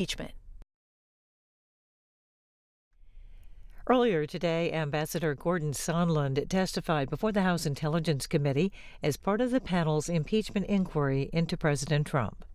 Impeachment. Earlier today, Ambassador Gordon Sondland testified before the House Intelligence Committee as part of the panel's impeachment inquiry into President Trump.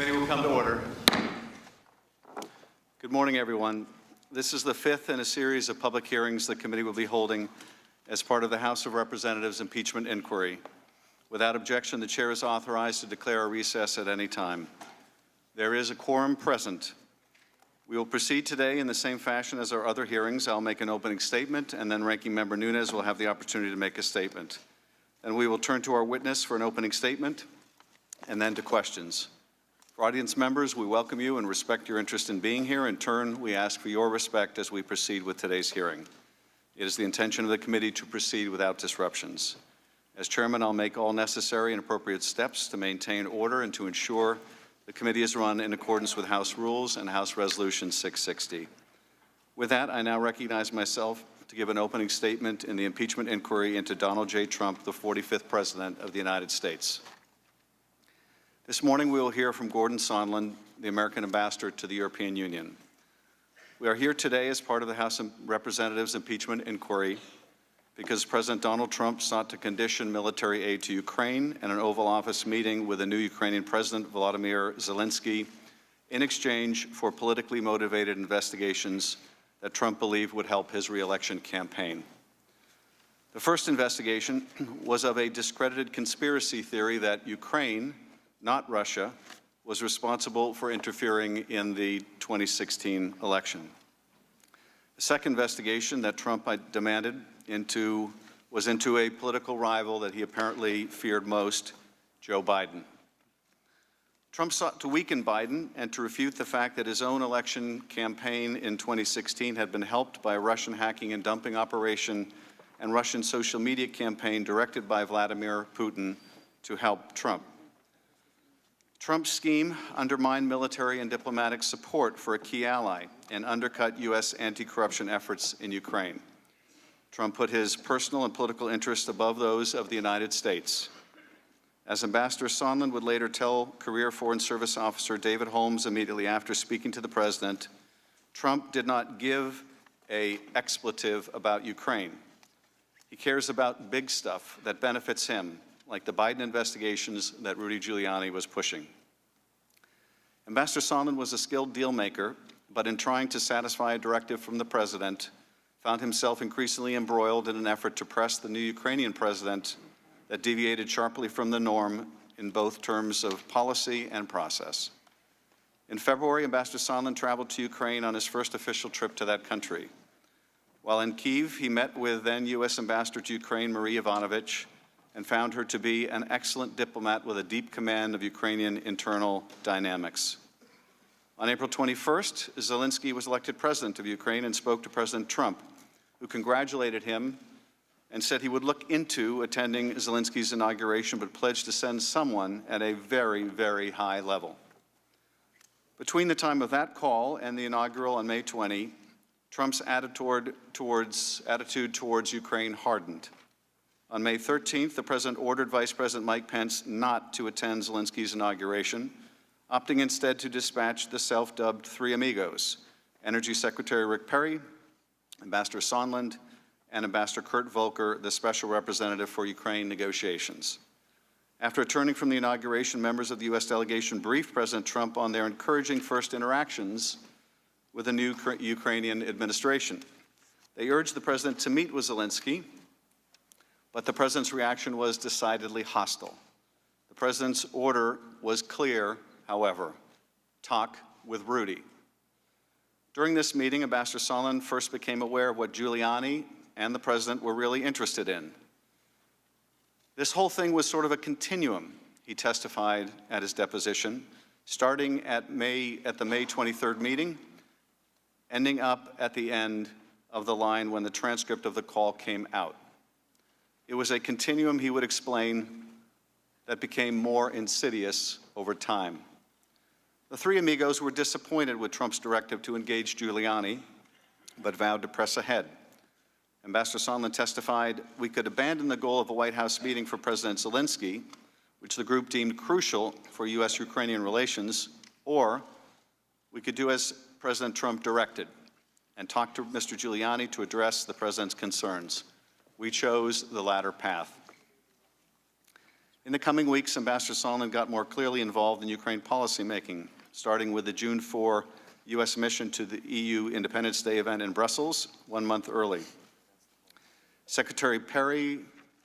Committee will come to order. Good morning, everyone. This is the fifth in a series of public hearings the committee will be holding as part of the House of Representatives impeachment inquiry. Without objection, the chair is authorized to declare a recess at any time. There is a quorum present. We will proceed today in the same fashion as our other hearings. I'll make an opening statement, and then Ranking Member Nunes will have the opportunity to make a statement. Then we will turn to our witness for an opening statement, and then to questions. For audience members, we welcome you and respect your interest in being here. In turn, we ask for your respect as we proceed with today's hearing. It is the intention of the committee to proceed without disruptions. As chairman, I'll make all necessary and appropriate steps to maintain order and to ensure the committee is run in accordance with House rules and House Resolution 660. With that, I now recognize myself to give an opening statement in the impeachment inquiry into Donald J. Trump, the 45th President of the United States. This morning, we will hear from Gordon Sondland, the American ambassador to the European Union. We are here today as part of the House of Representatives impeachment inquiry because President Donald Trump sought to condition military aid to Ukraine and an Oval Office meeting with the new Ukrainian President, Volodymyr Zelensky, in exchange for politically motivated investigations that Trump believed would help his re-election campaign. The first investigation was of a discredited conspiracy theory that Ukraine, not Russia, was responsible for interfering in the 2016 election. The second investigation that Trump demanded was into a political rival that he apparently feared most, Joe Biden. Trump sought to weaken Biden and to refute the fact that his own election campaign in 2016 had been helped by a Russian hacking and dumping operation and Russian social media campaign directed by Vladimir Putin to help Trump. Trump's scheme undermined military and diplomatic support for a key ally and undercut U.S. anti-corruption efforts in Ukraine. Trump put his personal and political interests above those of the United States. As Ambassador Sondland would later tell career Foreign Service officer David Holmes immediately after speaking to the president, Trump did not give an expletive about Ukraine. He cares about big stuff that benefits him, like the Biden investigations that Rudy Giuliani was pushing. Ambassador Sondland was a skilled deal maker, but in trying to satisfy a directive from the president, found himself increasingly embroiled in an effort to press the new Ukrainian president that deviated sharply from the norm in both terms of policy and process. In February, Ambassador Sondland traveled to Ukraine on his first official trip to that country. While in Kyiv, he met with then U.S. Ambassador to Ukraine, Marie Yovanovitch, and found her to be an excellent diplomat with a deep command of Ukrainian internal dynamics. On April 21st, Zelensky was elected president of Ukraine and spoke to President Trump, who congratulated him and said he would look into attending Zelensky's inauguration, but pledged to send someone at a very, very high level. Between the time of that call and the inaugural on May 20, Trump's attitude towards Ukraine hardened. On May 13th, the president ordered Vice President Mike Pence not to attend Zelensky's inauguration, opting instead to dispatch the self-dubbed Three Amigos, Energy Secretary Rick Perry, Ambassador Sondland, and Ambassador Kurt Volker, the Special Representative for Ukraine negotiations. After returning from the inauguration, members of the U.S. delegation briefed President Trump on their encouraging first interactions with the new Ukrainian administration. They urged the president to meet with Zelensky, but the president's reaction was decidedly hostile. The president's order was clear, however: talk with Rudy. During this meeting, Ambassador Sondland first became aware of what Giuliani and the president were really interested in. This whole thing was sort of a continuum, he testified at his deposition, starting at the May 23rd meeting, ending up at the end of the line when the transcript of the call came out. It was a continuum, he would explain, that became more insidious over time. The Three Amigos were disappointed with Trump's directive to engage Giuliani, but vowed to press ahead. Ambassador Sondland testified, "We could abandon the goal of a White House meeting for President Zelensky, which the group deemed crucial for U.S.-Ukrainian relations, or we could do as President Trump directed and talk to Mr. Giuliani to address the president's concerns. We chose the latter path." In the coming weeks, Ambassador Sondland got more clearly involved in Ukraine policymaking, starting with the June 4 U.S. mission to the EU Independence Day event in Brussels 1 month early. Secretary Perry,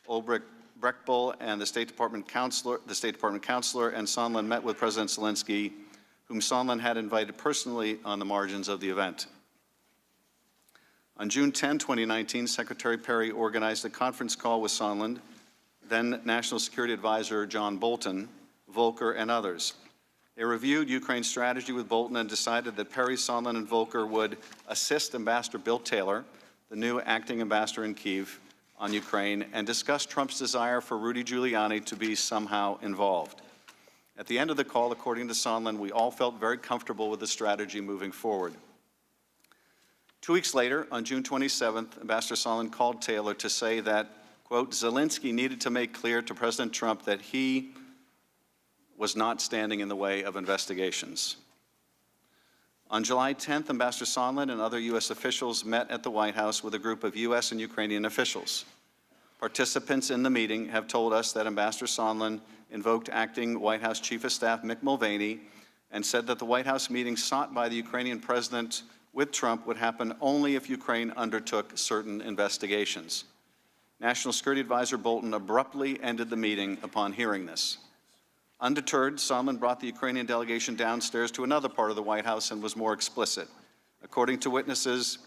Ulrich Breckbull, and the State Department counselor, and Sondland met with President Zelensky, whom Sondland had invited personally on the margins of the event. On June 10, 2019, Secretary Perry organized a conference call with Sondland then National Security Advisor John Bolton, Volker, and others. They reviewed Ukraine's strategy with Bolton and decided that Perry, Sondland, and Volker would assist Ambassador Bill Taylor, the new acting ambassador in Kyiv, on Ukraine, and discuss Trump's desire for Rudy Giuliani to be somehow involved. At the end of the call, according to Sondland, we all felt very comfortable with the strategy moving forward. 2 weeks later, on June 27th, Ambassador Sondland called Taylor to say that, quote, Zelensky needed to make clear to President Trump that he was not standing in the way of investigations. On July 10th, Ambassador Sondland and other U.S. officials met at the White House with a group of U.S. and Ukrainian officials. Participants in the meeting have told us that Ambassador Sondland invoked acting White House Chief of Staff Mick Mulvaney and said that the White House meeting sought by the Ukrainian president with Trump would happen only if Ukraine undertook certain investigations. National Security Advisor Bolton abruptly ended the meeting upon hearing this. Undeterred, Sondland brought the Ukrainian delegation downstairs to another part of the White House and was more explicit. According to witnesses,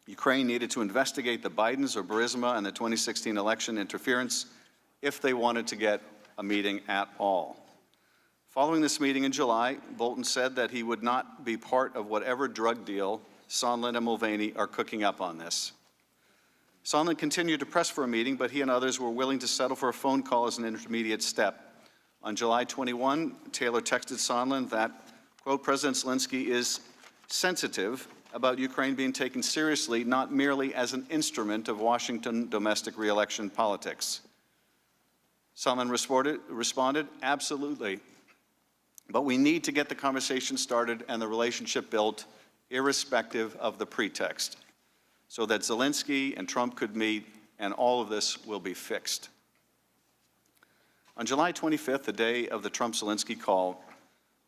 Ukraine needed to investigate the Bidens or Burisma and the 2016 election interference if they wanted to get a meeting at all. Following this meeting in July, Bolton said that he would not be part of whatever drug deal Sondland and Mulvaney are cooking up on this. Sondland continued to press for a meeting, but he and others were willing to settle for a phone call as an intermediate step. On July 21, Taylor texted Sondland that, quote, President Zelensky is sensitive about Ukraine being taken seriously, not merely as an instrument of Washington domestic re-election politics. Sondland responded, absolutely. But we need to get the conversation started and the relationship built, irrespective of the pretext, so that Zelensky and Trump could meet and all of this will be fixed. On July 25th, the day of the Trump-Zelensky call,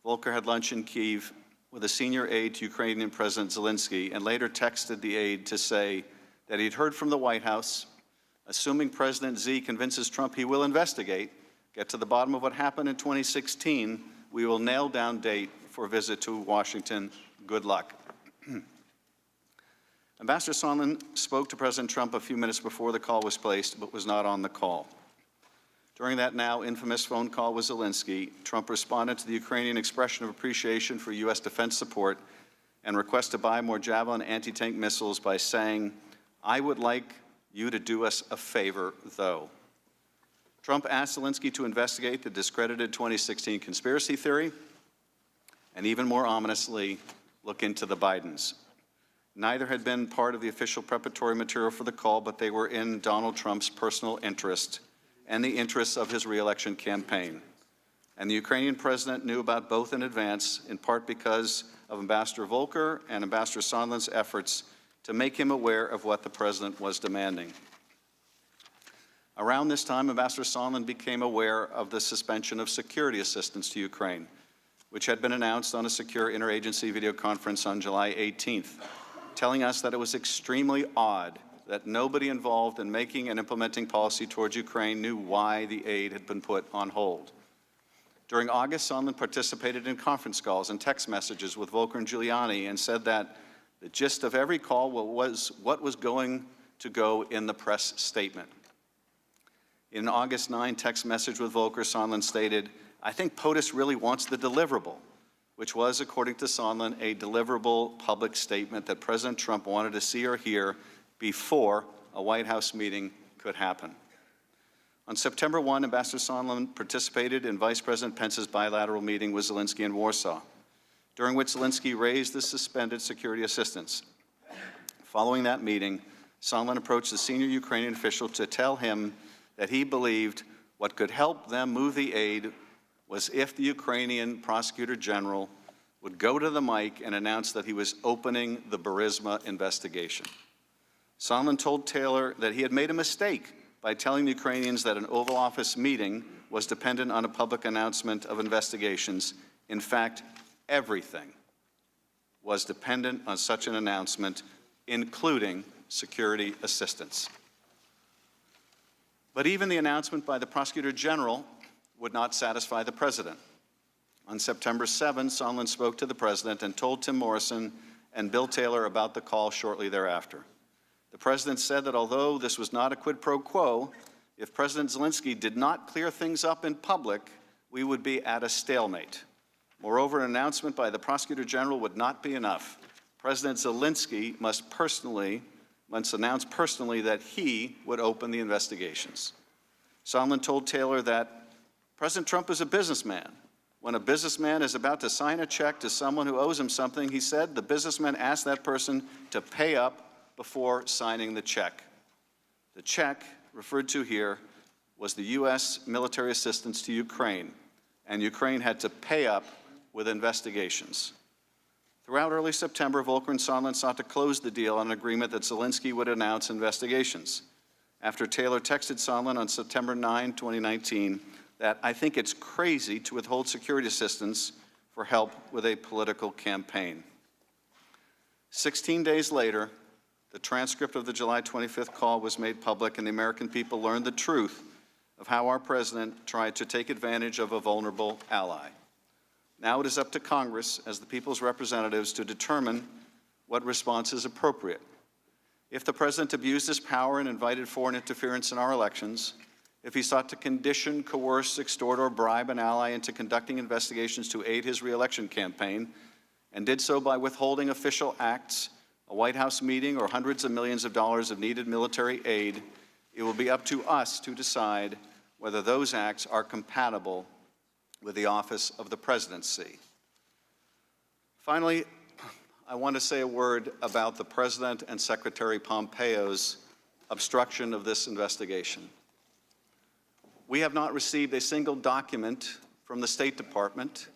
Volker had lunch in Kyiv with a senior aide to Ukrainian President Zelensky and later texted the aide to say that he'd heard from the White House, assuming President Z convinces Trump he will investigate, get to the bottom of what happened in 2016, we will nail down date for a visit to Washington. Good luck. Ambassador Sondland spoke to President Trump a few minutes before the call was placed, but was not on the call. During that now infamous phone call with Zelensky, Trump responded to the Ukrainian expression of appreciation for U.S. defense support and request to buy more Javelin anti-tank missiles by saying, I would like you to do us a favor, though. Trump asked Zelensky to investigate the discredited 2016 conspiracy theory and, even more ominously, look into the Bidens. Neither had been part of the official preparatory material for the call, but they were in Donald Trump's personal interest and the interests of his re-election campaign. And the Ukrainian president knew about both in advance, in part because of Ambassador Volker and Ambassador Sondland's efforts to make him aware of what the president was demanding. Around this time, Ambassador Sondland became aware of the suspension of security assistance to Ukraine, which had been announced on a secure interagency video conference on July 18th, telling us that it was extremely odd that nobody involved in making and implementing policy towards Ukraine knew why the aid had been put on hold. During August, Sondland participated in conference calls and text messages with Volker and Giuliani and said that the gist of every call was what was going to go in the press statement. In an August 9 text message with Volker, Sondland stated, I think POTUS really wants the deliverable, which was, according to Sondland, a deliverable public statement that President Trump wanted to see or hear before a White House meeting could happen. On September 1, Ambassador Sondland participated in Vice President Pence's bilateral meeting with Zelensky in Warsaw, during which Zelensky raised the suspended security assistance. Following that meeting, Sondland approached the senior Ukrainian official to tell him that he believed what could help them move the aid was if the Ukrainian prosecutor general would go to the mic and announce that he was opening the Burisma investigation. Sondland told Taylor that he had made a mistake by telling the Ukrainians that an Oval Office meeting was dependent on a public announcement of investigations. In fact, everything was dependent on such an announcement, including security assistance. But even the announcement by the Prosecutor General would not satisfy the President. On September 7, Sondland spoke to the President and told Tim Morrison and Bill Taylor about the call shortly thereafter. The President said that although this was not a quid pro quo, If President Zelensky did not clear things up in public, we would be at a stalemate. Moreover, an announcement by the Prosecutor General would not be enough. President Zelensky must announce personally that he would open the investigations. Sondland told Taylor that President Trump is a businessman. When a businessman is about to sign a check to someone who owes him something, he said the businessman asked that person to pay up before signing the check. The check referred to here was the U.S. military assistance to Ukraine, and Ukraine had to pay up with investigations. Throughout early September, Volker and Sondland sought to close the deal on an agreement that Zelensky would announce investigations. After Taylor texted Sondland on September 9, 2019, that I think it's crazy to withhold security assistance for help with a political campaign. 16 days later, the transcript of the July 25th call was made public, and the American people learned the truth of how our president tried to take advantage of a vulnerable ally. Now it is up to Congress, as the people's representatives, to determine what response is appropriate. If the president abused his power and invited foreign interference in our elections, if he sought to condition, coerce, extort, or bribe an ally into conducting investigations to aid his re-election campaign, and did so by withholding official acts, a White House meeting, or hundreds of millions of dollars of needed military aid, it will be up to us to decide whether those acts are compatible with the office of the presidency. Finally, I want to say a word about the President and Secretary Pompeo's obstruction of this investigation. We have not received a single document from the State Department,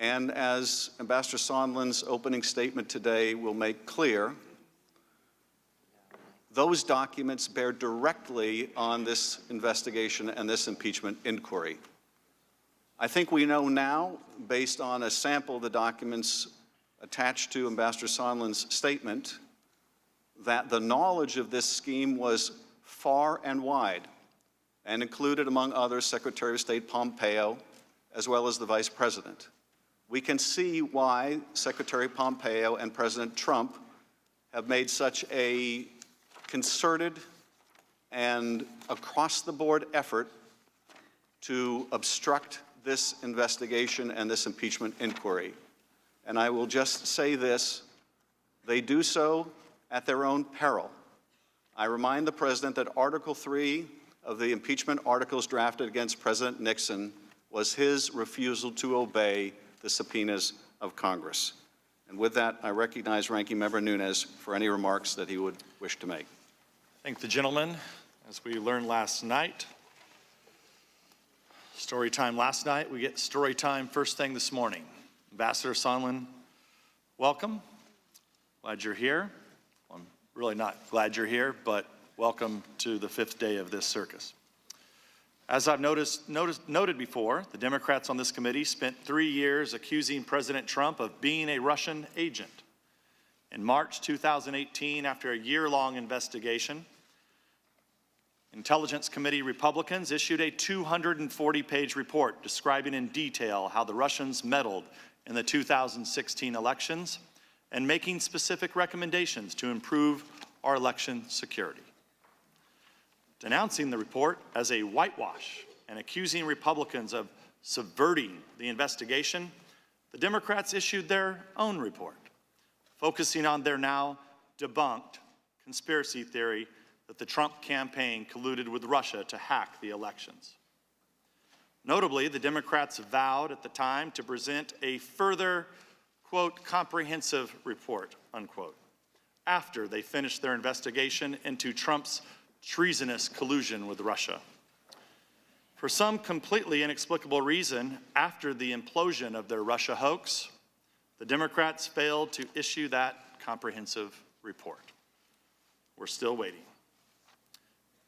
and as Ambassador Sondland's opening statement today will make clear, those documents bear directly on this investigation and this impeachment inquiry. I think we know now, based on a sample of the documents attached to Ambassador Sondland's statement, that the knowledge of this scheme was far and wide, and included, among others, Secretary of State Pompeo, as well as the Vice President. We can see why Secretary Pompeo and President Trump have made such a concerted and across-the-board effort to obstruct this investigation and this impeachment inquiry. And I will just say this, they do so at their own peril. I remind the President that Article 3 of the impeachment articles drafted against President Nixon was his refusal to obey the subpoenas of Congress. And with that, I recognize Ranking Member Nunes for any remarks that he would wish to make. Thank the gentleman. As we learned last night, story time last night, we get story time first thing this morning. Ambassador Sondland, welcome. Glad you're here. Well, I'm really not glad you're here, but welcome to the fifth day of this circus. As I've noted before, the Democrats on this committee spent 3 years accusing President Trump of being a Russian agent. In March 2018, after a year-long investigation, Intelligence Committee Republicans issued a 240-page report describing in detail how the Russians meddled in the 2016 elections and making specific recommendations to improve our election security. Denouncing the report as a whitewash and accusing Republicans of subverting the investigation, the Democrats issued their own report, focusing on their now debunked conspiracy theory that the Trump campaign colluded with Russia to hack the elections. Notably, the Democrats vowed at the time to present a further, quote, comprehensive report, unquote, after they finished their investigation into Trump's treasonous collusion with Russia. For some completely inexplicable reason, after the implosion of their Russia hoax, the Democrats failed to issue that comprehensive report. We're still waiting.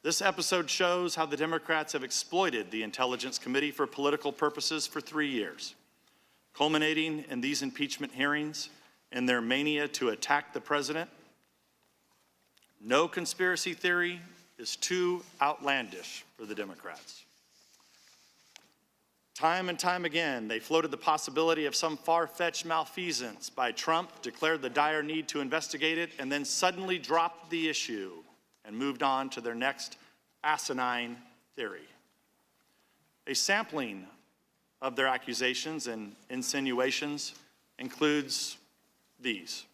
This episode shows how the Democrats have exploited the Intelligence Committee for political purposes for 3 years, culminating in these impeachment hearings and their mania to attack the president. No conspiracy theory is too outlandish for the Democrats. Time and time again, they floated the possibility of some far-fetched malfeasance by Trump, declared the dire need to investigate it, and then suddenly dropped the issue and moved on to their next asinine theory. A sampling of their accusations and insinuations includes these.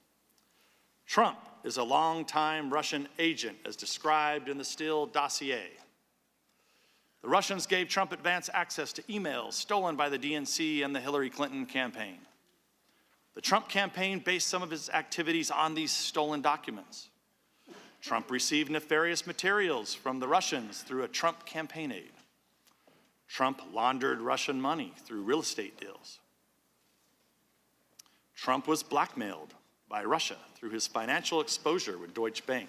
Trump is a longtime Russian agent, as described in the Steele dossier. The Russians gave Trump advance access to emails stolen by the DNC and the Hillary Clinton campaign. The Trump campaign based some of its activities on these stolen documents. Trump received nefarious materials from the Russians through a Trump campaign aide. Trump laundered Russian money through real estate deals. Trump was blackmailed by Russia through his financial exposure with Deutsche Bank.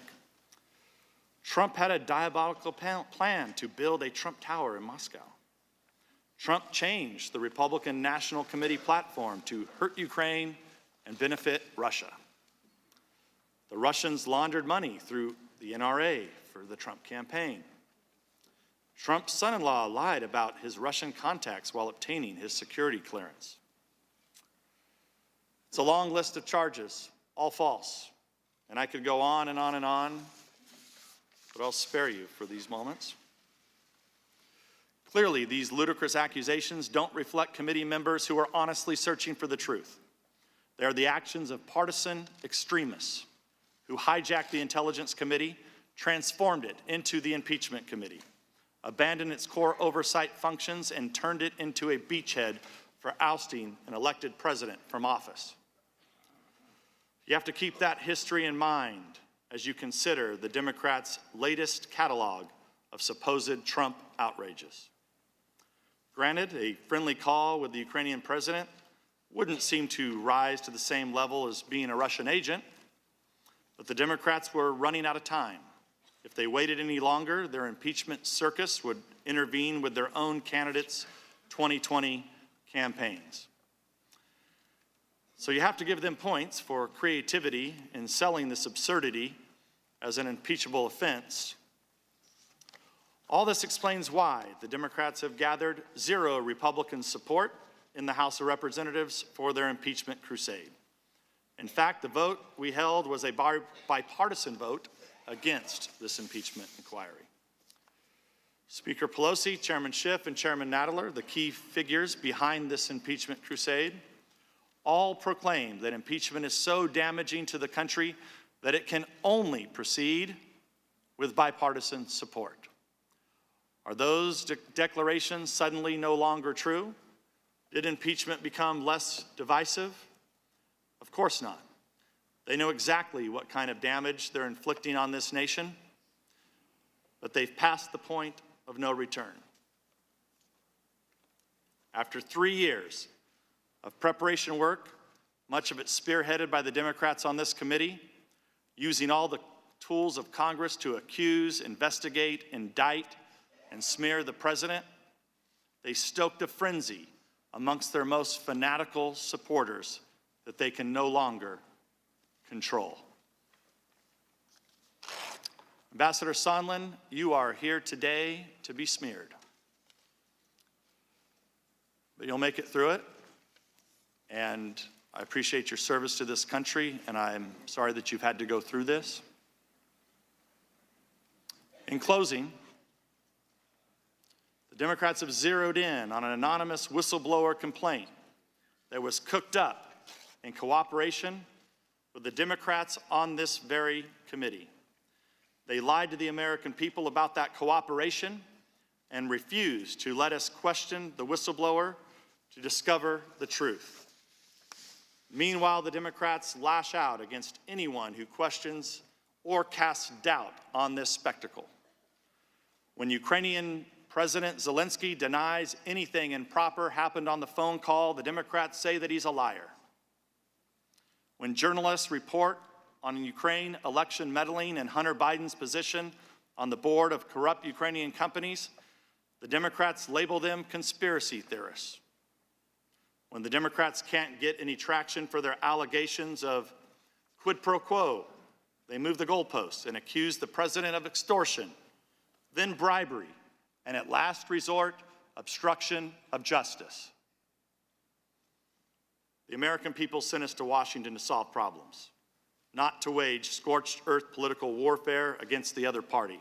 Trump had a diabolical plan to build a Trump Tower in Moscow. Trump changed the Republican National Committee platform to hurt Ukraine and benefit Russia. The Russians laundered money through the NRA for the Trump campaign. Trump's son-in-law lied about his Russian contacts while obtaining his security clearance. It's a long list of charges, all false, and I could go on and on and on, but I'll spare you for these moments. Clearly, these ludicrous accusations don't reflect committee members who are honestly searching for the truth. They are the actions of partisan extremists who hijacked the Intelligence Committee, transformed it into the Impeachment Committee, abandoned its core oversight functions, and turned it into a beachhead for ousting an elected president from office. You have to keep that history in mind as you consider the Democrats' latest catalog of supposed Trump outrages. Granted, a friendly call with the Ukrainian president wouldn't seem to rise to the same level as being a Russian agent, but the Democrats were running out of time. If they waited any longer, their impeachment circus would intervene with their own candidates' 2020 campaigns. So you have to give them points for creativity in selling this absurdity as an impeachable offense. All this explains why the Democrats have gathered zero Republican support in the House of Representatives for their impeachment crusade. In fact, the vote we held was a bipartisan vote against this impeachment inquiry. Speaker Pelosi, Chairman Schiff, and Chairman Nadler, the key figures behind this impeachment crusade, all proclaimed that impeachment is so damaging to the country that it can only proceed with bipartisan support. Are those declarations suddenly no longer true? Did impeachment become less divisive? Of course not. They know exactly what kind of damage they're inflicting on this nation, but they've passed the point of no return. After 3 years of preparation work, much of it spearheaded by the Democrats on this committee, using all the tools of Congress to accuse, investigate, indict, and smear the president, they stoked a frenzy amongst their most fanatical supporters that they can no longer control. Ambassador Sondland, you are here today to be smeared. But you'll make it through it, and I appreciate your service to this country, and I'm sorry that you've had to go through this. In closing, the Democrats have zeroed in on an anonymous whistleblower complaint that was cooked up in cooperation with the Democrats on this very committee. They lied to the American people about that cooperation and refused to let us question the whistleblower to discover the truth. Meanwhile, the Democrats lash out against anyone who questions or casts doubt on this spectacle. When Ukrainian President Zelensky denies anything improper happened on the phone call, the Democrats say that he's a liar. When journalists report on Ukraine election meddling and Hunter Biden's position on the board of corrupt Ukrainian companies, the Democrats label them conspiracy theorists. When the Democrats can't get any traction for their allegations of quid pro quo, they move the goalposts and accuse the president of extortion, then bribery, and at last resort, obstruction of justice. The American people sent us to Washington to solve problems, not to wage scorched earth political warfare against the other party.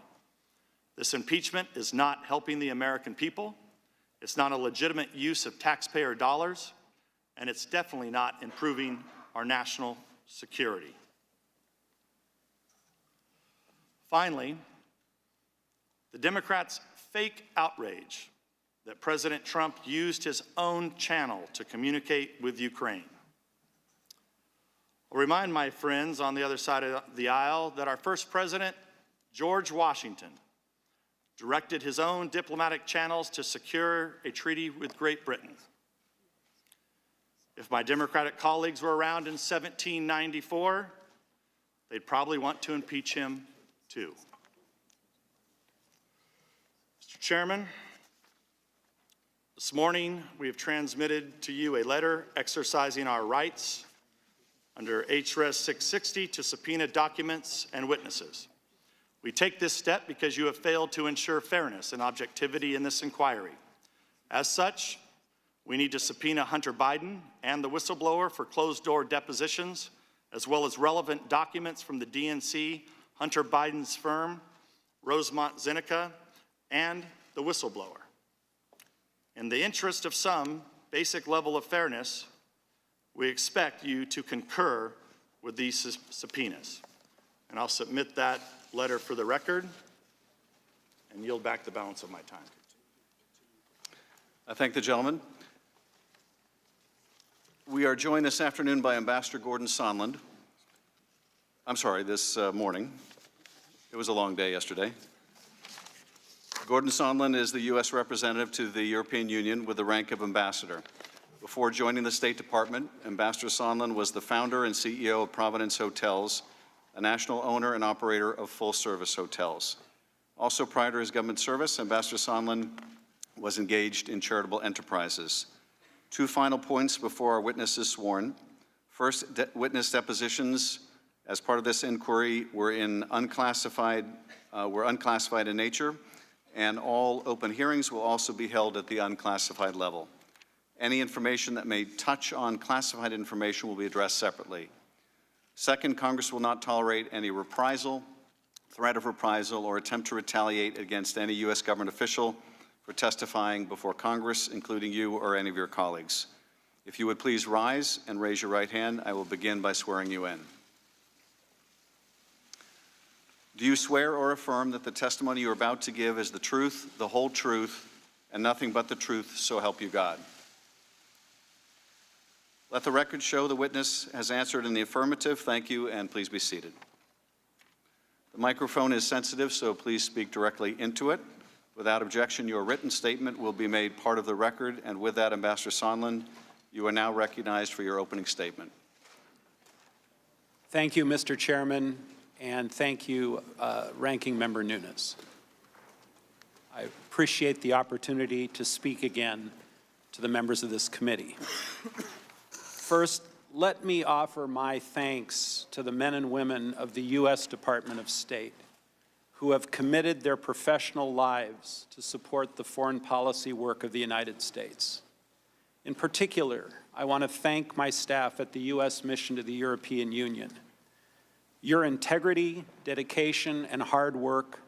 This impeachment is not helping the American people, it's not a legitimate use of taxpayer dollars, and it's definitely not improving our national security. Finally, the Democrats' fake outrage that President Trump used his own channel to communicate with Ukraine. I'll remind my friends on the other side of the aisle that our first president, George Washington, directed his own diplomatic channels to secure a treaty with Great Britain. If my Democratic colleagues were around in 1794, they'd probably want to impeach him too. Mr. Chairman, this morning we have transmitted to you a letter exercising our rights under HRS 660 to subpoena documents and witnesses. We take this step because you have failed to ensure fairness and objectivity in this inquiry. As such, we need to subpoena Hunter Biden and the whistleblower for closed-door depositions, as well as relevant documents from the DNC, Hunter Biden's firm, Rosemont Zeneca, and the whistleblower. In the interest of some basic level of fairness, we expect you to concur with these subpoenas. And I'll submit that letter for the record and yield back the balance of my time. I thank the gentleman. We are joined this afternoon by Ambassador Gordon Sondland. This morning. It was a long day yesterday. Gordon Sondland is the U.S. representative to the European Union with the rank of ambassador. Before joining the State Department, Ambassador Sondland was the founder and CEO of Providence Hotels, a national owner and operator of full-service hotels. Also prior to his government service, Ambassador Sondland was engaged in charitable enterprises. Two final points before our witness is sworn. First, witness depositions as part of this inquiry were unclassified in nature, and all open hearings will also be held at the unclassified level. Any information that may touch on classified information will be addressed separately. Second, Congress will not tolerate any reprisal, threat of reprisal, or attempt to retaliate against any U.S. government official for testifying before Congress, including you or any of your colleagues. If you would please rise and raise your right hand, I will begin by swearing you in. Do you swear or affirm that the testimony you are about to give is the truth, the whole truth, and nothing but the truth, so help you God? Let the record show the witness has answered in the affirmative. Thank you, and please be seated. The microphone is sensitive, so please speak directly into it. Without objection, your written statement will be made part of the record, and with that, Ambassador Sondland, you are now recognized for your opening statement. Thank you, Mr. Chairman, and thank you, Ranking Member Nunes. I appreciate the opportunity to speak again to the members of this committee. First, let me offer my thanks to the men and women of the U.S. Department of State who have committed their professional lives to support the foreign policy work of the United States. In particular, I want to thank my staff at the U.S. Mission to the European Union. Your integrity, dedication, and hard work,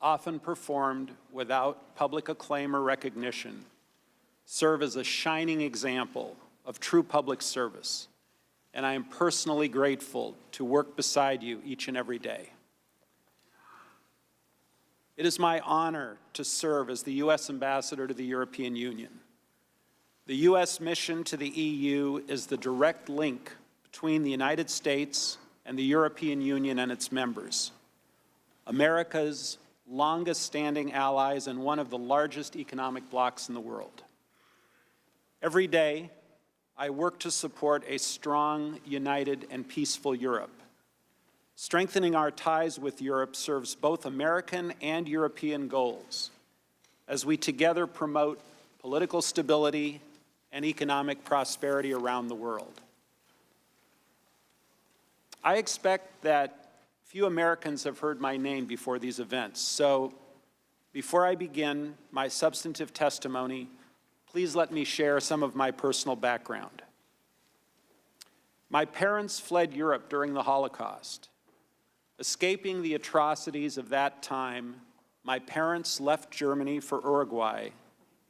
often performed without public acclaim or recognition, serve as a shining example of true public service, and I am personally grateful to work beside you each and every day. It is my honor to serve as the U.S. Ambassador to the European Union. The U.S. mission to the EU is the direct link between the United States and the European Union and its members, America's longest-standing allies and one of the largest economic blocs in the world. Every day, I work to support a strong, united, and peaceful Europe. Strengthening our ties with Europe serves both American and European goals as we together promote political stability and economic prosperity around the world. I expect that few Americans have heard my name before these events, so before I begin my substantive testimony, please let me share some of my personal background. My parents fled Europe during the Holocaust. Escaping the atrocities of that time, my parents left Germany for Uruguay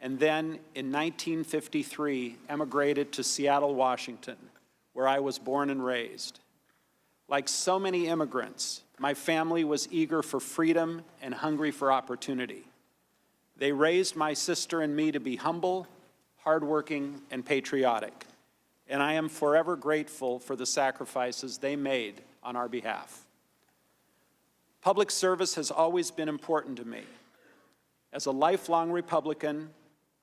and then in 1953 emigrated to Seattle, Washington, where I was born and raised. Like so many immigrants, my family was eager for freedom and hungry for opportunity. They raised my sister and me to be humble, hardworking, and patriotic, and I am forever grateful for the sacrifices they made on our behalf. Public service has always been important to me. As a lifelong Republican,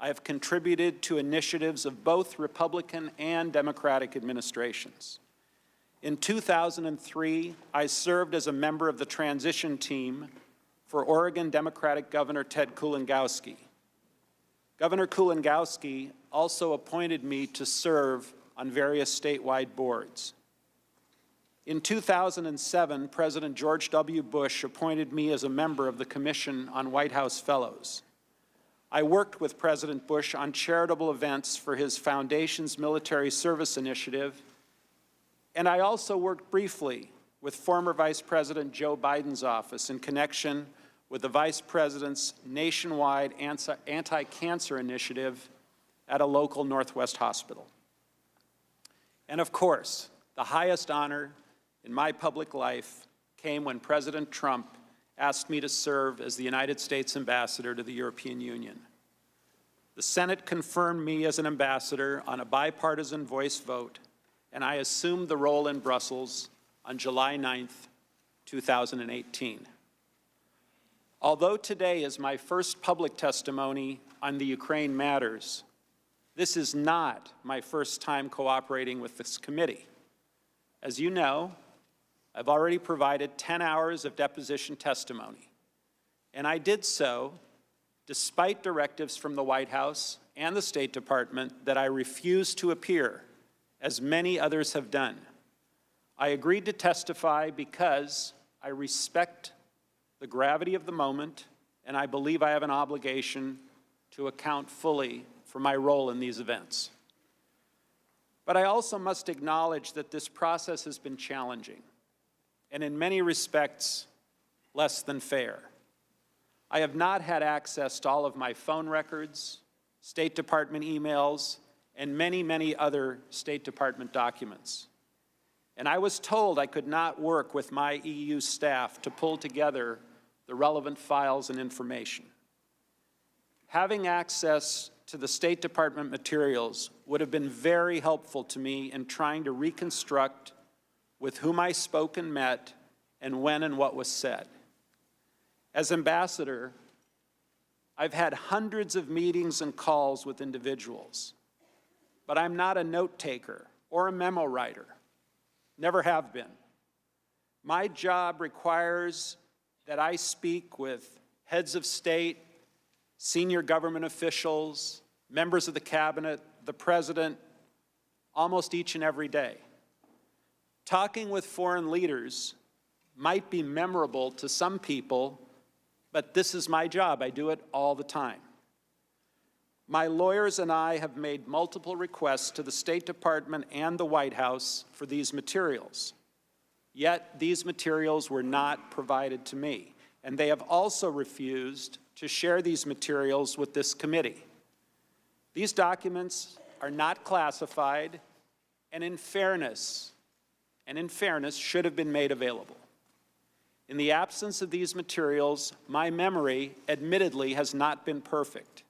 I have contributed to initiatives of both Republican and Democratic administrations. In 2003, I served as a member of the transition team for Oregon Democratic Governor Ted Kulongoski. Governor Kulongoski also appointed me to serve on various statewide boards. In 2007, President George W. Bush appointed me as a member of the Commission on White House Fellows. I worked with President Bush on charitable events for his foundation's military service initiative, and I also worked briefly with former Vice President Joe Biden's office in connection with the Vice President's nationwide anti-cancer initiative at a local Northwest hospital. And of course, the highest honor in my public life came when President Trump asked me to serve as the United States Ambassador to the European Union. The Senate confirmed me as an ambassador on a bipartisan voice vote, and I assumed the role in Brussels on July 9th, 2018. Although today is my first public testimony on the Ukraine matters, this is not my first time cooperating with this committee. As you know, I've already provided 10 hours of deposition testimony, and I did so despite directives from the White House and the State Department that I refused to appear, as many others have done. I agreed to testify because I respect the gravity of the moment, and I believe I have an obligation to account fully for my role in these events. But I also must acknowledge that this process has been challenging, and in many respects, less than fair. I have not had access to all of my phone records, State Department emails, and many, many other State Department documents. And I was told I could not work with my EU staff to pull together the relevant files and information. Having access to the State Department materials would have been very helpful to me in trying to reconstruct with whom I spoke and met, and when and what was said. As ambassador, I've had hundreds of meetings and calls with individuals, but I'm not a note taker or a memo writer. Never have been. My job requires that I speak with heads of state, senior government officials, members of the cabinet, the president, almost each and every day. Talking with foreign leaders might be memorable to some people, but this is my job. I do it all the time. My lawyers and I have made multiple requests to the State Department and the White House for these materials. Yet these materials were not provided to me, and they have also refused to share these materials with this committee. These documents are not classified, and in fairness, should have been made available. In the absence of these materials, my memory, admittedly, has not been perfect.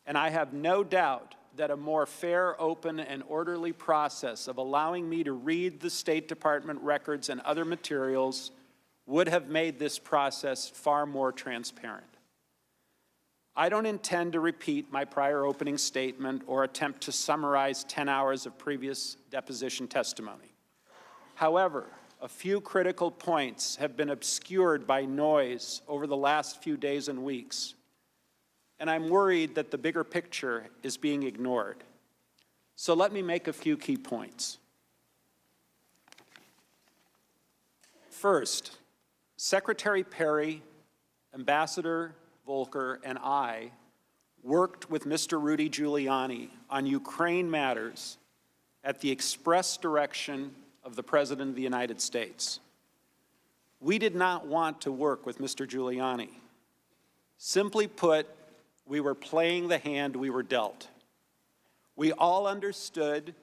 And I have no doubt that a more fair, open, and orderly process of allowing me to read the State Department records and other materials would have made this process far more transparent. I don't intend to repeat my prior opening statement or attempt to summarize 10 hours of previous deposition testimony. However, a few critical points have been obscured by noise over the last few days and weeks, and I'm worried that the bigger picture is being ignored. So let me make a few key points. First, Secretary Perry, Ambassador Volker, and I worked with Mr. Rudy Giuliani on Ukraine matters at the express direction of the President of the United States. We did not want to work with Mr. Giuliani. Simply put, we were playing the hand we were dealt. We all understood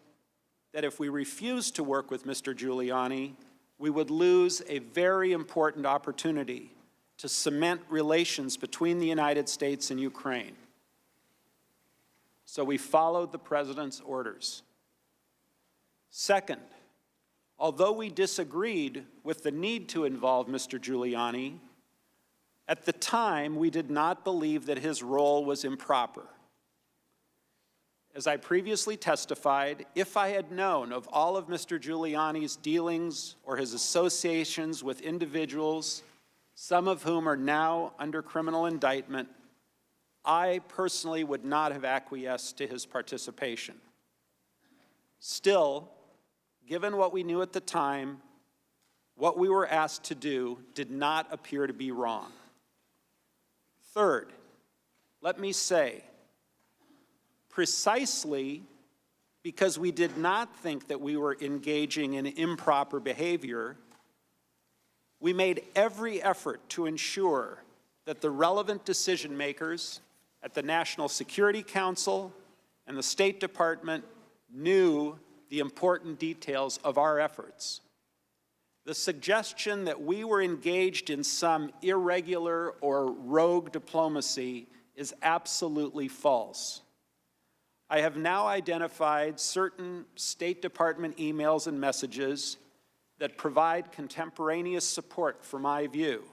that if we refused to work with Mr. Giuliani, we would lose a very important opportunity to cement relations between the United States and Ukraine. So we followed the president's orders. Second, although we disagreed with the need to involve Mr. Giuliani, at the time we did not believe that his role was improper. As I previously testified, if I had known of all of Mr. Giuliani's dealings or his associations with individuals, some of whom are now under criminal indictment, I personally would not have acquiesced to his participation. Still, given what we knew at the time, what we were asked to do did not appear to be wrong. Third, let me say, precisely because we did not think that we were engaging in improper behavior, we made every effort to ensure that the relevant decision makers at the National Security Council and the State Department knew the important details of our efforts. The suggestion that we were engaged in some irregular or rogue diplomacy is absolutely false. I have now identified certain State Department emails and messages that provide contemporaneous support for my view.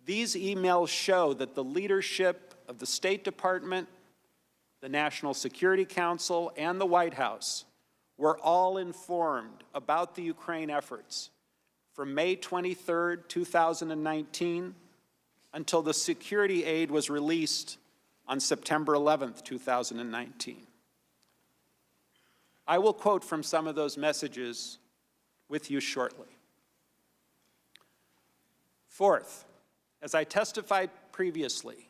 These emails show that the leadership of the State Department, the National Security Council, and the White House were all informed about the Ukraine efforts from May 23, 2019, until the security aid was released on September 11, 2019. I will quote from some of those messages with you shortly. Fourth, as I testified previously,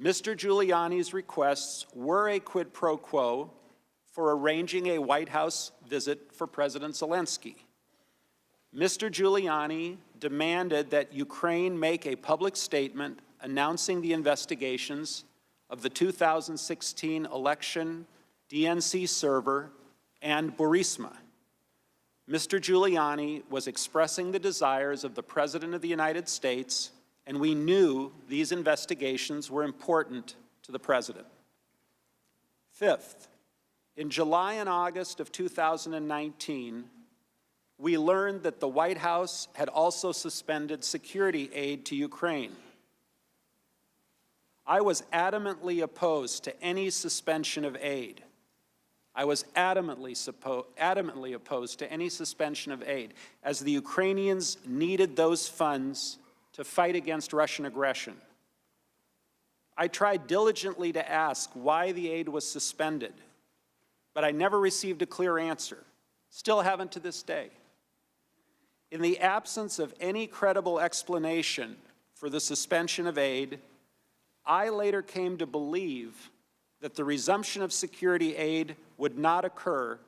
Mr. Giuliani's requests were a quid pro quo for arranging a White House visit for President Zelensky. Mr. Giuliani demanded that Ukraine make a public statement announcing the investigations of the 2016 election DNC server and Burisma. Mr. Giuliani was expressing the desires of the President of the United States, and we knew these investigations were important to the President. Fifth, in July and August of 2019, we learned that the White House had also suspended security aid to Ukraine. I was adamantly opposed to any suspension of aid. I was adamantly opposed to any suspension of aid, as the Ukrainians needed those funds to fight against Russian aggression. I tried diligently to ask why the aid was suspended, but I never received a clear answer. Still haven't to this day. In the absence of any credible explanation for the suspension of aid, I later came to believe that the resumption of security aid would not occur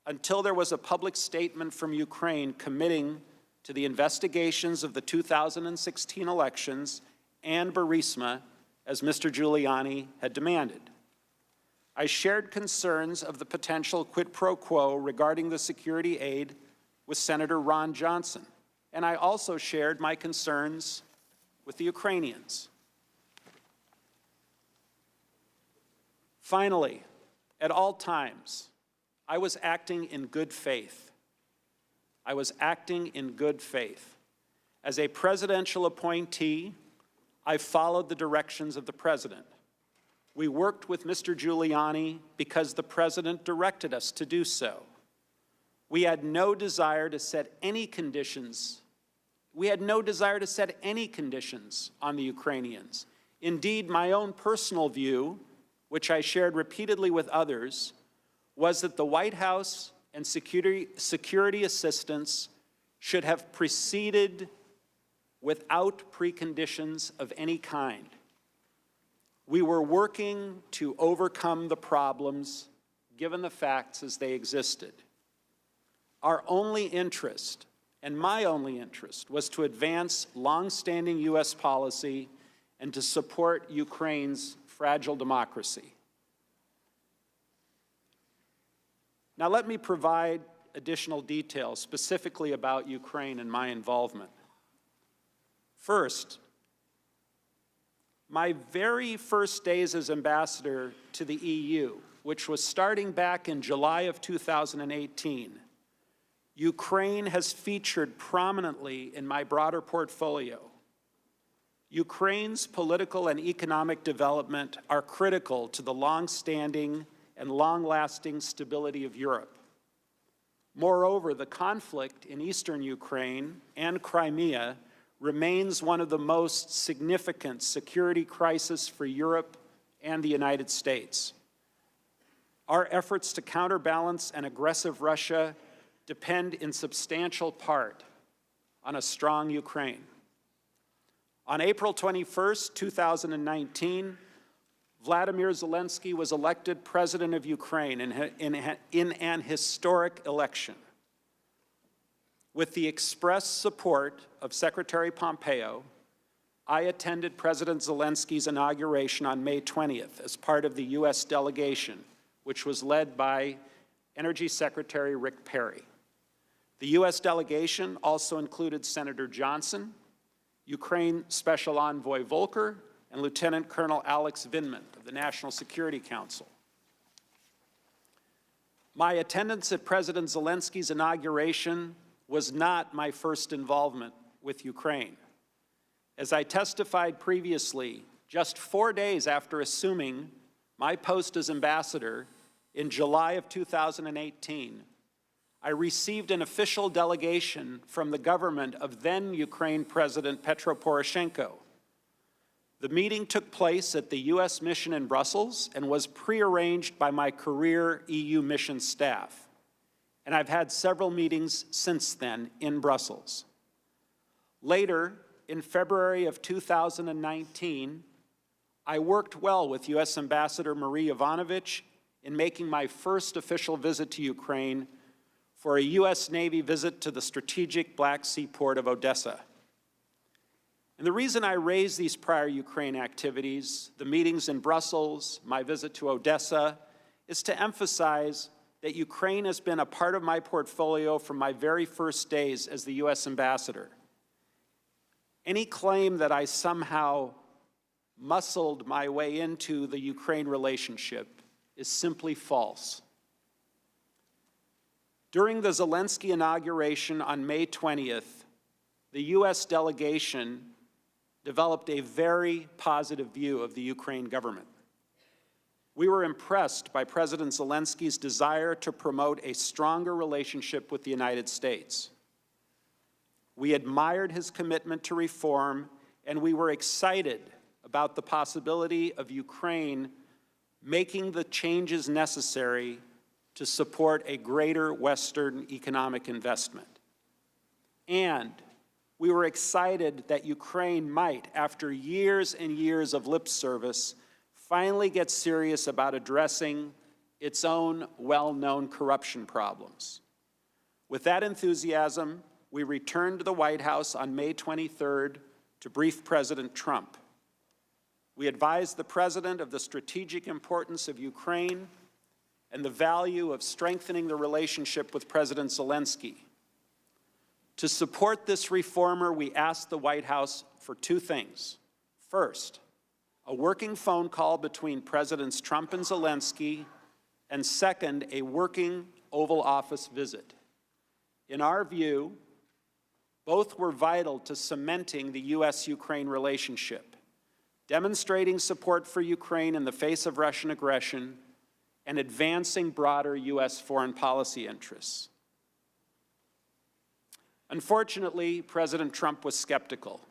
until there was a public statement from Ukraine committing to the investigations of the 2016 elections and Burisma, as Mr. Giuliani had demanded. I shared concerns of the potential quid pro quo regarding the security aid with Senator Ron Johnson, and I also shared my concerns with the Ukrainians. Finally, at all times, I was acting in good faith. I was acting in good faith. As a presidential appointee, I followed the directions of the President. We worked with Mr. Giuliani because the President directed us to do so. We had no desire to set any conditions. We had no desire to set any conditions on the Ukrainians. Indeed, my own personal view, which I shared repeatedly with others, was that the White House and security assistance should have proceeded without preconditions of any kind. We were working to overcome the problems given the facts as they existed. Our only interest and my only interest was to advance long-standing U.S. policy and to support Ukraine's fragile democracy. Now let me provide additional details specifically about Ukraine and my involvement. First, my very first days as ambassador to the EU, which was starting back in July of 2018, Ukraine has featured prominently in my broader portfolio. Ukraine's political and economic development are critical to the long-standing and long-lasting stability of Europe. Moreover, the conflict in eastern Ukraine and Crimea remains one of the most significant security crises for Europe and the United States. Our efforts to counterbalance an aggressive Russia depend in substantial part on a strong Ukraine. On April 21st, 2019, Vladimir Zelensky was elected president of Ukraine in an historic election. With the express support of Secretary Pompeo, I attended President Zelensky's inauguration on May 20th as part of the U.S. delegation, which was led by Energy Secretary Rick Perry. The U.S. delegation also included Senator Johnson, Ukraine Special Envoy Volker, and Lieutenant Colonel Alex Vindman of the National Security Council. My attendance at President Zelensky's inauguration was not my first involvement with Ukraine. As I testified previously, just 4 days after assuming my post as ambassador in July of 2018, I received an official delegation from the government of then Ukraine President Petro Poroshenko. The meeting took place at the U.S. mission in Brussels and was prearranged by my career EU mission staff. And I've had several meetings since then in Brussels. Later, in February of 2019, I worked well with U.S. Ambassador Marie Yovanovitch in making my first official visit to Ukraine for a U.S. Navy visit to the strategic Black Sea port of Odessa. And the reason I raise these prior Ukraine activities, the meetings in Brussels, my visit to Odessa, is to emphasize that Ukraine has been a part of my portfolio from my very first days as the U.S. ambassador. Any claim that I somehow muscled my way into the Ukraine relationship is simply false. During the Zelensky inauguration on May 20th, the U.S. delegation developed a very positive view of the Ukraine government. We were impressed by President Zelensky's desire to promote a stronger relationship with the United States. We admired his commitment to reform, and we were excited about the possibility of Ukraine making the changes necessary to support a greater Western economic investment. And we were excited that Ukraine might, after years and years of lip service, finally get serious about addressing its own well-known corruption problems. With that enthusiasm, we returned to the White House on May 23rd to brief President Trump. We advised the President of the strategic importance of Ukraine and the value of strengthening the relationship with President Zelensky. To support this reformer, we asked the White House for two things. First, a working phone call between Presidents Trump and Zelensky, and second, a working Oval Office visit. In our view, both were vital to cementing the U.S.-Ukraine relationship, demonstrating support for Ukraine in the face of Russian aggression, and advancing broader U.S. foreign policy interests. Unfortunately, President Trump was skeptical.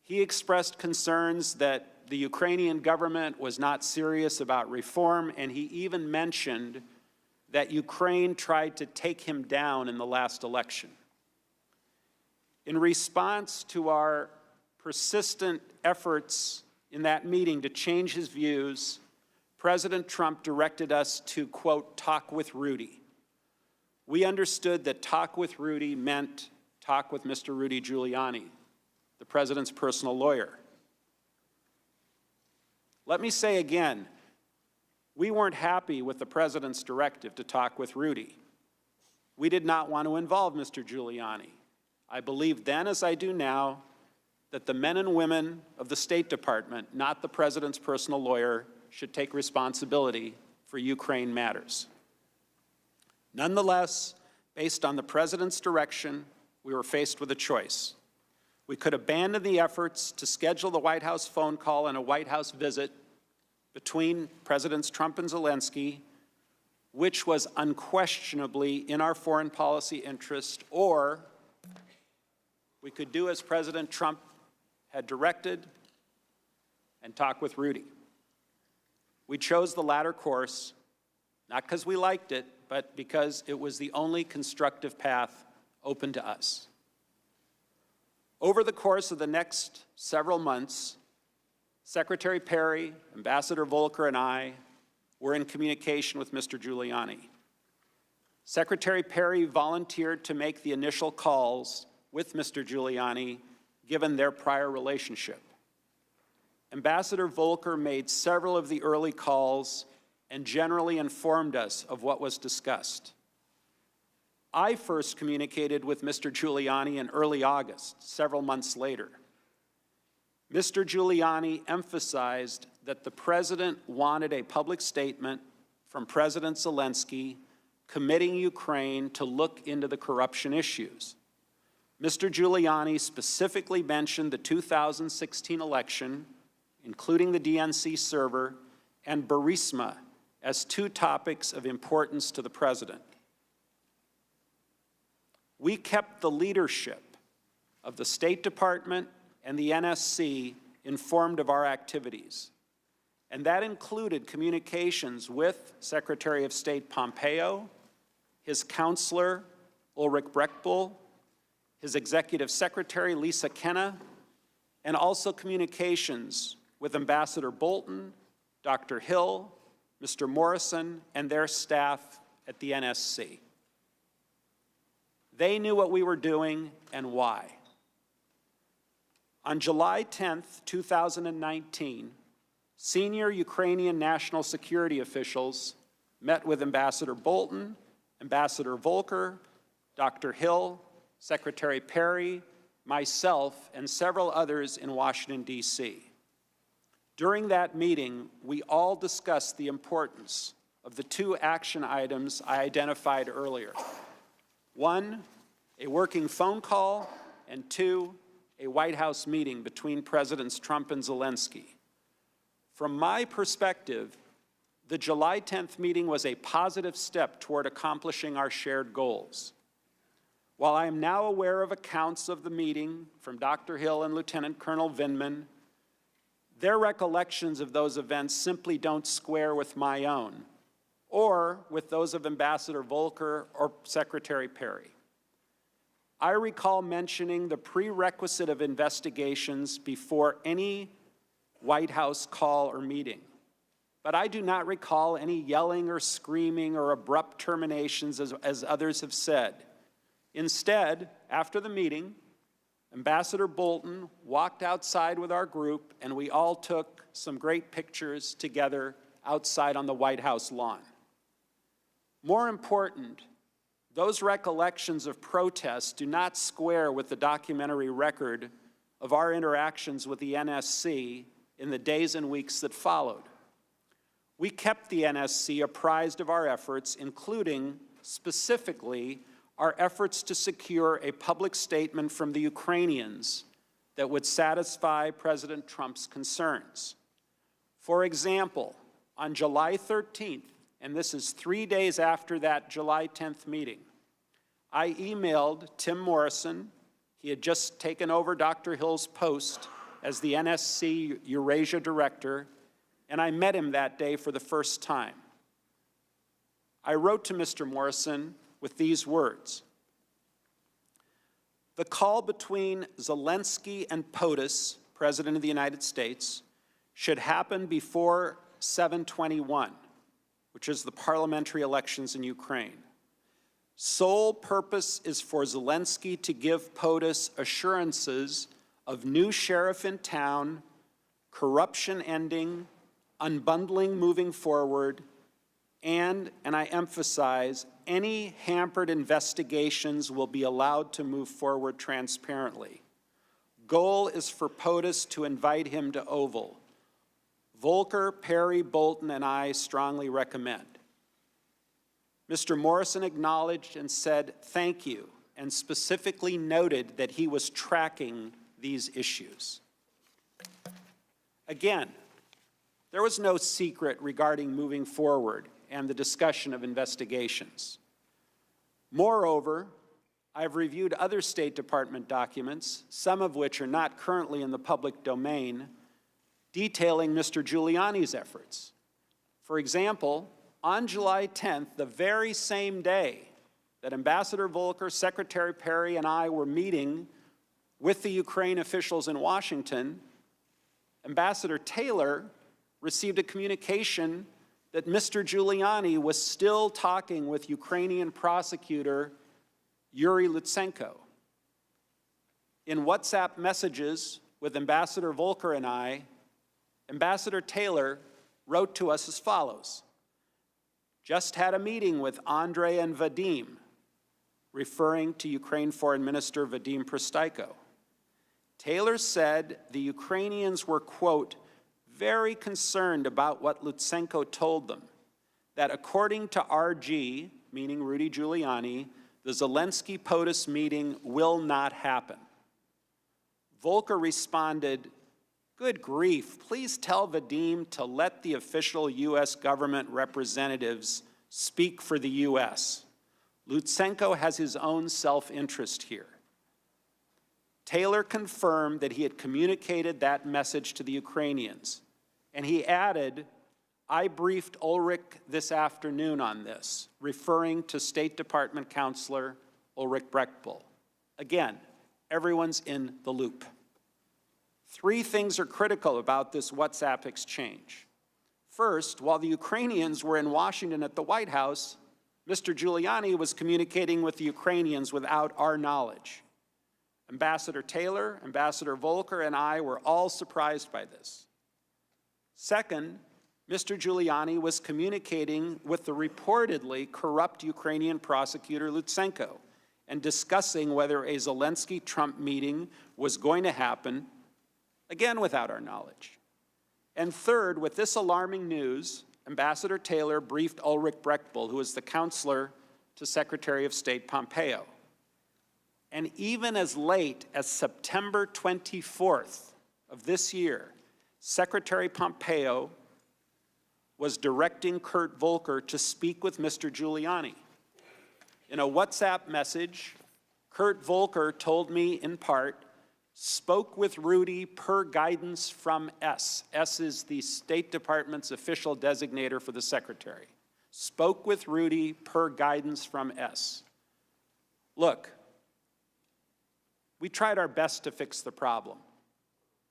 He expressed concerns that the Ukrainian government was not serious about reform, and he even mentioned that Ukraine tried to take him down in the last election. In response to our persistent efforts in that meeting to change his views, President Trump directed us to, quote, talk with Rudy. We understood that talk with Rudy meant talk with Mr. Rudy Giuliani, the president's personal lawyer. Let me say again, we weren't happy with the president's directive to talk with Rudy. We did not want to involve Mr. Giuliani. I believed then, as I do now, that the men and women of the State Department, not the president's personal lawyer, should take responsibility for Ukraine matters. Nonetheless, based on the president's direction, we were faced with a choice. We could abandon the efforts to schedule the White House phone call and a White House visit between Presidents Trump and Zelensky, which was unquestionably in our foreign policy interest, or we could do as President Trump had directed and talk with Rudy. We chose the latter course, not because we liked it, but because it was the only constructive path open to us. Over the course of the next several months, Secretary Perry, Ambassador Volker, and I were in communication with Mr. Giuliani. Secretary Perry volunteered to make the initial calls with Mr. Giuliani, given their prior relationship. Ambassador Volker made several of the early calls and generally informed us of what was discussed. I first communicated with Mr. Giuliani in early August, several months later. Mr. Giuliani emphasized that the president wanted a public statement from President Zelensky committing Ukraine to look into the corruption issues. Mr. Giuliani specifically mentioned the 2016 election, including the DNC server, and Burisma as two topics of importance to the president. We kept the leadership of the State Department and the NSC informed of our activities, and that included communications with Secretary of State Pompeo, his counselor Ulrich Brechtbull, his executive secretary Lisa Kenna, and also communications with Ambassador Bolton, Dr. Hill, Mr. Morrison, and their staff at the NSC. They knew what we were doing and why. On July 10th, 2019, senior Ukrainian national security officials met with Ambassador Bolton, Ambassador Volker, Dr. Hill, Secretary Perry, myself, and several others in Washington, D.C. During that meeting, we all discussed the importance of the two action items I identified earlier. One, a working phone call, and two, a White House meeting between Presidents Trump and Zelensky. From my perspective, the July 10th meeting was a positive step toward accomplishing our shared goals. While I am now aware of accounts of the meeting from Dr. Hill and Lieutenant Colonel Vindman, their recollections of those events simply don't square with my own, or with those of Ambassador Volker or Secretary Perry. I recall mentioning the prerequisite of investigations before any White House call or meeting, but I do not recall any yelling or screaming or abrupt terminations as others have said. Instead, after the meeting, Ambassador Bolton walked outside with our group, and we all took some great pictures together outside on the White House lawn. More important, those recollections of protests do not square with the documentary record of our interactions with the NSC in the days and weeks that followed. We kept the NSC apprised of our efforts, including, specifically, our efforts to secure a public statement from the Ukrainians that would satisfy President Trump's concerns. For example, on July 13th, and this is 3 days after that July 10th meeting, I emailed Tim Morrison. He had just taken over Dr. Hill's post as the NSC Eurasia Director, and I met him that day for the first time. I wrote to Mr. Morrison with these words: "The call between Zelensky and POTUS, President of the United States, should happen before 7/21, which is the parliamentary elections in Ukraine. Sole purpose is for Zelensky to give POTUS assurances of new sheriff in town, corruption ending, unbundling moving forward, and I emphasize, any hampered investigations will be allowed to move forward transparently. Goal is for POTUS to invite him to Oval. Volker, Perry, Bolton, and I strongly recommend. Mr. Morrison acknowledged and said thank you, and specifically noted that he was tracking these issues. Again, there was no secret regarding moving forward and the discussion of investigations. Moreover, I've reviewed other State Department documents, some of which are not currently in the public domain, detailing Mr. Giuliani's efforts. For example, on July 10th, the very same day that Ambassador Volker, Secretary Perry, and I were meeting with the Ukraine officials in Washington, Ambassador Taylor received a communication that Mr. Giuliani was still talking with Ukrainian prosecutor Yuri Lutsenko. In WhatsApp messages with Ambassador Volker and I, Ambassador Taylor wrote to us as follows: "Just had a meeting with Andrei and Vadim," referring to Ukraine Foreign Minister Vadim Prystaiko. Taylor said the Ukrainians were, quote, very concerned about what Lutsenko told them, that according to RG, meaning Rudy Giuliani, the Zelensky POTUS meeting will not happen. Volker responded, "Good grief, please tell Vadim to let the official U.S. government representatives speak for the U.S. Lutsenko has his own self-interest here." Taylor confirmed that he had communicated that message to the Ukrainians, and he added, "I briefed Ulrich this afternoon on this," referring to State Department Counselor Ulrich Brechtbull. Again, everyone's in the loop. Three things are critical about this WhatsApp exchange. First, while the Ukrainians were in Washington at the White House, Mr. Giuliani was communicating with the Ukrainians without our knowledge. Ambassador Taylor, Ambassador Volker, and I were all surprised by this. Second, Mr. Giuliani was communicating with the reportedly corrupt Ukrainian prosecutor Lutsenko and discussing whether a Zelensky-Trump meeting was going to happen, again without our knowledge. And third, with this alarming news, Ambassador Taylor briefed Ulrich Brechtbull, who is the counselor to Secretary of State Pompeo. And even as late as September 24th of this year, Secretary Pompeo was directing Kurt Volker to speak with Mr. Giuliani. In a WhatsApp message, Kurt Volker told me in part, "Spoke with Rudy per guidance from S." S is the State Department's official designator for the Secretary. "Spoke with Rudy per guidance from S." Look, we tried our best to fix the problem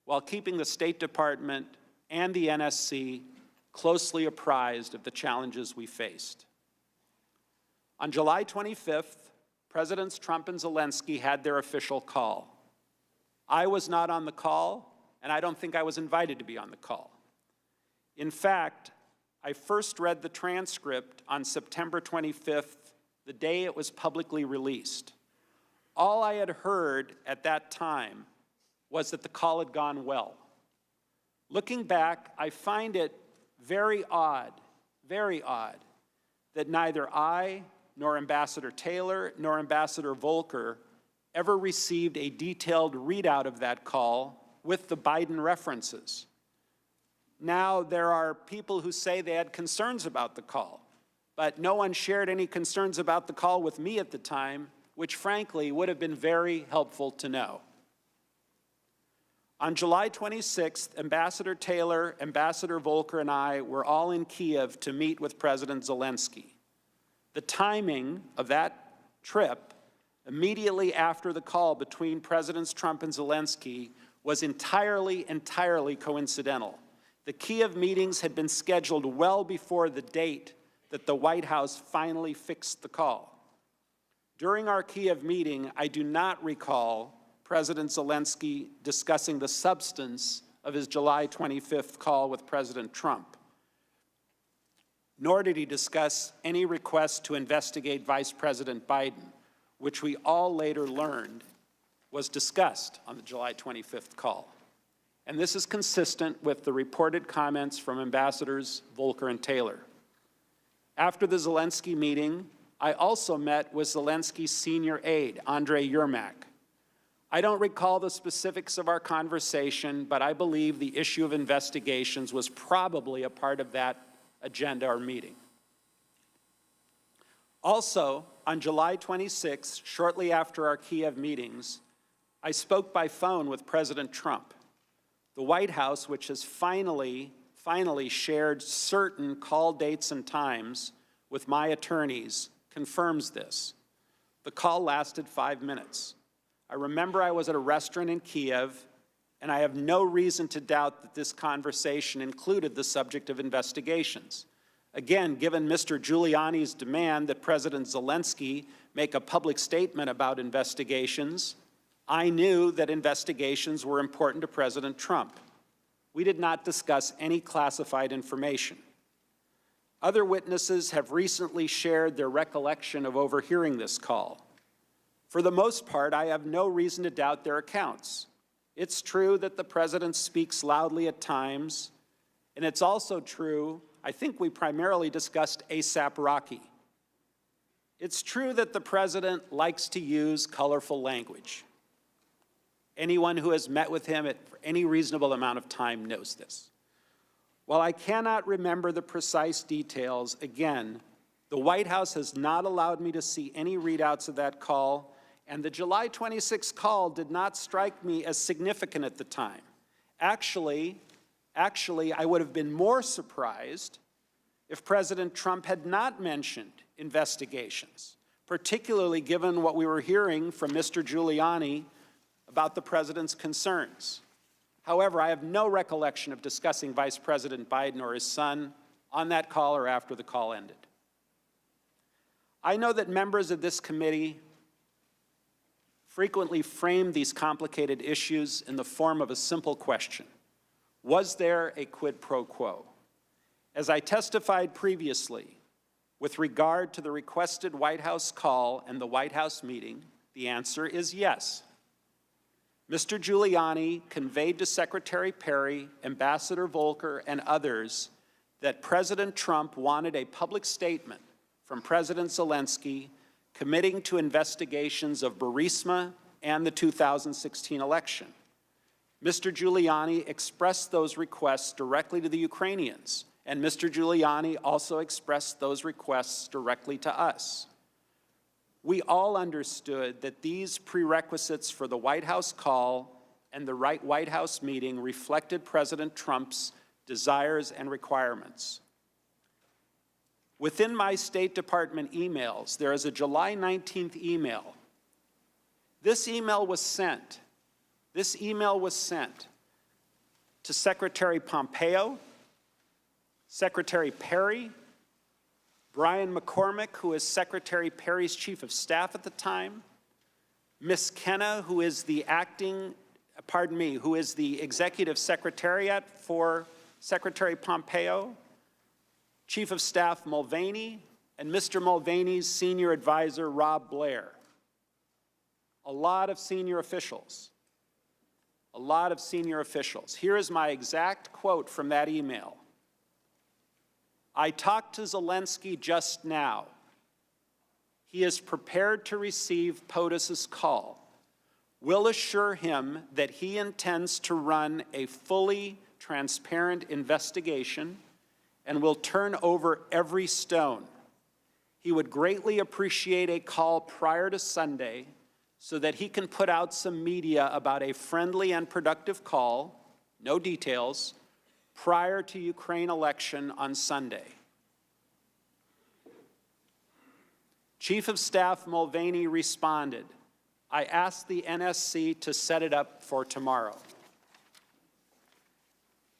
while keeping the State Department and the NSC closely apprised of the challenges we faced. On July 25th, Presidents Trump and Zelensky had their official call. I was not on the call, and I don't think I was invited to be on the call. In fact, I first read the transcript on September 25th, the day it was publicly released. All I had heard at that time was that the call had gone well. Looking back, I find it very odd, that neither I, nor Ambassador Taylor, nor Ambassador Volker ever received a detailed readout of that call with the Biden references. Now, there are people who say they had concerns about the call, but no one shared any concerns about the call with me at the time, which frankly would have been very helpful to know. On July 26th, Ambassador Taylor, Ambassador Volker, and I were all in Kiev to meet with President Zelensky. The timing of that trip, immediately after the call between Presidents Trump and Zelensky, was entirely coincidental. The Kiev meetings had been scheduled well before the date that the White House finally fixed the call. During our Kiev meeting, I do not recall President Zelensky discussing the substance of his July 25th call with President Trump, nor did he discuss any request to investigate Vice President Biden, which we all later learned was discussed on the July 25th call. And this is consistent with the reported comments from Ambassadors Volker and Taylor. After the Zelensky meeting, I also met with Zelensky's senior aide, Andrei Yermak. I don't recall the specifics of our conversation, but I believe the issue of investigations was probably a part of that agenda or meeting. Also, on July 26, shortly after our Kiev meetings, I spoke by phone with President Trump. The White House, which has finally shared certain call dates and times with my attorneys, confirms this. The call lasted 5 minutes. I remember I was at a restaurant in Kiev, and I have no reason to doubt that this conversation included the subject of investigations. Again, given Mr. Giuliani's demand that President Zelensky make a public statement about investigations, I knew that investigations were important to President Trump. We did not discuss any classified information. Other witnesses have recently shared their recollection of overhearing this call. For the most part, I have no reason to doubt their accounts. It's true that the president speaks loudly at times, and it's also true, I think we primarily discussed ASAP Rocky. It's true that the president likes to use colorful language. Anyone who has met with him at any reasonable amount of time knows this. While I cannot remember the precise details, again, the White House has not allowed me to see any readouts of that call, and the July 26 call did not strike me as significant at the time. Actually, I would have been more surprised if President Trump had not mentioned investigations, particularly given what we were hearing from Mr. Giuliani about the president's concerns. However, I have no recollection of discussing Vice President Biden or his son on that call or after the call ended. I know that members of this committee frequently frame these complicated issues in the form of a simple question: was there a quid pro quo? As I testified previously, with regard to the requested White House call and the White House meeting, the answer is yes. Mr. Giuliani conveyed to Secretary Perry, Ambassador Volker, and others that President Trump wanted a public statement from President Zelensky committing to investigations of Burisma and the 2016 election. Mr. Giuliani expressed those requests directly to the Ukrainians, and Mr. Giuliani also expressed those requests directly to us. We all understood that these prerequisites for the White House call and the White House meeting reflected President Trump's desires and requirements. Within my State Department emails, there is a July 19th email. This email was sent to Secretary Pompeo, Secretary Perry, Brian McCormick, who is Secretary Perry's chief of staff at the time, Ms. Kenna, who is the executive secretariat for Secretary Pompeo, Chief of Staff Mulvaney, and Mr. Mulvaney's senior advisor, Rob Blair. A lot of senior officials. Here is my exact quote from that email. I talked to Zelensky just now. He is prepared to receive POTUS's call. We'll assure him that he intends to run a fully transparent investigation and will turn over every stone. He would greatly appreciate a call prior to Sunday so that he can put out some media about a friendly and productive call, no details, prior to Ukraine election on Sunday. Chief of Staff Mulvaney responded, I asked the NSC to set it up for tomorrow.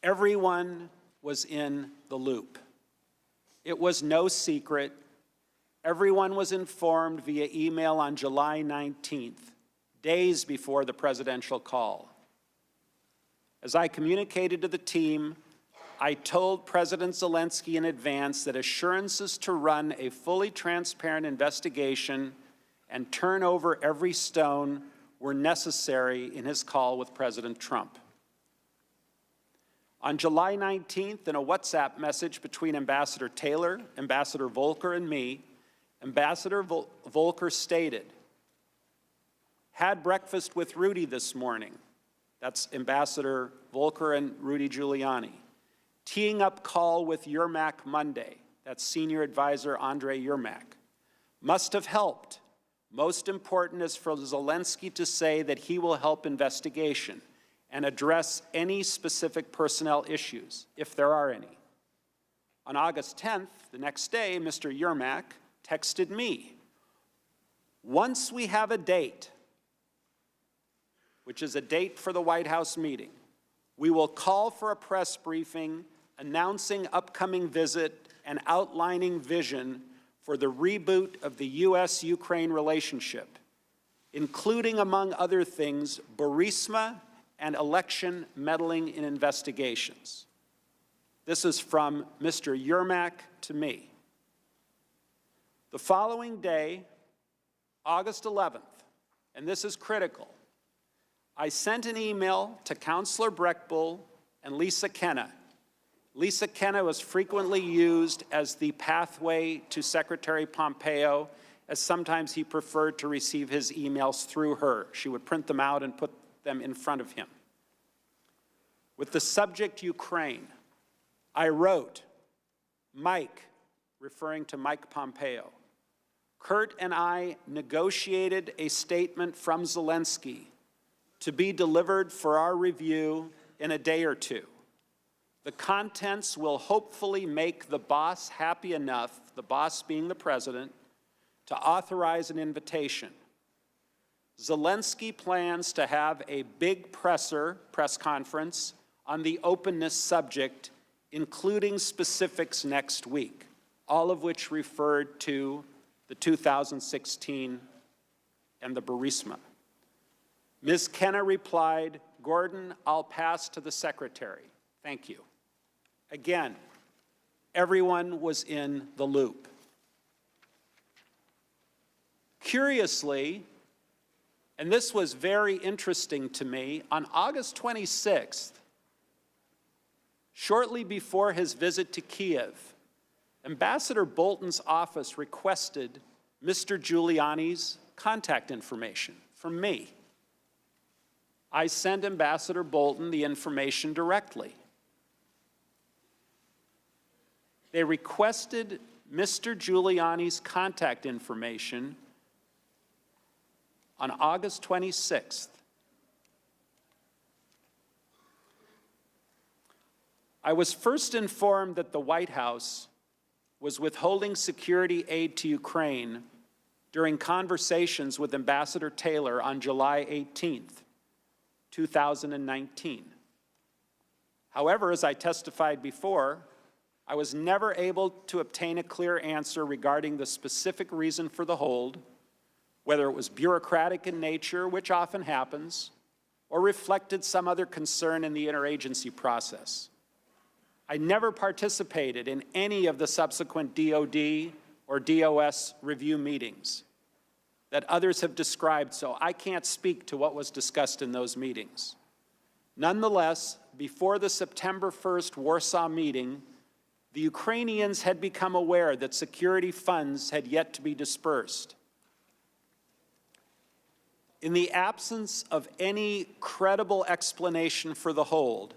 Everyone was in the loop. It was no secret, Everyone was informed via email on July 19th, days before the presidential call. As I communicated to the team, I told President Zelensky in advance that assurances to run a fully transparent investigation and turn over every stone were necessary in his call with President Trump. On July 19th, in a WhatsApp message between Ambassador Taylor, Ambassador Volker, and me, Ambassador Volker stated, "Had breakfast with Rudy this morning." That's Ambassador Volker and Rudy Giuliani. "Teeing up call with Yermak Monday." That's Senior Advisor Andrei Yermak. "Must have helped. Most important is for Zelensky to say that he will help investigation and address any specific personnel issues, if there are any." On August 10th, the next day, Mr. Yermak texted me, "Once we have a date," which is a date for the White House meeting, "we will call for a press briefing announcing upcoming visit and outlining vision for the reboot of the U.S.-Ukraine relationship, including, among other things, Burisma and election meddling in investigations." This is from Mr. Yermak to me. The following day, August 11th, and this is critical, I sent an email to Councilor Breckbull and Lisa Kenna. Lisa Kenna was frequently used as the pathway to Secretary Pompeo, as sometimes he preferred to receive his emails through her. She would print them out and put them in front of him. With the subject Ukraine, I wrote, "Mike," referring to Mike Pompeo, "Kurt and I negotiated a statement from Zelensky to be delivered for our review in a day or two. The contents will hopefully make the boss happy enough," the boss being the president, "to authorize an invitation. Zelensky plans to have a big press conference on the openness subject, including specifics next week," all of which referred to the 2016 and the Burisma. Ms. Kenna replied, "Gordon, I'll pass to the secretary. Thank you." Again, everyone was in the loop. Curiously, and this was very interesting to me, on August 26th, shortly before his visit to Kiev, Ambassador Bolton's office requested Mr. Giuliani's contact information from me. I sent Ambassador Bolton the information directly. They requested Mr. Giuliani's contact information on August 26th. I was first informed that the White House was withholding security aid to Ukraine during conversations with Ambassador Taylor on July 18th, 2019. However, as I testified before, I was never able to obtain a clear answer regarding the specific reason for the hold, whether it was bureaucratic in nature, which often happens, or reflected some other concern in the interagency process. I never participated in any of the subsequent DOD or DOS review meetings that others have described, so I can't speak to what was discussed in those meetings. Nonetheless, before the September 1st Warsaw meeting, the Ukrainians had become aware that security funds had yet to be dispersed. In the absence of any credible explanation for the hold,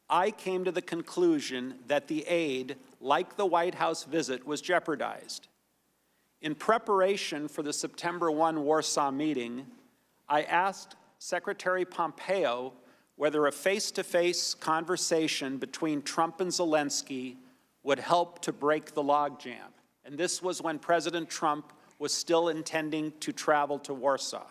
I came to the conclusion that the aid, like the White House visit, was jeopardized. In preparation for the September 1 Warsaw meeting, I asked Secretary Pompeo whether a face-to-face conversation between Trump and Zelensky would help to break the logjam. And this was when President Trump was still intending to travel to Warsaw.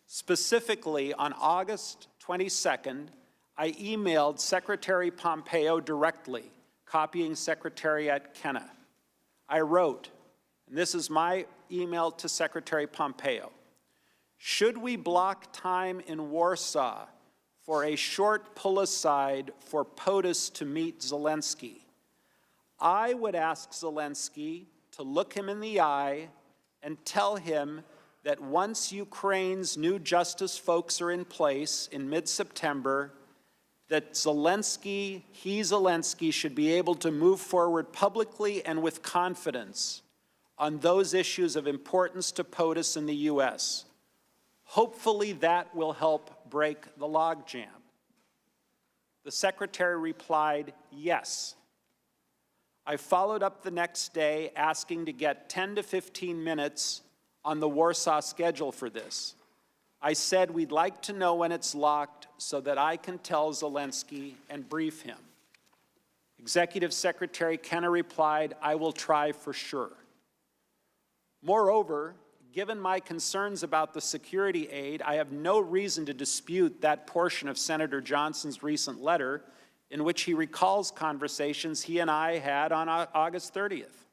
Specifically, on August 22nd, I emailed Secretary Pompeo directly, copying Secretariat Kenna. I wrote, and this is my email to Secretary Pompeo, should we block time in Warsaw for a short pull-aside for POTUS to meet Zelensky? I would ask Zelensky to look him in the eye and tell him that once Ukraine's new justice folks are in place in mid-September, that Zelensky should be able to move forward publicly and with confidence on those issues of importance to POTUS in the U.S. Hopefully that will help break the logjam. The Secretary replied, yes. I followed up the next day asking to get 10 to 15 minutes on the Warsaw schedule for this. I said we'd like to know when it's locked so that I can tell Zelensky and brief him. Executive Secretary Kenna replied, I will try for sure. Moreover, given my concerns about the security aid, I have no reason to dispute that portion of Senator Johnson's recent letter in which he recalls conversations he and I had on August 30th.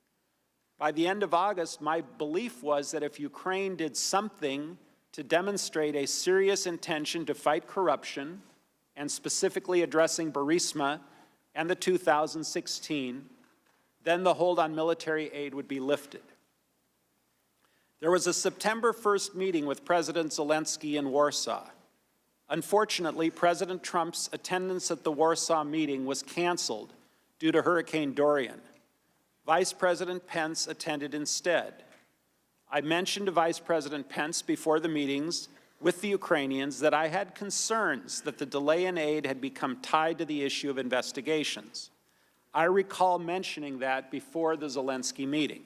By the end of August, my belief was that if Ukraine did something to demonstrate a serious intention to fight corruption, and specifically addressing Burisma and the 2016, then the hold on military aid would be lifted. There was a September 1st meeting with President Zelensky in Warsaw. Unfortunately, President Trump's attendance at the Warsaw meeting was canceled due to Hurricane Dorian. Vice President Pence attended instead. I mentioned to Vice President Pence before the meetings with the Ukrainians that I had concerns that the delay in aid had become tied to the issue of investigations. I recall mentioning that before the Zelensky meeting.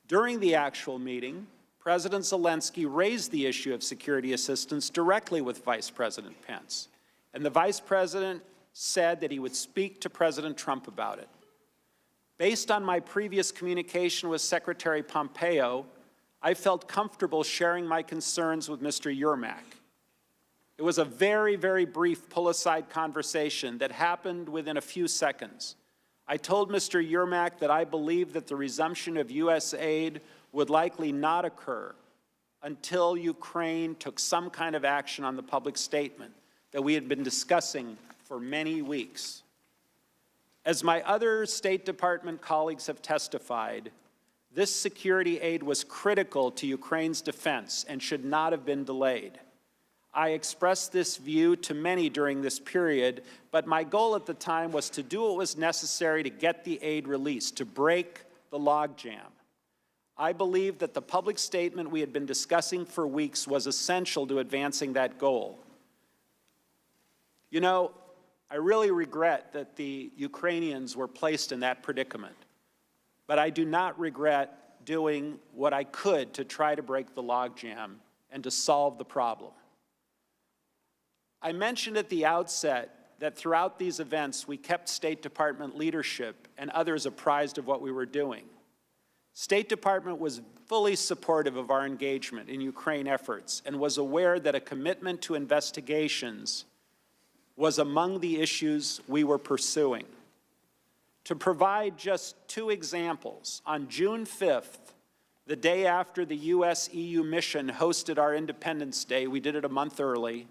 During the actual meeting, President Zelensky raised the issue of security assistance directly with Vice President Pence, and the Vice President said that he would speak to President Trump about it. Based on my previous communication with Secretary Pompeo, I felt comfortable sharing my concerns with Mr. Yermak. It was a very, very brief pull-aside conversation that happened within a few seconds. I told Mr. Yermak that I believed that the resumption of U.S. aid would likely not occur until Ukraine took some kind of action on the public statement that we had been discussing for many weeks. As my other State Department colleagues have testified, this security aid was critical to Ukraine's defense and should not have been delayed. I expressed this view to many during this period, but my goal at the time was to do what was necessary to get the aid released, to break the logjam. I believe that the public statement we had been discussing for weeks was essential to advancing that goal. You know, I really regret that the Ukrainians were placed in that predicament, but I do not regret doing what I could to try to break the logjam and to solve the problem. I mentioned at the outset that throughout these events, we kept State Department leadership and others apprised of what we were doing. State Department was fully supportive of our engagement in Ukraine efforts and was aware that a commitment to investigations was among the issues we were pursuing. To provide just two examples, on June 5th, the day after the U.S.-EU mission hosted our Independence Day, we did it a month early,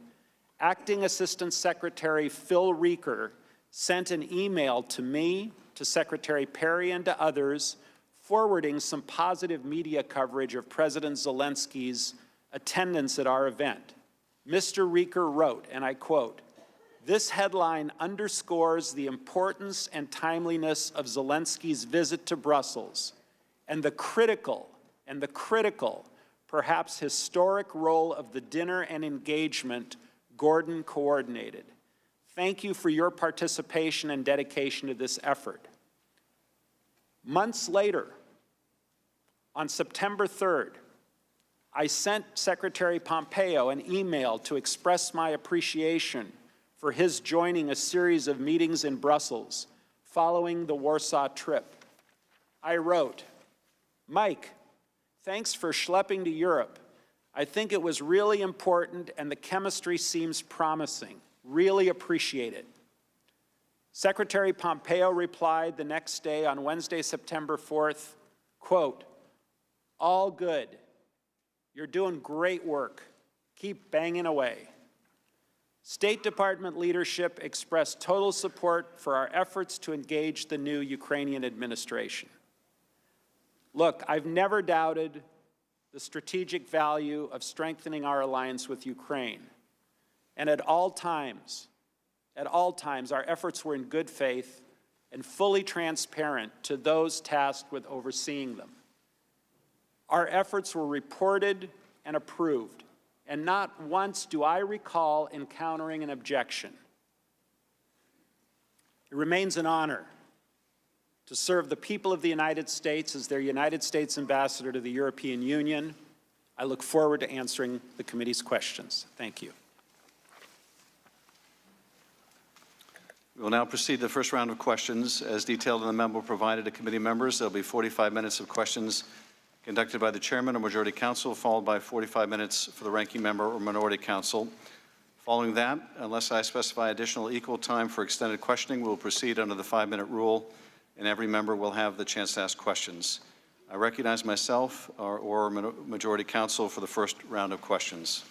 Acting Assistant Secretary Phil Reeker sent an email to me, to Secretary Perry, and to others, forwarding some positive media coverage of President Zelensky's attendance at our event. Mr. Reeker wrote, and I quote, "This headline underscores the importance and timeliness of Zelensky's visit to Brussels and the critical, perhaps historic role of the dinner and engagement Gordon coordinated. Thank you for your participation and dedication to this effort." Months later, on September 3rd, I sent Secretary Pompeo an email to express my appreciation for his joining a series of meetings in Brussels following the Warsaw trip. I wrote, "Mike, thanks for schlepping to Europe. I think it was really important and the chemistry seems promising. Really appreciate it." Secretary Pompeo replied the next day on Wednesday, September 4th, quote, All good. You're doing great work. Keep banging away. State Department leadership expressed total support for our efforts to engage the new Ukrainian administration. Look, I've never doubted the strategic value of strengthening our alliance with Ukraine. And at all times, our efforts were in good faith and fully transparent to those tasked with overseeing them. Our efforts were reported and approved, and not once do I recall encountering an objection. It remains an honor to serve the people of the United States as their United States ambassador to the European Union. I look forward to answering the committee's questions. Thank you. We will now proceed to the first round of questions. As detailed in the memo provided to committee members, there will be 45 minutes of questions conducted by the chairman or majority counsel, followed by 45 minutes for the ranking member or minority counsel. Following that, unless I specify additional equal time for extended questioning, we will proceed under the 5-minute rule, and every member will have the chance to ask questions. I recognize myself or majority counsel for the first round of questions.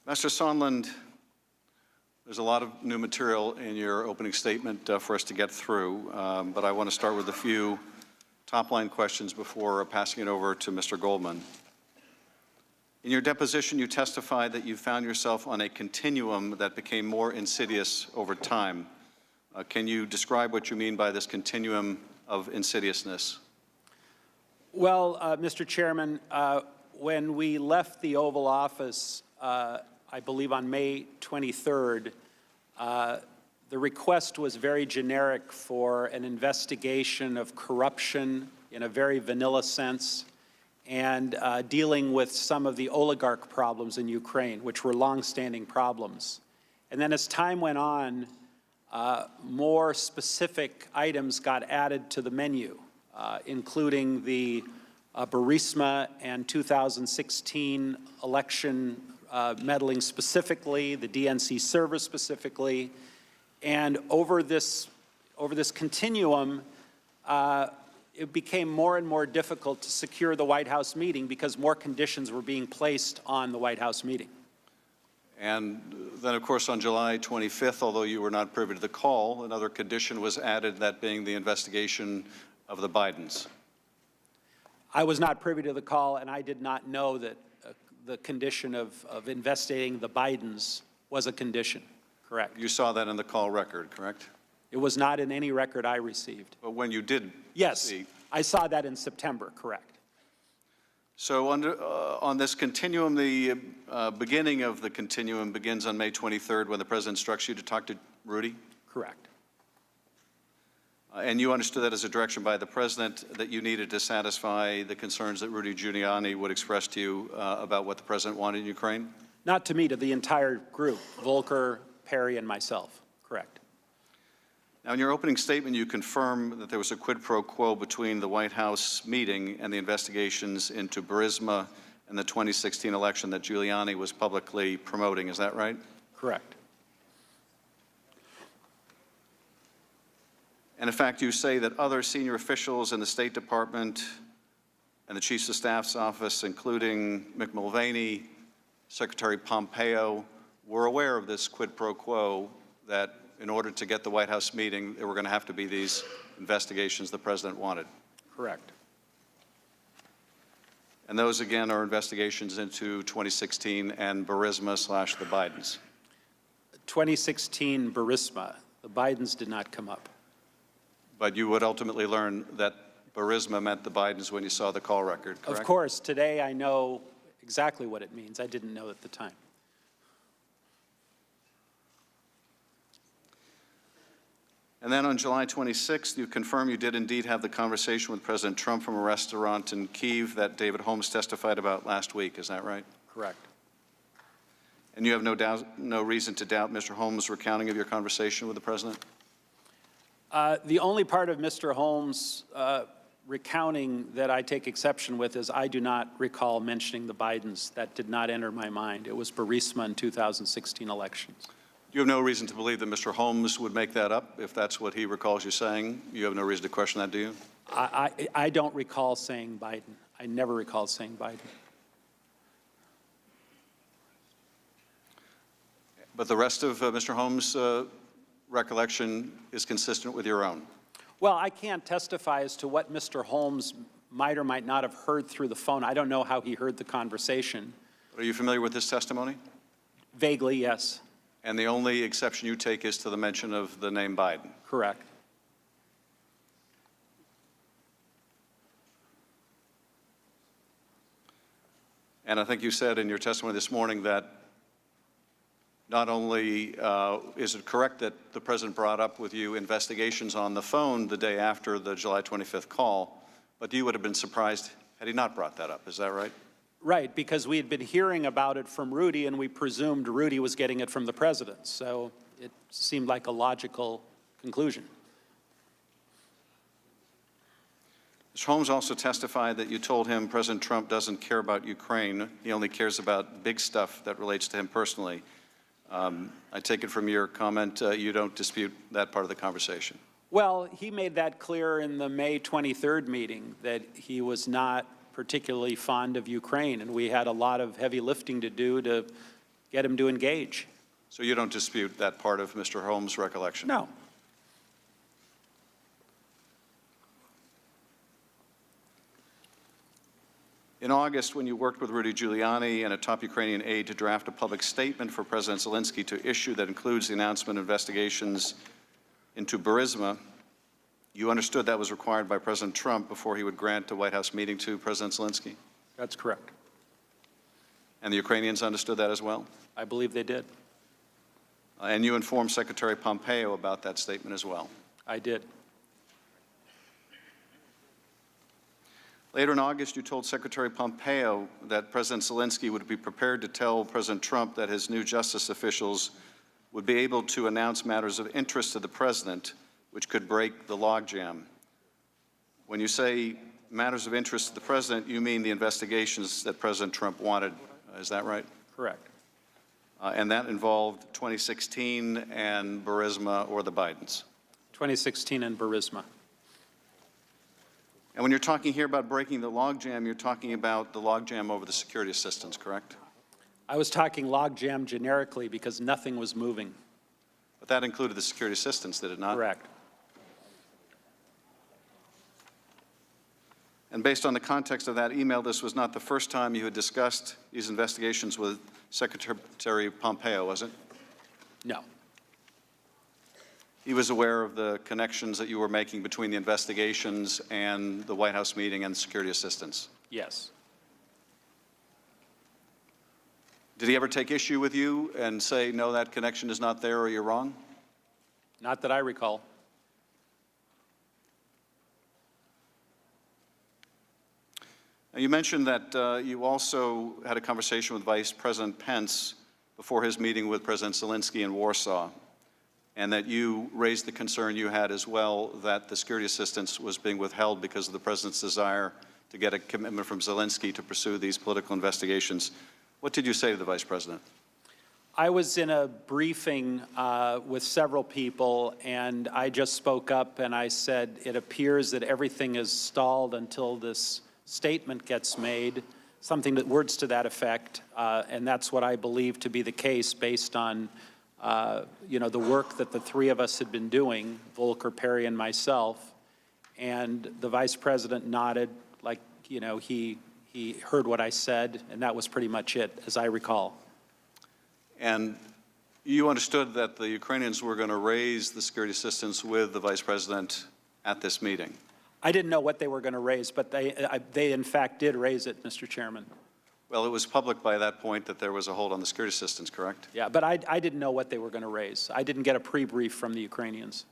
Mr. Sondland, there's a lot of new material in your opening statement for us to get through, but I want to start with a few top-line questions before passing it over to Mr. Goldman. In your deposition, you testified that you found yourself on a continuum that became more insidious over time. Can you describe what you mean by this continuum of insidiousness? Well, Mr. Chairman, when we left the Oval Office, I believe on May 23rd, the request was very generic for an investigation of corruption in a very vanilla sense and dealing with some of the oligarch problems in Ukraine, which were longstanding problems. And then as time went on, more specific items got added to the menu, including the Burisma and 2016 election meddling specifically, the DNC server specifically. And over this continuum, it became more and more difficult to secure the White House meeting because more conditions were being placed on the White House meeting. And then, of course, on July 25th, although you were not privy to the call, another condition was added, that being the investigation of the Bidens. I was not privy to the call, and I did not know that the condition of investigating the Bidens was a condition, correct? You saw that in the call record, correct? It was not in any record I received. But when you did see, I saw that in September, correct. So on this continuum, the beginning of the continuum begins on May 23rd when the President instructs you to talk to Rudy? Correct. And you understood that as a direction by the President that you needed to satisfy the concerns that Rudy Giuliani would express to you about what the President wanted in Ukraine? Not to me, to the entire group, Volker, Perry, and myself, correct. Now, in your opening statement, you confirm that there was a quid pro quo between the White House meeting and the investigations into Burisma and the 2016 election that Giuliani was publicly promoting. Is that right? Correct. And in fact, you say that other senior officials in the State Department and the Chiefs of Staff's office, including Mick Mulvaney, Secretary Pompeo, were aware of this quid pro quo, that in order to get the White House meeting, there were going to have to be these investigations the President wanted. Correct. And those, again, are investigations into 2016 and Burisma / the Bidens. 2016 Burisma, the Bidens did not come up. But you would ultimately learn that Burisma meant the Bidens when you saw the call record, correct? Of course. Today I know exactly what it means. I didn't know at the time. And then on July 26th, you confirm you did indeed have the conversation with President Trump from a restaurant in Kyiv that David Holmes testified about last week. Is that right? Correct. And you have no reason to doubt Mr. Holmes' recounting of your conversation with the President? The only part of Mr. Holmes' recounting that I take exception with is I do not recall mentioning the Bidens. That did not enter my mind. It was Burisma in 2016 elections. You have no reason to believe that Mr. Holmes would make that up, if that's what he recalls you saying? You have no reason to question that, do you? I don't recall saying Biden. I never recall saying Biden. But the rest of Mr. Holmes' recollection is consistent with your own? Well, I can't testify as to what Mr. Holmes might or might not have heard through the phone. I don't know how he heard the conversation. Are you familiar with his testimony? Vaguely, yes. And the only exception you take is to the mention of the name Biden? Correct. And I think you said in your testimony this morning that not only is it correct that the President brought up with you investigations on the phone the day after the July 25th call, but you would have been surprised had he not brought that up. Is that right? Right, because we had been hearing about it from Rudy, and we presumed Rudy was getting it from the President. So it seemed like a logical conclusion. Mr. Holmes also testified that you told him President Trump doesn't care about Ukraine. He only cares about big stuff that relates to him personally. I take it from your comment you don't dispute that part of the conversation. Well, he made that clear in the May 23rd meeting that he was not particularly fond of Ukraine, and we had a lot of heavy lifting to do to get him to engage. So you don't dispute that part of Mr. Holmes' recollection? No. In August, when you worked with Rudy Giuliani and a top Ukrainian aide to draft a public statement for President Zelensky to issue that includes the announcement of investigations into Burisma, you understood that was required by President Trump before he would grant a White House meeting to President Zelensky? That's correct. And the Ukrainians understood that as well? I believe they did. And you informed Secretary Pompeo about that statement as well? I did. Later in August, you told Secretary Pompeo that President Zelensky would be prepared to tell President Trump that his new justice officials would be able to announce matters of interest to the president, which could break the logjam. When you say matters of interest to the president, you mean the investigations that President Trump wanted. Is that right? Correct. And that involved 2016 and Burisma or the Bidens? 2016 and Burisma. And when you're talking here about breaking the logjam, you're talking about the logjam over the security assistance, correct? I was talking logjam generically because nothing was moving. But that included the security assistance, did it not? Correct. And based on the context of that email, this was not the first time you had discussed these investigations with Secretary Pompeo, was it? No. He was aware of the connections that you were making between the investigations and the White House meeting and security assistance? Yes. Did he ever take issue with you and say, no, that connection is not there or you're wrong? Not that I recall. Now, you mentioned that you also had a conversation with Vice President Pence before his meeting with President Zelensky in Warsaw, and that you raised the concern you had as well that the security assistance was being withheld because of the president's desire to get a commitment from Zelensky to pursue these political investigations. What did you say to the Vice President? I was in a briefing with several people, and I just spoke up and I said, it appears that everything is stalled until this statement gets made, something that words to that effect, and that's what I believe to be the case based on the work that the three of us had been doing, Volker, Perry, and myself. And the Vice President nodded like, he heard what I said, and that was pretty much it, as I recall. And you understood that the Ukrainians were going to raise the security assistance with the Vice President at this meeting? I didn't know what they were going to raise, but they in fact did raise it, Mr. Chairman. Well, it was public by that point that there was a hold on the security assistance, correct? Yeah, but I didn't know what they were going to raise. I didn't get a pre-brief from the Ukrainians.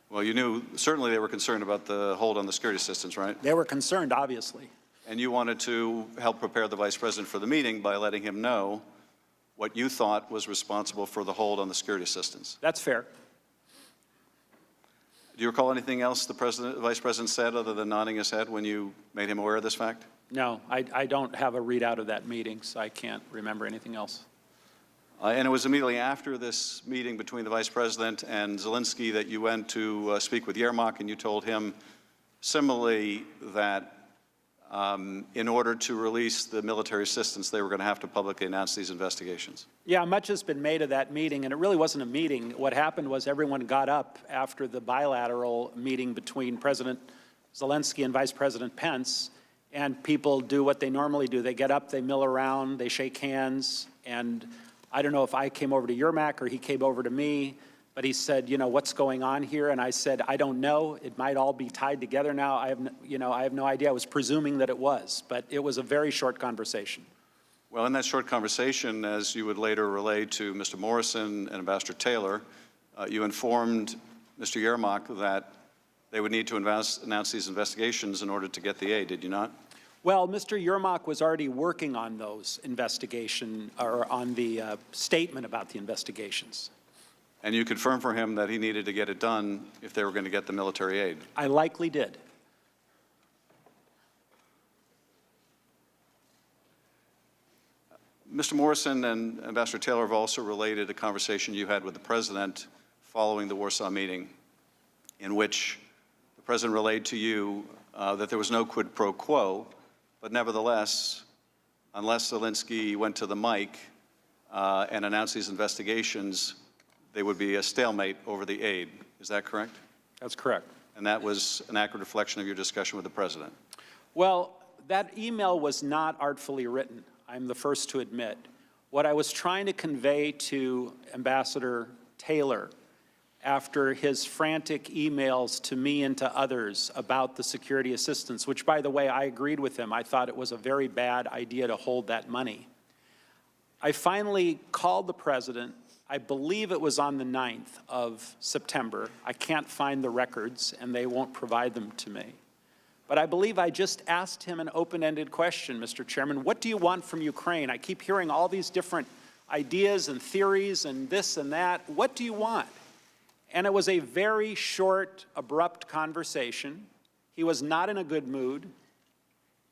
Well, you knew, certainly they were concerned about the hold on the security assistance, right? They were concerned, obviously. And you wanted to help prepare the Vice President for the meeting by letting him know what you thought was responsible for the hold on the security assistance. That's fair. Do you recall anything else the Vice President said other than nodding his head when you made him aware of this fact? No, I don't have a readout of that meeting, so I can't remember anything else. And it was immediately after this meeting between the Vice President and Zelensky that you went to speak with Yermak, and you told him similarly that in order to release the military assistance, they were going to have to publicly announce these investigations. Yeah, much has been made of that meeting, and it really wasn't a meeting. What happened was everyone got up after the bilateral meeting between President Zelensky and Vice President Pence, and people do what they normally do. They get up, they mill around, they shake hands, and I don't know if I came over to Yermak or he came over to me, but he said, you know, what's going on here? And I said, I don't know. It might all be tied together now. I have no idea. I was presuming that it was, but it was a very short conversation. Well, in that short conversation, as you would later relay to Mr. Morrison and Ambassador Taylor, you informed Mr. Yermak that they would need to announce these investigations in order to get the aid, did you not? Well, Mr. Yermak was already working on those investigation, or on the statement about the investigations. And you confirmed for him that he needed to get it done if they were going to get the military aid? I likely did. Mr. Morrison and Ambassador Taylor have also related a conversation you had with the President following the Warsaw meeting, in which the President relayed to you that there was no quid pro quo, but nevertheless, unless Zelensky went to the mic and announced these investigations, there would be a stalemate over the aid. Is that correct? That's correct. And that was an accurate reflection of your discussion with the President? Well, that email was not artfully written. I'm the first to admit. What I was trying to convey to Ambassador Taylor after his frantic emails to me and to others about the security assistance, which, by the way, I agreed with him. I thought it was a very bad idea to hold that money. I finally called the President. I believe it was on the 9th of September. I can't find the records, and they won't provide them to me. But I believe I just asked him an open-ended question, Mr. Chairman. What do you want from Ukraine? I keep hearing all these different ideas and theories and this and that. What do you want? And it was a very short, abrupt conversation. He was not in a good mood.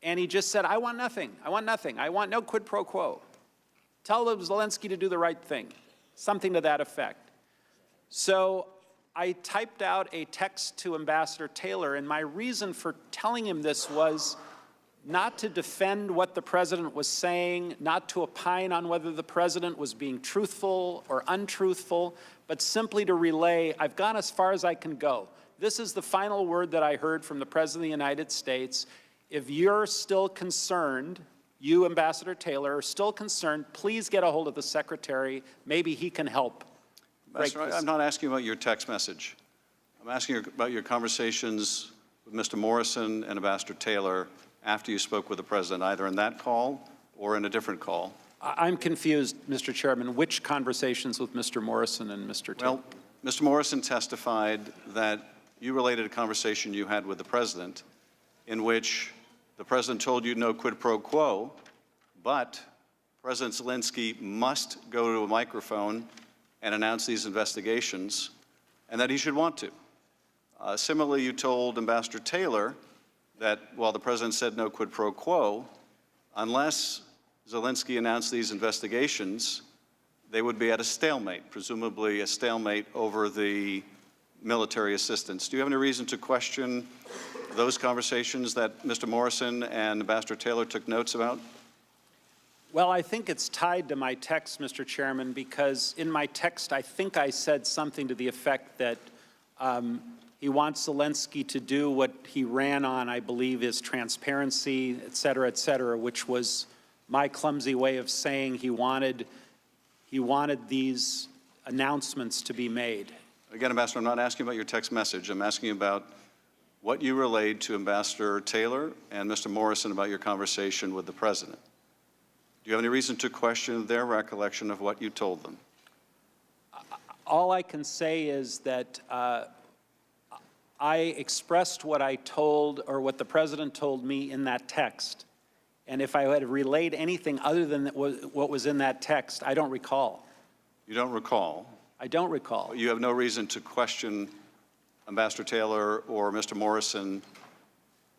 And he just said, I want nothing. I want nothing. I want no quid pro quo. Tell Zelensky to do the right thing. Something to that effect. So I typed out a text to Ambassador Taylor, and my reason for telling him this was not to defend what the President was saying, not to opine on whether the President was being truthful or untruthful, but simply to relay, I've gone as far as I can go. This is the final word that I heard from the President of the United States. If you're still concerned, you, Ambassador Taylor, are still concerned, please get a hold of the Secretary. Maybe he can help. Ambassador, I'm not asking about your text message. I'm asking about your conversations with Mr. Morrison and Ambassador Taylor after you spoke with the President, either in that call or in a different call. I'm confused, Mr. Chairman. Which conversations with Mr. Morrison and Mr. Taylor? Well, Mr. Morrison testified that you related a conversation you had with the President in which the President told you no quid pro quo, but President Zelensky must go to a microphone and announce these investigations, and that he should want to. Similarly, you told Ambassador Taylor that while the President said no quid pro quo, unless Zelensky announced these investigations, they would be at a stalemate, presumably a stalemate over the military assistance. Do you have any reason to question those conversations that Mr. Morrison and Ambassador Taylor took notes about? Well, I think it's tied to my text, Mr. Chairman, because in my text, I think I said something to the effect that he wants Zelensky to do what he ran on, I believe, is transparency, et cetera, which was my clumsy way of saying he wanted these announcements to be made. Again, Ambassador, I'm not asking about your text message. I'm asking about what you relayed to Ambassador Taylor and Mr. Morrison about your conversation with the President. Do you have any reason to question their recollection of what you told them? All I can say is that I expressed what I told, or what the President told me in that text. And if I had relayed anything other than what was in that text, I don't recall. You don't recall? I don't recall. You have no reason to question Ambassador Taylor or Mr. Morrison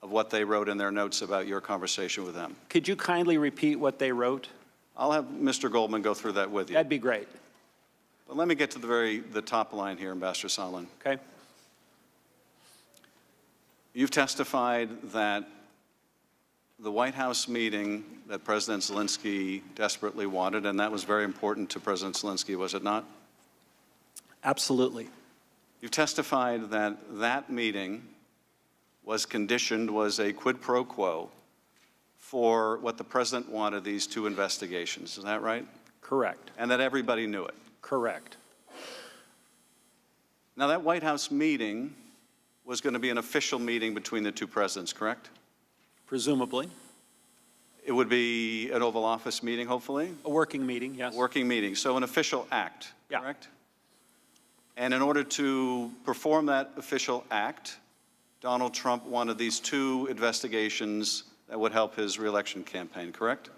of what they wrote in their notes about your conversation with them? Could you kindly repeat what they wrote? I'll have Mr. Goldman go through that with you. That'd be great. But let me get to the top line here, Ambassador Sondland. Okay. You've testified that the White House meeting that President Zelensky desperately wanted, and that was very important to President Zelensky, was it not? Absolutely. You've testified that that meeting was conditioned, was a quid pro quo for what the president wanted, these two investigations. Is that right? Correct. And that everybody knew it. Correct. Now, that White House meeting was going to be an official meeting between the two presidents, correct? Presumably. It would be an Oval Office meeting, hopefully? A working meeting, yes. A working meeting, so an official act, Yeah. correct? And in order to perform that official act, Donald Trump wanted these two investigations that would help his reelection campaign, correct?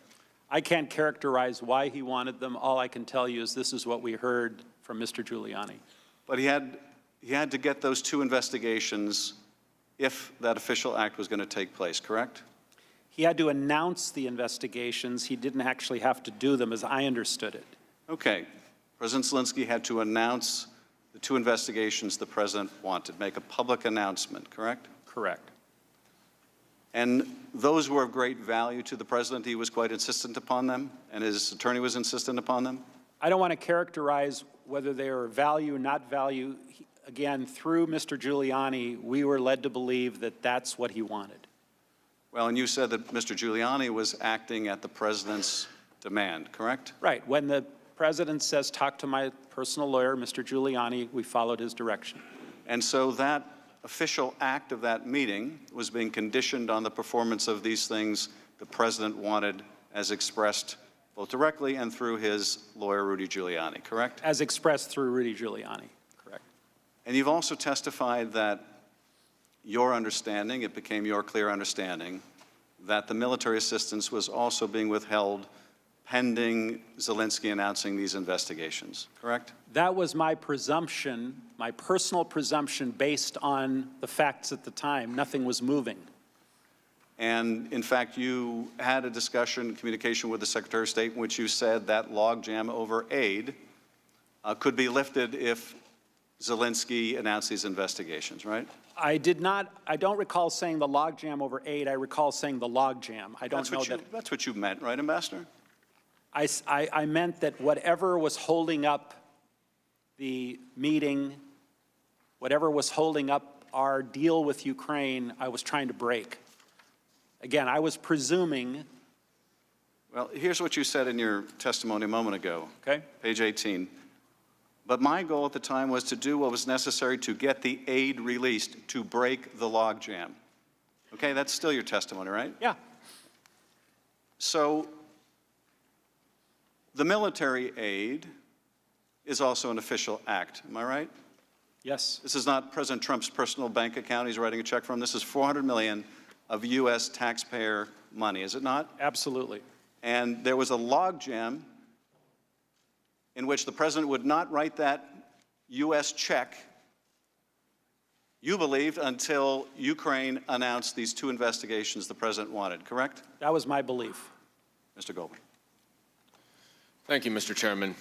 I can't characterize why he wanted them. All I can tell you is this is what we heard from Mr. Giuliani. But he had to get those two investigations if that official act was going to take place, correct? He had to announce the investigations. He didn't actually have to do them, as I understood it. Okay. President Zelensky had to announce the two investigations the president wanted, make a public announcement, correct? Correct. And those were of great value to the president. He was quite insistent upon them, and his attorney was insistent upon them? I don't want to characterize whether they are value or not value. Again, through Mr. Giuliani, we were led to believe that that's what he wanted. Well, and you said that Mr. Giuliani was acting at the president's demand, correct? Right. When the president says, talk to my personal lawyer, Mr. Giuliani, we followed his direction. And so that official act of that meeting was being conditioned on the performance of these things the president wanted, as expressed both directly and through his lawyer, Rudy Giuliani, correct? As expressed through Rudy Giuliani, correct. And you've also testified that your understanding, it became your clear understanding, that the military assistance was also being withheld pending Zelensky announcing these investigations, correct? That was my presumption, my personal presumption based on the facts at the time. Nothing was moving. And in fact, you had a discussion, communication with the Secretary of State in which you said that logjam over aid could be lifted if Zelensky announced these investigations, right? I don't recall saying the logjam over aid. I recall saying the logjam. I don't know that. That's what you meant, right, Ambassador? I meant that whatever was holding up the meeting, whatever was holding up our deal with Ukraine, I was trying to break. Again, I was presuming. Well, here's what you said in your testimony a moment ago. Okay. Page 18. But my goal at the time was to do what was necessary to get the aid released, to break the logjam. Okay, that's still your testimony, right? Yeah. So the military aid is also an official act, am I right? Yes. This is not President Trump's personal bank account he's writing a check from. This is $400 million of U.S. taxpayer money, is it not? Absolutely. And there was a logjam in which the president would not write that U.S. check, you believed, until Ukraine announced these two investigations the president wanted, correct? That was my belief. Mr. Goldman. Thank you, Mr. Chairman.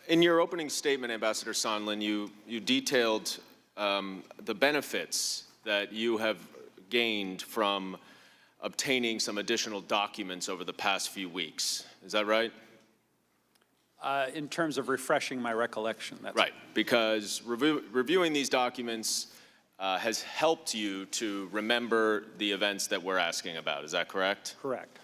In your opening statement, Ambassador Sondland, you detailed the benefits that you have gained from obtaining some additional documents over the past few weeks. Is that right? In terms of refreshing my recollection, that's right. Because reviewing these documents has helped you to remember the events that we're asking about. Is that correct? correct.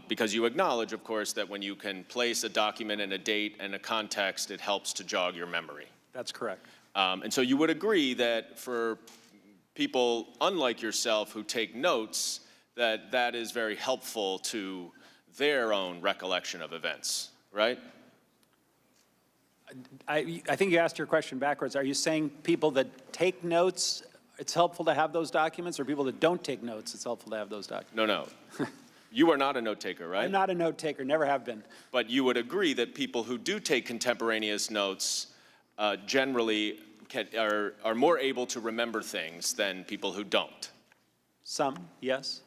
Because you acknowledge, of course, that when you can place a document and a date and a context, it helps to jog your memory. That's correct. And so you would agree that for people unlike yourself who take notes, that is very helpful to their own recollection of events, right? I think you asked your question backwards. Are you saying people that take notes, it's helpful to have those documents, or people that don't take notes, it's helpful to have those documents? No. You are not a note taker, right? I'm not a note taker, never have been. But you would agree that people who do take contemporaneous notes generally are more able to remember things than people who don't. Some, yes.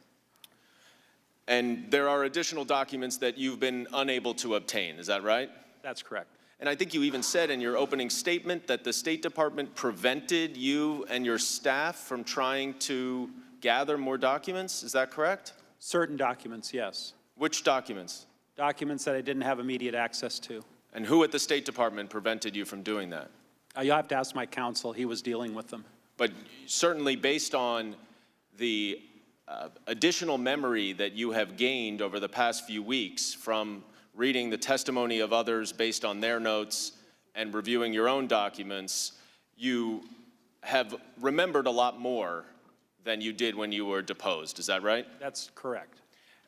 And there are additional documents that you've been unable to obtain, is that right? That's correct. And I think you even said in your opening statement that the State Department prevented you and your staff from trying to gather more documents, is that correct? Certain documents, yes. Which documents? Documents that I didn't have immediate access to. And who at the State Department prevented you from doing that? You'll have to ask my counsel. He was dealing with them. But certainly based on the additional memory that you have gained over the past few weeks from reading the testimony of others based on their notes and reviewing your own documents, you have remembered a lot more than you did when you were deposed. Is that right? That's correct.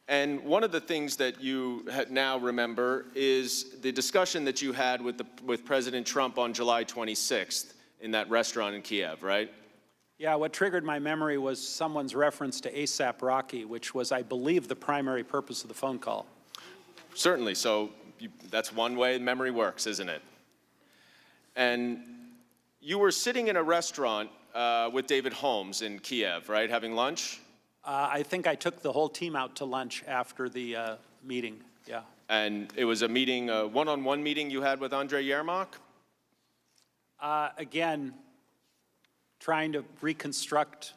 And one of the things that you now remember is the discussion that you had with President Trump on July 26th in that restaurant in Kiev, right? Yeah, what triggered my memory was someone's reference to ASAP Rocky, which was, I believe, the primary purpose of the phone call. Certainly. So that's one way memory works, isn't it? And you were sitting in a restaurant with David Holmes in Kiev, right, having lunch? I think I took the whole team out to lunch after the meeting, yeah. And it was a meeting, a one-on-one meeting you had with Andrei Yermak? Again, trying to reconstruct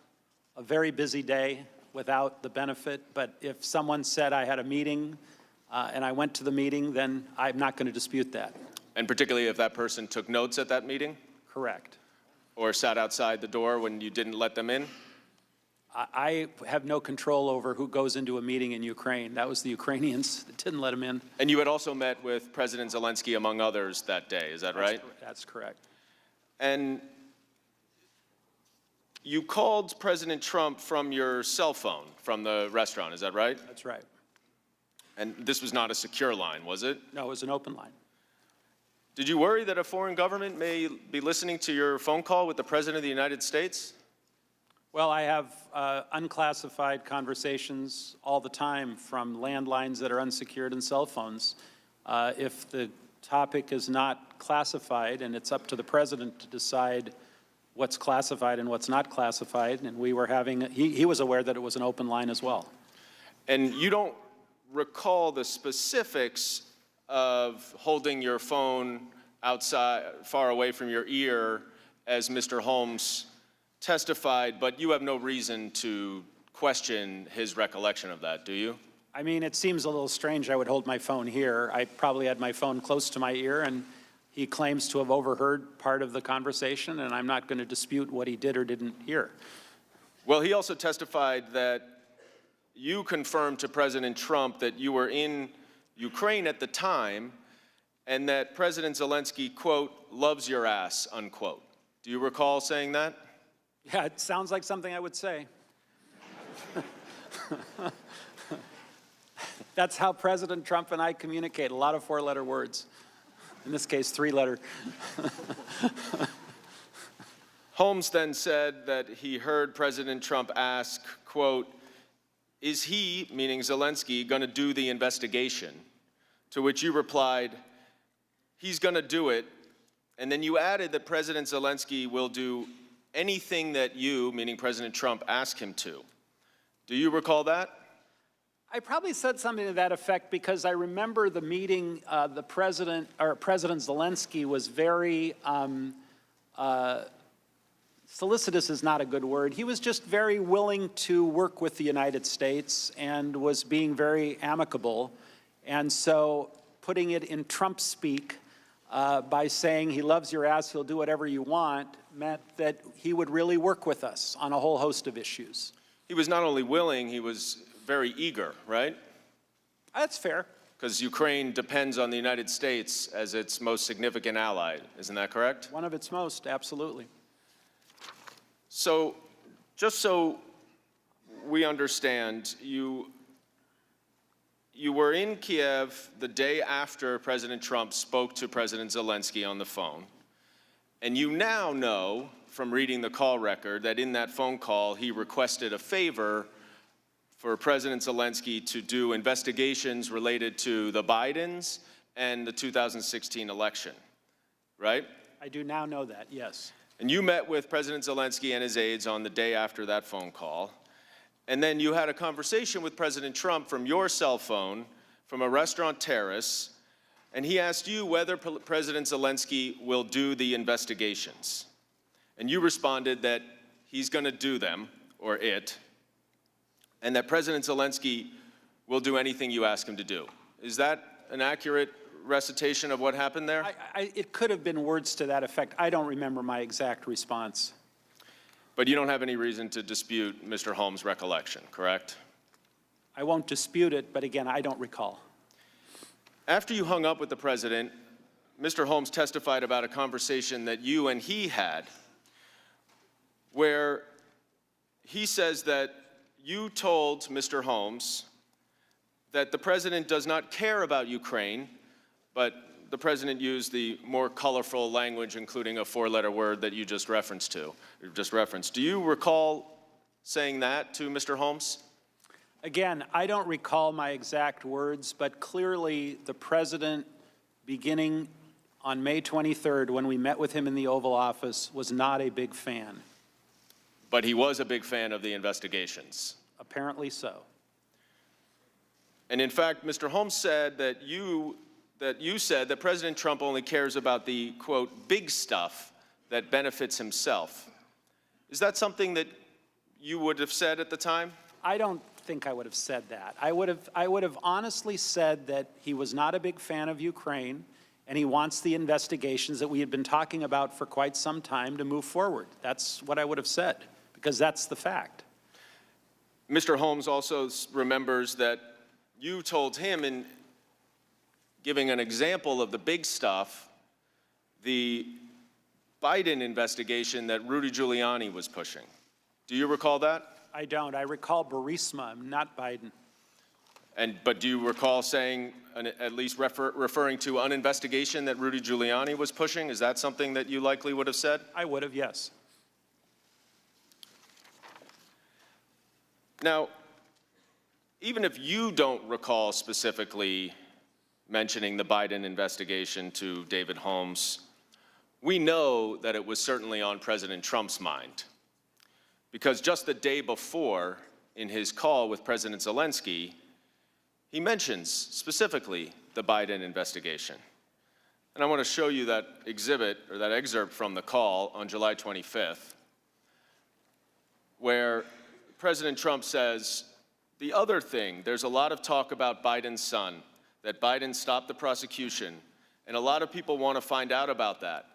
a very busy day without the benefit, but if someone said I had a meeting and I went to the meeting, then I'm not going to dispute that. And particularly if that person took notes at that meeting? Correct. Or sat outside the door when you didn't let them in? I have no control over who goes into a meeting in Ukraine. That was the Ukrainians that didn't let them in. And you had also met with President Zelensky, among others, that day, is that right? That's correct. And you called President Trump from your cell phone from the restaurant, is that right? That's right. And this was not a secure line, was it? No, it was an open line. Did you worry that a foreign government may be listening to your phone call with the President of the United States? Well, I have unclassified conversations all the time from landlines that are unsecured and cell phones. If the topic is not classified, and it's up to the President to decide what's classified and what's not classified, and we were having, he was aware that it was an open line as well. And you don't recall the specifics of holding your phone outside, far away from your ear, as Mr. Holmes testified, but you have no reason to question his recollection of that, do you? I mean, it seems a little strange I would hold my phone here. I probably had my phone close to my ear, and he claims to have overheard part of the conversation, and I'm not going to dispute what he did or didn't hear. Well, he also testified that you confirmed to President Trump that you were in Ukraine at the time, and that President Zelensky, quote, loves your ass, unquote. Do you recall saying that? Yeah, it sounds like something I would say. That's how President Trump and I communicate, a lot of four-letter words. In this case, three-letter. Holmes then said that he heard President Trump ask, quote, is he, meaning Zelensky, going to do the investigation? To which you replied, he's going to do it. And then you added that President Zelensky will do anything that you, meaning President Trump, ask him to. Do you recall that? I probably said something to that effect because I remember the meeting, President Zelensky was very, solicitous is not a good word. He was just very willing to work with the United States and was being very amicable. And so putting it in Trump speak by saying he loves your ass, he'll do whatever you want, meant that he would really work with us on a whole host of issues. He was not only willing, he was very eager, right? That's fair. Because Ukraine depends on the United States as its most significant ally. Isn't that correct? One of its most, absolutely. So, just so we understand, you were in Kiev the day after President Trump spoke to President Zelensky on the phone, and you now know from reading the call record that in that phone call he requested a favor for President Zelensky to do investigations related to the Bidens and the 2016 election, right? I do now know that, yes. And you met with President Zelensky and his aides on the day after that phone call. And then you had a conversation with President Trump from your cell phone, from a restaurant terrace, and he asked you whether President Zelensky will do the investigations. And you responded that he's going to do them, or it, and that President Zelensky will do anything you ask him to do. Is that an accurate recitation of what happened there? It could have been words to that effect. I don't remember my exact response. But you don't have any reason to dispute Mr. Holmes' recollection, correct? I won't dispute it, but again, I don't recall. After you hung up with the president, Mr. Holmes testified about a conversation that you and he had where he says that you told Mr. Holmes that the president does not care about Ukraine, but the president used the more colorful language, including a four-letter word that you just referenced. Do you recall saying that to Mr. Holmes? Again, I don't recall my exact words, but clearly the president, beginning on May 23rd, when we met with him in the Oval Office, was not a big fan. But he was a big fan of the investigations. Apparently so. And in fact, Mr. Holmes said that you said that President Trump only cares about the, quote, big stuff that benefits himself. Is that something that you would have said at the time? I don't think I would have said that. I would have honestly said that he was not a big fan of Ukraine, and he wants the investigations that we had been talking about for quite some time to move forward. That's what I would have said, because that's the fact. Mr. Holmes also remembers that you told him, in giving an example of the big stuff, the Biden investigation that Rudy Giuliani was pushing. Do you recall that? I don't. I recall Burisma, not Biden. But do you recall saying, at least referring to an investigation that Rudy Giuliani was pushing? Is that something that you likely would have said? I would have, yes. Now, even if you don't recall specifically mentioning the Biden investigation to David Holmes, we know that it was certainly on President Trump's mind. Because just the day before, in his call with President Zelensky, he mentions specifically the Biden investigation. And I want to show you that exhibit, or that excerpt from the call on July 25th, where President Trump says, the other thing, there's a lot of talk about Biden's son, that Biden stopped the prosecution, and a lot of people want to find out about that.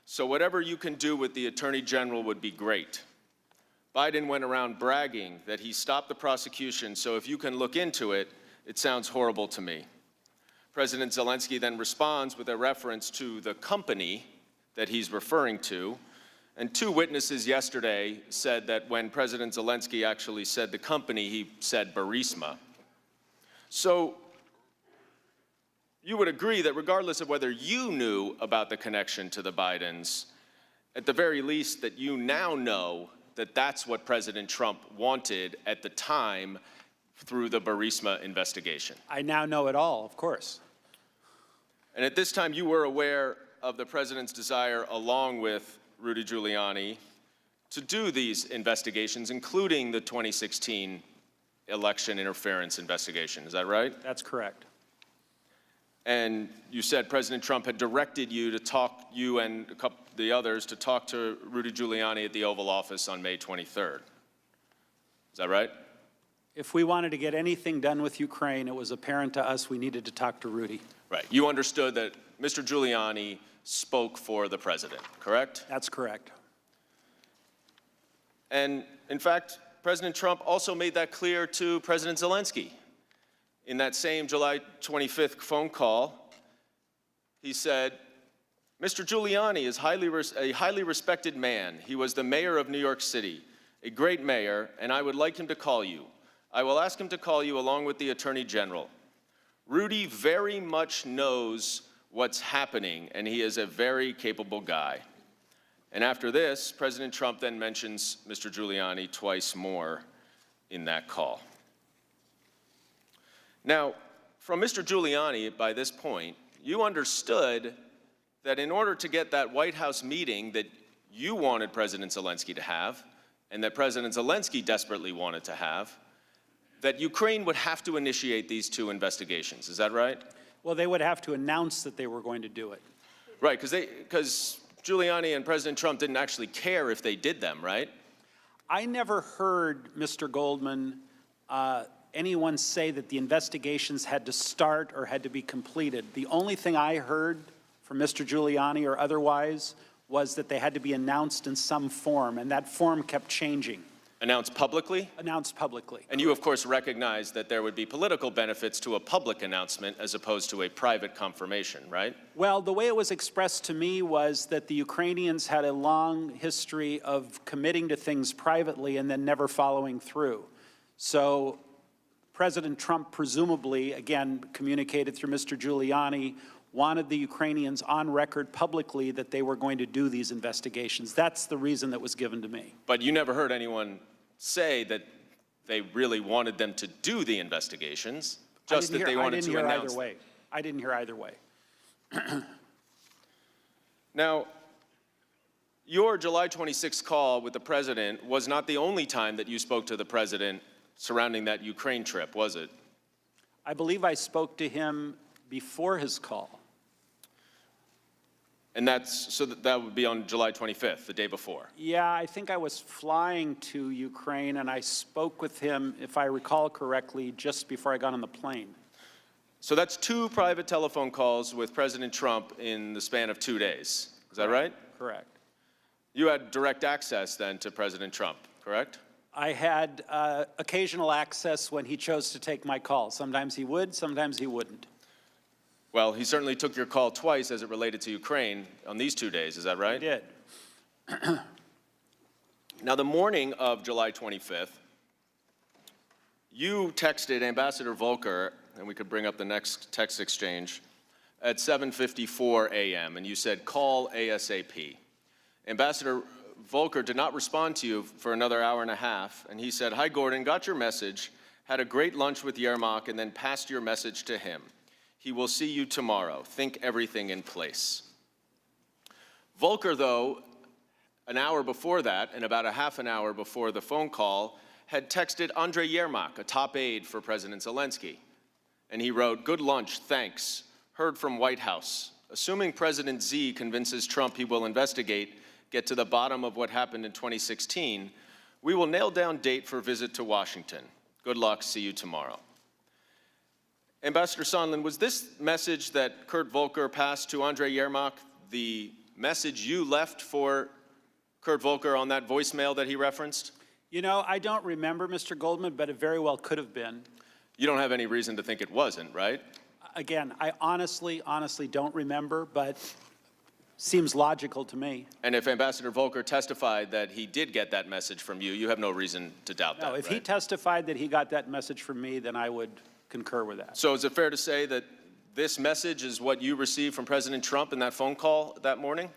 So whatever you can do with the Attorney General would be great. Biden went around bragging that he stopped the prosecution, so if you can look into it, it sounds horrible to me. President Zelensky then responds with a reference to the company that he's referring to, and two witnesses yesterday said that when President Zelensky actually said the company, he said Burisma. So you would agree that regardless of whether you knew about the connection to the Bidens, at the very least that you now know that that's what President Trump wanted at the time through the Burisma investigation. I now know it all, of course. And at this time, you were aware of the president's desire, along with Rudy Giuliani, to do these investigations, including the 2016 election interference investigation. Is that right? That's correct. And you said President Trump had directed you to talk, you and the others, to talk to Rudy Giuliani at the Oval Office on May 23rd. Is that right? If we wanted to get anything done with Ukraine, it was apparent to us we needed to talk to Rudy. Right. You understood that Mr. Giuliani spoke for the president, correct? That's correct. And in fact, President Trump also made that clear to President Zelensky. In that same July 25th phone call, he said, Mr. Giuliani is a highly respected man. He was the mayor of New York City, a great mayor, and I would like him to call you. I will ask him to call you along with the Attorney General. Rudy very much knows what's happening, and he is a very capable guy. And after this, President Trump then mentions Mr. Giuliani twice more in that call. Now, from Mr. Giuliani, by this point, you understood that in order to get that White House meeting that you wanted President Zelensky to have, and that President Zelensky desperately wanted to have, that Ukraine would have to initiate these two investigations. Is that right? Well, they would have to announce that they were going to do it. Right, because Giuliani and President Trump didn't actually care if they did them, right? I never heard, Mr. Goldman, anyone say that the investigations had to start or had to be completed. The only thing I heard from Mr. Giuliani or otherwise was that they had to be announced in some form, and that form kept changing. Announced publicly? Announced publicly. And you, of course, recognize that there would be political benefits to a public announcement as opposed to a private confirmation, right? Well, the way it was expressed to me was that the Ukrainians had a long history of committing to things privately and then never following through. So President Trump presumably, again, communicated through Mr. Giuliani, wanted the Ukrainians on record publicly that they were going to do these investigations. That's the reason that was given to me. But you never heard anyone say that they really wanted them to do the investigations, just that they wanted to announce them. I didn't hear either way. Now, your July 26th call with the president was not the only time that you spoke to the president surrounding that Ukraine trip, was it? I believe I spoke to him before his call. And that would be on July 25th, the day before. Yeah, I think I was flying to Ukraine, and I spoke with him, if I recall correctly, just before I got on the plane. So that's 2 private telephone calls with President Trump in the span of 2 days. Is that right? Correct. You had direct access then to President Trump, correct? I had occasional access when he chose to take my call. Sometimes he would, sometimes he wouldn't. Well, he certainly took your call twice as it related to Ukraine on these 2 days, is that right? He did. Now, the morning of July 25th, you texted Ambassador Volker, and we could bring up the next text exchange, at 7:54 a.m., and you said, call ASAP. Ambassador Volker did not respond to you for another hour and a half, and he said, hi, Gordon, got your message, had a great lunch with Yermak, and then passed your message to him. He will see you tomorrow. Think everything in place. Volker, though, an hour before that, and about a half an hour before the phone call, had texted Andrei Yermak, a top aide for President Zelensky. And he wrote, good lunch, thanks. Heard from White House. Assuming President Z convinces Trump he will investigate, get to the bottom of what happened in 2016, we will nail down date for visit to Washington. Good luck, see you tomorrow. Ambassador Sondland, was this message that Kurt Volker passed to Andrei Yermak the message you left for Kurt Volker on that voicemail that he referenced? You know, I don't remember, Mr. Goldman, but it very well could have been. You don't have any reason to think it wasn't, right? Again, I honestly don't remember, but seems logical to me. And if Ambassador Volker testified that he did get that message from you, you have no reason to doubt that, No, if right? he testified that he got that message from me, then I would concur with that. So is it fair to say that this message is what you received from President Trump in that phone call that morning?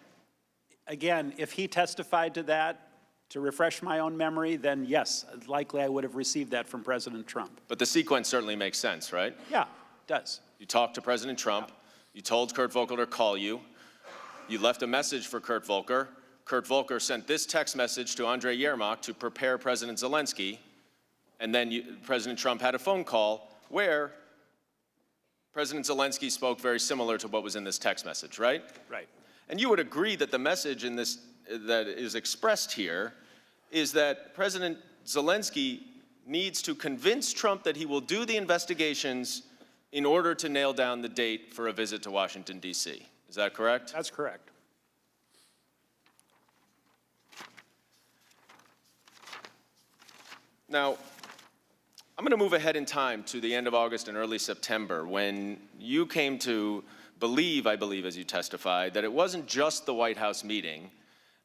Again, if he testified to that, to refresh my own memory, then yes, likely I would have received that from President Trump. But the sequence certainly makes sense, right? Yeah, it does. You talked to President Trump. You told Kurt Volker to call you. You left a message for Kurt Volker. Kurt Volker sent this text message to Andrei Yermak to prepare President Zelensky. And then President Trump had a phone call where President Zelensky spoke very similar to what was in this text message, right? Right. And you would agree that the message in this that is expressed here is that President Zelensky needs to convince Trump that he will do the investigations in order to nail down the date for a visit to Washington, D.C. Is that correct? That's correct. Now, I'm going to move ahead in time to the end of August and early September when you came to believe, I believe, as you testified, that it wasn't just the White House meeting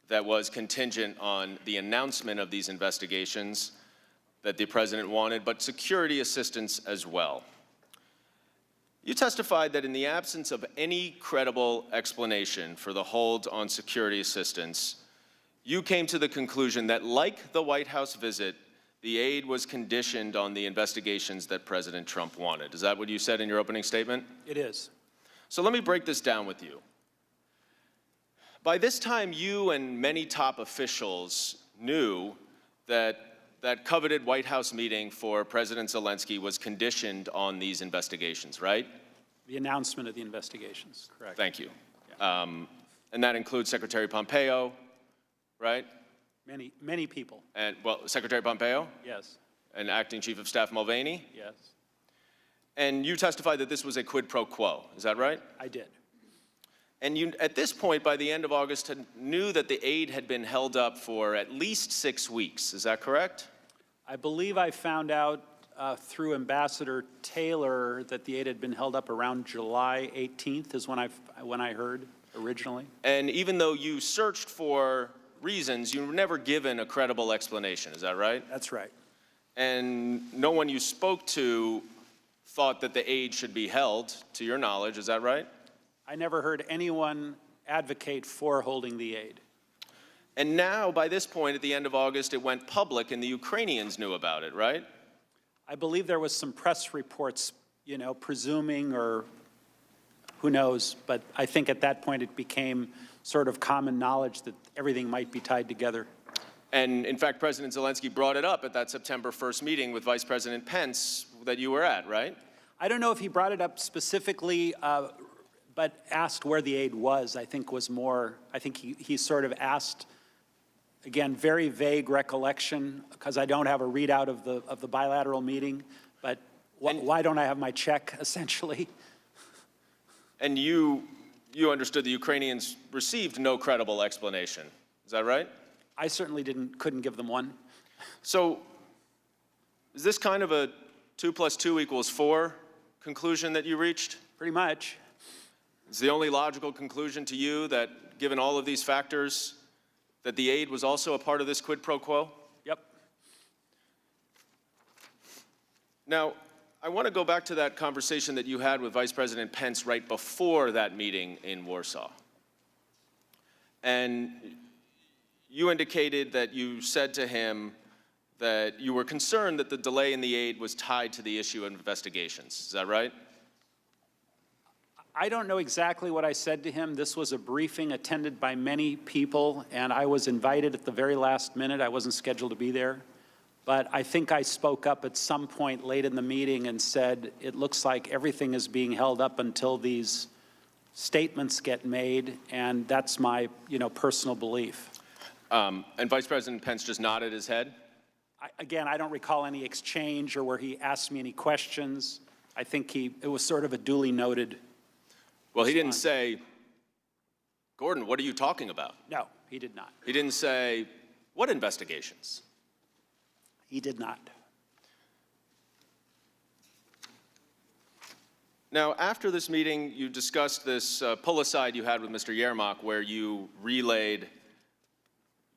that was contingent on the announcement of these investigations that the president wanted, but security assistance as well. You testified that in the absence of any credible explanation for the hold on security assistance, you came to the conclusion that, like the White House visit, the aid was conditioned on the investigations that President Trump wanted. Is that what you said in your opening statement? It is. So let me break this down with you. By this time, you and many top officials knew that that coveted White House meeting for President Zelensky was conditioned on these investigations, right? The announcement of the investigations, correct. Thank you. Yeah. And that includes Secretary Pompeo, right? Many people. And, well, Secretary Pompeo? Yes. And Acting Chief of Staff Mulvaney? Yes. And you testified that this was a quid pro quo, is that right? I did. And you, at this point, by the end of August, knew that the aid had been held up for at least 6 weeks, is that correct? I believe I found out through Ambassador Taylor that the aid had been held up around July 18th is when I heard originally. And even though you searched for reasons, you were never given a credible explanation, is that right? That's right. And no one you spoke to thought that the aid should be held, to your knowledge, is that right? I never heard anyone advocate for holding the aid. And now, by this point, at the end of August, it went public and the Ukrainians knew about it, right? I believe there was some press reports, you know, presuming or who knows, but I think at that point it became sort of common knowledge that everything might be tied together. And in fact, President Zelensky brought it up at that September 1st meeting with Vice President Pence that you were at, right? I don't know if he brought it up specifically, but asked where the aid was, I think was more, I think he sort of asked, again, very vague recollection, because I don't have a readout of the bilateral meeting, but why don't I have my check, essentially? And you understood the Ukrainians received no credible explanation, is that right? I certainly couldn't give them one. So is this kind of a 2 + 2 = 4 conclusion that you reached? Pretty much. Is the only logical conclusion to you that, given all of these factors, that the aid was also a part of this quid pro quo? Yep. Now, I want to go back to that conversation that you had with Vice President Pence right before that meeting in Warsaw. And you indicated that you said to him that you were concerned that the delay in the aid was tied to the issue of investigations. Is that right? I don't know exactly what I said to him. This was a briefing attended by many people, and I was invited at the very last minute. I wasn't scheduled to be there. But I think I spoke up at some point late in the meeting and said, it looks like everything is being held up until these statements get made, and that's my, personal belief. And Vice President Pence just nodded his head? Again, I don't recall any exchange or where he asked me any questions. I think it was sort of a duly noted. Well, he didn't say, Gordon, what are you talking about? No, he did not. He didn't say, what investigations? He did not. Now, after this meeting, you discussed this pull-aside you had with Mr. Yermak, where you relayed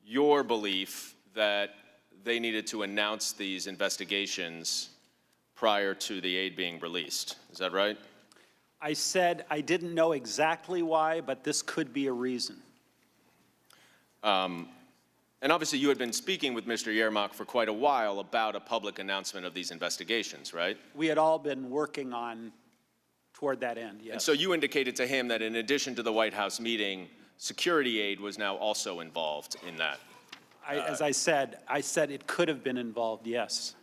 your belief that they needed to announce these investigations prior to the aid being released. Is that right? I said I didn't know exactly why, but this could be a reason. And obviously you had been speaking with Mr. Yermak for quite a while about a public announcement of these investigations, right? We had all been working toward that end, yes. And so you indicated to him that in addition to the White House meeting, security aid was now also involved in that. As I said it could have been involved, yes.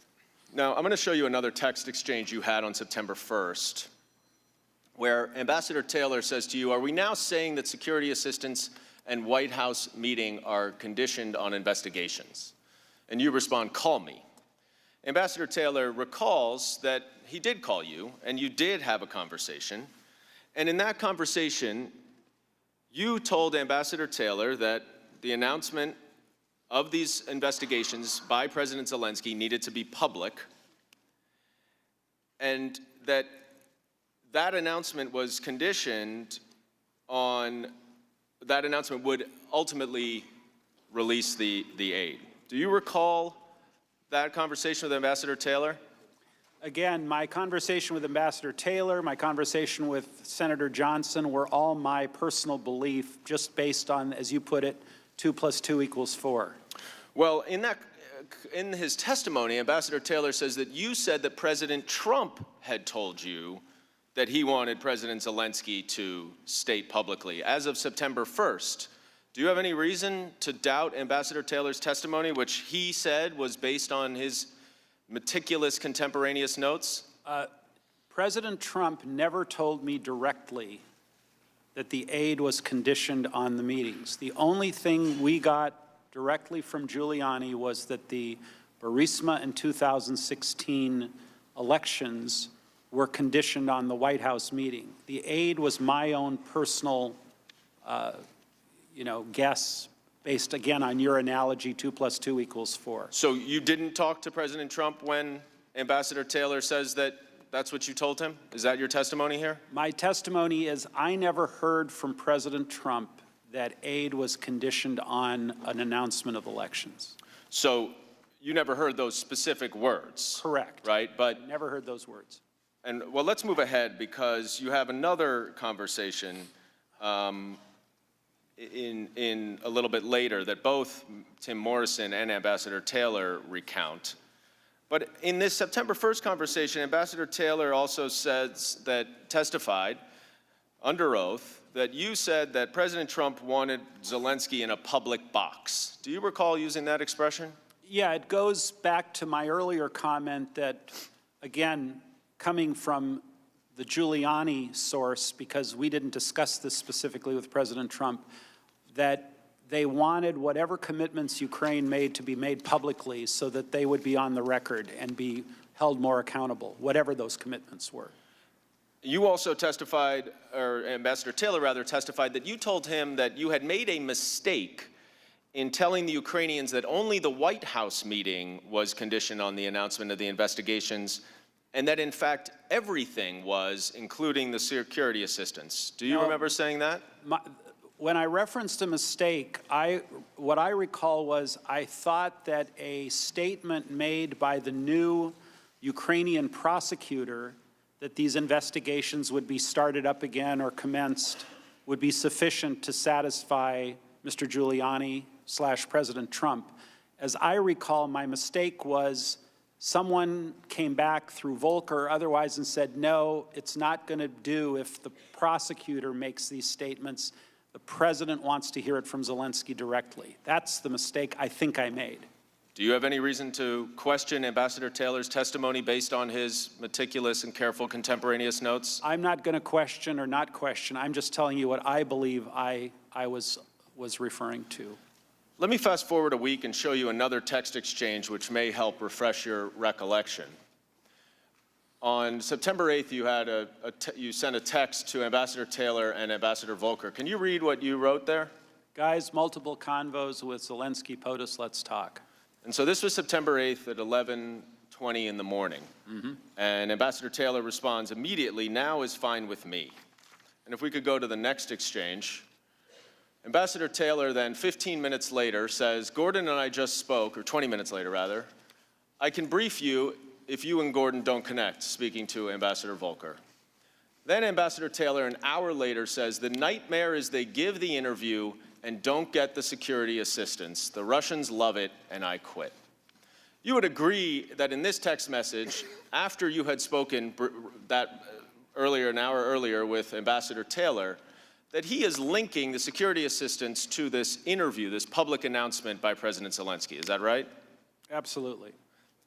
Now, I'm going to show you another text exchange you had on September 1st, where Ambassador Taylor says to you, are we now saying that security assistance and White House meeting are conditioned on investigations? And you respond, call me. Ambassador Taylor recalls that he did call you, and you did have a conversation. And in that conversation, you told Ambassador Taylor that the announcement of these investigations by President Zelensky needed to be public, and that announcement was conditioned on, that announcement would ultimately release the aid. Do you recall that conversation with Ambassador Taylor? Again, my conversation with Ambassador Taylor, my conversation with Senator Johnson were all my personal belief, just based on, as you put it, 2 + 2 = 4. Well, in his testimony, Ambassador Taylor says that you said that President Trump had told you that he wanted President Zelensky to state publicly, as of September 1st, Do you have any reason to doubt Ambassador Taylor's testimony, which he said was based on his meticulous contemporaneous notes? President Trump never told me directly that the aid was conditioned on the meetings. The only thing we got directly from Giuliani was that the Burisma and 2016 elections were conditioned on the White House meeting. The aid was my own personal, guess based, again, on your analogy, 2 + 2 = 4. So you didn't talk to President Trump when Ambassador Taylor says that that's what you told him? Is that your testimony here? My testimony is I never heard from President Trump that aid was conditioned on an announcement of elections. So you never heard those specific words? Correct. Right? But never heard those words. And well, let's move ahead because you have another conversation in a little bit later that both Tim Morrison and Ambassador Taylor recount. But in this September 1st conversation, Ambassador Taylor also testified under oath that you said that President Trump wanted Zelensky in a public box. Do you recall using that expression? Yeah, it goes back to my earlier comment that, again, coming from the Giuliani source, because we didn't discuss this specifically with President Trump, that they wanted whatever commitments Ukraine made to be made publicly so that they would be on the record and be held more accountable, whatever those commitments were. You also testified, or Ambassador Taylor rather testified, that you told him that you had made a mistake in telling the Ukrainians that only the White House meeting was conditioned on the announcement of the investigations, and that in fact everything was, including the security assistance. Do you remember saying that? When I referenced a mistake, what I recall was I thought that a statement made by the new Ukrainian prosecutor that these investigations would be started up again or commenced would be sufficient to satisfy Mr. Giuliani / President Trump. As I recall, my mistake was someone came back through Volker or otherwise and said, no, it's not going to do if the prosecutor makes these statements. The president wants to hear it from Zelensky directly. That's the mistake I think I made. Do you have any reason to question Ambassador Taylor's testimony based on his meticulous and careful contemporaneous notes? I'm not going to question or not question. I'm just telling you what I believe I was referring to. Let me fast forward a week and show you another text exchange which may help refresh your recollection. On September 8th, you sent a text to Ambassador Taylor and Ambassador Volker. Can you read what you wrote there? Guys, multiple convos with Zelensky, POTUS, let's talk. And so this was September 8th at 11:20 in the morning. And Ambassador Taylor responds immediately, now is fine with me. And if we could go to the next exchange. Ambassador Taylor then 15 minutes later says, Gordon and I just spoke, or 20 minutes later rather, I can brief you if you and Gordon don't connect, speaking to Ambassador Volker. Then Ambassador Taylor an hour later says, the nightmare is they give the interview and don't get the security assistance. The Russians love it and I quit. You would agree that in this text message, after you had spoken an hour earlier with Ambassador Taylor, that he is linking the security assistance to this interview, this public announcement by President Zelensky. Is that right? Absolutely.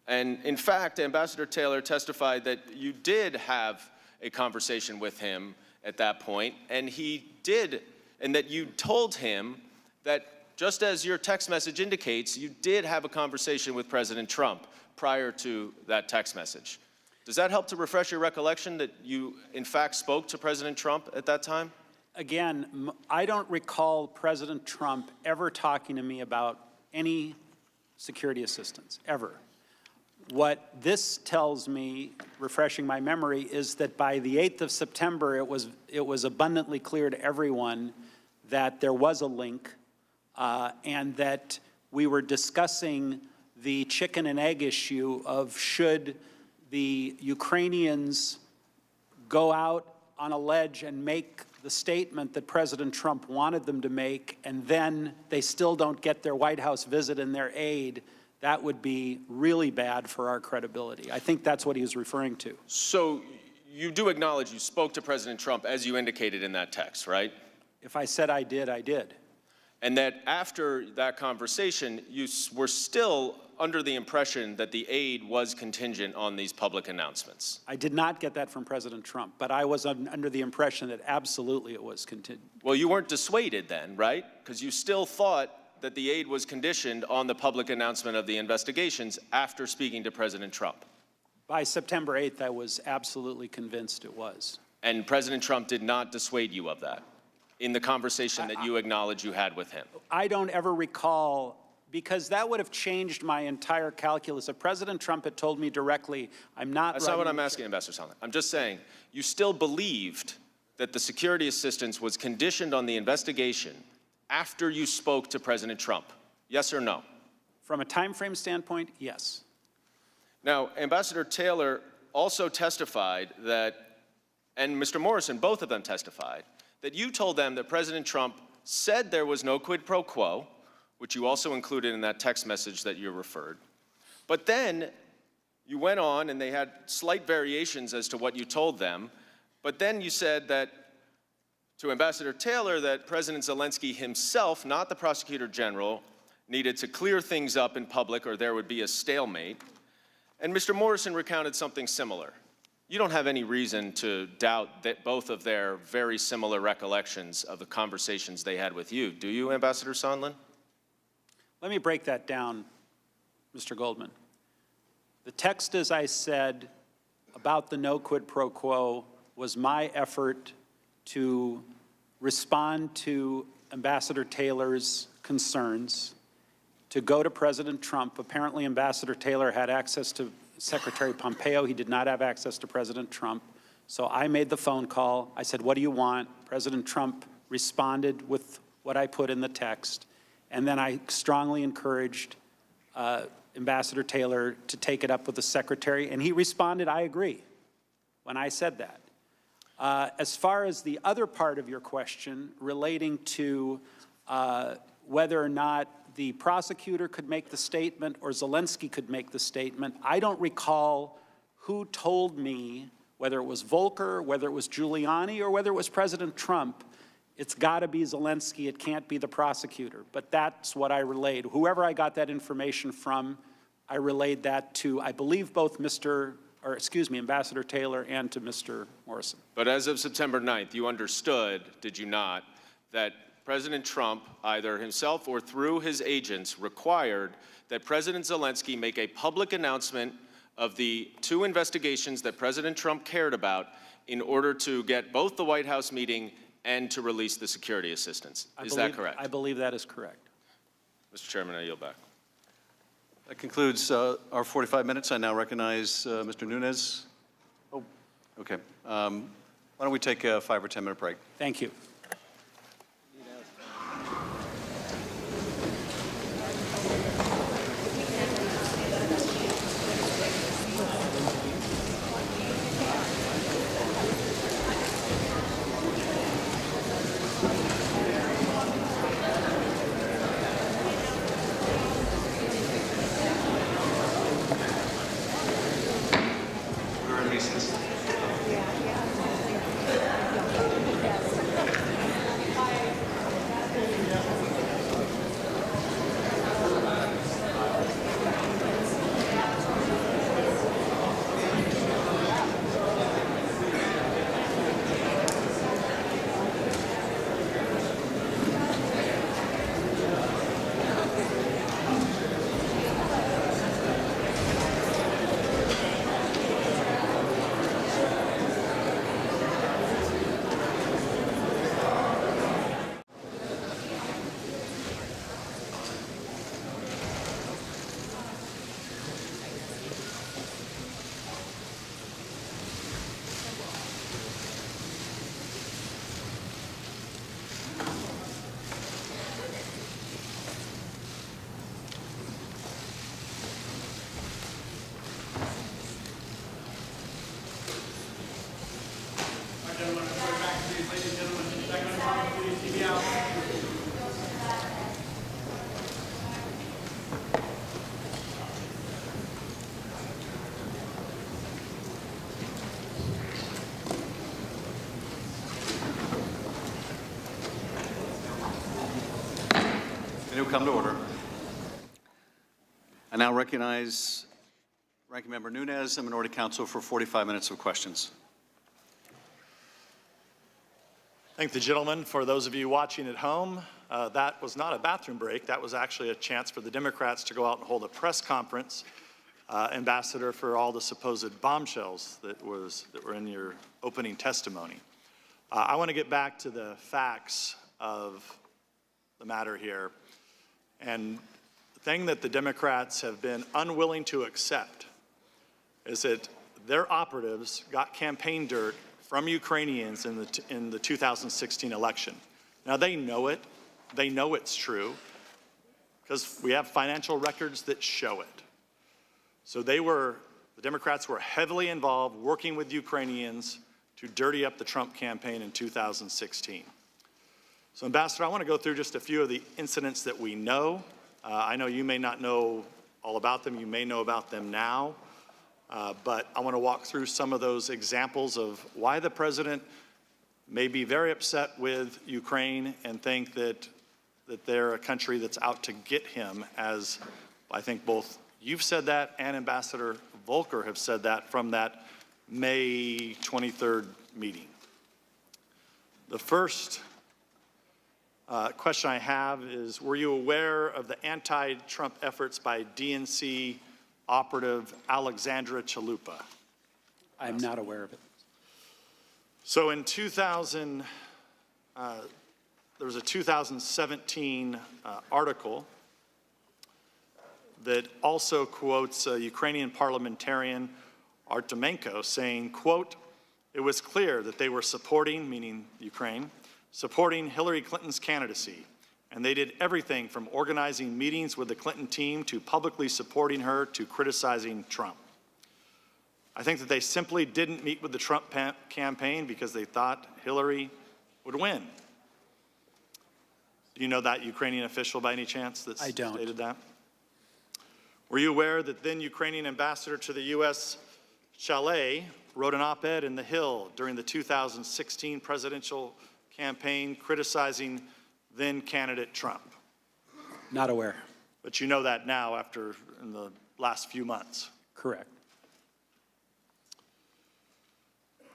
And in fact, Ambassador Taylor testified that you did have a conversation with him at that point, and that you told him that, just as your text message indicates, you did have a conversation with President Trump prior to that text message. Does that help to refresh your recollection that you, in fact, spoke to President Trump at that time? Again, I don't recall President Trump ever talking to me about any security assistance, ever. What this tells me, refreshing my memory, is that by the 8th of September, it was abundantly clear to everyone that there was a link and that we were discussing the chicken and egg issue of should the Ukrainians go out on a ledge and make the statement that President Trump wanted them to make, and then they still don't get their White House visit and their aid. That would be really bad for our credibility. I think that's what he was referring to. So you do acknowledge you spoke to President Trump as you indicated in that text, right? If I said I did, I did. and that after that conversation, you were still under the impression that the aid was contingent on these public announcements. I did not get that from President Trump, but I was under the impression that absolutely it was contingent. Well, you weren't dissuaded then, right? Because you still thought that the aid was conditioned on the public announcement of the investigations after speaking to President Trump. By September 8th, I was absolutely convinced it was. And President Trump did not dissuade you of that in the conversation that you acknowledge you had with him? I don't ever recall, because that would have changed my entire calculus. If President Trump had told me directly, I'm not— That's not what I'm asking, Ambassador Sondland. I'm just saying, you still believed that the security assistance was conditioned on the investigation after you spoke to President Trump, yes or no? From a time frame standpoint, yes. Now, Ambassador Taylor also testified that, and Mr. Morrison, both of them testified, that you told them that President Trump said there was no quid pro quo, which you also included in that text message that you referred. But then you went on, and they had slight variations as to what you told them, but then you said that to Ambassador Taylor that President Zelensky himself, not the prosecutor general, needed to clear things up in public or there would be a stalemate. And Mr. Morrison recounted something similar. You don't have any reason to doubt that both of their very similar recollections of the conversations they had with you, do you, Ambassador Sondland? Let me break that down, Mr. Goldman. The text, as I said, about the no quid pro quo was my effort to respond to Ambassador Taylor's concerns, to go to President Trump. Apparently, Ambassador Taylor had access to Secretary Pompeo. He did not have access to President Trump. So I made the phone call. I said, what do you want? President Trump responded with what I put in the text. And then I strongly encouraged Ambassador Taylor to take it up with the Secretary. And he responded, I agree, when I said that. As far as the other part of your question relating to whether or not the prosecutor could make the statement or Zelensky could make the statement, I don't recall who told me, whether it was Volker, whether it was Giuliani, or whether it was President Trump, it's got to be Zelensky, it can't be the prosecutor. But that's what I relayed. Whoever I got that information from, I relayed that to, I believe, both Ambassador Taylor and to Mr. Morrison. But as of September 9th, you understood, did you not, that President Trump, either himself or through his agents, required that President Zelensky make a public announcement of the two investigations that President Trump cared about in order to get both the White House meeting and to release the security assistance. Is that correct? I believe that is correct. Mr. Chairman, I yield back. That concludes our 45 minutes. I now recognize Mr. Nunes. Oh, okay. Why don't we take a 5 or 10 minute break? Thank you. come to order. I now recognize Ranking Member Nunes and Minority Counsel for 45 minutes of questions. Thank the gentleman. For those of you watching at home, that was not a bathroom break. That was actually a chance for the Democrats to go out and hold a press conference, Ambassador, for all the supposed bombshells that were in your opening testimony. I want to get back to the facts of the matter here. And the thing that the Democrats have been unwilling to accept is that their operatives got campaign dirt from Ukrainians in the 2016 election. Now, they know it. They know it's true because we have financial records that show it. So the Democrats were heavily involved working with Ukrainians to dirty up the Trump campaign in 2016. So, Ambassador, I want to go through just a few of the incidents that we know. I know you may not know all about them. You may know about them now. But I want to walk through some of those examples of why the president may be very upset with Ukraine and think that they're a country that's out to get him, as I think both you've said that and Ambassador Volker have said that from that May 23rd meeting. The first question I have is, were you aware of the anti-Trump efforts by DNC operative Alexandra Chalupa? I'm not aware of it. So in there was a 2017 article that also quotes a Ukrainian parliamentarian, Artemenko, saying, quote, "It was clear that they were supporting," meaning Ukraine, "supporting Hillary Clinton's candidacy. And they did everything from organizing meetings with the Clinton team to publicly supporting her to criticizing Trump. I think that they simply didn't meet with the Trump campaign because they thought Hillary would win." Do you know that Ukrainian official by any chance that stated that? Were you aware that then Ukrainian ambassador to the U.S., Chalet, wrote an op-ed in The Hill during the 2016 presidential campaign criticizing then candidate Trump? Not aware. But you know that now in the last few months. Correct.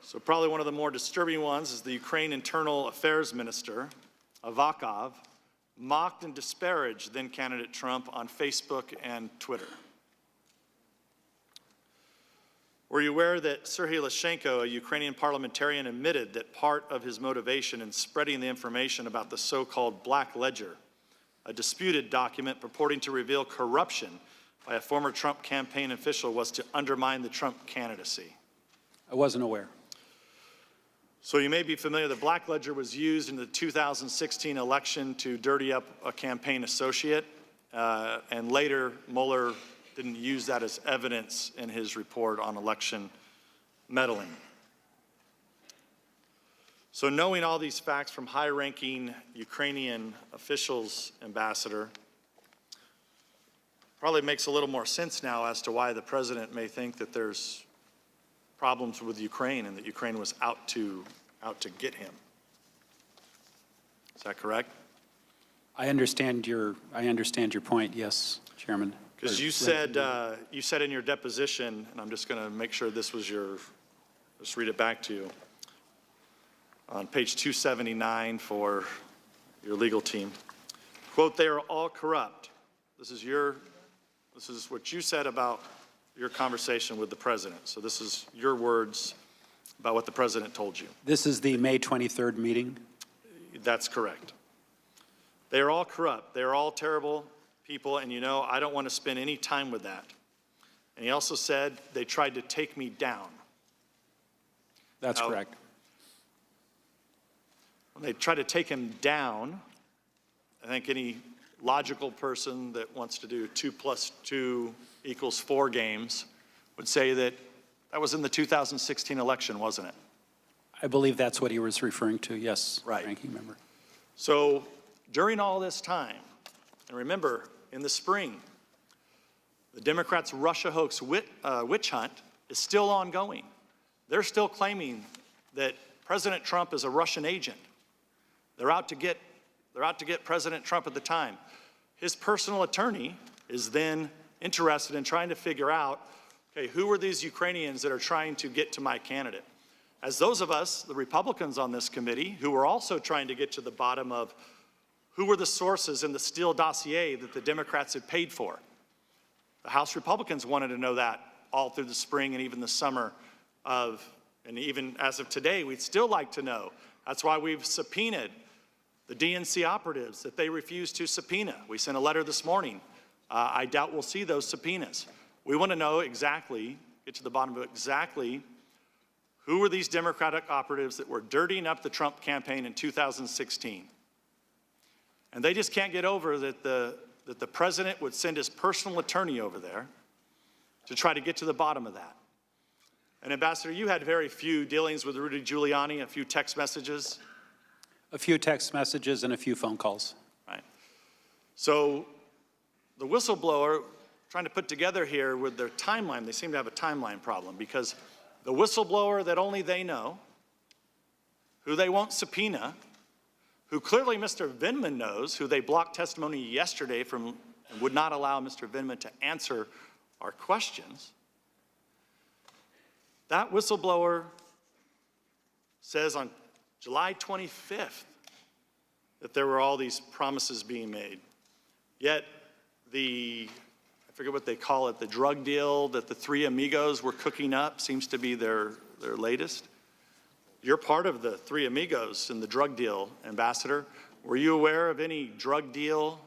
So probably one of the more disturbing ones is the Ukraine Internal Affairs Minister, Avakov, mocked and disparaged then candidate Trump on Facebook and Twitter. Were you aware that Serhiy Lyshenko, a Ukrainian parliamentarian, admitted that part of his motivation in spreading the information about the so-called Black Ledger, a disputed document purporting to reveal corruption by a former Trump campaign official, was to undermine the Trump candidacy? I wasn't aware. So you may be familiar, the Black Ledger was used in the 2016 election to dirty up a campaign associate, and later Mueller didn't use that as evidence in his report on election meddling. So knowing all these facts from high-ranking Ukrainian officials, Ambassador, probably makes a little more sense now as to why the president may think that there's problems with Ukraine and that Ukraine was out to get him. Is that correct? I understand your point, yes, Chairman. Because you said in your deposition, and I'm just going to make sure this was just read it back to you, on page 279 for your legal team. Quote, "They are all corrupt." This is what you said about your conversation with the president. So this is your words about what the president told you. This is the May 23rd meeting? That's correct. "They are all corrupt. They are all terrible people, and I don't want to spend any time with that." And he also said, "They tried to take me down." That's correct. When they tried to take him down, I think any logical person that wants to do 2 + 2 = 4 games would say that was in the 2016 election, wasn't it? I believe that's what he was referring to, yes, right. Ranking Member. So during all this time, and remember, in the spring, the Democrats' Russia hoax witch hunt is still ongoing. They're still claiming that President Trump is a Russian agent. They're out to get President Trump at the time. his personal attorney is then interested in trying to figure out, okay, who are these Ukrainians that are trying to get to my candidate? As those of us, the Republicans on this committee, who were also trying to get to the bottom of who were the sources in the Steele dossier that the Democrats had paid for. The House Republicans wanted to know that all through the spring and even the summer and even as of today, we'd still like to know. That's why we've subpoenaed the DNC operatives that they refused to subpoena. We sent a letter this morning. I doubt we'll see those subpoenas. We want to know exactly, get to the bottom of exactly who were these Democratic operatives that were dirtying up the Trump campaign in 2016. And they just can't get over that the president would send his personal attorney over there to try to get to the bottom of that. And Ambassador, you had very few dealings with Rudy Giuliani, a few text messages. A few text messages and a few phone calls. Right. So the whistleblower trying to put together here with their timeline, they seem to have a timeline problem because the whistleblower that only they know, who they won't subpoena, who clearly Mr. Vindman knows, who they blocked testimony yesterday from and would not allow Mr. Vindman to answer our questions. That whistleblower says on July 25th that there were all these promises being made. Yet I forget what they call it, the drug deal that the three amigos were cooking up seems to be their latest. You're part of the three amigos in the drug deal, Ambassador. Were you aware of any drug deal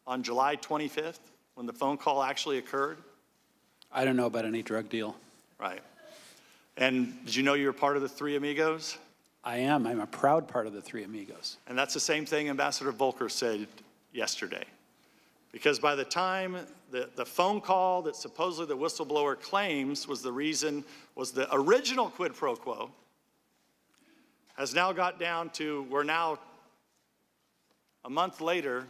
on July 25th when the phone call actually occurred? I don't know about any drug deal. Right. And did you know you were part of the three amigos? I am. I'm a proud part of the three amigos. And that's the same thing Ambassador Volker said yesterday. Because by the time the phone call that supposedly the whistleblower claims was the original quid pro quo, has now got down to, we're now a month later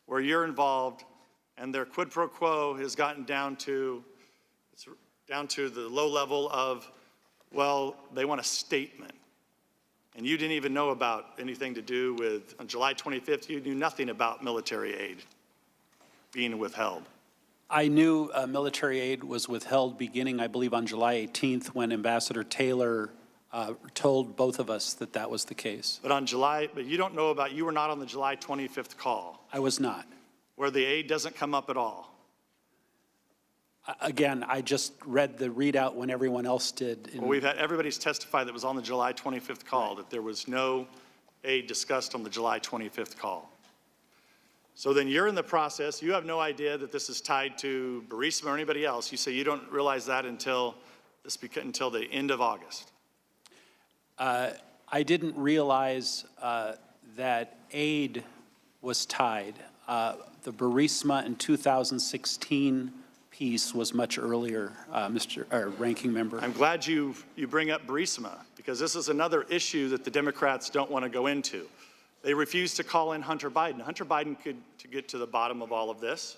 where you're involved and their quid pro quo has gotten down to, it's down to the low level of, well, they want a statement. And you didn't even know about anything to do with, on July 25th, you knew nothing about military aid being withheld. I knew military aid was withheld beginning, I believe, on July 18th when Ambassador Taylor told both of us that that was the case. But you don't know about, you were not on the July 25th call. I was not. Where the aid doesn't come up at all. Again, I just read the readout when everyone else did. Well, we've had, everybody's testified that was on the July 25th call, right, that there was no aid discussed on the July 25th call. So then you're in the process, you have no idea that this is tied to Burisma or anybody else. You say you don't realize that until the end of August. I didn't realize that aid was tied. The Burisma in 2016 piece was much earlier, Ranking Member. I'm glad you bring up Burisma, because this is another issue that the Democrats don't want to go into. They refuse to call in Hunter Biden. Hunter Biden could, to get to the bottom of all of this,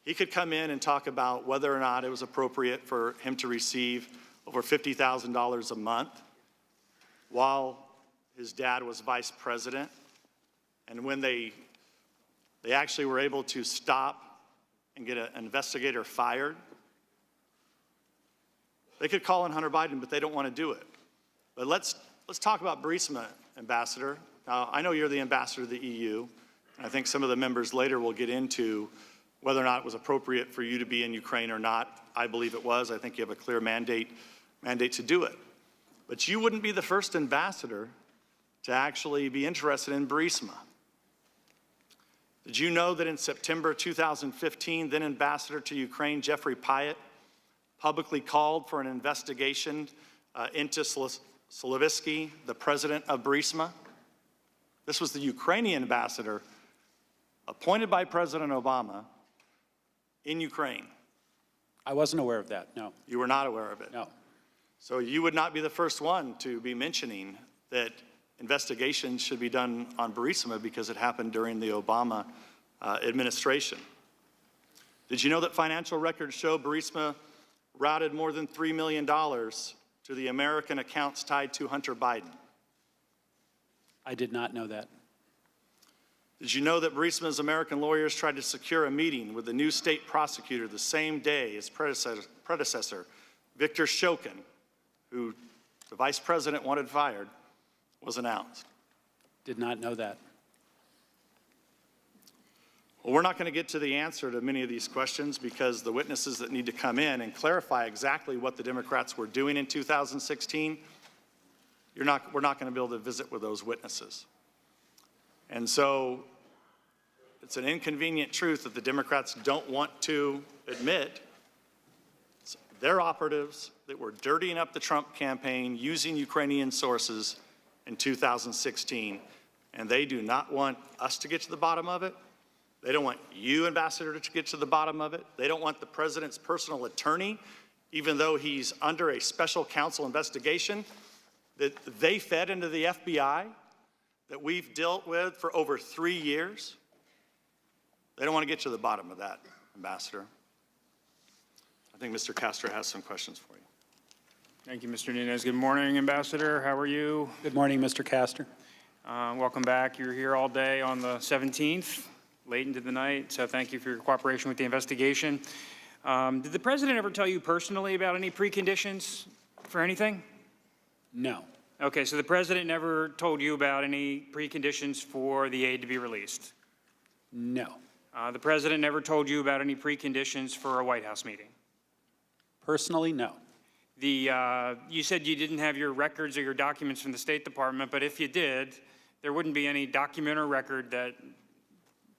he could come in and talk about whether or not it was appropriate for him to receive over $50,000 a month while his dad was vice president. And when they actually were able to stop and get an investigator fired, they could call in Hunter Biden, but they don't want to do it. But let's talk about Burisma, Ambassador. Now, I know you're the ambassador to the EU, and I think some of the members later will get into whether or not it was appropriate for you to be in Ukraine or not. I believe it was. I think you have a clear mandate to do it. But you wouldn't be the first ambassador to actually be interested in Burisma. Did you know that in September 2015, then Ambassador to Ukraine, Jeffrey Pyatt, publicly called for an investigation into Slavitsky, the president of Burisma? This was the Ukrainian ambassador appointed by President Obama in Ukraine. I wasn't aware of that, no. You were not aware of it? No. So you would not be the first one to be mentioning that investigations should be done on Burisma because it happened during the Obama administration. Did you know that financial records show Burisma routed more than $3 million to the American accounts tied to Hunter Biden? I did not know that. Did you know that Burisma's American lawyers tried to secure a meeting with the new state prosecutor the same day as predecessor Victor Shokin, who the vice president wanted fired, was announced? Did not know that. Well, we're not going to get to the answer to many of these questions because the witnesses that need to come in and clarify exactly what the Democrats were doing in 2016, we're not going to be able to visit with those witnesses. And so it's an inconvenient truth that the Democrats don't want to admit. They're operatives that were dirtying up the Trump campaign using Ukrainian sources in 2016, and they do not want us to get to the bottom of it. They don't want you, Ambassador, to get to the bottom of it. They don't want the president's personal attorney, even though he's under a special counsel investigation that they fed into the FBI, that we've dealt with for over 3 years. They don't want to get to the bottom of that, Ambassador. I think Mr. Castro has some questions for you. Thank you, Mr. Nunes. Good morning, Ambassador. How are you? Good morning, Mr. Castor. Welcome back. You were here all day on the 17th, late into the night, so thank you for your cooperation with the investigation. Did the president ever tell you personally about any preconditions for anything? No. Okay, so the president never told you about any preconditions for the aid to be released? No. The president never told you about any preconditions for a White House meeting? Personally, no. You said you didn't have your records or your documents from the State Department, but if you did, there wouldn't be any document or record that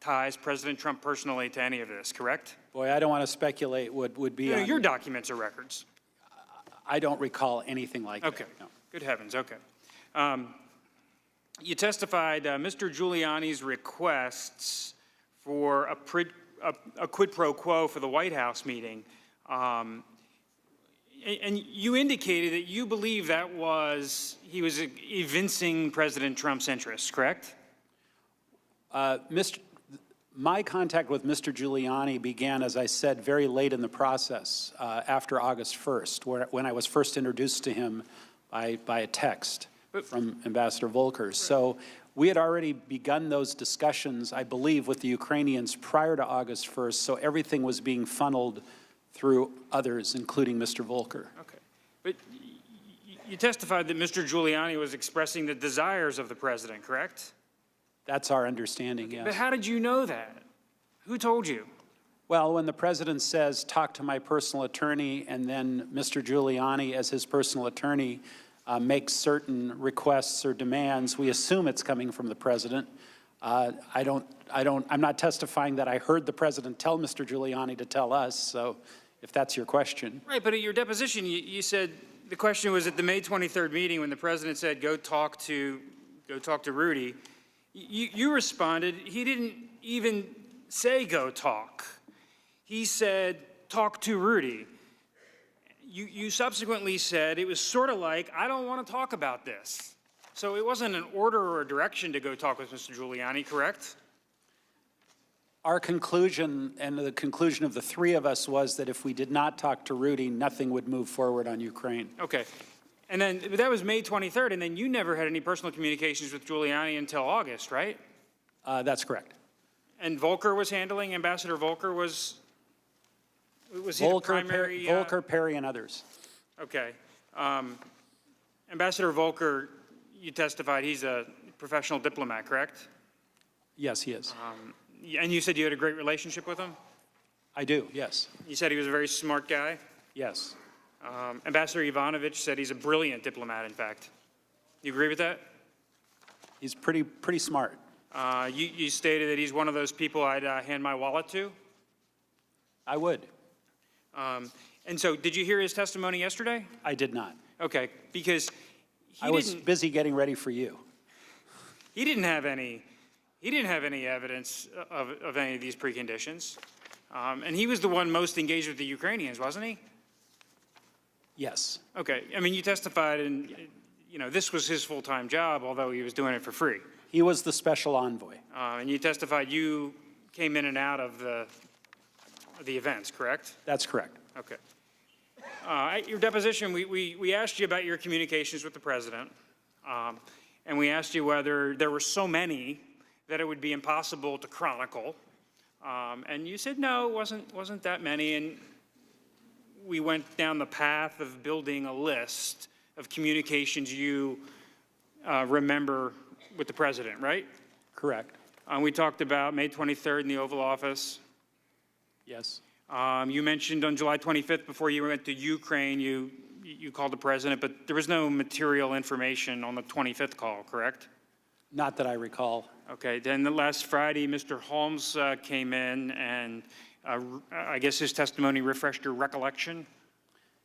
ties President Trump personally to any of this, correct? Boy, I don't want to speculate what would be on... Your documents or records. I don't recall anything like that. Okay. No. Good heavens, okay. You testified Mr. Giuliani's requests for a quid pro quo for the White House meeting, and you indicated that you believe that he was evincing President Trump's interests, correct? My contact with Mr. Giuliani began, as I said, very late in the process, after August 1st, when I was first introduced to him by a text from Ambassador Volker. So we had already begun those discussions, I believe, with the Ukrainians prior to August 1st, so everything was being funneled through others, including Mr. Volker. Okay. But you testified that Mr. Giuliani was expressing the desires of the president, correct? That's our understanding, yes. But how did you know that? Who told you? Well, when the president says, talk to my personal attorney, and then Mr. Giuliani, as his personal attorney, makes certain requests or demands, we assume it's coming from the president. I'm not testifying that I heard the president tell Mr. Giuliani to tell us, so if that's your question. Right, but at your deposition, you said the question was at the May 23rd meeting when the president said, go talk to Rudy. You responded, he didn't even say go talk. He said, talk to Rudy. You subsequently said it was sort of like, I don't want to talk about this. So it wasn't an order or a direction to go talk with Mr. Giuliani, correct? Our conclusion, and the conclusion of the three of us, was that if we did not talk to Rudy, nothing would move forward on Ukraine. Okay. And then that was May 23rd, and then you never had any personal communications with Giuliani until August, right? That's correct. And Volker was handling, Ambassador Volker was he the primary? Volker, Perry, and others. Okay. Ambassador Volker, you testified he's a professional diplomat, correct? Yes, he is. And you said you had a great relationship with him? I do, yes. You said he was a very smart guy? Yes. Ambassador Ivanovich said he's a brilliant diplomat, in fact. You agree with that? He's pretty smart. You stated that he's one of those people I'd hand my wallet to? I would. And so did you hear his testimony yesterday? I did not. Okay, because I was busy getting ready for you. He didn't have any evidence of any of these preconditions. And he was the one most engaged with the Ukrainians, wasn't he? Yes. Okay, I mean, you testified, and this was his full-time job, although he was doing it for free. He was the special envoy. And you testified you came in and out of the events, correct? That's correct. Okay. At your deposition, we asked you about your communications with the president, and we asked you whether there were so many that it would be impossible to chronicle. And you said, no, it wasn't that many. And we went down the path of building a list of communications you remember with the president, right? Correct. We talked about May 23rd in the Oval Office. Yes. You mentioned on July 25th, before you went to Ukraine, you called the president, but there was no material information on the 25th call, correct? Not that I recall. Okay, then the last Friday, Mr. Holmes came in, and I guess his testimony refreshed your recollection?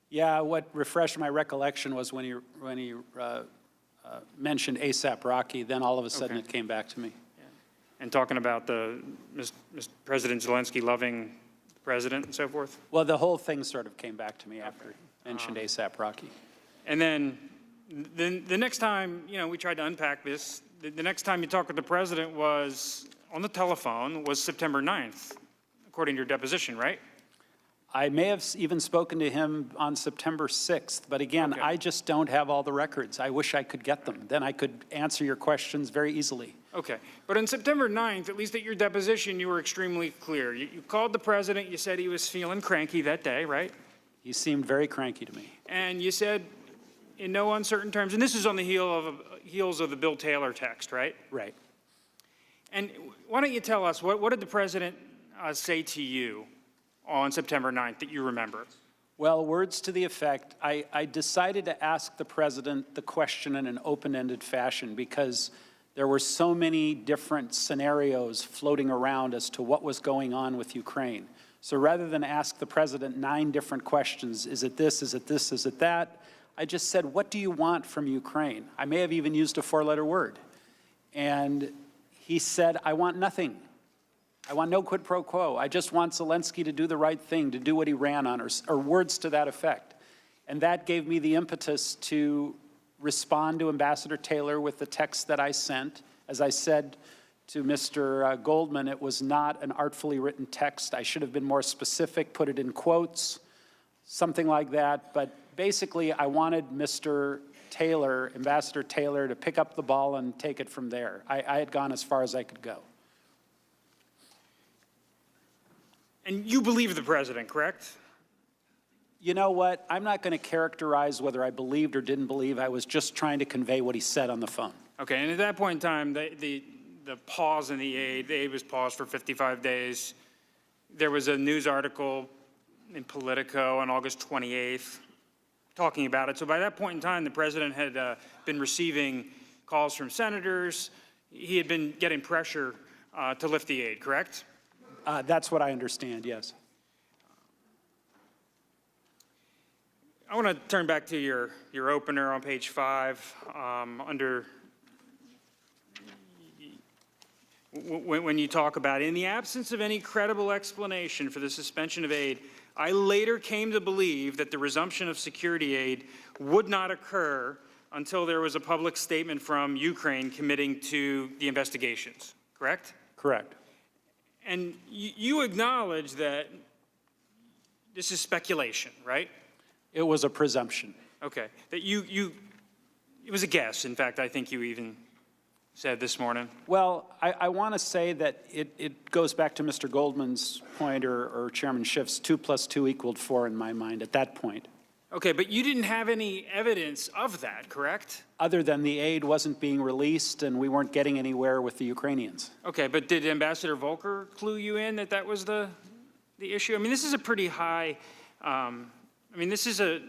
Yeah, what refreshed my recollection was when he mentioned ASAP Rocky, then all of a sudden Okay. it came back to me. And talking about Mr. President Zelensky loving the president and so forth? Well, the whole thing sort of came back to me after he mentioned ASAP Rocky. And then the next time, we tried to unpack this, the next time you talked with the president was on the telephone, was September 9th, according to your deposition, right? I may have even spoken to him on September 6th, but again, Okay. I just don't have all the records. I wish I could get them. Then I could answer your questions very easily. Okay, but on September 9th, at least at your deposition, you were extremely clear. You called the president, you said he was feeling cranky that day, right? He seemed very cranky to me. And you said, in no uncertain terms, and this is on the heels of the Bill Taylor text, right? Right. And why don't you tell us, what did the president say to you on September 9th that you remember? Well, words to the effect, I decided to ask the president the question in an open-ended fashion because there were so many different scenarios floating around as to what was going on with Ukraine. So rather than ask the president 9 different questions, is it this, is it this, is it that, I just said, what do you want from Ukraine? I may have even used a 4-letter word. And he said, I want nothing. I want no quid pro quo. I just want Zelensky to do the right thing, to do what he ran on, or words to that effect. And that gave me the impetus to respond to Ambassador Taylor with the text that I sent. As I said to Mr. Goldman, it was not an artfully written text. I should have been more specific, put it in quotes, something like that. But basically, I wanted Mr. Taylor, Ambassador Taylor, to pick up the ball and take it from there. I had gone as far as I could go. And you believe the president, correct? You know what? I'm not going to characterize whether I believed or didn't believe. I was just trying to convey what he said on the phone. Okay, and at that point in time, the pause in the aid was paused for 55 days. There was a news article in Politico on August 28th talking about it. So by that point in time, the president had been receiving calls from senators. He had been getting pressure to lift the aid, correct? That's what I understand, yes. I want to turn back to your opener on page 5, when you talk about, in the absence of any credible explanation for the suspension of aid, I later came to believe that the resumption of security aid would not occur until there was a public statement from Ukraine committing to the investigations, correct? Correct. And you acknowledge that this is speculation, right? It was a presumption. Okay, that it was a guess. In fact, I think you even said this morning. Well, I want to say that it goes back to Mr. Goldman's point, or Chairman Schiff's 2 + 2 = 4 in my mind at that point. Okay, but you didn't have any evidence of that, correct? Other than the aid wasn't being released and we weren't getting anywhere with the Ukrainians. Okay, but did Ambassador Volker clue you in that that was the issue? I mean, this is a pretty high, this is a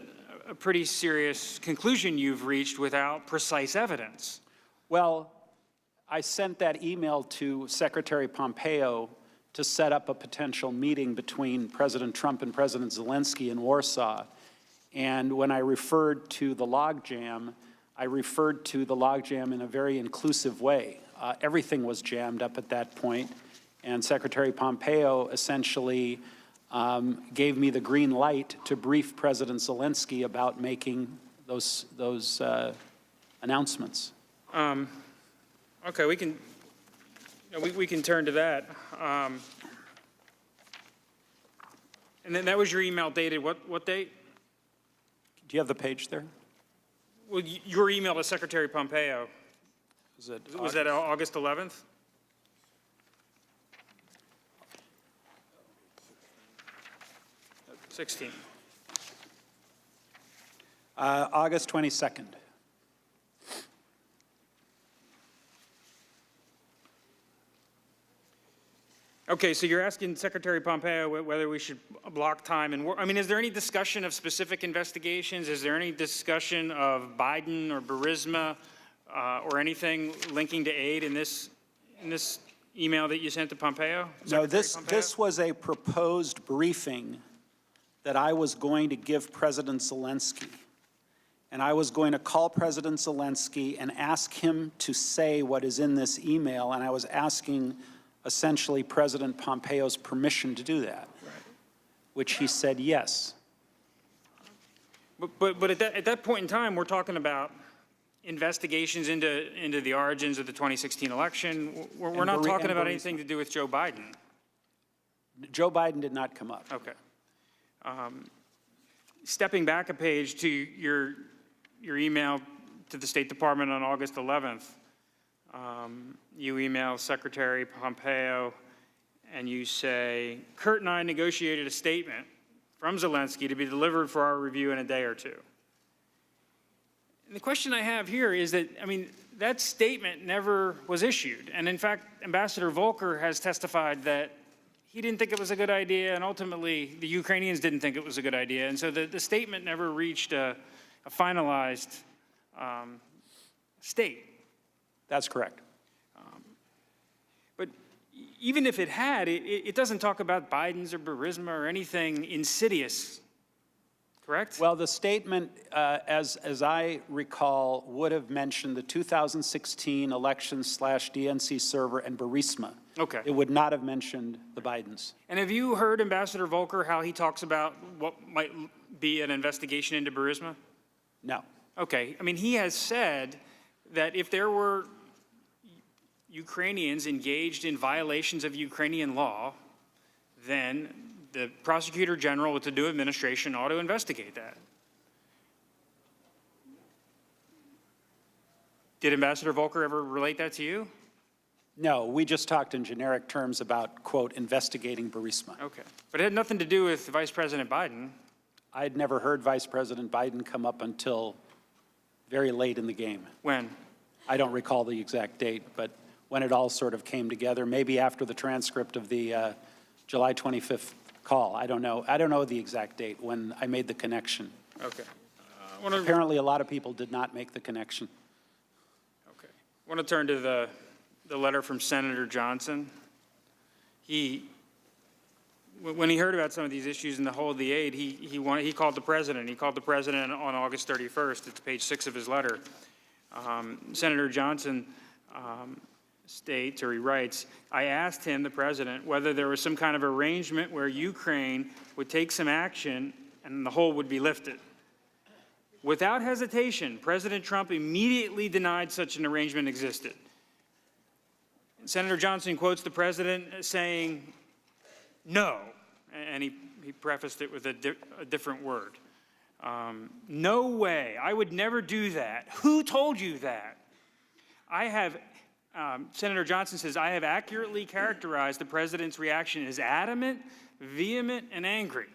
pretty serious conclusion you've reached without precise evidence. Well, I sent that email to Secretary Pompeo to set up a potential meeting between President Trump and President Zelensky in Warsaw. And when I referred to the logjam, I referred to the logjam in a very inclusive way. Everything was jammed up at that point, and Secretary Pompeo essentially gave me the green light to brief President Zelensky about making those announcements. Okay, we can turn to that. And then that was your email dated what date? Do you have the page there? Well, your email to Secretary Pompeo, Is it was that August 11th? 16. August 22nd. Okay, so you're asking Secretary Pompeo whether we should block time and I mean, is there any discussion of specific investigations? Is there any discussion of Biden or Burisma or anything linking to aid in this email that you sent to Pompeo? No, this was a proposed briefing that I was going to give President Zelensky. And I was going to call President Zelensky and ask him to say what is in this email, and I was asking essentially President Pompeo's permission to do that, right, which he said yes. But at that point in time, we're talking about investigations into the origins of the 2016 election. We're not talking about anything to do with Joe Biden. Joe Biden did not come up. Okay. Stepping back a page to your email to the State Department on August 11th, you email Secretary Pompeo and you say, Kurt and I negotiated a statement from Zelensky to be delivered for our review in a day or two. And the question I have here is that, I mean, that statement never was issued. And in fact, Ambassador Volker has testified that he didn't think it was a good idea, and ultimately the Ukrainians didn't think it was a good idea. And so the statement never reached a finalized state. That's correct. But even if it had, it doesn't talk about Biden's or Burisma or anything insidious, correct? Well, the statement, as I recall, would have mentioned the 2016 election/DNC server and Burisma. Okay. It would not have mentioned the Bidens. And have you heard Ambassador Volker, how he talks about what might be an investigation into Burisma? No. Okay. I mean, he has said that if there were Ukrainians engaged in violations of Ukrainian law, then the prosecutor general with the new administration ought to investigate that. Did Ambassador Volker ever relate that to you? No, we just talked in generic terms about, quote, investigating Burisma. Okay. But it had nothing to do with Vice President Biden. I had never heard Vice President Biden come up until very late in the game. When? I don't recall the exact date, but when it all sort of came together, maybe after the transcript of the July 25th call. I don't know the exact date when I made the connection. Okay. Apparently a lot of people did not make the connection. Okay. I want to turn to the letter from Senator Johnson. When he heard about some of these issues in the whole of the aid, he called the president. He called the president on August 31st. It's page 6 of his letter. Senator Johnson states, or he writes, I asked him, the president, whether there was some kind of arrangement where Ukraine would take some action and the hold would be lifted. Without hesitation, President Trump immediately denied such an arrangement existed. Senator Johnson quotes the president saying, no, and he prefaced it with a different word. No way, I would never do that. Who told you that? Senator Johnson says, I have accurately characterized the president's reaction as adamant, vehement, and angry.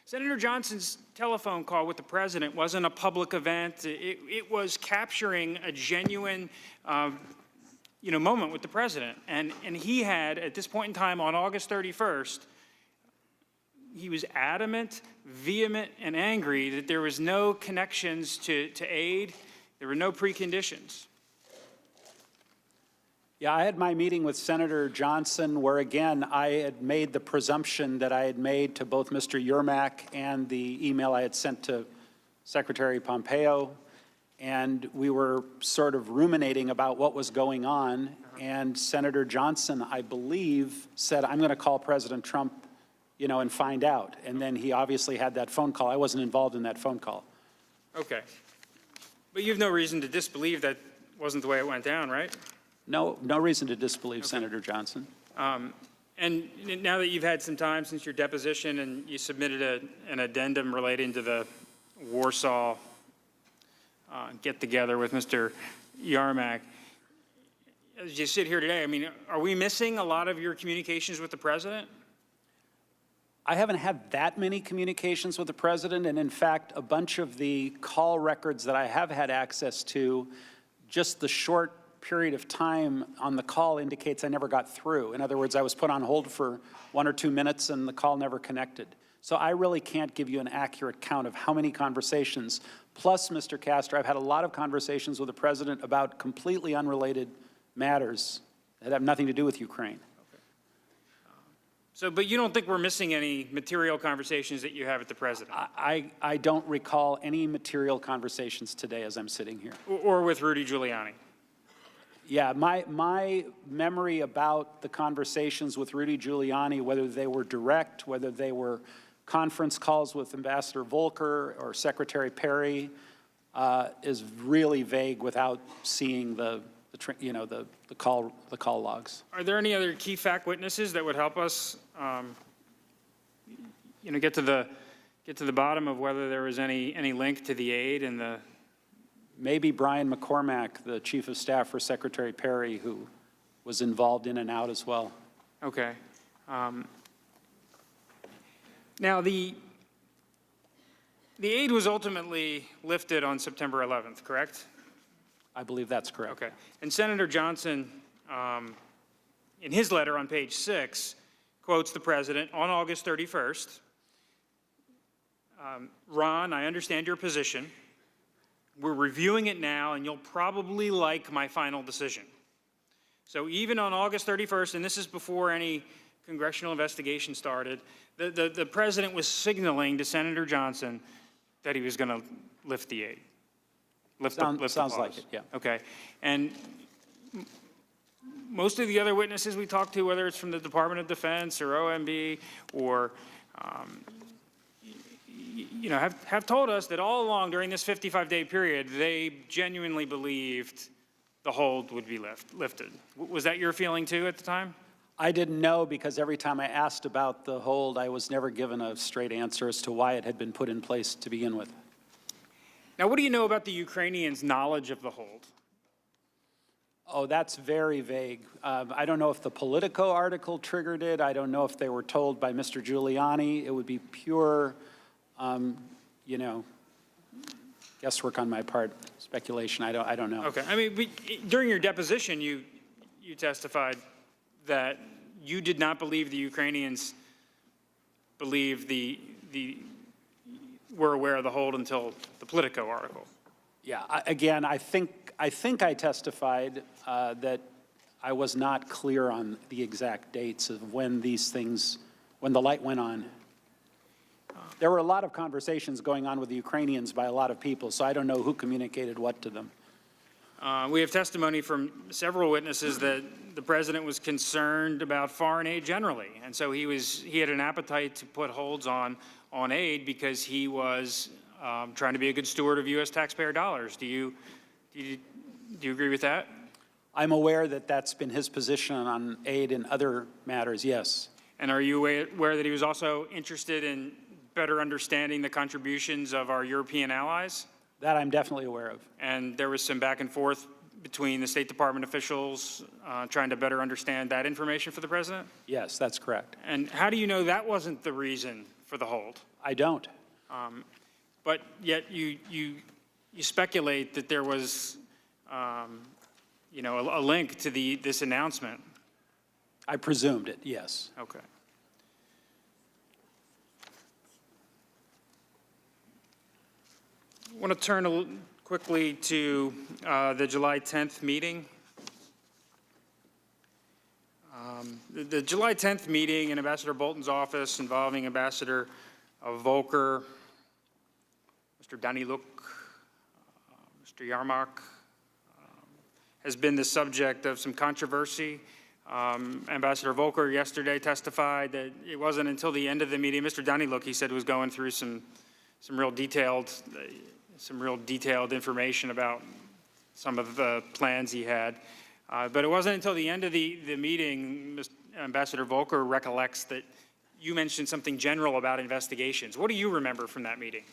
Senator Johnson's telephone call with the president wasn't a public event. It was capturing a genuine moment with the president. And he had, at this point in time, on August 31st, he was adamant, vehement, and angry that there was no connections to aid. There were no preconditions. Yeah, I had my meeting with Senator Johnson where, again, I had made the presumption that I had made to both Mr. Yermak and the email I had sent to Secretary Pompeo. And we were sort of ruminating about what was going on. And Senator Johnson, I believe, said, I'm going to call President Trump, and find out. And then he obviously had that phone call. I wasn't involved in that phone call. Okay. But you have no reason to disbelieve that wasn't the way it went down, right? No reason to disbelieve Senator Johnson. And now that you've had some time since your deposition and you submitted an addendum relating to the Warsaw get-together with Mr. Yermak, as you sit here today, I mean, are we missing a lot of your communications with the president? I haven't had that many communications with the president, and in fact, a bunch of the call records that I have had access to, just the short period of time on the call indicates I never got through. In other words, I was put on hold for 1 or 2 minutes and the call never connected. So I really can't give you an accurate count of how many conversations. Plus, Mr. Castor, I've had a lot of conversations with the president about completely unrelated matters that have nothing to do with Ukraine. So, but you don't think we're missing any material conversations that you have with the president? I don't recall any material conversations today as I'm sitting here. Or with Rudy Giuliani? Yeah, my memory about the conversations with Rudy Giuliani, whether they were direct, whether they were conference calls with Ambassador Volker or Secretary Perry, is really vague without seeing the call logs. Are there any other key fact witnesses that would help us, get to the bottom of whether there was any link to the aid and the? Maybe Brian McCormack, the Chief of Staff for Secretary Perry, who was involved in and out as well. Okay. Now, the aid was ultimately lifted on September 11th, correct? I believe that's correct. Okay. And Senator Johnson, in his letter on page 6, quotes the president on August 31st. Ron, I understand your position. We're reviewing it now, and you'll probably like my final decision. So even on August 31st, and this is before any congressional investigation started, the president was signaling to Senator Johnson that he was going to lift the aid. Sounds like it, yeah. Okay. And most of the other witnesses we talked to, whether it's from the Department of Defense or OMB or, have told us that all along during this 55-day period, they genuinely believed the hold would be lifted. Was that your feeling too at the time? I didn't know, because every time I asked about the hold, I was never given a straight answer as to why it had been put in place to begin with. Now, what do you know about the Ukrainians' knowledge of the hold? Oh, that's very vague. I don't know if the Politico article triggered it. I don't know if they were told by Mr. Giuliani. It would be pure, guesswork on my part, speculation. I don't know. Okay. I mean, during your deposition, you testified that you did not believe the Ukrainians believed were aware of the hold until the Politico article. Yeah. Again, I think I testified that I was not clear on the exact dates of when when the light went on. There were a lot of conversations going on with the Ukrainians by a lot of people, so I don't know who communicated what to them. We have testimony from several witnesses that the president was concerned about foreign aid generally, and so he had an appetite to put holds on aid because he was trying to be a good steward of U.S. taxpayer dollars. Do you agree with that? I'm aware that that's been his position on aid and other matters, yes. And are you aware that he was also interested in better understanding the contributions of our European allies? That I'm definitely aware of. And there was some back and forth between the State Department officials trying to better understand that information for the president? Yes, that's correct. And how do you know that wasn't the reason for the hold? I don't. But yet you speculate that there was, a link to this announcement. I presumed it, yes. Okay. I want to turn quickly to the July 10th meeting. The July 10th meeting in Ambassador Bolton's office involving Ambassador Volker, Mr. Daniluk, Mr. Yarmak, has been the subject of some controversy. Ambassador Volker yesterday testified that it wasn't until the end of the meeting, Mr. Daniluk, he said, was going through some real detailed information about some of the plans he had. But it wasn't until the end of the meeting, Ambassador Volker recollects that you mentioned something general about investigations. What do you remember from that meeting?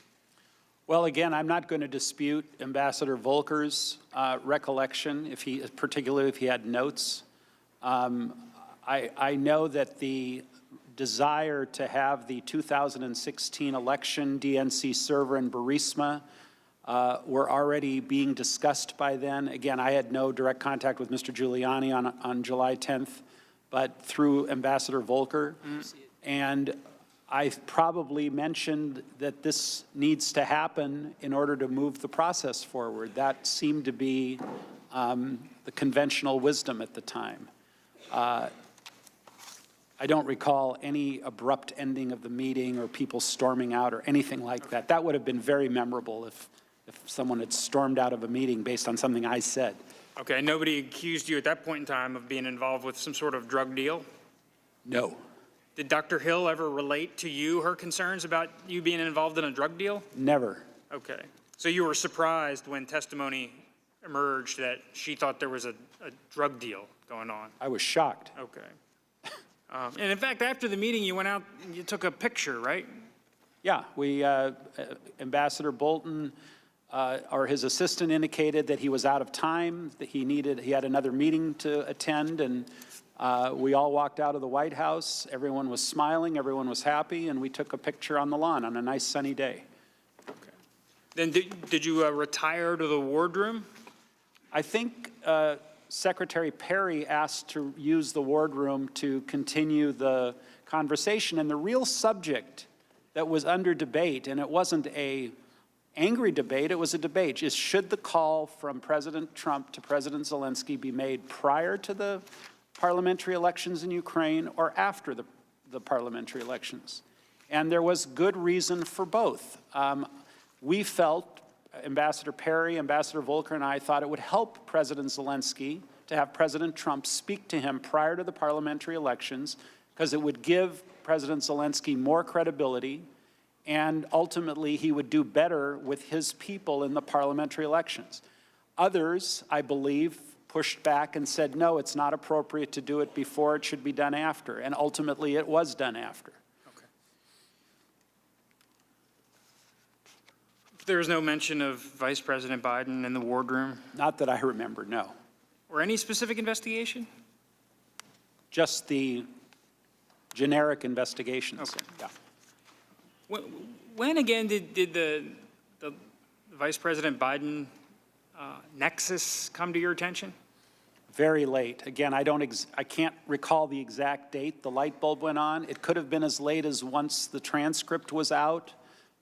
Well, again, I'm not going to dispute Ambassador Volker's recollection, particularly if he had notes. I know that the desire to have the 2016 election DNC server and Burisma were already being discussed by then. Again, I had no direct contact with Mr. Giuliani on July 10th, but through Ambassador Volker. And I probably mentioned that this needs to happen in order to move the process forward. That seemed to be the conventional wisdom at the time. I don't recall any abrupt ending of the meeting or people storming out or anything like that. That would have been very memorable if someone had stormed out of a meeting based on something I said. Okay, nobody accused you at that point in time of being involved with some sort of drug deal? No. Did Dr. Hill ever relate to you her concerns about you being involved in a drug deal? Never. Okay. So you were surprised when testimony emerged that she thought there was a drug deal going on? I was shocked. Okay. And in fact, after the meeting, you went out and you took a picture, right? Yeah, Ambassador Bolton or his assistant indicated that he was out of time, that he had another meeting to attend, and we all walked out of the White House. Everyone was smiling, everyone was happy, and we took a picture on the lawn on a nice sunny day. Okay. Then did you retire to the wardroom? I think Secretary Perry asked to use the wardroom to continue the conversation, and the real subject that was under debate, and it wasn't a angry debate, it was a debate, is should the call from President Trump to President Zelensky be made prior to the parliamentary elections in Ukraine or after the parliamentary elections? And there was good reason for both. We felt, Ambassador Perry, Ambassador Volker, and I thought it would help President Zelensky to have President Trump speak to him prior to the parliamentary elections, because it would give President Zelensky more credibility, and ultimately he would do better with his people in the parliamentary elections. Others, I believe, pushed back and said, no, it's not appropriate to do it before, it should be done after, and ultimately it was done after. Okay. There was no mention of Vice President Biden in the wardroom? Not that I remember, no. Or any specific investigation? Just the generic investigations. Okay. Yeah. When again did the Vice President Biden nexus come to your attention? Very late. Again, I can't recall the exact date the light bulb went on. It could have been as late as once the transcript was out,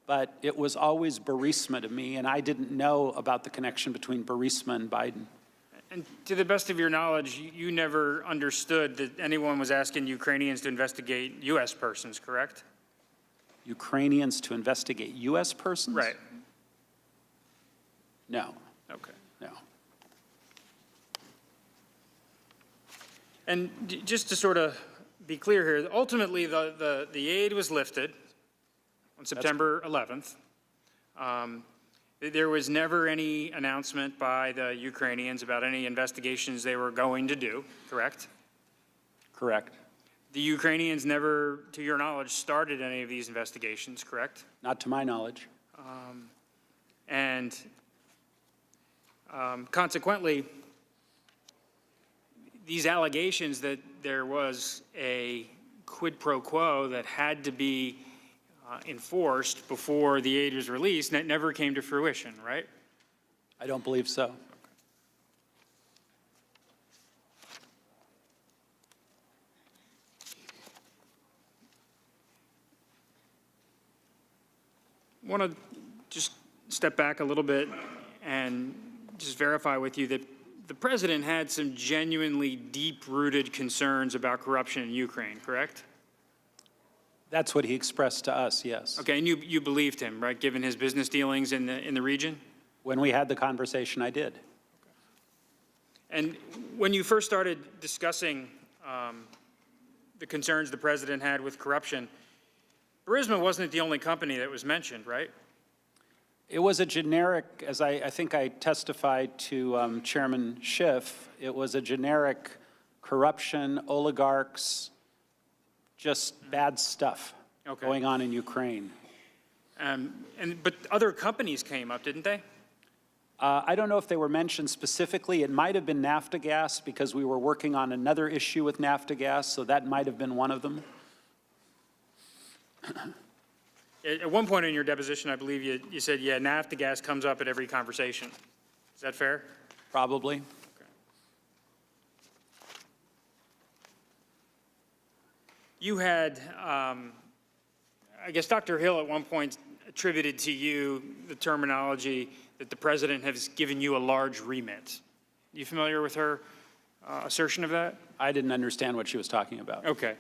but it was always Burisma to me, and I didn't know about the connection between Burisma and Biden. And to the best of your knowledge, you never understood that anyone was asking Ukrainians to investigate U.S. persons, correct? Ukrainians to investigate U.S. persons? Right. No. Okay. No. And just to sort of be clear here, ultimately the aid was lifted on September 11th. There was never any announcement by the Ukrainians about any investigations they were going to do, correct? Correct. The Ukrainians never, to your knowledge, started any of these investigations, correct? Not to my knowledge. Consequently, these allegations that there was a quid pro quo that had to be enforced before the aid was released, that never came to fruition, right? I don't believe so. I want to just step back a little bit and just verify with you that the president had some genuinely deep-rooted concerns about corruption in Ukraine, correct? That's what he expressed to us, yes. Okay, and you believed him, right, given his business dealings in the region? When we had the conversation, I did. And when you first started discussing the concerns the president had with corruption, Burisma wasn't the only company that was mentioned, right? It was a generic, as I think I testified to Chairman Schiff, it was a generic corruption, oligarchs, just bad stuff going on in Ukraine. But other companies came up, didn't they? I don't know if they were mentioned specifically. It might have been Naftagaz because we were working on another issue with Naftagaz, so that might have been one of them. At one point in your deposition, I believe you said, yeah, naphtha gas comes up at every conversation. Is that fair? Probably. Okay. You had, I guess Dr. Hill at one point attributed to you the terminology that the president has given you a large remit. You familiar with her assertion of that? I didn't understand what she was talking about. Okay.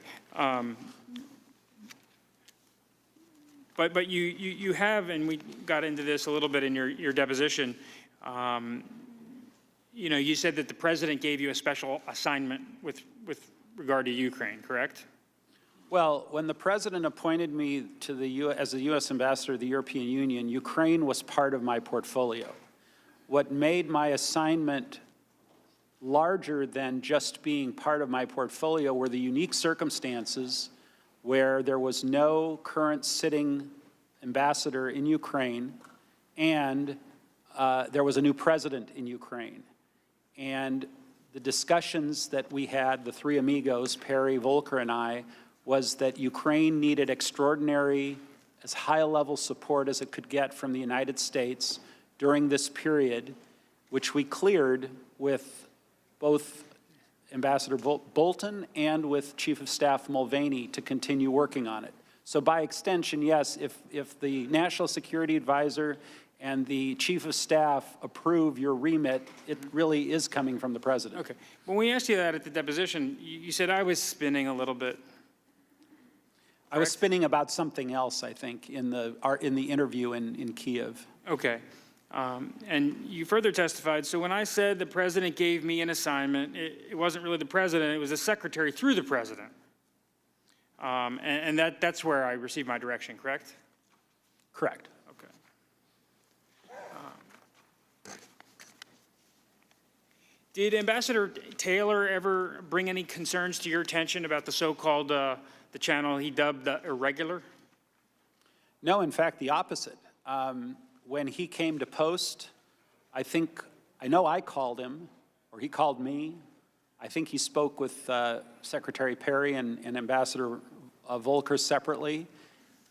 But you have, and we got into this a little bit in your deposition, you know, you said that the president gave you a special assignment with regard to Ukraine, correct? Well, when the president appointed me to as the U.S. ambassador to the European Union, Ukraine was part of my portfolio. What made my assignment larger than just being part of my portfolio were the unique circumstances where there was no current sitting ambassador in Ukraine, and there was a new president in Ukraine. And the discussions that we had, the three amigos, Perry, Volker, and I, was that Ukraine needed extraordinary, as high a level support as it could get from the United States during this period, which we cleared with both Ambassador Bolton and with Chief of Staff Mulvaney to continue working on it. So by extension, yes, if the National Security Advisor and the Chief of Staff approve your remit, it really is coming from the President. Okay. When we asked you that at the deposition, you said I was spinning a little bit. I was spinning about something else, I think, in the interview in Kiev. Okay. And you further testified, so when I said the president gave me an assignment, it wasn't really the president, it was the secretary through the president. And that's where I received my direction, correct? Correct. Okay. Did Ambassador Taylor ever bring any concerns to your attention about the so-called, the channel he dubbed the irregular? No, in fact, the opposite. When he came to post, I know I called him, or he called me. I think he spoke with Secretary Perry and Ambassador Volker separately.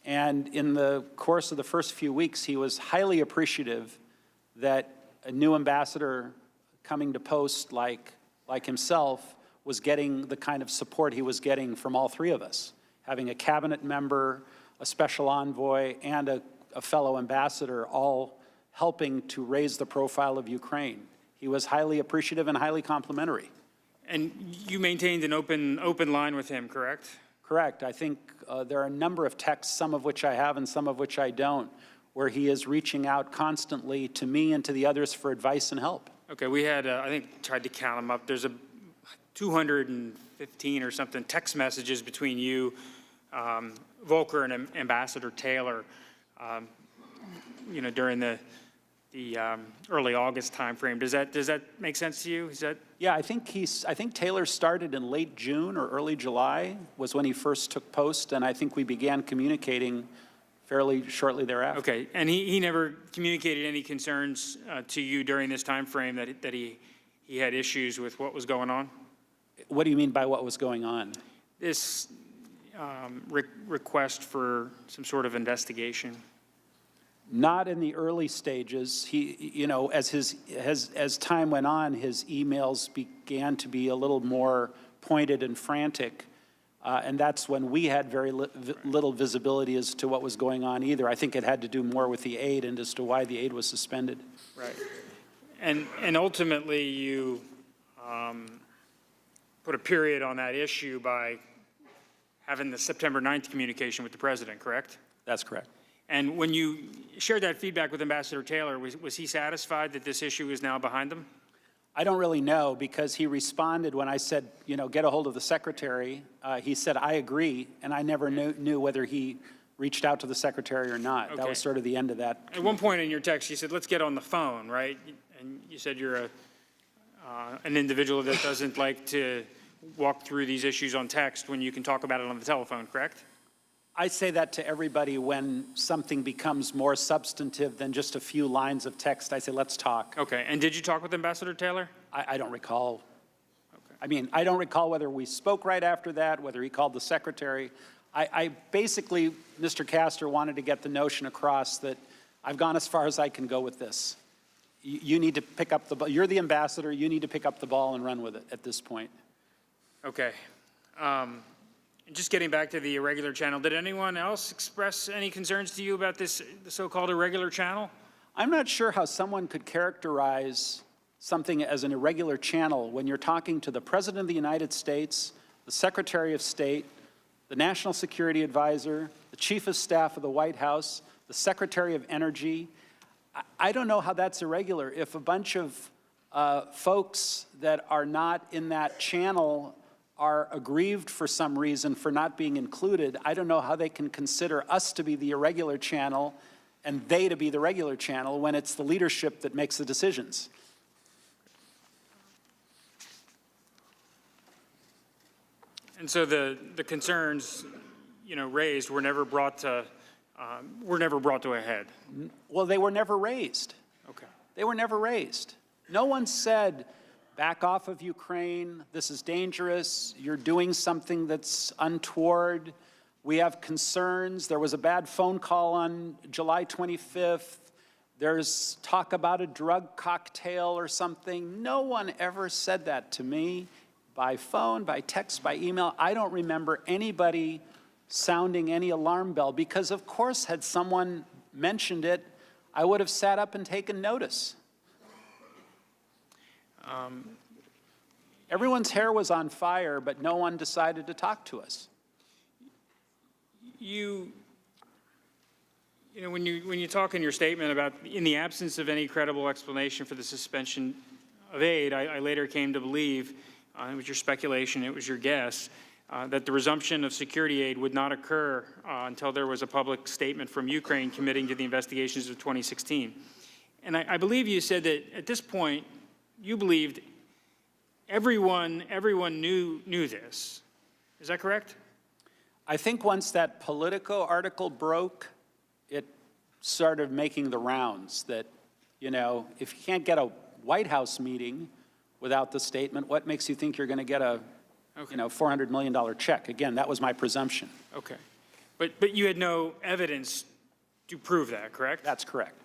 And in the course of the first few weeks, he was highly appreciative that a new ambassador coming to post like himself was getting the kind of support he was getting from all three of us, having a cabinet member, a special envoy, and a fellow ambassador all helping to raise the profile of Ukraine. He was highly appreciative and highly complimentary. And you maintained an open line with him, correct? Correct. I think there are a number of texts, some of which I have and some of which I don't, where he is reaching out constantly to me and to the others for advice and help. Okay, we had, I think, tried to count them up. There's 215 or something text messages between you, Volker, and Ambassador Taylor, you know, during the early August timeframe. Does that make sense to you? Is that? Yeah, I think Taylor started in late June or early July was when he first took post, and I think we began communicating fairly shortly thereafter. Okay, and he never communicated any concerns to you during this time frame that he had issues with what was going on? What do you mean by what was going on? This request for some sort of investigation. Not in the early stages. He, you know, as time went on, his emails began to be a little more pointed and frantic. And that's when we had very little visibility as to what was going on either. I think it had to do more with the aid and as to why the aid was suspended. Right. And ultimately you put a period on that issue by having the September 9th communication with the president, correct? That's correct. And when you shared that feedback with Ambassador Taylor, was he satisfied that this issue is now behind them? I don't really know, because he responded when I said, you know, get a hold of the secretary. He said, I agree, and I never knew whether he reached out to the secretary or not. Okay. That was sort of the end of that. At one point in your text, you said, let's get on the phone, right? And you said you're an individual that doesn't like to walk through these issues on text when you can talk about it on the telephone, correct? I say that to everybody when something becomes more substantive than just a few lines of text. I say, let's talk. Okay, and did you talk with Ambassador Taylor? I don't recall. Okay. I mean, I don't recall whether we spoke right after that, whether he called the secretary. I basically, Mr. Castor, wanted to get the notion across that I've gone as far as I can go with this. You need to pick up the ball. You're the ambassador. You need to pick up the ball and run with it at this point. Okay. Just getting back to the irregular channel, did anyone else express any concerns to you about this, the so-called irregular channel? I'm not sure how someone could characterize something as an irregular channel when you're talking to the President of the United States, the Secretary of State, the National Security Advisor, the Chief of Staff of the White House, the Secretary of Energy. I don't know how that's irregular. If a bunch of folks that are not in that channel are aggrieved for some reason for not being included, I don't know how they can consider us to be the irregular channel and they to be the regular channel when it's the leadership that makes the decisions. And so the concerns, raised were never brought to a head. Well, they were never raised. Okay. They were never raised. No one said, back off of Ukraine, this is dangerous, you're doing something that's untoward, we have concerns, there was a bad phone call on July 25th, there's talk about a drug cocktail or something. No one ever said that to me by phone, by text, by email. I don't remember anybody sounding any alarm bell because, of course, had someone mentioned it, I would have sat up and taken notice. Everyone's hair was on fire, but no one decided to talk to us. When you talk in your statement about in the absence of any credible explanation for the suspension of aid, I later came to believe, it was your speculation, it was your guess, that the resumption of security aid would not occur until there was a public statement from Ukraine committing to the investigations of 2016. And I believe you said that at this point, you believed everyone knew this. Is that correct? I think once that Politico article broke, it started making the rounds that, if you can't get a White House meeting without the statement, what makes you think you're going to get a $400 million check? Again, that was my presumption. Okay. But you had no evidence to prove that, correct? That's correct.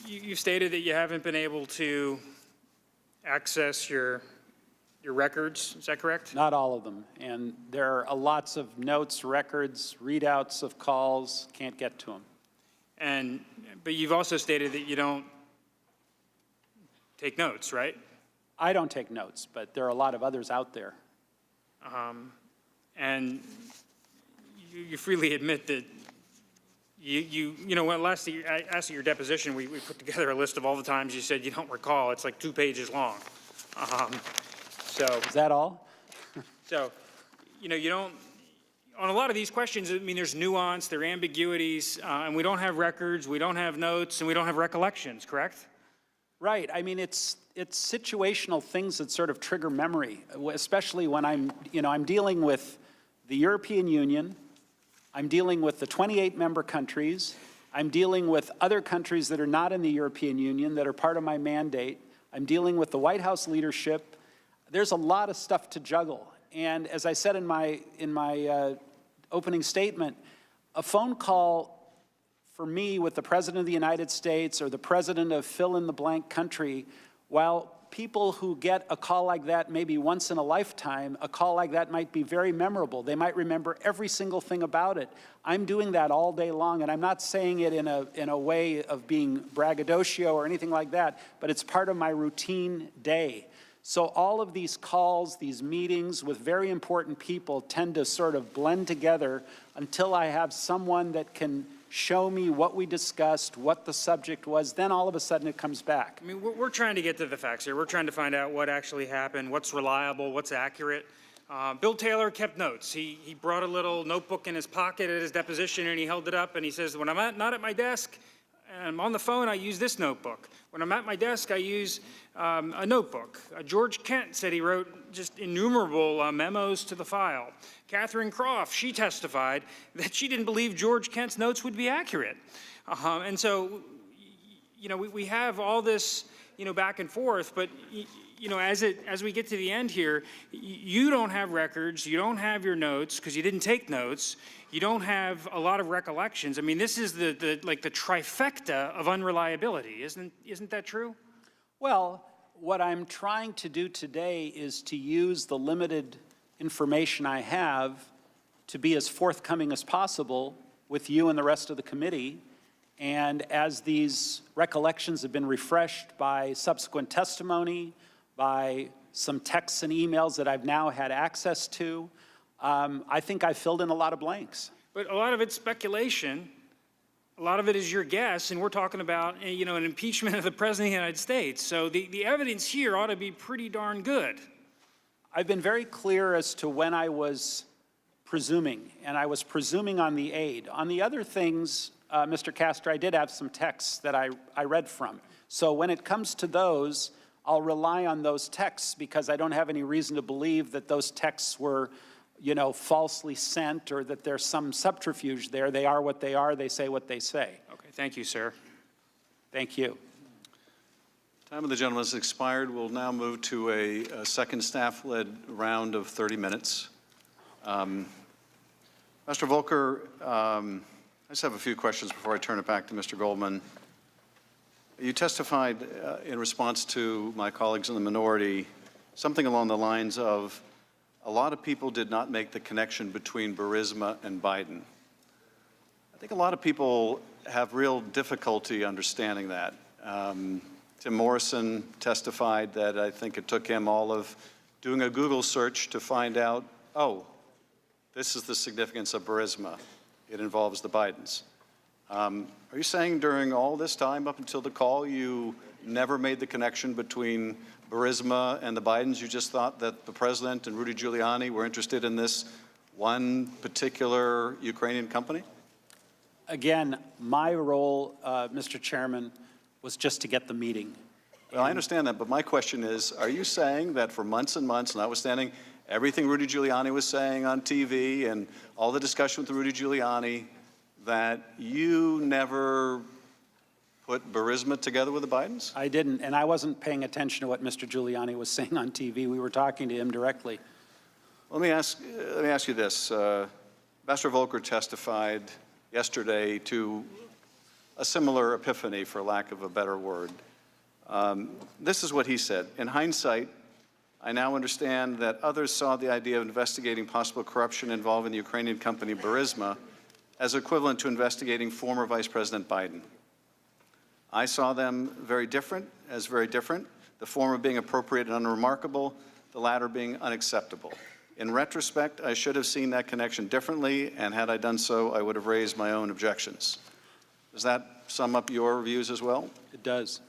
You stated that you haven't been able to access your records. Is that correct? Not all of them. And there are lots of notes, records, readouts of calls. Can't get to them. But you've also stated that you don't take notes, right? I don't take notes, but there are a lot of others out there. And you freely admit that when last I asked at your deposition, we put together a list of all the times you said you don't recall. It's like 2 pages long. Is that all? So, you don't, on a lot of these questions, there's nuance, there are ambiguities, and we don't have records, we don't have notes, and we don't have recollections, correct? Right. It's situational things that sort of trigger memory, especially when I'm dealing with the European Union, I'm dealing with the 28 member countries, I'm dealing with other countries that are not in the European Union that are part of my mandate, I'm dealing with the White House leadership. There's a lot of stuff to juggle. And as I said in my opening statement, a phone call for me with the President of the United States or the President of fill-in-the-blank country, while people who get a call like that maybe once in a lifetime, a call like that might be very memorable. They might remember every single thing about it. I'm doing that all day long, and I'm not saying it in a way of being braggadocio or anything like that, but it's part of my routine day. So all of these calls, these meetings with very important people tend to sort of blend together until I have someone that can show me what we discussed, what the subject was, then all of a sudden it comes back. We're trying to get to the facts here. We're trying to find out what actually happened, what's reliable, what's accurate. Bill Taylor kept notes. He brought a little notebook in his pocket at his deposition and he held it up and he says, when I'm not at my desk and I'm on the phone, I use this notebook. When I'm at my desk, I use a notebook. George Kent said he wrote just innumerable memos to the file. Catherine Croft, she testified that she didn't believe George Kent's notes would be accurate. And so, we have all this, back and forth, but, you know, as we get to the end here, you don't have records, you don't have your notes because you didn't take notes, you don't have a lot of recollections. I mean, this is the trifecta of unreliability, isn't that true? Well, what I'm trying to do today is to use the limited information I have to be as forthcoming as possible with you and the rest of the committee. And as these recollections have been refreshed by subsequent testimony, by some texts and emails that I've now had access to, I think I filled in a lot of blanks. But a lot of it's speculation. A lot of it is your guess, and we're talking about, you know, an impeachment of the President of the United States. So the evidence here ought to be pretty darn good. I've been very clear as to when I was presuming, and I was presuming on the aid. On the other things, Mr. Castor, I did have some texts that I read from. So when it comes to those, I'll rely on those texts because I don't have any reason to believe that those texts were, you know, falsely sent or that there's some subterfuge there. They are what they are. They say what they say. Okay, thank you, sir. Thank you. Time of the gentleman has expired. We'll now move to a second staff-led round of 30 minutes. Mr. Volker, I just have a few questions before I turn it back to Mr. Goldman. You testified in response to my colleagues in the minority something along the lines of a lot of people did not make the connection between Burisma and Biden. I think a lot of people have real difficulty understanding that. Tim Morrison testified that I think it took him all of doing a Google search to find out, oh, this is the significance of Burisma. It involves the Bidens. Are you saying during all this time up until the call you never made the connection between Burisma and the Bidens? You just thought that the president and Rudy Giuliani were interested in this one particular Ukrainian company? Again, my role, Mr. Chairman, was just to get the meeting. Well, I understand that, but my question is, are you saying that for months and months, notwithstanding everything Rudy Giuliani was saying on TV and all the discussion with Rudy Giuliani, that you never put Burisma together with the Bidens? I didn't, and I wasn't paying attention to what Mr. Giuliani was saying on TV. We were talking to him directly. Let me ask you this. Ambassador Volker testified yesterday to a similar epiphany, for lack of a better word. This is what he said. In hindsight, I now understand that others saw the idea of investigating possible corruption involving the Ukrainian company Burisma as equivalent to investigating former Vice President Biden. I saw them very different, the former being appropriate and unremarkable, the latter being unacceptable. In retrospect, I should have seen that connection differently, and had I done so, I would have raised my own objections. Does that sum up your views as well? It does.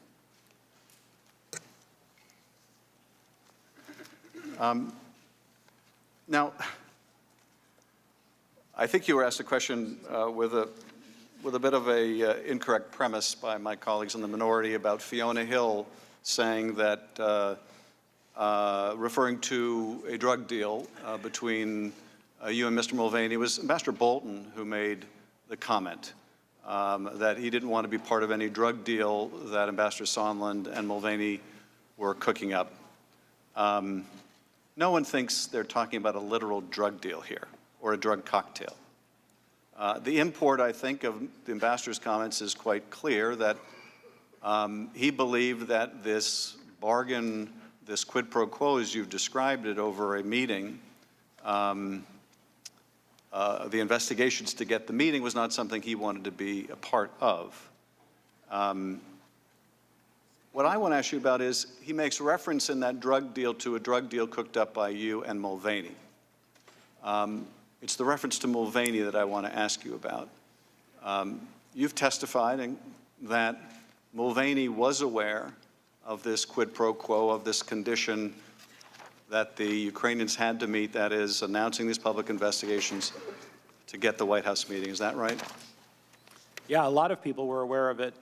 Now, I think you were asked a question with a bit of a incorrect premise by my colleagues in the minority about Fiona Hill saying that, referring to a drug deal between you and Mr. Mulvaney, it was Ambassador Bolton who made the comment that he didn't want to be part of any drug deal that Ambassador Sondland and Mulvaney were cooking up. No one thinks they're talking about a literal drug deal here or a drug cocktail. The import, I think, of the ambassador's comments is quite clear, that he believed that this bargain, this quid pro quo, as you've described it, over a meeting, the investigations to get the meeting was not something he wanted to be a part of. What I want to ask you about is, he makes reference in that drug deal to a drug deal cooked up by you and Mulvaney. It's the reference to Mulvaney that I want to ask you about. You've testified that Mulvaney was aware of this quid pro quo, of this condition that the Ukrainians had to meet, that is, announcing these public investigations to get the White House meeting. Is that right? Yeah, a lot of people were aware of it,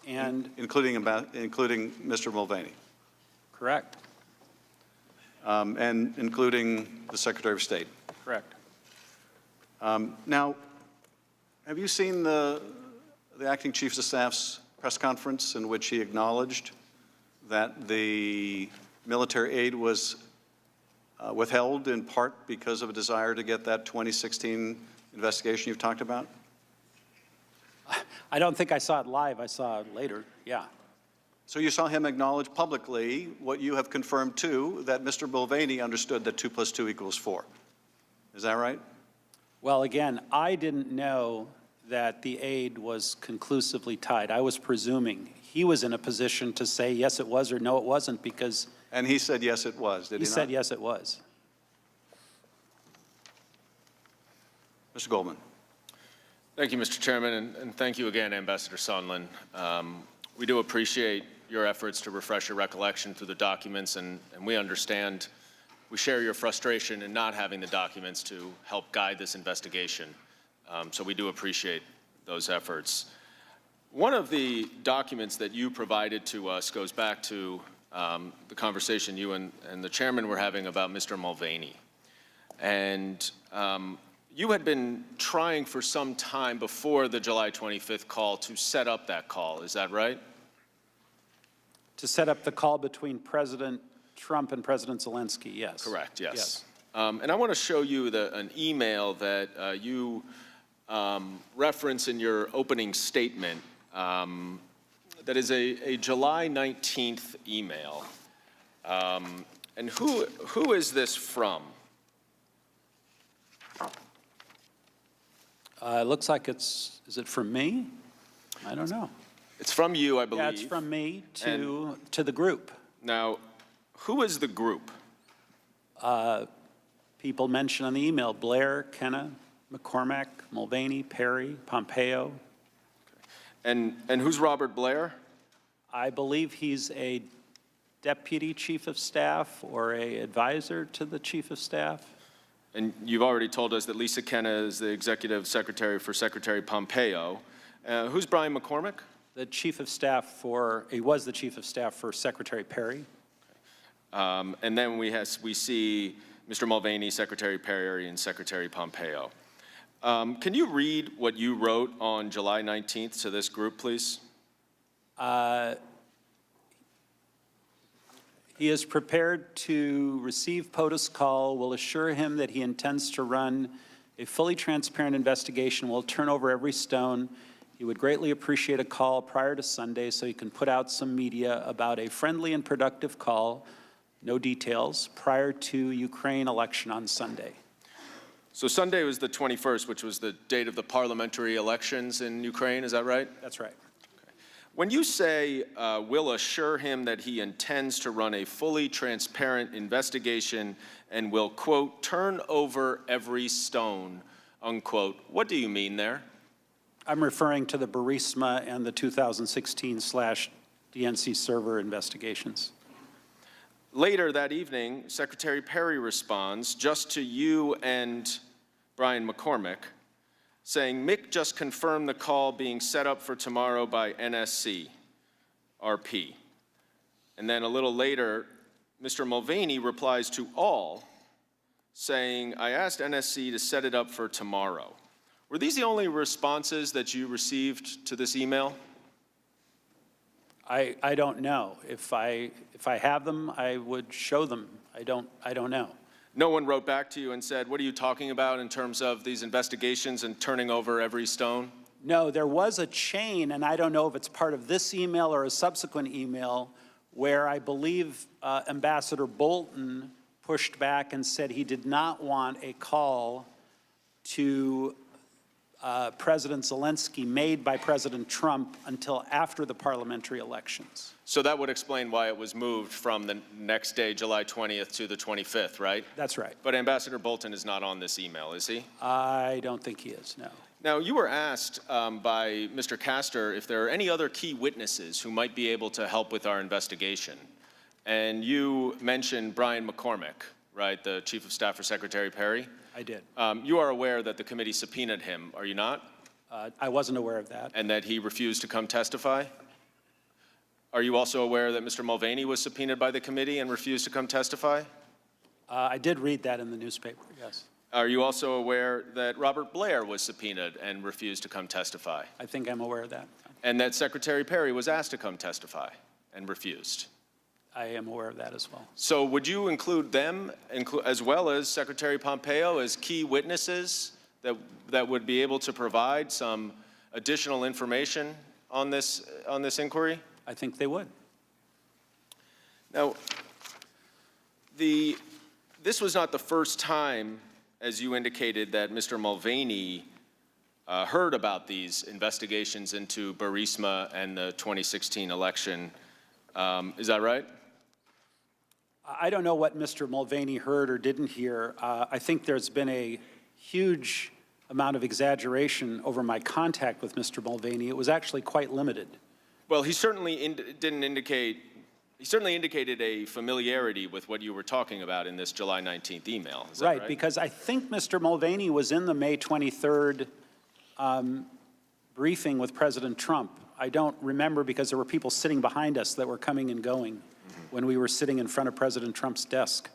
and including Mr. Mulvaney. Correct. And including the Secretary of State. Correct. Now, have you seen the acting Chief of Staff's press conference in which he acknowledged that the military aid was withheld in part because of a desire to get that 2016 investigation you've talked about? I don't think I saw it live. I saw it later, yeah. So you saw him acknowledge publicly what you have confirmed too, that Mr. Mulvaney understood that 2 + 2 = 4. Is that right? Well, again, I didn't know that the aid was conclusively tied. I was presuming he was in a position to say yes it was or no it wasn't, because And he said yes it was, did he not? he said yes it was. Mr. Goldman. Thank you, Mr. Chairman, and thank you again, Ambassador Sondland. We do appreciate your efforts to refresh your recollection through the documents, and we understand, we share your frustration in not having the documents to help guide this investigation. So we do appreciate those efforts. One of the documents that you provided to us goes back to the conversation you and the chairman were having about Mr. Mulvaney. And you had been trying for some time before the July 25th call to set up that call, is that right? To set up the call between President Trump and President Zelensky, yes. Correct, yes. Yes. And I want to show you an email that you reference in your opening statement that is a July 19th email. And who is this from? It looks like is it from me? I don't know. It's from you, I believe. Yeah, it's from me to the group. Now, who is the group? People mentioned on the email: Blair, Kenna, McCormack, Mulvaney, Perry, Pompeo. And who's Robert Blair? I believe he's a deputy chief of staff or a advisor to the chief of staff. And you've already told us that Lisa Kenna is the executive secretary for Secretary Pompeo. Who's Brian McCormack? The chief of staff he was the chief of staff for Secretary Perry. And then we see Mr. Mulvaney, Secretary Perry, and Secretary Pompeo. Can you read what you wrote on July 19th to this group, please? He is prepared to receive POTUS call, will assure him that he intends to run a fully transparent investigation, will turn over every stone. He would greatly appreciate a call prior to Sunday so he can put out some media about a friendly and productive call, no details, prior to Ukraine election on Sunday. So Sunday was the 21st, which was the date of the parliamentary elections in Ukraine, is that right? That's right. When you say, will assure him that he intends to run a fully transparent investigation and will, quote, turn over every stone, unquote, what do you mean there? I'm referring to the Burisma and the 2016/DNC server investigations. Later that evening, Secretary Perry responds just to you and Brian McCormack, saying, Mick just confirmed the call being set up for tomorrow by NSC, RP. And then a little later, Mr. Mulvaney replies to all, saying, I asked NSC to set it up for tomorrow. Were these the only responses that you received to this email? I don't know. If I have them, I would show them. I don't know. No one wrote back to you and said, what are you talking about in terms of these investigations and turning over every stone? No, there was a chain, and I don't know if it's part of this email or a subsequent email, where I believe Ambassador Bolton pushed back and said he did not want a call to President Zelensky made by President Trump until after the parliamentary elections. So that would explain why it was moved from the next day, July 20th, to the 25th, right? That's right. But Ambassador Bolton is not on this email, is he? I don't think he is, no. Now, you were asked by Mr. Castor if there are any other key witnesses who might be able to help with our investigation. And you mentioned Brian McCormack, right, the Chief of Staff for Secretary Perry? I did. You are aware that the committee subpoenaed him, are you not? I wasn't aware of that. And that he refused to come testify? Are you also aware that Mr. Mulvaney was subpoenaed by the committee and refused to come testify? I did read that in the newspaper, yes. Are you also aware that Robert Blair was subpoenaed and refused to come testify? I think I'm aware of that. And that Secretary Perry was asked to come testify and refused? I am aware of that as well. So would you include them, as well as Secretary Pompeo, as key witnesses that would be able to provide some additional information on this inquiry? I think they would. Now, this was not the first time, as you indicated, that Mr. Mulvaney heard about these investigations into Burisma and the 2016 election. Is that right? I don't know what Mr. Mulvaney heard or didn't hear. I think there's been a huge amount of exaggeration over my contact with Mr. Mulvaney. It was actually quite limited. Well, he certainly he certainly indicated a familiarity with what you were talking about in this July 19th email. Is that right? Because I think Mr. Mulvaney was in the May 23rd briefing with President Trump. I don't remember because there were people sitting behind us that were coming and going when we were sitting in front of President Trump's desk.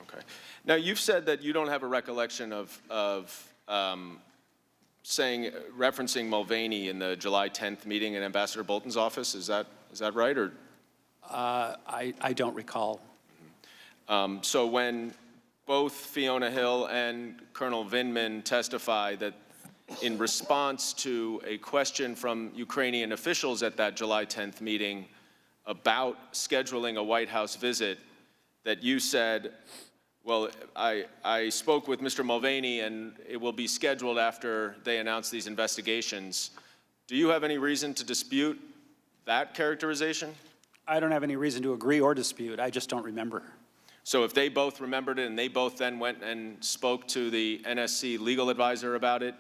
Okay. Now, you've said that you don't have a recollection of referencing Mulvaney in the July 10th meeting in Ambassador Bolton's office. Is that right? Or I don't recall. So when both Fiona Hill and Colonel Vindman testify that in response to a question from Ukrainian officials at that July 10th meeting about scheduling a White House visit, that you said, well, I spoke with Mr. Mulvaney and it will be scheduled after they announce these investigations. Do you have any reason to dispute that characterization? I don't have any reason to agree or dispute. I just don't remember. So if they both remembered it and they both then went and spoke to the NSC legal advisor about it,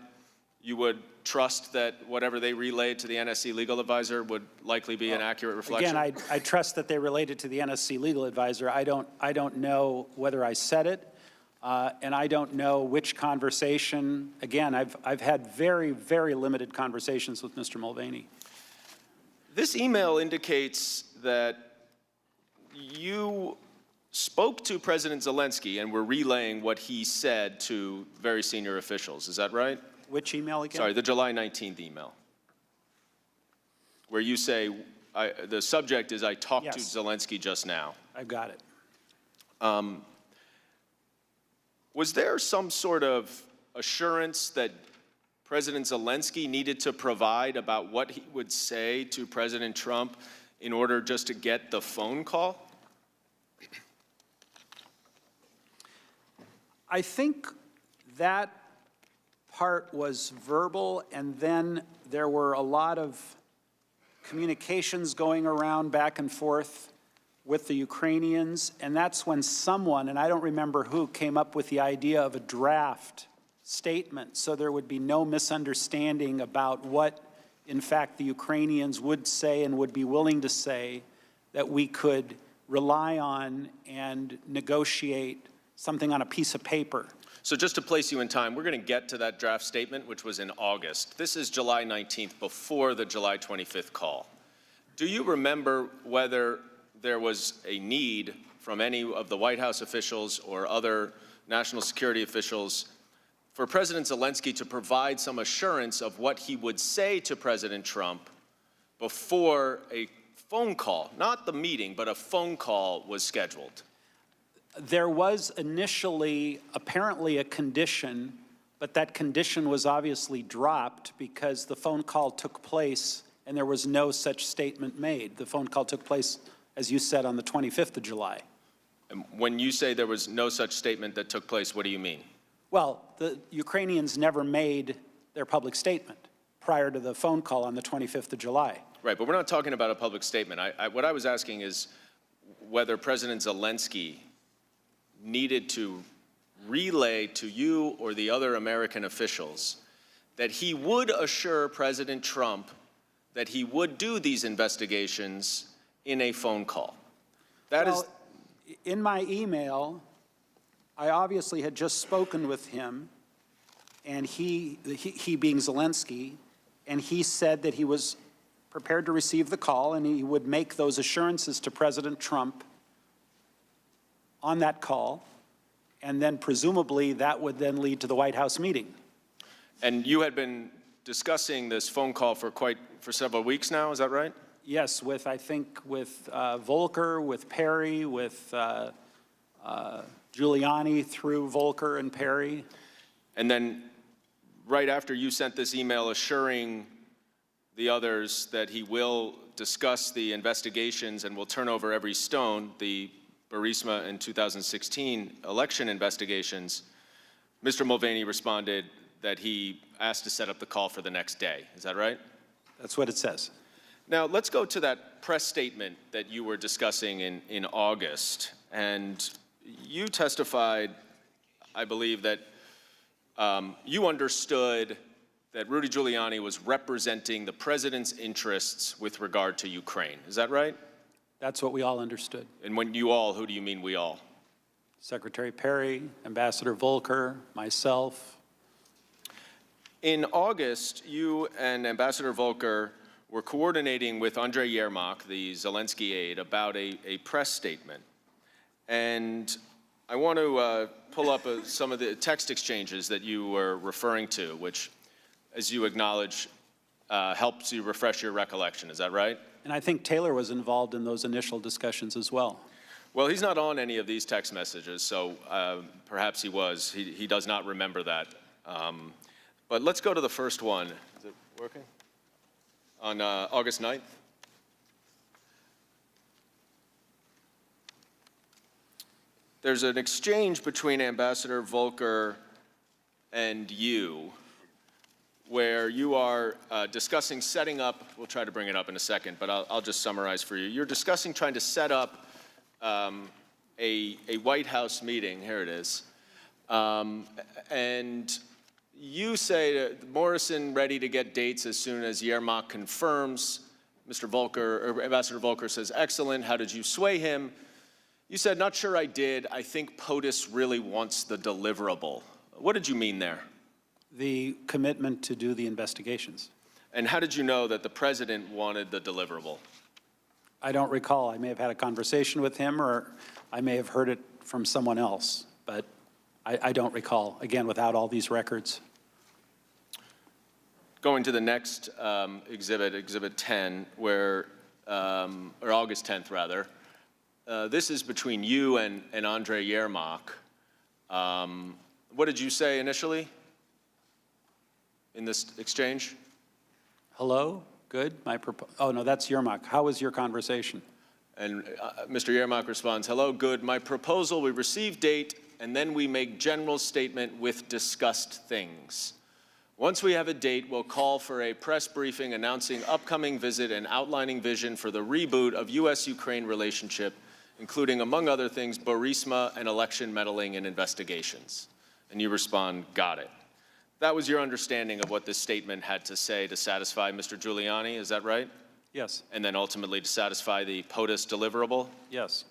you would trust that whatever they relayed to the NSC legal advisor would likely be an accurate reflection? Again, I trust that they related to the NSC legal advisor. I don't know whether I said it, and I don't know which conversation. Again, I've had very, very limited conversations with Mr. Mulvaney. This email indicates that you spoke to President Zelensky and were relaying what he said to very senior officials. Is that right? Which email again? Sorry, the July 19th email, where you say, the subject is, I talked to Zelensky just now. I've got it. Was there some sort of assurance that President Zelensky needed to provide about what he would say to President Trump in order just to get the phone call? I think that part was verbal, and then there were a lot of communications going around back and forth with the Ukrainians, and that's when someone, and I don't remember who, came up with the idea of a draft statement so there would be no misunderstanding about what, in fact, the Ukrainians would say and would be willing to say, that we could rely on and negotiate something on a piece of paper. So just to place you in time, we're going to get to that draft statement, which was in August. This is July 19th, before the July 25th call. Do you remember whether there was a need from any of the White House officials or other national security officials for President Zelensky to provide some assurance of what he would say to President Trump before a phone call, not the meeting, but a phone call was scheduled? There was initially apparently a condition, but that condition was obviously dropped because the phone call took place and there was no such statement made. The phone call took place, as you said, on the 25th of July. And when you say there was no such statement that took place, what do you mean? Well, the Ukrainians never made their public statement prior to the phone call on the 25th of July. Right, but we're not talking about a public statement. What I was asking is whether President Zelensky needed to relay to you or the other American officials that he would assure President Trump that he would do these investigations in a phone call. In my email, I obviously had just spoken with him, and he being Zelensky, and he said that he was prepared to receive the call and he would make those assurances to President Trump on that call, and then presumably that would then lead to the White House meeting. And you had been discussing this phone call for several weeks now, is that right? Yes, I think with Volker, with Perry, with Giuliani through Volker and Perry. And then right after you sent this email assuring the others that he will discuss the investigations and will turn over every stone, the Burisma and 2016 election investigations, Mr. Mulvaney responded that he asked to set up the call for the next day. Is that right? That's what it says. Now, let's go to that press statement that you were discussing in August. And you testified, I believe, that you understood that Rudy Giuliani was representing the president's interests with regard to Ukraine. Is that right? That's what we all understood. And when you all, who do you mean we all? Secretary Perry, Ambassador Volker, myself. In August, you and Ambassador Volker were coordinating with Andrei Yermak, the Zelensky aide, about a press statement. And I want to pull up some of the text exchanges that you were referring to, which, as you acknowledge, helps you refresh your recollection. Is that right? And I think Taylor was involved in those initial discussions as well. Well, he's not on any of these text messages, so perhaps he was. He does not remember that. But let's go to the first one. Is it working? On August 9th. There's an exchange between Ambassador Volker and you where you are discussing setting up, we'll try to bring it up in a second, but I'll just summarize for you. You're discussing trying to set up a White House meeting, here it is, and you say Morrison ready to get dates as soon as Yermak confirms. Mr. Volker, or Ambassador Volker says, excellent, how did you sway him? You said, not sure I did. I think POTUS really wants the deliverable. What did you mean there? The commitment to do the investigations. And how did you know that the president wanted the deliverable? I don't recall. I may have had a conversation with him, or I may have heard it from someone else, but I don't recall, again, without all these records. Going to the next exhibit, Exhibit 10, where, or August 10th, rather, this is between you and Andrei Yermak. What did you say initially in this exchange? Hello? Good? Oh, no, that's Yermak. How was your conversation? And Mr. Yermak responds, hello, good. My proposal, we receive date, and then we make general statement with discussed things. Once we have a date, we'll call for a press briefing announcing upcoming visit and outlining vision for the reboot of U.S.-Ukraine relationship, including, among other things, Burisma and election meddling and investigations. And you respond, got it. That was your understanding of what this statement had to say to satisfy Mr. Giuliani, is that right? Yes. And then ultimately to satisfy the POTUS deliverable? Yes.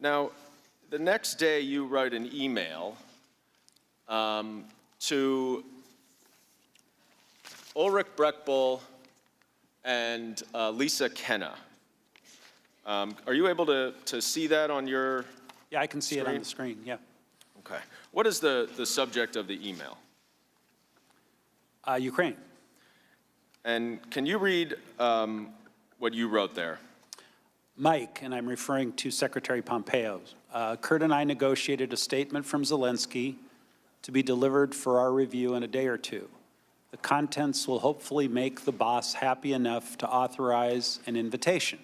Now, the next day you write an email to Ulrich Breckbull and Lisa Kenna. Are you able to see that on your Yeah, I can see screen? it on the screen, yeah. Okay. What is the subject of the email? Ukraine. And can you read what you wrote there? Mike, and I'm referring to Secretary Pompeo, Kurt and I negotiated a statement from Zelensky to be delivered for our review in a day or two. The contents will hopefully make the boss happy enough to authorize an invitation.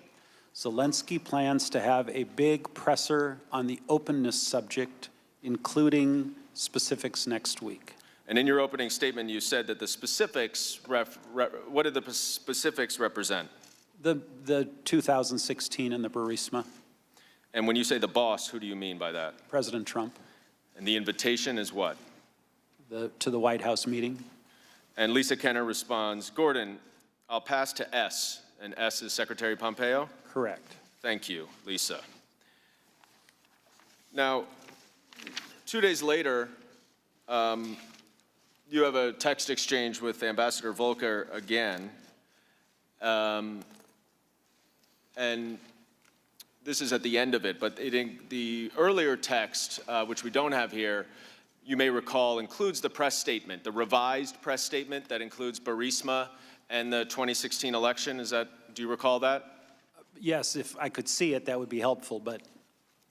Zelensky plans to have a big presser on the openness subject, including specifics next week. And in your opening statement, you said that the specifics, what did the specifics represent? The 2016 and the Burisma. And when you say the boss, who do you mean by that? President Trump. And the invitation is what? To the White House meeting. And Lisa Kenner responds, Gordon, I'll pass to S, and S is Secretary Pompeo? Correct. Thank you, Lisa. Now, 2 days later, you have a text exchange with Ambassador Volker again. And this is at the end of it, but the earlier text, which we don't have here, you may recall, includes the press statement, the revised press statement that includes Burisma and the 2016 election. Is that do you recall that? Yes, if I could see it, that would be helpful, but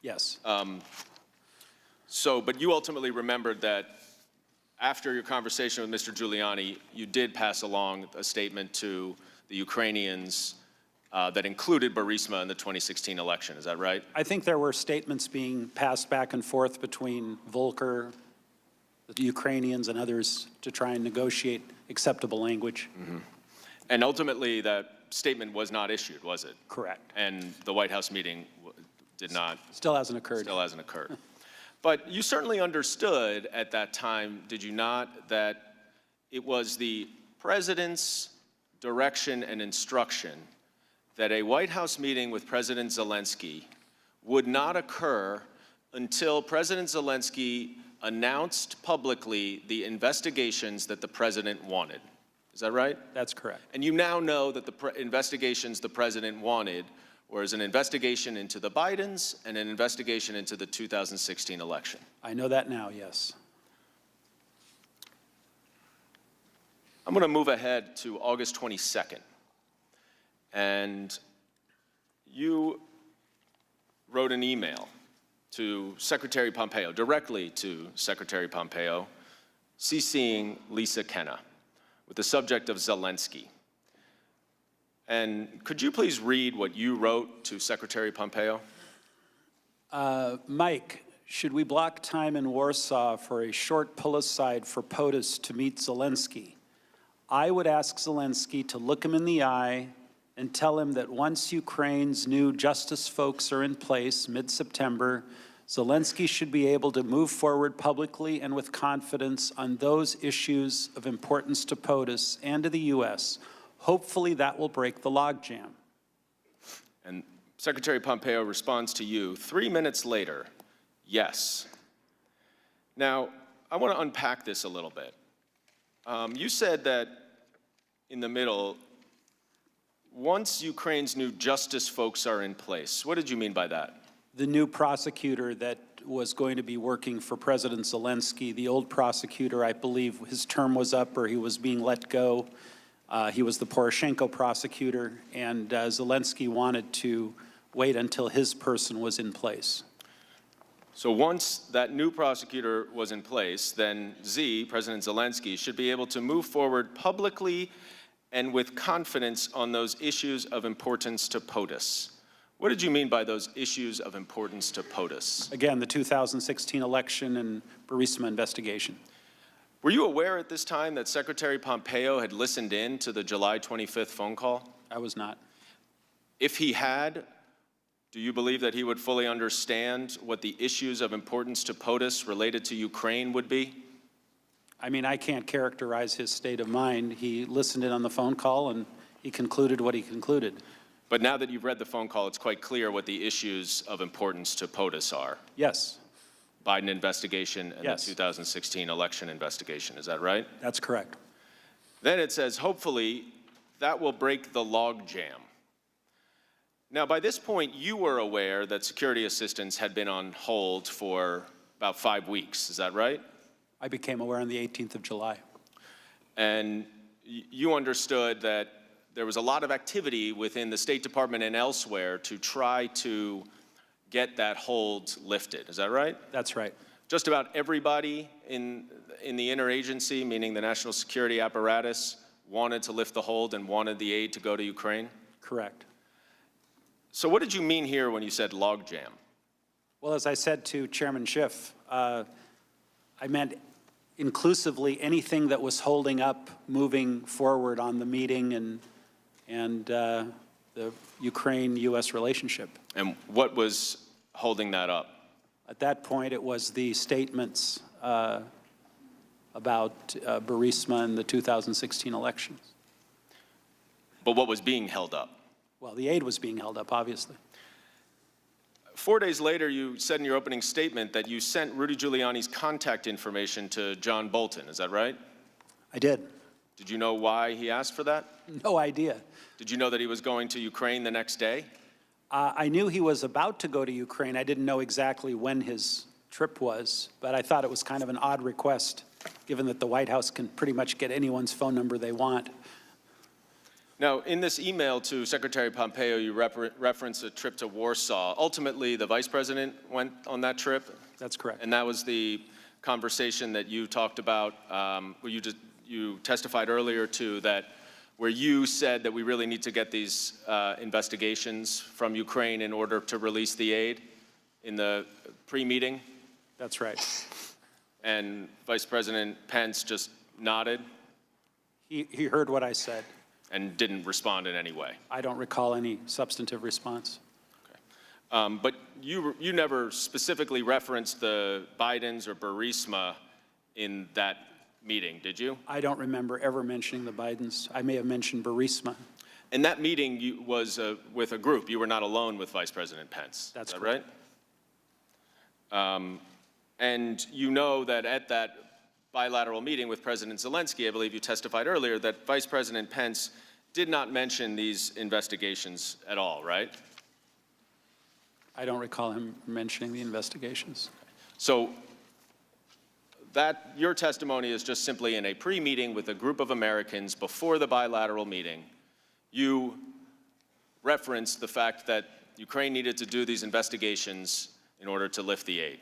yes. But you ultimately remembered that after your conversation with Mr. Giuliani, you did pass along a statement to the Ukrainians that included Burisma in the 2016 election. Is that right? I think there were statements being passed back and forth between Volker, the Ukrainians, and others to try and negotiate acceptable language. Mm-hmm. And ultimately, that statement was not issued, was it? Correct. And the White House meeting did not. Still hasn't occurred. Still hasn't occurred. But you certainly understood at that time, did you not, that it was the president's direction and instruction that a White House meeting with President Zelensky would not occur until President Zelensky announced publicly the investigations that the president wanted. Is that right? That's correct. And you now know that the investigations the president wanted was an investigation into the Bidens and an investigation into the 2016 election. I know that now, yes. I'm going to move ahead to August 22nd. And you wrote an email to Secretary Pompeo, directly to Secretary Pompeo, CCing Lisa Kenna, with the subject of Zelensky. And could you please read what you wrote to Secretary Pompeo? Mike, should we block time in Warsaw for a short pull-aside for POTUS to meet Zelensky? I would ask Zelensky to look him in the eye and tell him that once Ukraine's new justice folks are in place mid-September, Zelensky should be able to move forward publicly and with confidence on those issues of importance to POTUS and to the U.S. Hopefully that will break the logjam. And Secretary Pompeo responds to you 3 minutes later, yes. Now, I want to unpack this a little bit. You said that in the middle, once Ukraine's new justice folks are in place. What did you mean by that? The new prosecutor that was going to be working for President Zelensky, the old prosecutor, I believe his term was up or he was being let go. He was the Poroshenko prosecutor, and Zelensky wanted to wait until his person was in place. So once that new prosecutor was in place, then President Zelensky, should be able to move forward publicly and with confidence on those issues of importance to POTUS. What did you mean by those issues of importance to POTUS? Again, the 2016 election and Burisma investigation. Were you aware at this time that Secretary Pompeo had listened in to the July 25th phone call? I was not. If he had, do you believe that he would fully understand what the issues of importance to POTUS related to Ukraine would be? I mean, I can't characterize his state of mind. He listened in on the phone call and he concluded what he concluded. But now that you've read the phone call, it's quite clear what the issues of importance to POTUS are. Yes. Biden investigation and yes. the 2016 election investigation. Is that right? That's correct. Then it says, hopefully, that will break the logjam. Now, by this point, you were aware that security assistance had been on hold for about 5 weeks. Is that right? I became aware on the 18th of July. And you understood that there was a lot of activity within the State Department and elsewhere to try to get that hold lifted. Is that right? That's right. Just about everybody in the interagency, meaning the national security apparatus, wanted to lift the hold and wanted the aid to go to Ukraine? Correct. So what did you mean here when you said logjam? Well, as I said to Chairman Schiff, I meant inclusively anything that was holding up moving forward on the meeting and the Ukraine-U.S. relationship. And what was holding that up? At that point, it was the statements about Burisma and the 2016 elections. But what was being held up? Well, the aid was being held up, obviously. 4 days later, you said in your opening statement that you sent Rudy Giuliani's contact information to John Bolton. Is that right? I did. Did you know why he asked for that? No idea. Did you know that he was going to Ukraine the next day? I knew he was about to go to Ukraine. I didn't know exactly when his trip was, but I thought it was kind of an odd request, given that the White House can pretty much get anyone's phone number they want. Now, in this email to Secretary Pompeo, you reference a trip to Warsaw. Ultimately, the Vice President went on that trip? That's correct. And that was the conversation that you talked about, where you testified earlier to, that where you said that we really need to get these investigations from Ukraine in order to release the aid in the pre-meeting? That's right. And Vice President Pence just nodded? He heard what I said. And didn't respond in any way? I don't recall any substantive response. Okay. But you never specifically referenced the Bidens or Burisma in that meeting, did you? I don't remember ever mentioning the Bidens. I may have mentioned Burisma. And that meeting was with a group. You were not alone with Vice President Pence. That's Is that correct. right? And you know that at that bilateral meeting with President Zelensky, I believe you testified earlier, that Vice President Pence did not mention these investigations at all, right? I don't recall him mentioning the investigations. So that your testimony is just simply in a pre-meeting with a group of Americans before the bilateral meeting. You referenced the fact that Ukraine needed to do these investigations in order to lift the aid.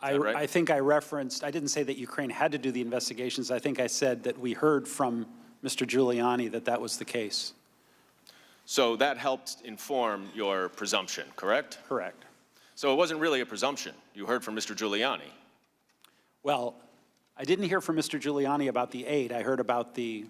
Right? I think I referenced, I didn't say that Ukraine had to do the investigations. I think I said that we heard from Mr. Giuliani that that was the case. So that helped inform your presumption, correct? Correct. So it wasn't really a presumption. You heard from Mr. Giuliani. Well, I didn't hear from Mr. Giuliani about the aid. I heard about the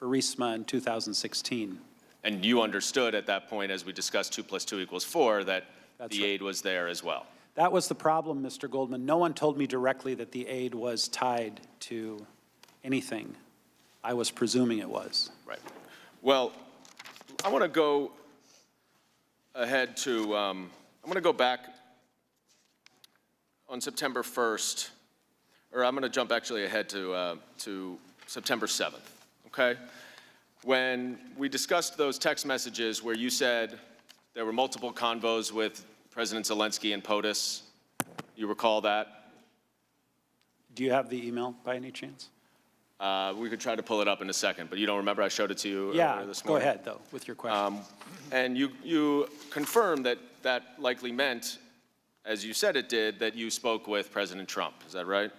Burisma in 2016. And you understood at that point, as we discussed 2 + 2 = 4, that That's the right. aid was there as well. That was the problem, Mr. Goldman. No one told me directly that the aid was tied to anything. I was presuming it was. Right. Well, I want to go ahead to, I want to go back on September 1st, or I'm going to jump actually ahead to September 7th, okay? When we discussed those text messages where you said there were multiple convos with President Zelensky and POTUS, you recall that? Do you have the email by any chance? We could try to pull it up in a second, but you don't remember I showed it to you earlier this go morning? ahead, though, with your question. And you confirmed that that likely meant, as you said it did, that you spoke with President Trump. Is that right?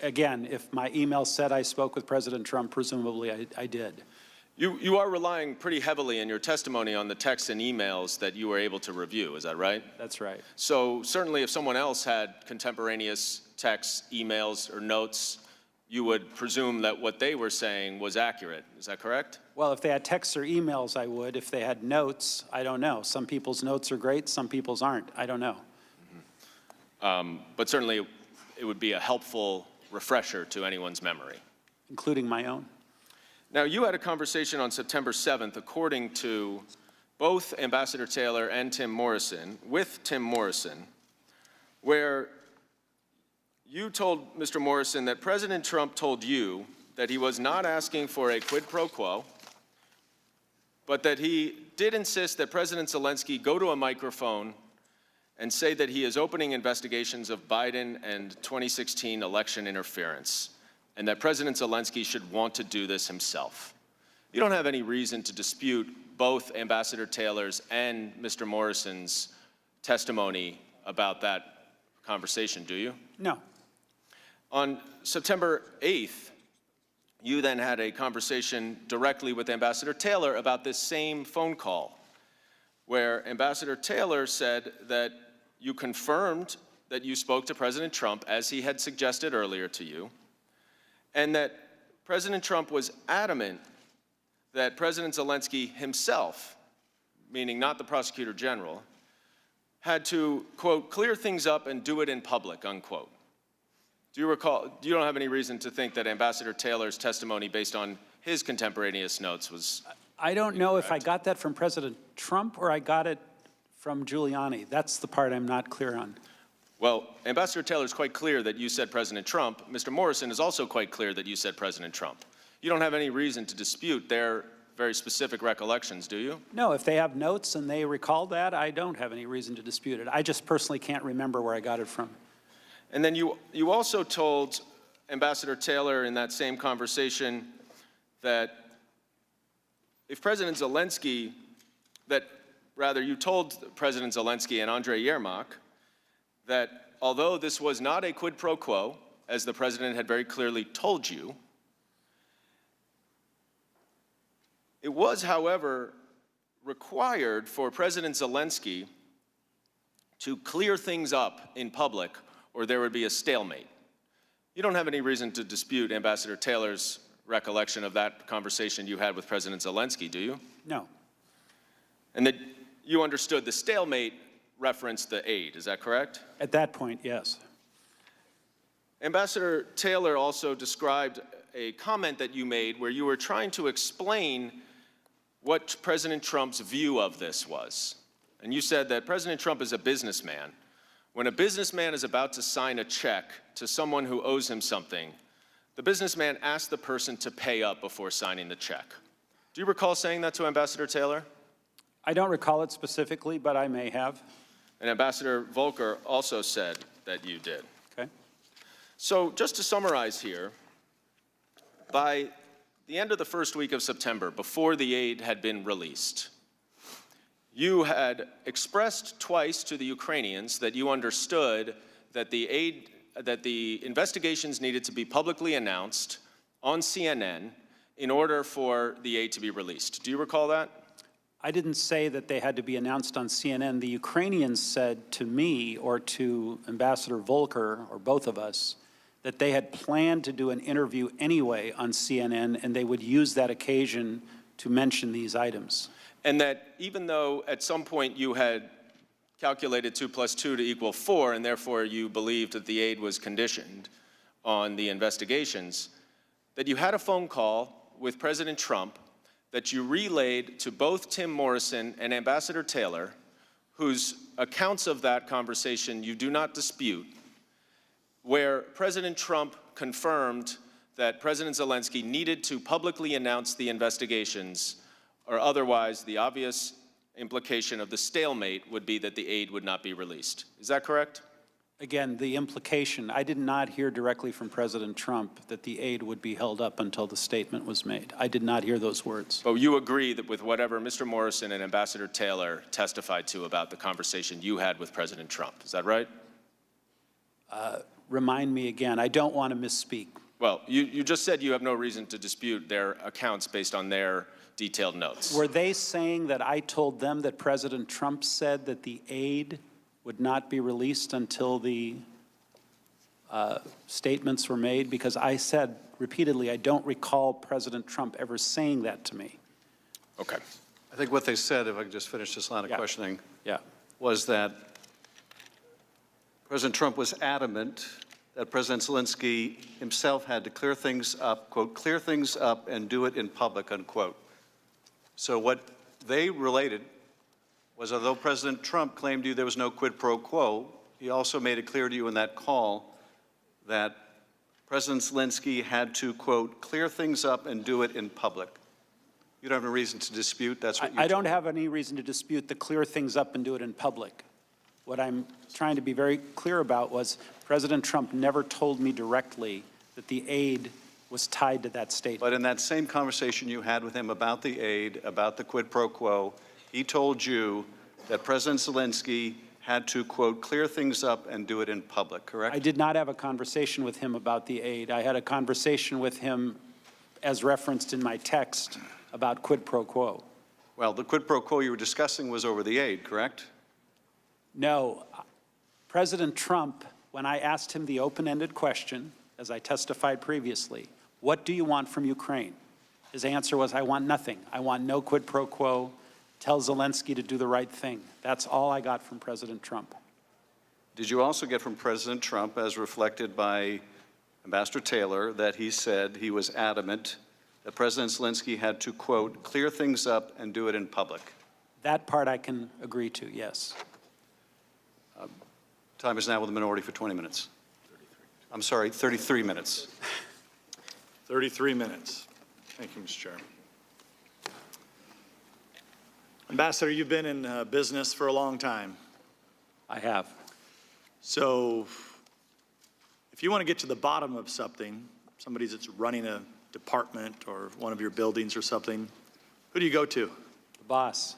Again, if my email said I spoke with President Trump, presumably I did. You are relying pretty heavily in your testimony on the texts and emails that you were able to review. Is that right? That's right. So certainly if someone else had contemporaneous texts, emails, or notes, you would presume that what they were saying was accurate. Is that correct? Well, if they had texts or emails, I would. If they had notes, I don't know. Some people's notes are great, some people's aren't. I don't know. But certainly it would be a helpful refresher to anyone's memory. Including my own. Now, you had a conversation on September 7th, according to both Ambassador Taylor and Tim Morrison, with Tim Morrison, where you told Mr. Morrison that President Trump told you that he was not asking for a quid pro quo, but that he did insist that President Zelensky go to a microphone and say that he is opening investigations of Biden and 2016 election interference, and that President Zelensky should want to do this himself. You don't have any reason to dispute both Ambassador Taylor's and Mr. Morrison's testimony about that conversation, do you? No. On September 8th, you then had a conversation directly with Ambassador Taylor about this same phone call, where Ambassador Taylor said that you confirmed that you spoke to President Trump, as he had suggested earlier to you, and that President Trump was adamant that President Zelensky himself, meaning not the prosecutor general, had to, quote, clear things up and do it in public, unquote. Do you recall, you don't have any reason to think that Ambassador Taylor's testimony based on his contemporaneous notes was I don't know if I got that from President Trump or I got it from Giuliani. That's the part I'm not clear on. Well, Ambassador Taylor is quite clear that you said President Trump. Mr. Morrison is also quite clear that you said President Trump. You don't have any reason to dispute their very specific recollections, do you? No, if they have notes and they recall that, I don't have any reason to dispute it. I just personally can't remember where I got it from. And then you also told Ambassador Taylor in that same conversation that if President Zelensky, you told President Zelensky and Andrei Yermak that although this was not a quid pro quo, as the president had very clearly told you, it was, however, required for President Zelensky to clear things up in public or there would be a stalemate. You don't have any reason to dispute Ambassador Taylor's recollection of that conversation you had with President Zelensky, do you? No. And that you understood the stalemate referenced the aid, is that correct? At that point, yes. Ambassador Taylor also described a comment that you made where you were trying to explain what President Trump's view of this was. And you said that President Trump is a businessman. When a businessman is about to sign a check to someone who owes him something, the businessman asks the person to pay up before signing the check. Do you recall saying that to Ambassador Taylor? I don't recall it specifically, but I may have. And Ambassador Volker also said that you did. Okay. So just to summarize here, by the end of the first week of September, before the aid had been released, you had expressed twice to the Ukrainians that you understood that the investigations needed to be publicly announced on CNN in order for the aid to be released. Do you recall that? I didn't say that they had to be announced on CNN. The Ukrainians said to me or to Ambassador Volker, or both of us, that they had planned to do an interview anyway on CNN, and they would use that occasion to mention these items. And that even though at some point you had calculated 2 + 2 to equal 4, and therefore you believed that the aid was conditioned on the investigations, that you had a phone call with President Trump that you relayed to both Tim Morrison and Ambassador Taylor, whose accounts of that conversation you do not dispute, where President Trump confirmed that President Zelensky needed to publicly announce the investigations, or otherwise the obvious implication of the stalemate would be that the aid would not be released. Is that correct? Again, the implication, I did not hear directly from President Trump that the aid would be held up until the statement was made. I did not hear those words. But you agree that with whatever Mr. Morrison and Ambassador Taylor testified to about the conversation you had with President Trump. Is that right? Remind me again. I don't want to misspeak. Well, you just said you have no reason to dispute their accounts based on their detailed notes. Were they saying that I told them that President Trump said that the aid would not be released until the statements were made? Because I said repeatedly, I don't recall President Trump ever saying that to me. Okay. I think what they said, if I could just finish this line of questioning, was that President Trump was adamant that President Zelensky himself had to clear things up, quote, clear things up and do it in public, unquote. So what they related was, although President Trump claimed to you there was no quid pro quo, he also made it clear to you in that call that President Zelensky had to, quote, clear things up and do it in public. You don't have a reason to dispute, that's what you I don't have any reason to dispute the clear things up and do it in public. What I'm trying to be very clear about was President Trump never told me directly that the aid was tied to that statement. But in that same conversation you had with him about the aid, about the quid pro quo, he told you that President Zelensky had to, quote, clear things up and do it in public, correct? I did not have a conversation with him about the aid. I had a conversation with him, as referenced in my text, about quid pro quo. Well, the quid pro quo you were discussing was over the aid, correct? No. President Trump, when I asked him the open-ended question, as I testified previously, what do you want from Ukraine? His answer was, I want nothing. I want no quid pro quo. Tell Zelensky to do the right thing. That's all I got from President Trump. Did you also get from President Trump, as reflected by Ambassador Taylor, that he said he was adamant that President Zelensky had to, quote, clear things up and do it in public? That part I can agree to, yes. Time is now with the minority for 20 minutes. I'm sorry, 33 minutes. 33 minutes. Thank you, Mr. Chair. Ambassador, you've been in business for a long time. I have. So if you want to get to the bottom of something, somebody that's running a department or one of your buildings or something, Who do you go to? The boss.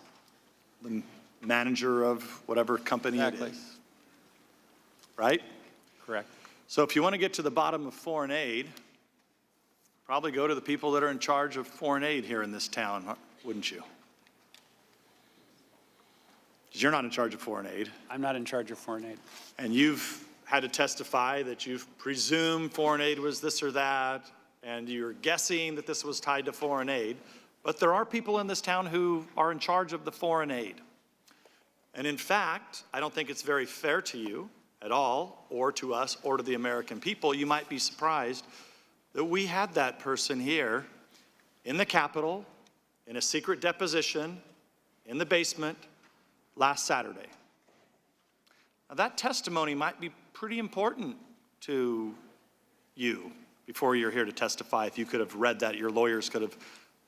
The manager of whatever company Exactly. it is, right? Correct. So if you want to get to the bottom of foreign aid, probably go to the people that are in charge of foreign aid here in this town, wouldn't you? Because you're not in charge of foreign aid. I'm not in charge of foreign aid. And you've had to testify that you've presumed foreign aid was this or that, and you're guessing that this was tied to foreign aid. But there are people in this town who are in charge of the foreign aid. And in fact, I don't think it's very fair to you at all, or to us, or to the American people. You might be surprised that we had that person here in the Capitol, in a secret deposition, in the basement, last Saturday. Now, that testimony might be pretty important to you before you're here to testify. If you could have read that, your lawyers could have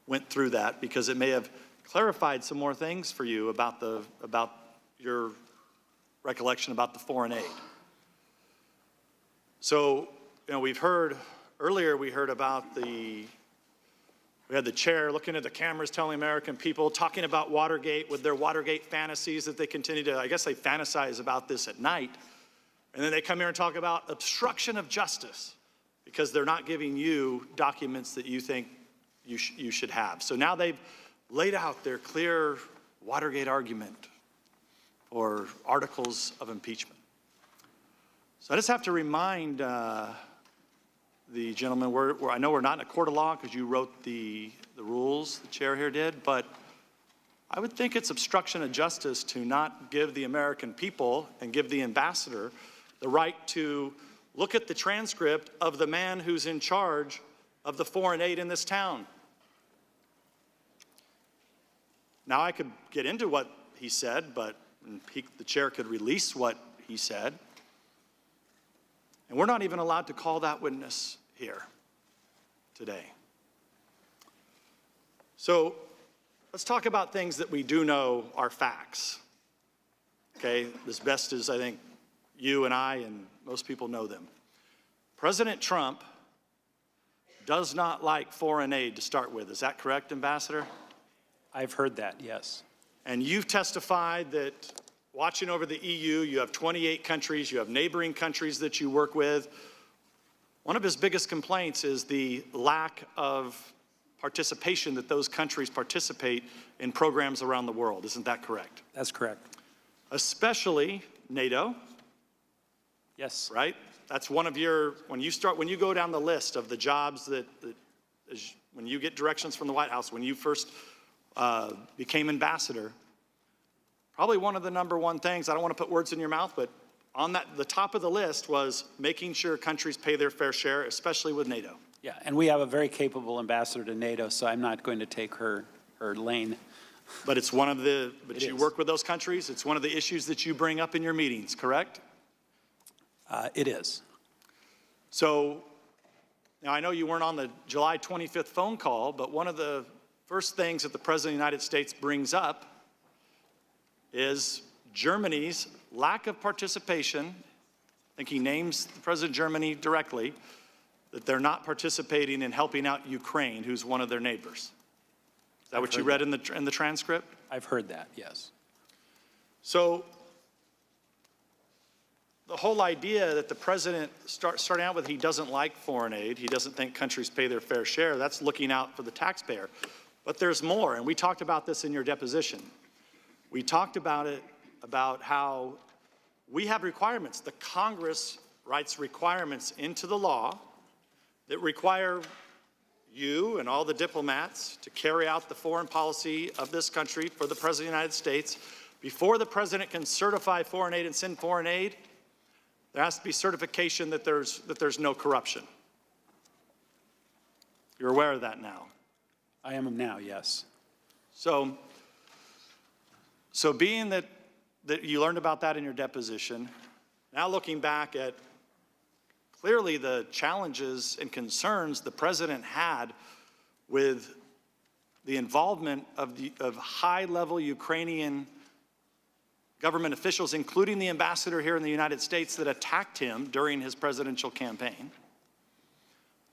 went through that, because it may have clarified some more things for you about your recollection about the foreign aid. So, earlier we heard about we had the chair looking at the cameras telling American people, talking about Watergate with their Watergate fantasies that they continue to, I guess they fantasize about this at night. And then they come here and talk about obstruction of justice because they're not giving you documents that you think you should have. So now they've laid out their clear Watergate argument or articles of impeachment. So I just have to remind the gentleman, I know we're not in a court of law because you wrote the rules, the chair here did, but I would think it's obstruction of justice to not give the American people and give the ambassador the right to look at the transcript of the man who's in charge of the foreign aid in this town. Now, I could get into what he said, but the chair could release what he said. And we're not even allowed to call that witness here today. So let's talk about things that we do know are facts, okay, as best as I think you and I and most people know them. President Trump does not like foreign aid to start with. Is that correct, Ambassador? I've heard that, yes. And you've testified that watching over the EU, you have 28 countries, you have neighboring countries that you work with. One of his biggest complaints is the lack of participation that those countries participate in programs around the world. Isn't that correct? That's correct. Especially NATO, Yes. right? That's one of your, when you go down the list of the jobs when you get directions from the White House, when you first became ambassador, probably one of the number one things, I don't want to put words in your mouth, but on the top of the list was making sure countries pay their fair share, especially with NATO. Yeah, and we have a very capable ambassador to NATO, so I'm not going to take her lane. But it's one of the, but you work with those countries, it's one of the issues that you bring up in your meetings, correct? It is. So, now I know you weren't on the July 25th phone call, but one of the first things that the President of the United States brings up is Germany's lack of participation. I think he names the President of Germany directly, that they're not participating in helping out Ukraine, who's one of their neighbors. Is that what you read in the transcript? I've heard that, yes. So the whole idea that the president starting out with he doesn't like foreign aid, he doesn't think countries pay their fair share, that's looking out for the taxpayer. But there's more, and we talked about this in your deposition. We talked about it, about how we have requirements. The Congress writes requirements into the law that require you and all the diplomats to carry out the foreign policy of this country for the President of the United States. Before the President can certify foreign aid and send foreign aid, there has to be certification that there's no corruption. You're aware of that now? I am now, yes. So being that you learned about that in your deposition, now looking back at clearly the challenges and concerns the president had with the involvement of high-level Ukrainian government officials, including the ambassador here in the United States that attacked him during his presidential campaign,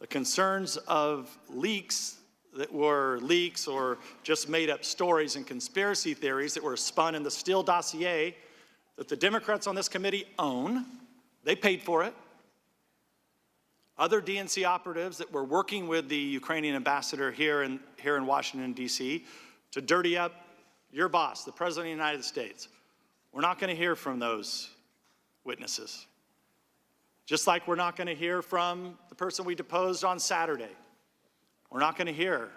the concerns of leaks that were leaks or just made up stories and conspiracy theories that were spun in the Steele dossier that the Democrats on this committee own. They paid for it. Other DNC operatives that were working with the Ukrainian ambassador here in Washington, D.C. to dirty up your boss, the President of the United States. We're not going to hear from those witnesses. Just like we're not going to hear from the person we deposed on Saturday. We're not going to hear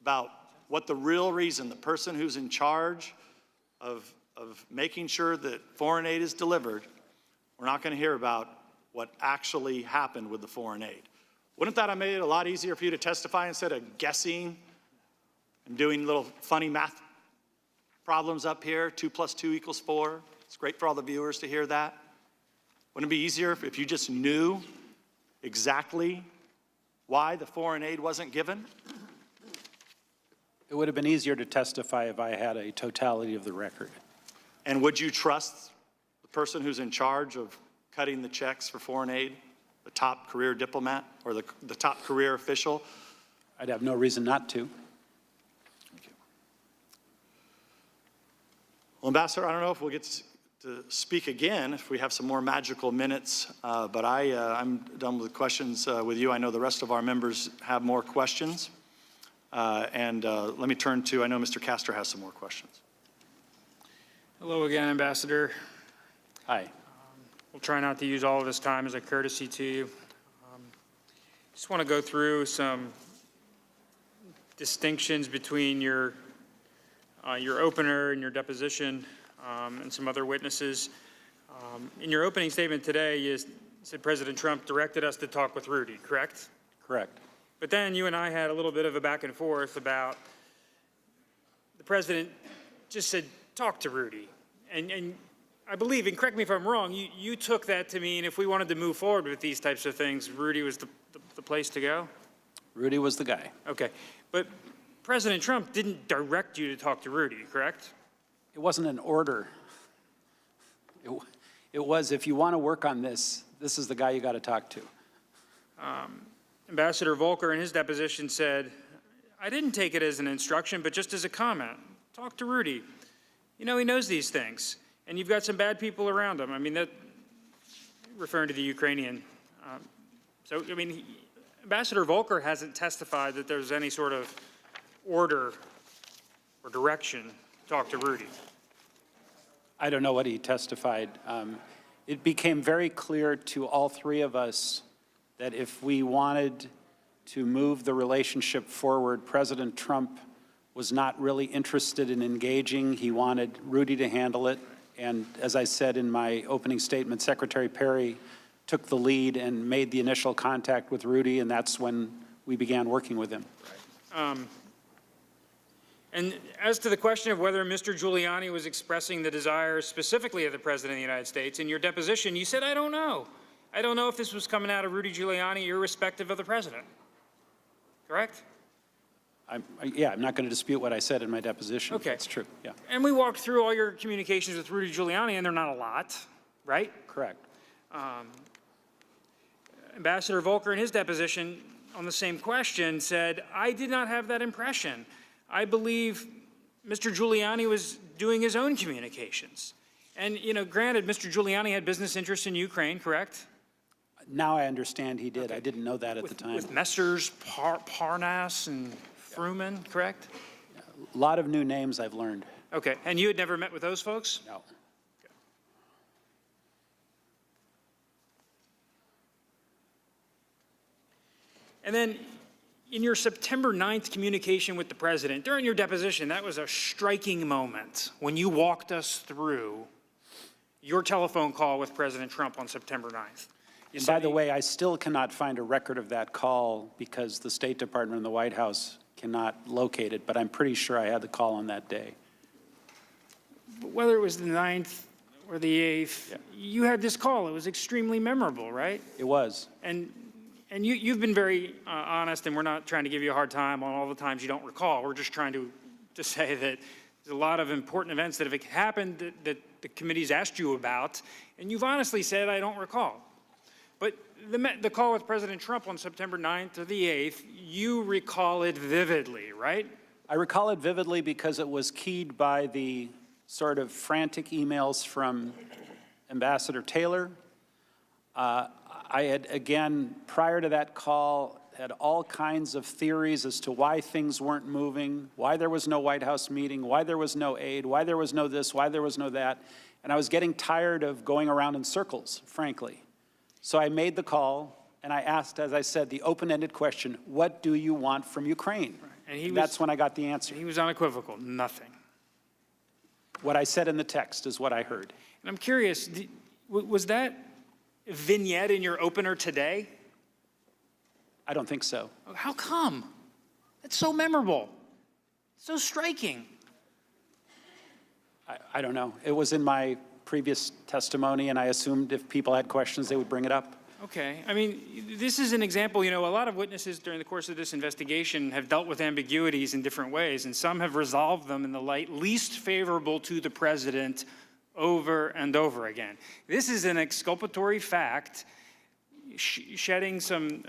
about what the real reason, the person who's in charge of making sure that foreign aid is delivered, we're not going to hear about what actually happened with the foreign aid. Wouldn't that have made it a lot easier for you to testify instead of guessing and doing little funny math problems up here? 2 + 2 = 4. It's great for all the viewers to hear that. Wouldn't it be easier if you just knew exactly why the foreign aid wasn't given? It would have been easier to testify if I had a totality of the record. And would you trust the person who's in charge of cutting the checks for foreign aid, the top career diplomat or the top career official? I'd have no reason not to. Thank you. Well, Ambassador, I don't know if we'll get to speak again if we have some more magical minutes, but I'm done with questions with you. I know the rest of our members have more questions. And let me turn to, I know Mr. Castor has some more questions. Hello again, Ambassador. Hi. We'll try not to use all of this time as a courtesy to you. Just want to go through some distinctions between your opener and your deposition and some other witnesses. In your opening statement today, you said President Trump directed us to talk with Rudy, correct? Correct. But then you and I had a little bit of a back and forth about the president just said, talk to Rudy. And I believe, and correct me if I'm wrong, you took that to mean if we wanted to move forward with these types of things, Rudy was the place to go? Rudy was the guy. Okay. But President Trump didn't direct you to talk to Rudy, correct? It wasn't an order. It was, if you want to work on this, this is the guy you got to talk to. Ambassador Volker in his deposition said, I didn't take it as an instruction, but just as a comment. Talk to Rudy. You know, he knows these things. And you've got some bad people around him. I mean, that, referring to the Ukrainian. Ambassador Volker hasn't testified that there's any sort of order or direction to talk to Rudy. I don't know what he testified. It became very clear to all three of us that if we wanted to move the relationship forward, President Trump was not really interested in engaging. He wanted Rudy to handle it. And as I said in my opening statement, Secretary Perry took the lead and made the initial contact with Rudy, and that's when we began working with him. And as to the question of whether Mr. Giuliani was expressing the desire specifically of the President of the United States, in your deposition, you said, I don't know. I don't know if this was coming out of Rudy Giuliani irrespective of the President. Correct? I'm not going to dispute what I said in my deposition. Okay. It's true, yeah. And we walked through all your communications with Rudy Giuliani, and they're not a lot, right? Correct. Ambassador Volker in his deposition on the same question said, I did not have that impression. I believe Mr. Giuliani was doing his own communications. And, you know, granted, Mr. Giuliani had business interests in Ukraine, correct? Now I understand he did. Okay. I didn't know that at the time. With Messrs. Parnas and Fruman, correct? A lot of new names I've learned. Okay, and you had never met with those folks? No. Okay. And then in your September 9th communication with the President, during your deposition, that was a striking moment when you walked us through your telephone call with President Trump on September 9th. And by the way, I still cannot find a record of that call because the State Department and the White House cannot locate it, but I'm pretty sure I had the call on that day. Whether it was the 9th or the 8th, yeah. You had this call. It was extremely memorable, right? It was. And you've been very honest, and we're not trying to give you a hard time on all the times you don't recall. We're just trying to say that there's a lot of important events that have happened that the committee's asked you about, and you've honestly said, I don't recall. But the call with President Trump on September 9th or the 8th, you recall it vividly, right? I recall it vividly because it was keyed by the sort of frantic emails from Ambassador Taylor. I had, again, prior to that call, had all kinds of theories as to why things weren't moving, why there was no White House meeting, why there was no aid, why there was no this, why there was no that. And I was getting tired of going around in circles, frankly. So I made the call, and I asked, as I said, the open-ended question, what do you want from Ukraine? Right. And that's when I got the answer. He was unequivocal, nothing. What I said in the text is what I heard. And I'm curious, was that vignette in your opener today? I don't think so. How come? It's so memorable, so striking. I don't know. It was in my previous testimony, and I assumed if people had questions, they would bring it up. Okay. I mean, this is an example. You know, a lot of witnesses during the course of this investigation have dealt with ambiguities in different ways, and some have resolved them in the light least favorable to the president over and over again. This is an exculpatory fact shedding some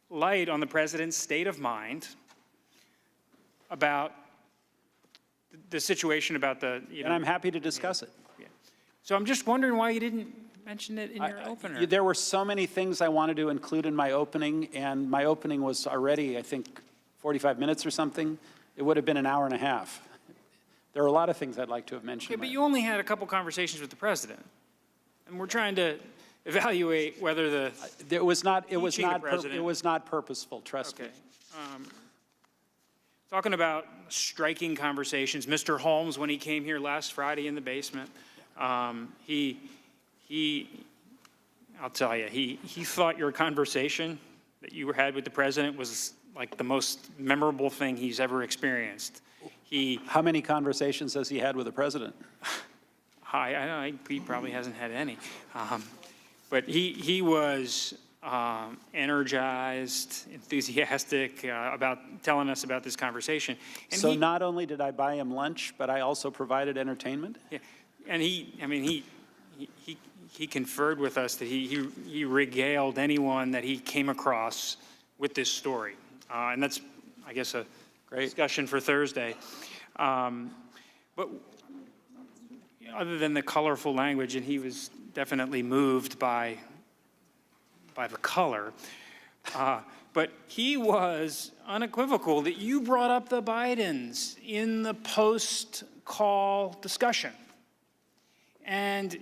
light on the president's state of mind about the situation about the, you know. And I'm happy to discuss it. Yeah. So I'm just wondering why you didn't mention it in your opener. There were so many things I wanted to include in my opening, and my opening was already, I think, 45 minutes or something. It would have been an hour and a half. There are a lot of things I'd like to have mentioned. Okay, but you only had a couple conversations with the president, and we're trying to evaluate whether it was not purposeful. Trust me. Talking about striking conversations, Mr. Holmes, when he came here last Friday in the basement, I'll tell you, he thought your conversation that you had with the president was like the most memorable thing he's ever experienced. How many conversations has he had with the president? He probably hasn't had any. But he was energized, enthusiastic about telling us about this conversation. And so not only did I buy him lunch, but I also provided entertainment? Yeah, and he conferred with us that he regaled anyone that he came across with this story. And that's, I guess, a great discussion for Thursday. But other than the colorful language, and he was definitely moved by the color, but he was unequivocal that you brought up the Bidens in the post-call discussion. And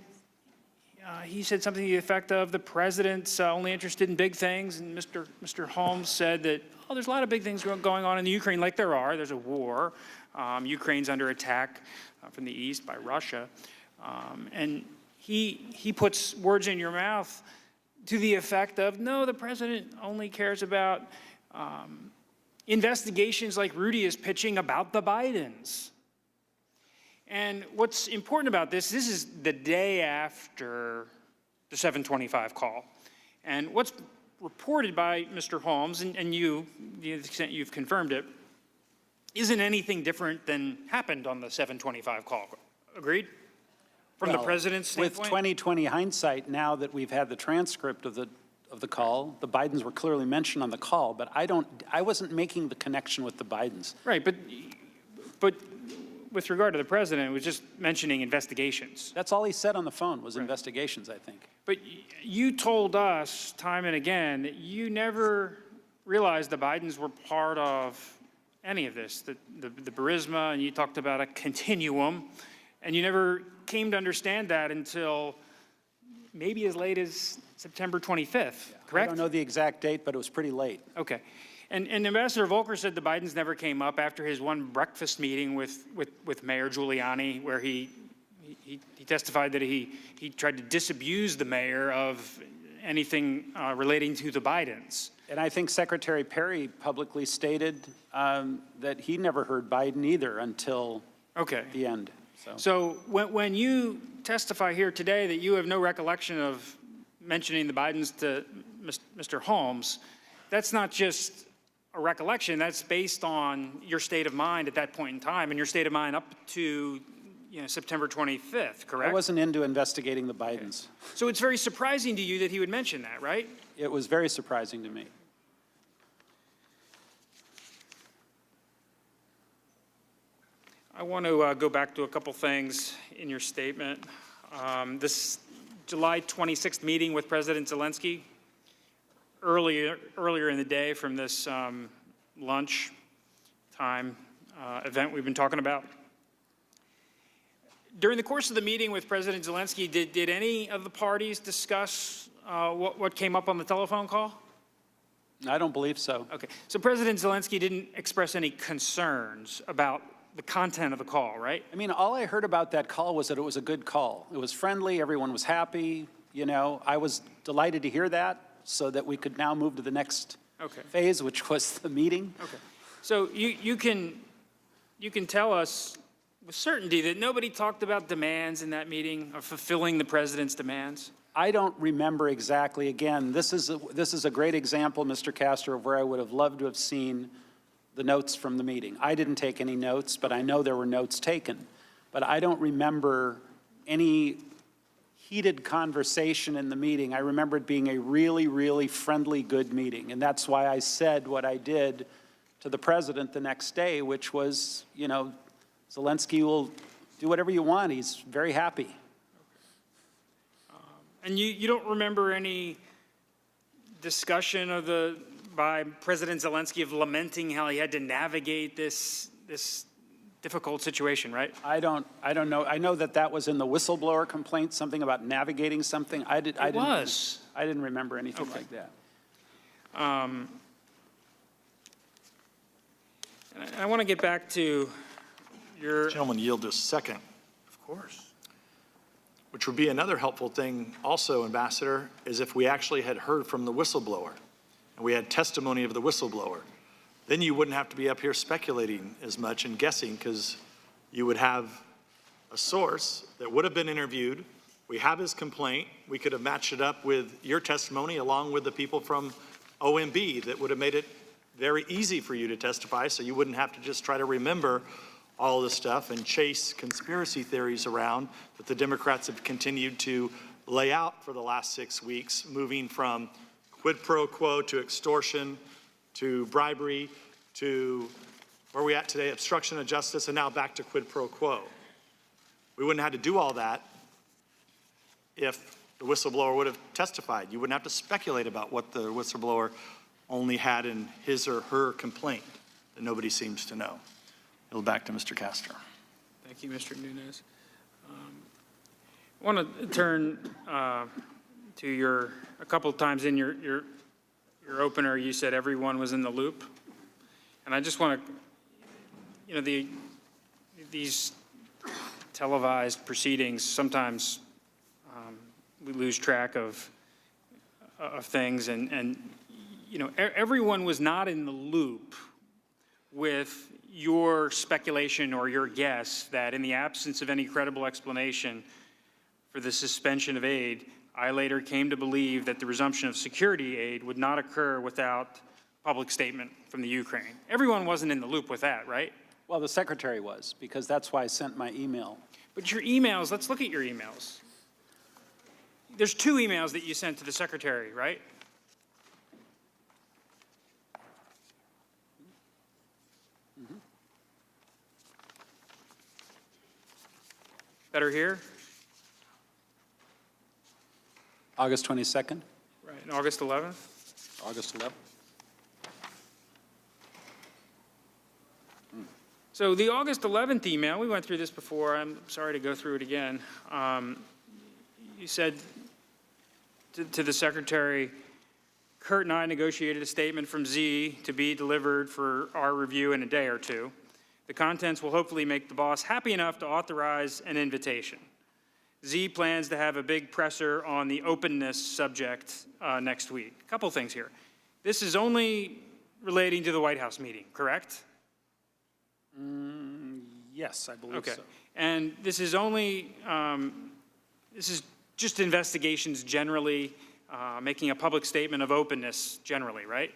he said something to the effect of the president's only interested in big things, and Mr. Holmes said that, oh, there's a lot of big things going on in the Ukraine, like there are. There's a war. Ukraine's under attack from the east by Russia. And he puts words in your mouth to the effect of, no, the president only cares about investigations like Rudy is pitching about the Bidens. And what's important about this is the day after the 725 call. And what's reported by Mr. Holmes, and you, to the extent you've confirmed it, isn't anything different than happened on the 725 call. Agreed? From the president's standpoint? With 2020 hindsight, now that we've had the transcript of the call, the Bidens were clearly mentioned on the call, but I wasn't making the connection with the Bidens. Right, but with regard to the president, it was just mentioning investigations. That's all he said on the phone was investigations, I think. But you told us time and again that you never realized the Bidens were part of any of this, the Burisma, and you talked about a continuum, and you never came to understand that until maybe as late as September 25th, correct? I don't know the exact date, but it was pretty late. Okay. And Ambassador Volker said the Bidens never came up after his one breakfast meeting with Mayor Giuliani, where he testified that he tried to disabuse the mayor of anything relating to the Bidens. And I think Secretary Perry publicly stated that he never heard Biden either until the end. So when you testify here today that you have no recollection of mentioning the Bidens to Mr. Holmes, that's not just a recollection, that's based on your state of mind at that point in time and your state of mind up to September 25th, correct? I wasn't into investigating the Bidens. Okay. So it's very surprising to you that he would mention that, right? It was very surprising to me. I want to go back to a couple things in your statement. This July 26th meeting with President Zelensky, earlier in the day from this lunch time event we've been talking about. During the course of the meeting with President Zelensky, did any of the parties discuss what came up on the telephone call? I don't believe so. Okay, so President Zelensky didn't express any concerns about the content of the call, right? I mean, all I heard about that call was that it was a good call. It was friendly, everyone was happy, you know. I was delighted to hear that so that we could now move to the next phase, which was the meeting. Okay, so you can tell us with certainty that nobody talked about demands in that meeting or fulfilling the president's demands? I don't remember exactly. Again, this is a great example, Mr. Castor, of where I would have loved to have seen the notes from the meeting. I didn't take any notes, but I know there were notes taken. But I don't remember any heated conversation in the meeting. I remember it being a really, really friendly, good meeting. And that's why I said what I did to the president the next day, which was, you know, Zelensky will do whatever you want. He's very happy. And you don't remember any discussion by President Zelensky of lamenting how he had to navigate this difficult situation, right? I don't know. I know that was in the whistleblower complaint, something about navigating something. I didn't remember anything like that. And I want to get back to your... Gentlemen, yield just a second. Of course. Which would be another helpful thing also, Ambassador, is if we actually had heard from the whistleblower and we had testimony of the whistleblower. Then you wouldn't have to be up here speculating as much and guessing, because you would have a source that would have been interviewed. We have his complaint. We could have matched it up with your testimony along with the people from OMB that would have made it very easy for you to testify, so you wouldn't have to just try to remember all this stuff and chase conspiracy theories around that the Democrats have continued to lay out for the last 6 weeks, moving from quid pro quo to extortion to bribery to where we at today, obstruction of justice, and now back to quid pro quo. We wouldn't have had to do all that if the whistleblower would have testified. You wouldn't have to speculate about what the whistleblower only had in his or her complaint that nobody seems to know. It'll back to Mr. Castor. Thank you, Mr. Nunes. I want to turn to a couple of times in your opener, you said everyone was in the loop. And I just want to, these televised proceedings, sometimes we lose track of things, and everyone was not in the loop with your speculation or your guess that in the absence of any credible explanation for the suspension of aid, I later came to believe that the resumption of security aid would not occur without public statement from the Ukraine. Everyone wasn't in the loop with that, right? Well, the secretary was, because that's why I sent my email. But your emails, let's look at your emails. There's 2 emails that you sent to the secretary, right? Better here? August 22nd? Right, and August 11th? August 11th. So the August 11th email, we went through this before. I'm sorry to go through it again. You said to the secretary, Kurt and I negotiated a statement from Z to be delivered for our review in a day or 2. The contents will hopefully make the boss happy enough to authorize an invitation. Z plans to have a big presser on the openness subject next week. A couple things here. This is only relating to the White House meeting, correct? Yes, I believe so. And this is only, this is just investigations generally, making a public statement of openness generally, right?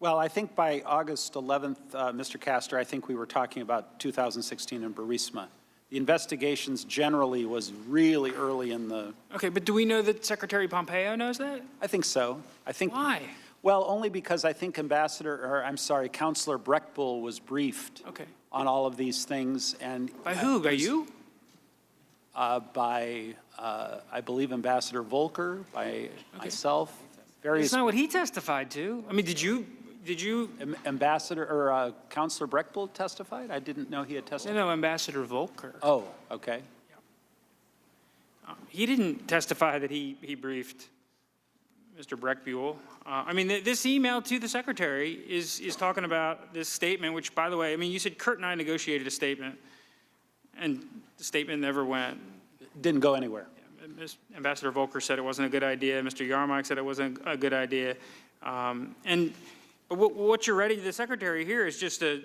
Well, I think by August 11th, Mr. Castor, I think we were talking about 2016 and Burisma. The investigations generally was really early in the, Okay, but do we know that Secretary Pompeo knows that? I think so. I think. Why? Well, only because I think Counselor Breckbull was briefed Okay. on all of these things, and By who? By you? by I believe Ambassador Volker, by myself, various. That's not what he testified to. I mean, did you? Ambassador or Counselor Breckbull testified? I didn't know he had testified. No, Ambassador Volker. Oh, okay. He didn't testify that he briefed Mr. Breckbull. I mean, this email to the secretary is talking about this statement, which, by the way, I mean, you said Kurt and I negotiated a statement, and the statement never went. Didn't go anywhere. Ambassador Volker said it wasn't a good idea. Mr. Yarmark said it wasn't a good idea. But what you're writing to the secretary here is just it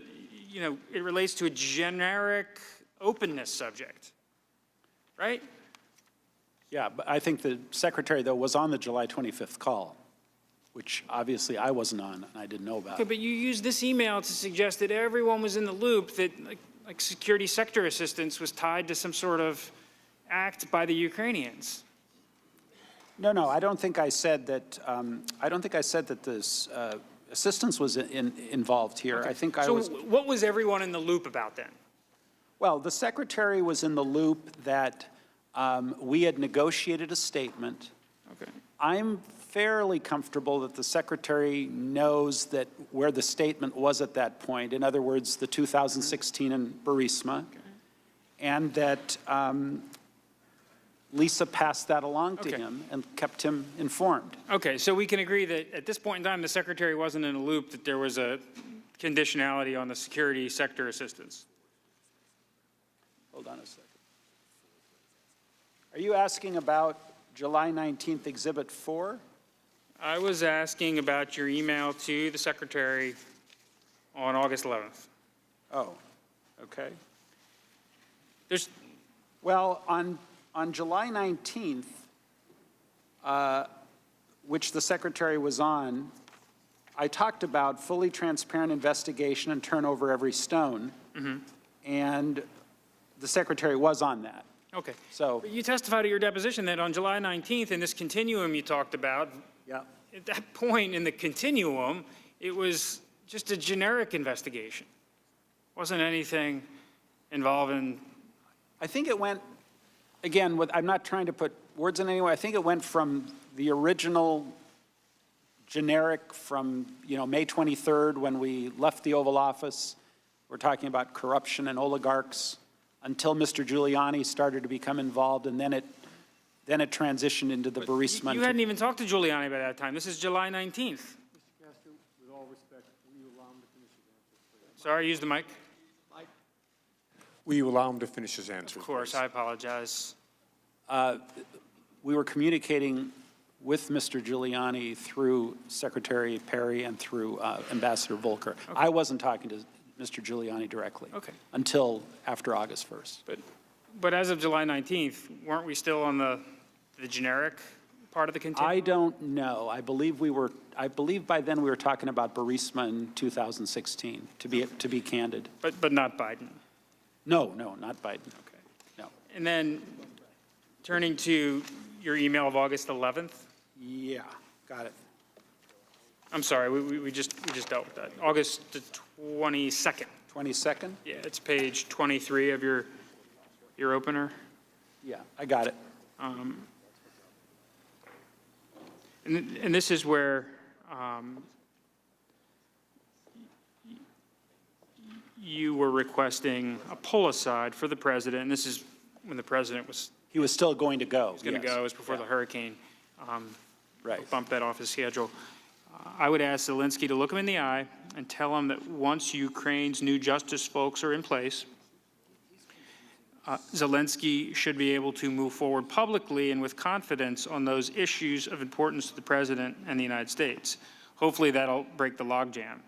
relates to a generic openness subject, right? Yeah, but I think the secretary, though, was on the July 25th call, which obviously I wasn't on and I didn't know about. Okay, but you used this email to suggest that everyone was in the loop, that like security sector assistance was tied to some sort of act by the Ukrainians. No, I don't think I said that. I don't think I said that this assistance was involved here. Okay. I think so what was everyone in the loop about then? Well, the secretary was in the loop that we had negotiated a statement. Okay. I'm fairly comfortable that the secretary knows that where the statement was at that point. In other words, the 2016 in Burisma, and that Lisa passed that along to him and kept him informed. Okay, so we can agree that at this point in time, the secretary wasn't in a loop, that there was a conditionality on the security sector assistance. Hold on a second. Are you asking about July 19th, Exhibit 4? I was asking about your email to the secretary on August 11th. Oh, okay. Well, on July 19th, which the secretary was on, I talked about fully transparent investigation and turn over every stone, and the secretary was on that. okay. So But you testified at your deposition that on July 19th, in this continuum you talked about, yeah, at that point in the continuum, it was just a generic investigation. Wasn't anything involving. I think it went, again, I'm not trying to put words in anywhere. I think it went from the original generic from, May 23rd when we left the Oval Office. We're talking about corruption and oligarchs until Mr. Giuliani started to become involved, and then it transitioned into the Burisma. You hadn't even talked to Giuliani by that time. This is July 19th. With all respect, will you allow him to finish his answer? Sorry, use the mic. Will you allow him to finish his answer? Of course, I apologize. We were communicating with Mr. Giuliani through Secretary Perry and through Ambassador Volker. Okay. I wasn't talking to Mr. Giuliani directly until after August 1st. But as of July 19th, weren't we still on the generic part of the continuum? I don't know. I believe by then we were talking about Burisma in 2016, to be candid. But not Biden. No, not Biden. Okay. No. And then turning to your email of August 11th. Yeah, got it. I'm sorry, we just dealt with that. August the 22nd. 22nd? Yeah, it's page 23 of your opener. Yeah, I got it. And this is where you were requesting a pull aside for the president. And this is when the president was. He was still going to go. He was going to go. It was before the hurricane. Right. Bumped that off his schedule. I would ask Zelensky to look him in the eye and tell him that once Ukraine's new justice folks are in place, Zelensky should be able to move forward publicly and with confidence on those issues of importance to the president and the United States. Hopefully that'll break the logjam.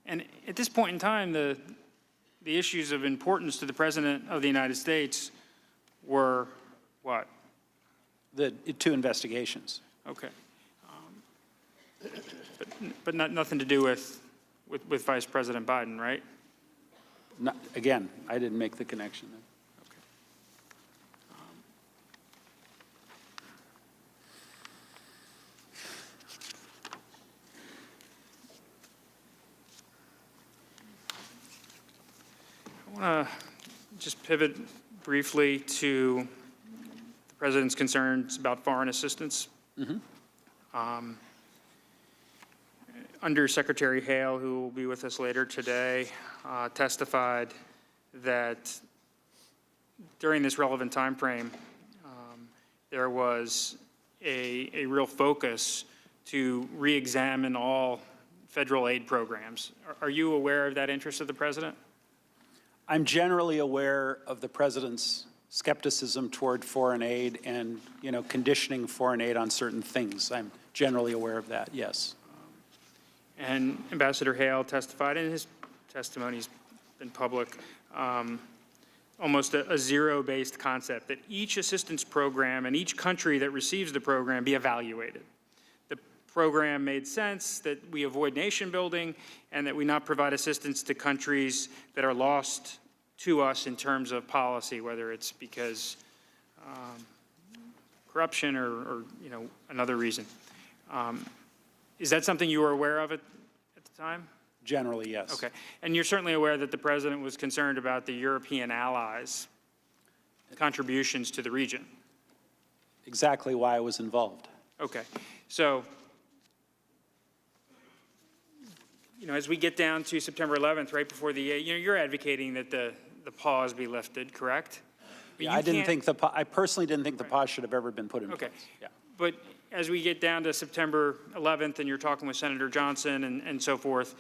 And at this point in time, the issues of importance to the president of the United States were what? The two investigations. Okay. But nothing to do with Vice President Biden, right? Again, I didn't make the connection. want to just pivot briefly to the President's concerns about foreign assistance. Under Secretary Hale, who will be with us later today, testified that during this relevant time frame, there was a real focus to re-examine all federal aid programs. Are you aware of that interest of the President? I'm generally aware of the President's skepticism toward foreign aid and, conditioning foreign aid on certain things. I'm generally aware of that, yes. And Ambassador Hale testified, and his testimony's been public, almost a zero-based concept, that each assistance program and each country that receives the program be evaluated. The program made sense, that we avoid nation building, and that we not provide assistance to countries that are lost to us in terms of policy, whether it's because corruption or another reason. Is that something you were aware of at the time? Generally, yes. Okay. And you're certainly aware that the President was concerned about the European allies' contributions to the region? Exactly why I was involved. Okay. So, as we get down to September 11th, right before the, you're advocating that the pause be lifted, correct? Yeah, I personally didn't think the pause should have ever been put in place. Yeah. But as we get down to September 11th and you're talking with Senator Johnson and so forth,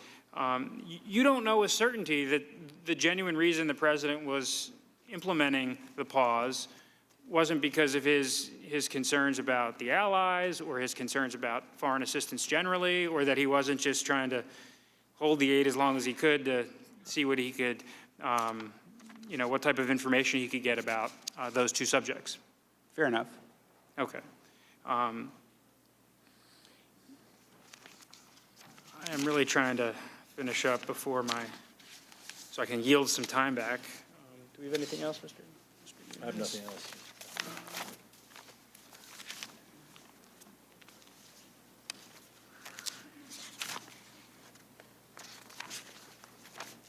you don't know with certainty that the genuine reason the President was implementing the pause wasn't because of his concerns about the allies or his concerns about foreign assistance generally, or that he wasn't just trying to hold the aid as long as he could to see what he could, what type of information he could get about those two subjects. Fair enough. Okay. I am really trying to finish up before so I can yield some time back. Do we have anything else, Mr. I have nothing else.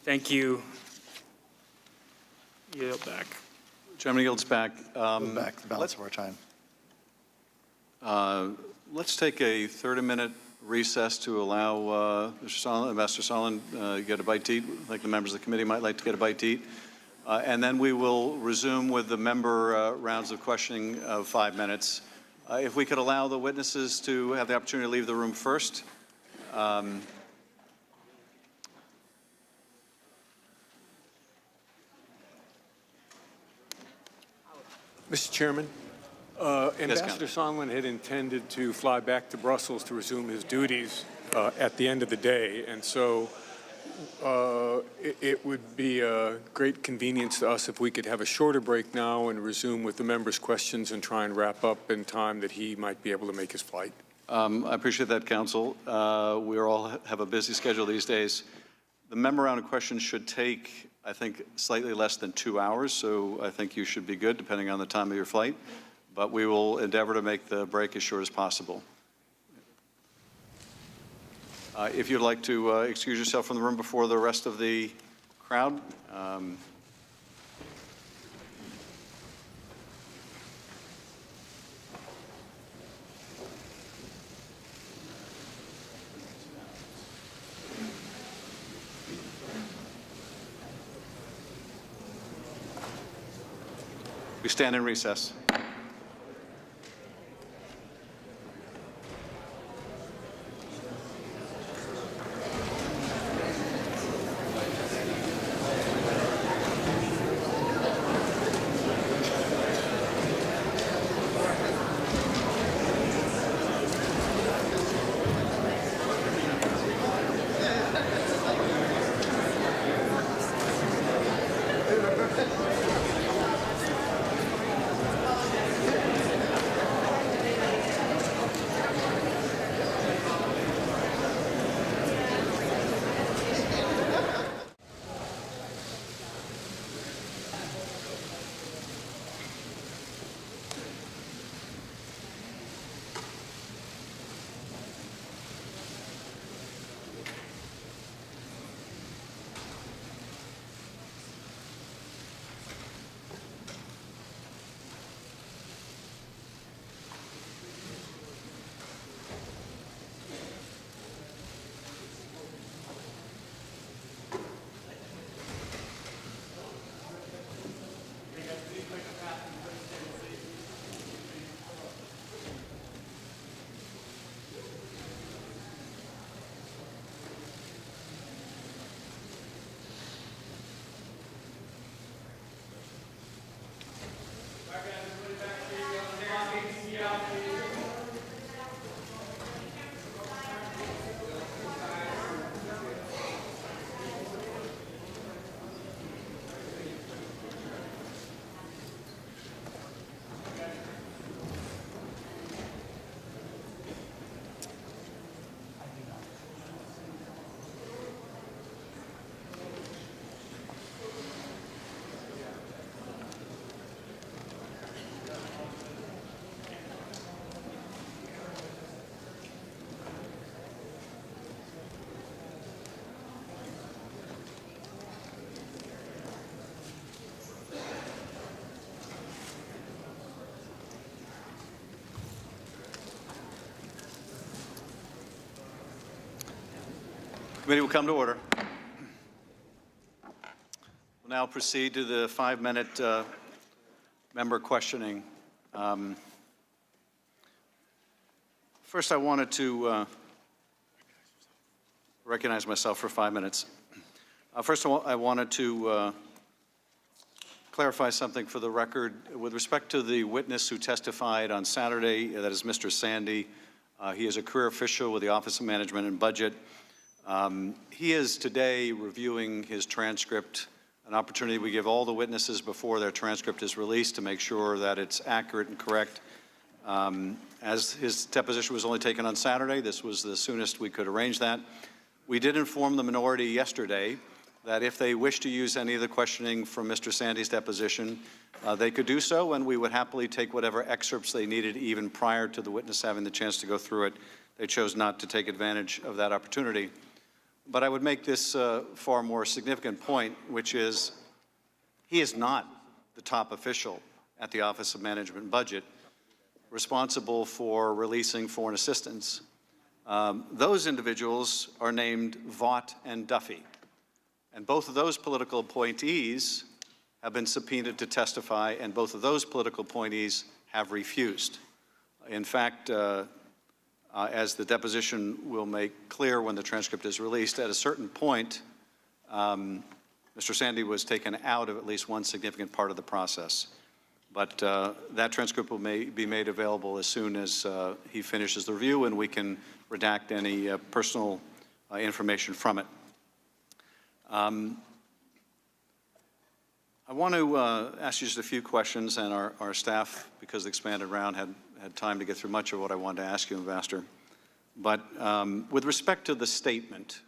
Thank you. Yield back. Chairman yields back. Yield back the balance of our time. Let's take a 30-minute recess to allow Ambassador Sondland get a bite to eat. I think the members of the committee might like to get a bite to eat. And then we will resume with the member rounds of questioning of 5 minutes. If we could allow the witnesses to have the opportunity to leave the room first. Mr. Chairman, Ambassador Sondland had intended to fly back to Brussels to resume his duties at the end of the day, and so it would be a great convenience to us if we could have a shorter break now and resume with the members' questions and try and wrap up in time that he might be able to make his flight. I appreciate that, Counsel. We all have a busy schedule these days. The member round of questions should take, I think, slightly less than 2 hours, so I think you should be good depending on the time of your flight. But we will endeavor to make the break as short as possible. If you'd like to excuse yourself from the room before the rest of the crowd. We stand in recess. Committee will come to order. We'll now proceed to the 5-minute member questioning. First, I wanted to recognize myself for 5 minutes. First of all, I wanted to clarify something for the record. With respect to the witness who testified on Saturday, that is Mr. Sandy, he is a career official with the Office of Management and Budget. He is today reviewing his transcript, an opportunity we give all the witnesses before their transcript is released to make sure that it's accurate and correct. As his deposition was only taken on Saturday, this was the soonest we could arrange that. We did inform the minority yesterday that if they wish to use any of the questioning from Mr. Sandy's deposition, they could do so, and we would happily take whatever excerpts they needed even prior to the witness having the chance to go through it. They chose not to take advantage of that opportunity. But I would make this far more significant point, which is he is not the top official at the Office of Management and Budget responsible for releasing foreign assistance. Those individuals are named Vaught and Duffy. And both of those political appointees have been subpoenaed to testify, and both of those political appointees have refused. In fact, as the deposition will make clear when the transcript is released, at a certain point, Mr. Sandy was taken out of at least one significant part of the process. But that transcript will be made available as soon as he finishes the review, and we can redact any personal information from it. I want to ask you just a few questions, and our staff, because the expanded round, had time to get through much of what I wanted to ask you, Ambassador. But with respect to the statement,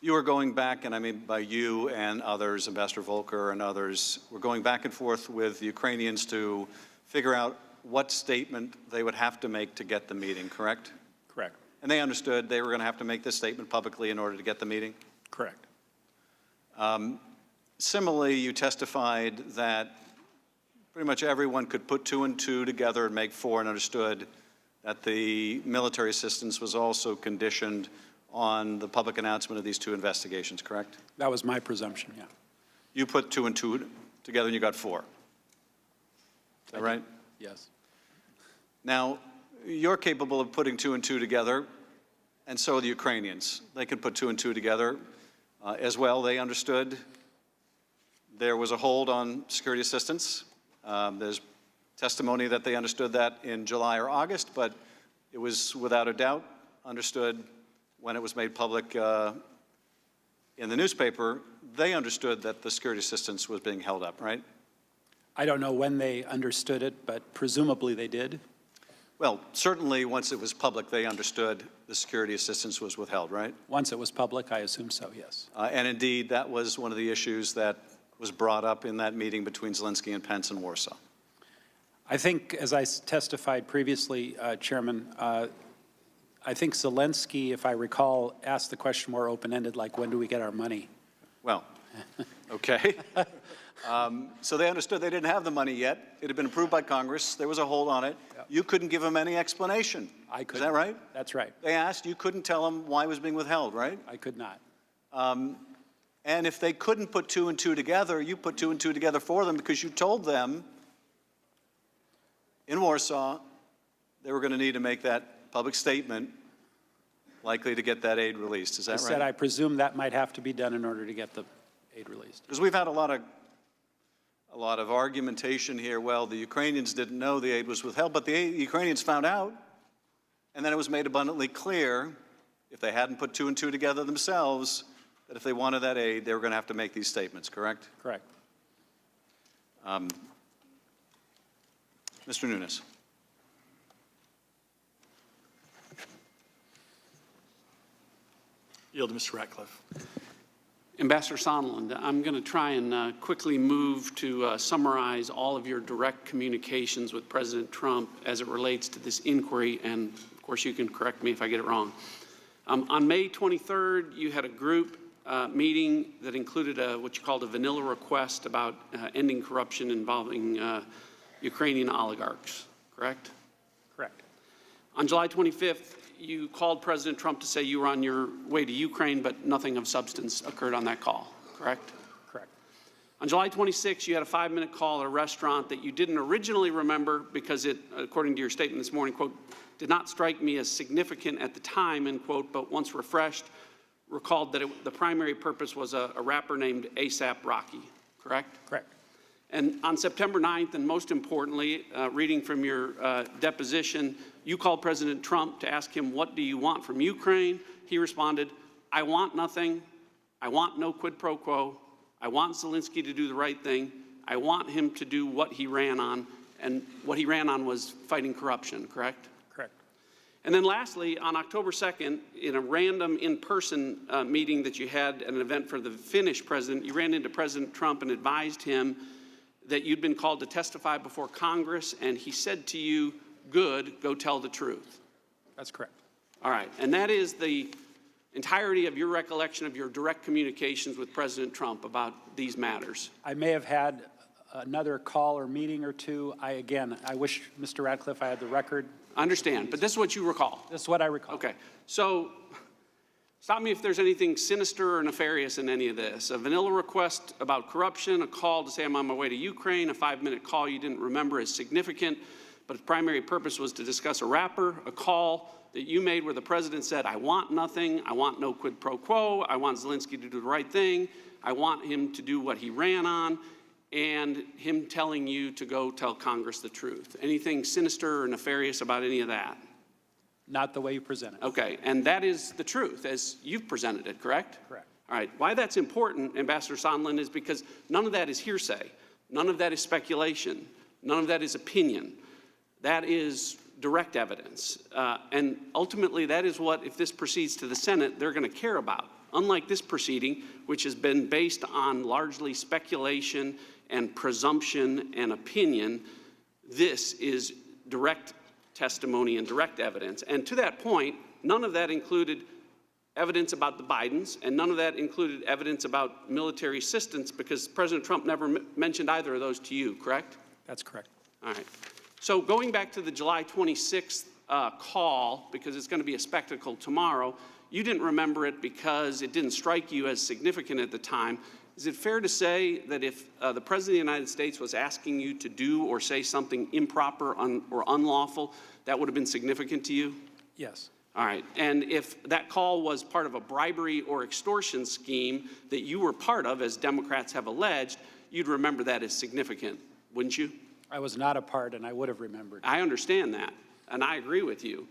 you are going back, and I mean by you and others, Ambassador Volker and others, we're going back and forth with the Ukrainians to figure out what statement they would have to make to get the meeting, correct? Correct. And they understood they were going to have to make this statement publicly in order to get the meeting? Correct. Similarly, you testified that pretty much everyone could put 2 and 2 together and make 4, and understood that the military assistance was also conditioned on the public announcement of these 2 investigations, correct? That was my presumption, yeah. You put 2 and 2 together and you got 4. Is that right? Yes. Now, you're capable of putting 2 and 2 together, and so are the Ukrainians. They can put 2 and 2 together as well. They understood there was a hold on security assistance. There's testimony that they understood that in July or August, but it was without a doubt understood when it was made public in the newspaper. They understood that the security assistance was being held up, right? I don't know when they understood it, but presumably they did. Well, certainly once it was public, they understood the security assistance was withheld, right? Once it was public, I assume so, yes. And indeed, that was one of the issues that was brought up in that meeting between Zelensky and Pence in Warsaw. I think, as I testified previously, Chairman, I think Zelensky, if I recall, asked the question more open-ended, like, when do we get our money? Well, okay. So they understood they didn't have the money yet. It had been approved by Congress. There was a hold on it. Yep. You couldn't give them any explanation. I couldn't. Is that right? That's right. They asked. You couldn't tell them why it was being withheld, right? I could not. And if they couldn't put 2 and 2 together, you put 2 and 2 together for them because you told them in Warsaw they were going to need to make that public statement likely to get that aid released. Is that right? I said I presume that might have to be done in order to get the aid released. Because we've had a lot of argumentation here. Well, the Ukrainians didn't know the aid was withheld, but the Ukrainians found out, and then it was made abundantly clear, if they hadn't put 2 and 2 together themselves, that if they wanted that aid, they were going to have to make these statements, correct? Correct. Mr. Nunes. Yield to Mr. Ratcliffe. Ambassador Sondland, I'm going to try and quickly move to summarize all of your direct communications with President Trump as it relates to this inquiry, and of course you can correct me if I get it wrong. On May 23rd, you had a group meeting that included what you called a vanilla request about ending corruption involving Ukrainian oligarchs, correct? Correct. On July 25th, you called President Trump to say you were on your way to Ukraine, but nothing of substance occurred on that call, correct? Correct. On July 26, you had a 5-minute call at a restaurant that you didn't originally remember because it, according to your statement this morning, quote, did not strike me as significant at the time, end quote, but once refreshed, recalled that the primary purpose was a rapper named A$AP Rocky, correct? Correct. And on September 9th, and most importantly, reading from your deposition, you called President Trump to ask him, what do you want from Ukraine? He responded, I want nothing. I want no quid pro quo. I want Zelensky to do the right thing. I want him to do what he ran on. And what he ran on was fighting corruption, correct? Correct. And then lastly, on October 2nd, in a random in-person meeting that you had at an event for the Finnish president, you ran into President Trump and advised him that you'd been called to testify before Congress, and he said to you, good, go tell the truth. That's correct. All right, and that is the entirety of your recollection of your direct communications with President Trump about these matters. I may have had another call or meeting or two. I wish, Mr. Radcliffe, I had the record. I understand, but this is what you recall. This is what I recall. Okay, so stop me if there's anything sinister or nefarious in any of this. A vanilla request about corruption, a call to say I'm on my way to Ukraine, a 5-minute call you didn't remember as significant, but its primary purpose was to discuss a rapper, a call that you made where the president said, I want nothing, I want no quid pro quo, I want Zelensky to do the right thing, I want him to do what he ran on, and him telling you to go tell Congress the truth. Anything sinister or nefarious about any of that? Not the way you present it. Okay, and that is the truth as you've presented it, correct? Correct. All right, why that's important, Ambassador Sondland, is because none of that is hearsay. None of that is speculation. None of that is opinion. That is direct evidence. And ultimately, that is what, if this proceeds to the Senate, they're going to care about. Unlike this proceeding, which has been based on largely speculation and presumption and opinion, this is direct testimony and direct evidence. And to that point, none of that included evidence about the Bidens, and none of that included evidence about military assistance, because President Trump never mentioned either of those to you, correct? That's correct. All right. So going back to the July 26th call, because it's going to be a spectacle tomorrow, you didn't remember it because it didn't strike you as significant at the time. Is it fair to say that if the President of the United States was asking you to do or say something improper or unlawful, that would have been significant to you? Yes. All right. And if that call was part of a bribery or extortion scheme that you were part of, as Democrats have alleged, you'd remember that as significant, wouldn't you? I was not a part, and I would have remembered. I understand that, and I agree with you.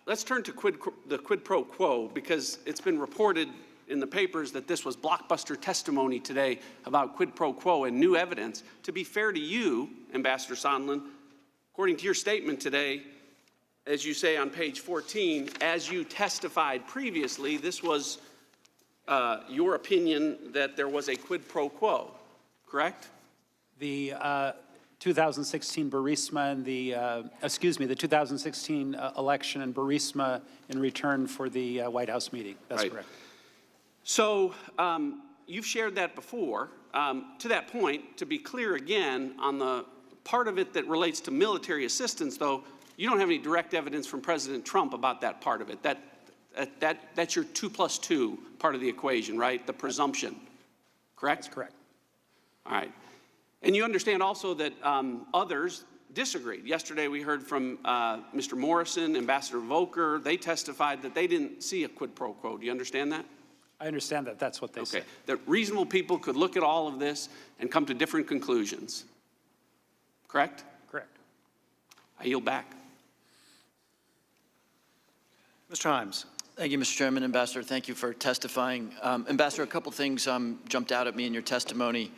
Let's turn to the quid pro quo, because it's been reported in the papers that this was blockbuster testimony today about quid pro quo and new evidence. To be fair to you, Ambassador Sondland, according to your statement today, as you say on page 14, as you testified previously, this was your opinion that there was a quid pro quo, correct? The 2016 Burisma and the 2016 election and Burisma in return for the White House meeting. That's correct. So you've shared that before. To that point, to be clear again, on the part of it that relates to military assistance, though, you don't have any direct evidence from President Trump about that part of it. That's your 2+2 part of the equation, right? The presumption, correct? That's correct. All right. And you understand also that others disagreed. Yesterday we heard from Mr. Morrison, Ambassador Volker. They testified that they didn't see a quid pro quo. Do you understand that? I understand that. That's what they said. Okay. That reasonable people could look at all of this and come to different conclusions. Correct? Correct. I yield back. Mr. Himes. Thank you, Mr. Chairman. Ambassador, thank you for testifying. Ambassador, a couple things jumped out at me in your testimony.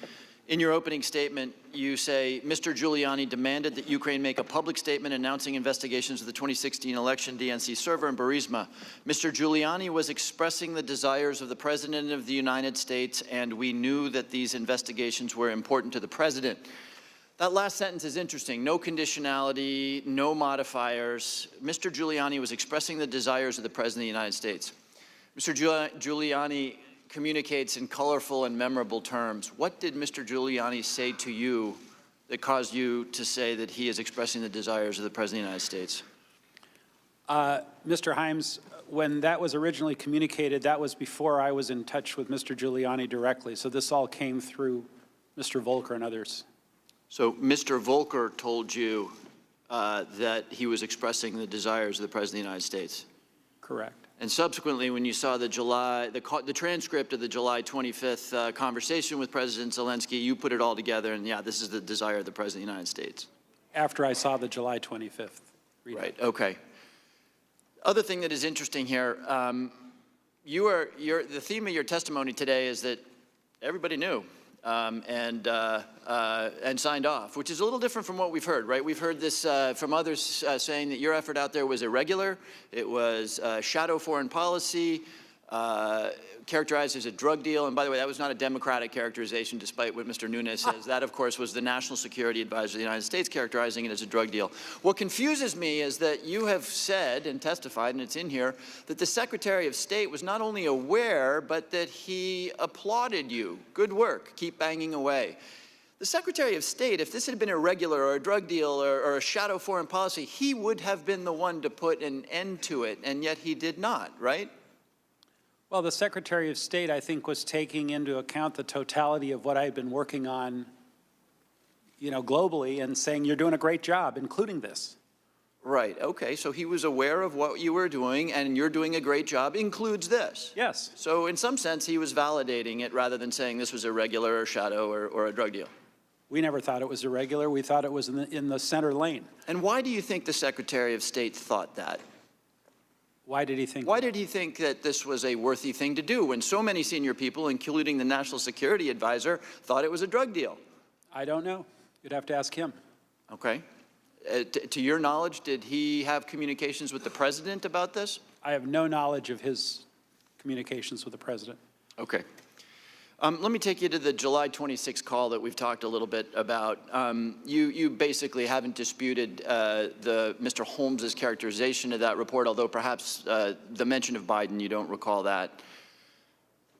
In your opening statement, you say, Mr. Giuliani demanded that Ukraine make a public statement announcing investigations of the 2016 election, DNC server, and Burisma. Mr. Giuliani was expressing the desires of the President of the United States, and we knew that these investigations were important to the President. That last sentence is interesting. No conditionality, no modifiers. Mr. Giuliani was expressing the desires of the President of the United States. Mr. Giuliani communicates in colorful and memorable terms. What did Mr. Giuliani say to you that caused you to say that he is expressing the desires of the President of the United States? Mr. Himes, when that was originally communicated, that was before I was in touch with Mr. Giuliani directly. So this all came through Mr. Volker and others. So Mr. Volker told you that he was expressing the desires of the President of the United States? Correct. And subsequently, when you saw the transcript of the July 25th conversation with President Zelensky, you put it all together, and yeah, this is the desire of the President of the United States. After I saw the July 25th reading. Right, okay. Other thing that is interesting here, the theme of your testimony today is that everybody knew and signed off, which is a little different from what we've heard, right? We've heard this from others saying that your effort out there was irregular, it was shadow foreign policy, characterized as a drug deal. And by the way, that was not a Democratic characterization, despite what Mr. Nunes says. That, of course, was the National Security Advisor of the United States characterizing it as a drug deal. What confuses me is that you have said and testified, and it's in here, that the Secretary of State was not only aware, but that he applauded you. Good work. Keep banging away. The Secretary of State, if this had been irregular or a drug deal or a shadow foreign policy, he would have been the one to put an end to it, and yet he did not, right? Well, the Secretary of State, I think, was taking into account the totality of what I've been working on, globally, and saying, you're doing a great job, including this. Right, okay, so he was aware of what you were doing, and you're doing a great job, includes this. Yes. So in some sense, he was validating it rather than saying this was irregular or shadow or a drug deal. We never thought it was irregular. We thought it was in the center lane. And why do you think the Secretary of State thought that? Why did he think Why did he think that this was a worthy thing to do when so many senior people, including the National Security Advisor, thought it was a drug deal? I don't know. You'd have to ask him. Okay. To your knowledge, did he have communications with the President about this? I have no knowledge of his communications with the President. Okay. Let me take you to the July 26 call that we've talked a little bit about. You basically haven't disputed Mr. Holmes's characterization of that report, although perhaps the mention of Biden, you don't recall that.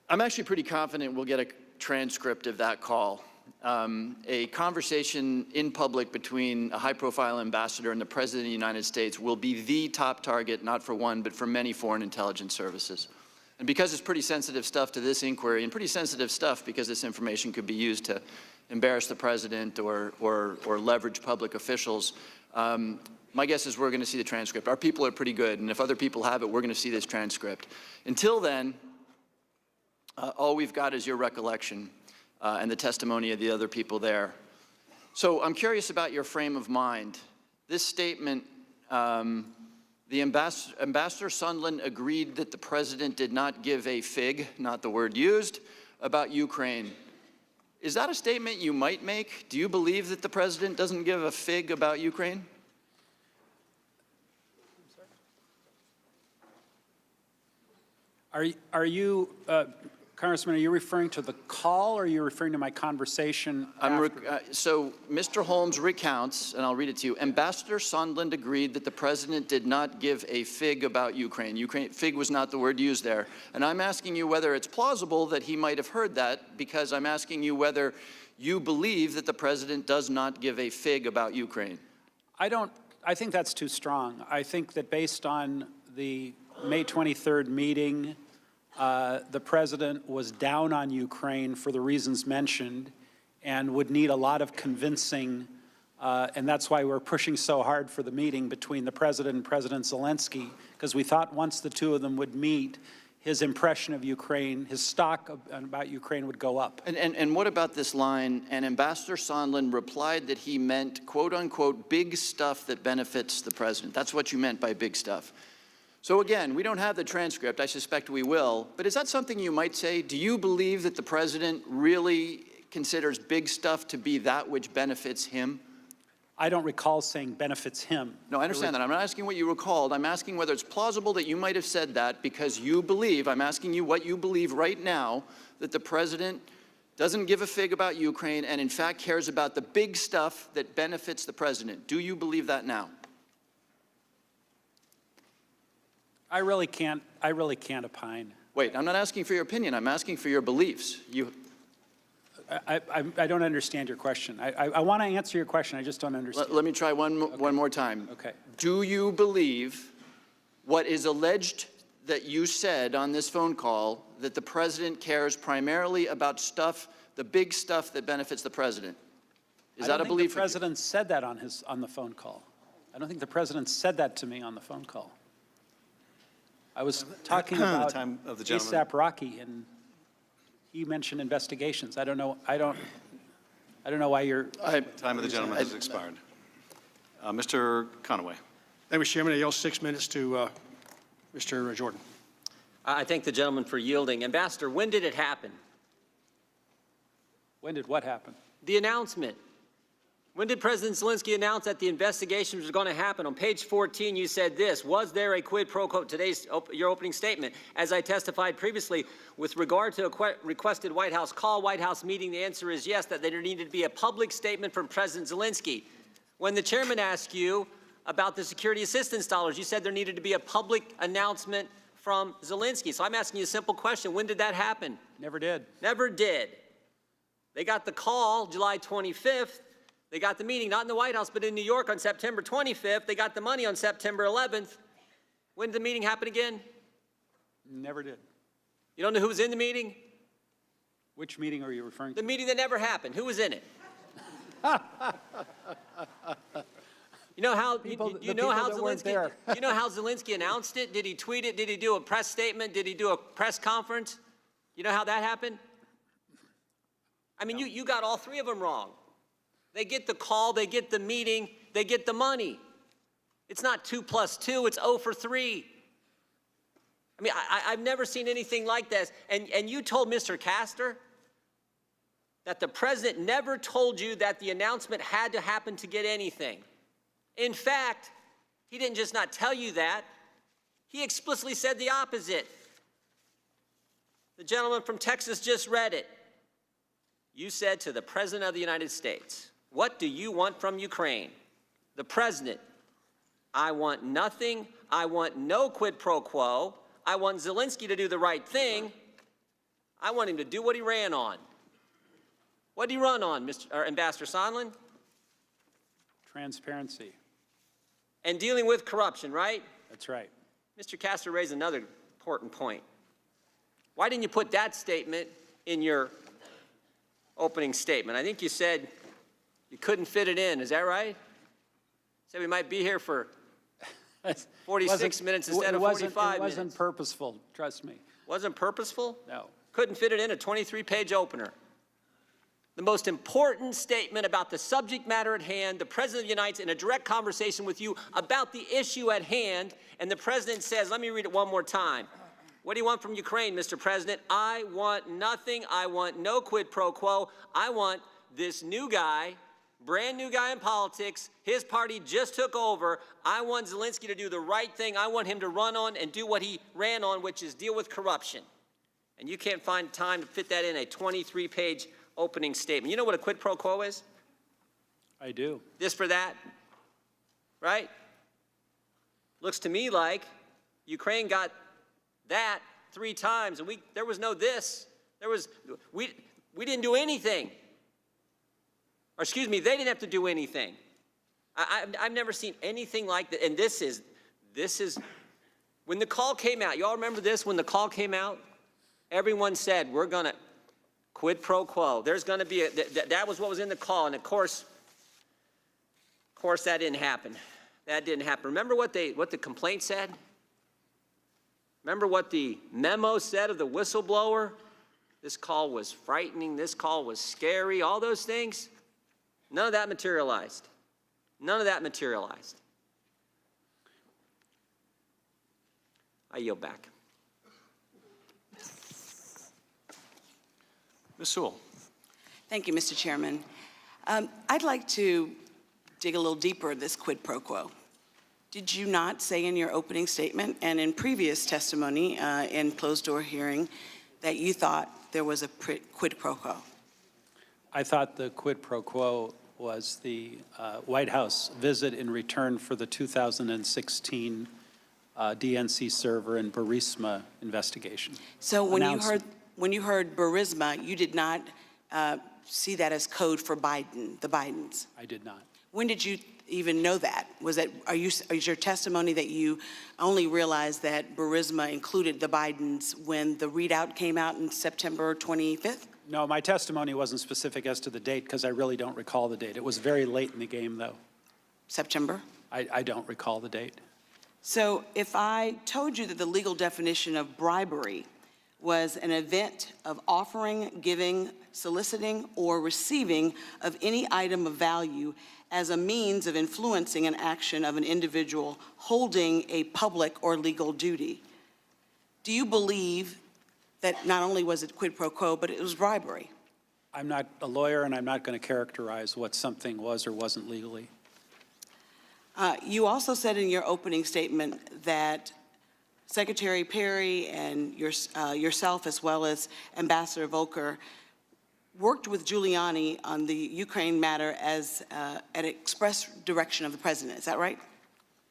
I'm actually pretty confident we'll get a transcript of that call. A conversation in public between a high-profile ambassador and the President of the United States will be the top target, not for one, but for many foreign intelligence services. And because it's pretty sensitive stuff to this inquiry, and pretty sensitive stuff because this information could be used to embarrass the president or leverage public officials, my guess is we're going to see the transcript. Our people are pretty good, and if other people have it, we're going to see this transcript. Until then, all we've got is your recollection and the testimony of the other people there. So I'm curious about your frame of mind. This statement, Ambassador Sondland agreed that the president did not give a fig, not the word used, about Ukraine. Is that a statement you might make? Do you believe that the president doesn't give a fig about Ukraine? Are you, Congressman, are you referring to the call or are you referring to my conversation? So Mr. Holmes recounts, and I'll read it to you. Ambassador Sondland agreed that the president did not give a fig about Ukraine. Fig was not the word used there. And I'm asking you whether it's plausible that he might have heard that, because I'm asking you whether you believe that the president does not give a fig about Ukraine. I think that's too strong. I think that based on the May 23rd meeting, the president was down on Ukraine for the reasons mentioned and would need a lot of convincing, and that's why we're pushing so hard for the meeting between the president and President Zelensky, because we thought once the two of them would meet, his impression of Ukraine, his stock about Ukraine would go up. And what about this line, and Ambassador Sondland replied that he meant, quote unquote, big stuff that benefits the president. That's what you meant by big stuff. So again, we don't have the transcript. I suspect we will. But is that something you might say? Do you believe that the president really considers big stuff to be that which benefits him? I don't recall saying benefits him. No, I understand that. I'm not asking what you recalled. I'm asking whether it's plausible that you might have said that because you believe, I'm asking you what you believe right now, that the president doesn't give a fig about Ukraine and in fact cares about the big stuff that benefits the president. Do you believe that now? I really can't opine. Wait, I'm not asking for your opinion. I'm asking for your beliefs. I don't understand your question. I want to answer your question. I just don't understand. Let me try one more time. Okay. Do you believe what is alleged that you said on this phone call, that the president cares primarily about stuff, the big stuff that benefits the president? Is that a belief? I don't think the president said that on the phone call. I don't think the president said that to me on the phone call. I was talking about ASAP Rocky, and he mentioned investigations. I don't know why you're. Time of the gentleman has expired. Mr. Conaway. Thank you, Mr. Chairman. I yield 6 minutes to Mr. Jordan. I thank the gentleman for yielding. Ambassador, when did it happen? When did what happen? The announcement. When did President Zelensky announce that the investigation was going to happen? On page 14, you said this: was there a quid pro quo? Today's your opening statement. As I testified previously, with regard to a requested White House call, White House meeting, the answer is yes, that there needed to be a public statement from President Zelensky. When the chairman asked you about the security assistance dollars, you said there needed to be a public announcement from Zelensky. So I'm asking you a simple question. When did that happen? Never did. Never did. They got the call July 25th. They got the meeting, not in the White House, but in New York on September 25th. They got the money on September 11th. When did the meeting happen again? Never did. You don't know who was in the meeting? Which meeting are you referring to? The meeting that never happened. Who was in it? You know how Zelensky announced it? Did he tweet it? Did he do a press statement? Did he do a press conference? You know how that happened? I mean, you got all three of them wrong. They get the call, they get the meeting, they get the money. It's not 2 + 2, it's 0 for 3. I mean, I've never seen anything like this. And you told Mr. Castor that the president never told you that the announcement had to happen to get anything. In fact, he didn't just not tell you that, he explicitly said the opposite. The gentleman from Texas just read it. You said to the President of the United States, "What do you want from Ukraine?" The President, "I want nothing. I want no quid pro quo. I want Zelensky to do the right thing. I want him to do what he ran on." What did he run on, Ambassador Sondland? Transparency. And dealing with corruption, right? That's right. Mr. Castor raised another important point. Why didn't you put that statement in your opening statement? I think you said you couldn't fit it in. Is that right? Said we might be here for 46 minutes instead of 45 minutes. It wasn't purposeful, trust me. Wasn't purposeful? No. Couldn't fit it in a 23-page opener. The most important statement about the subject matter at hand, the President of the United States in a direct conversation with you about the issue at hand, and the President says, let me read it one more time. What do you want from Ukraine, Mr. President? I want nothing. I want no quid pro quo. I want this new guy, brand new guy in politics. His party just took over. I want Zelensky to do the right thing. I want him to run on and do what he ran on, which is deal with corruption. And you can't find time to fit that in a 23-page opening statement. You know what a quid pro quo is? I do. This for that, right? Looks to me like Ukraine got that 3 times, and there was no this. We didn't do anything. Or excuse me, they didn't have to do anything. I've never seen anything like that. And this is, when the call came out, you all remember this? When the call came out, everyone said, we're going to, quid pro quo. There's going to be, that was what was in the call. And of course, that didn't happen. That didn't happen. Remember what the complaint said? Remember what the memo said of the whistleblower? This call was frightening. This call was scary. All those things. None of that materialized. None of that materialized. I yield back. Ms. Sewell. Thank you, Mr. Chairman. I'd like to dig a little deeper in this quid pro quo. Did you not say in your opening statement and in previous testimony in closed-door hearing that you thought there was a quid pro quo? I thought the quid pro quo was the White House visit in return for the 2016 DNC server and Burisma investigation. So when you heard Burisma, you did not see that as code for Biden, the Bidens? I did not. When did you even know that? Is your testimony that you only realized that Burisma included the Bidens when the readout came out in September 25th? No, my testimony wasn't specific as to the date because I really don't recall the date. It was very late in the game, though. September? I don't recall the date. So if I told you that the legal definition of bribery was an event of offering, giving, soliciting, or receiving of any item of value as a means of influencing an action of an individual holding a public or legal duty, do you believe that not only was it quid pro quo, but it was bribery? I'm not a lawyer, and I'm not going to characterize what something was or wasn't legally. You also said in your opening statement that Secretary Perry and yourself, as well as Ambassador Volker, worked with Giuliani on the Ukraine matter as at express direction of the president. Is that right?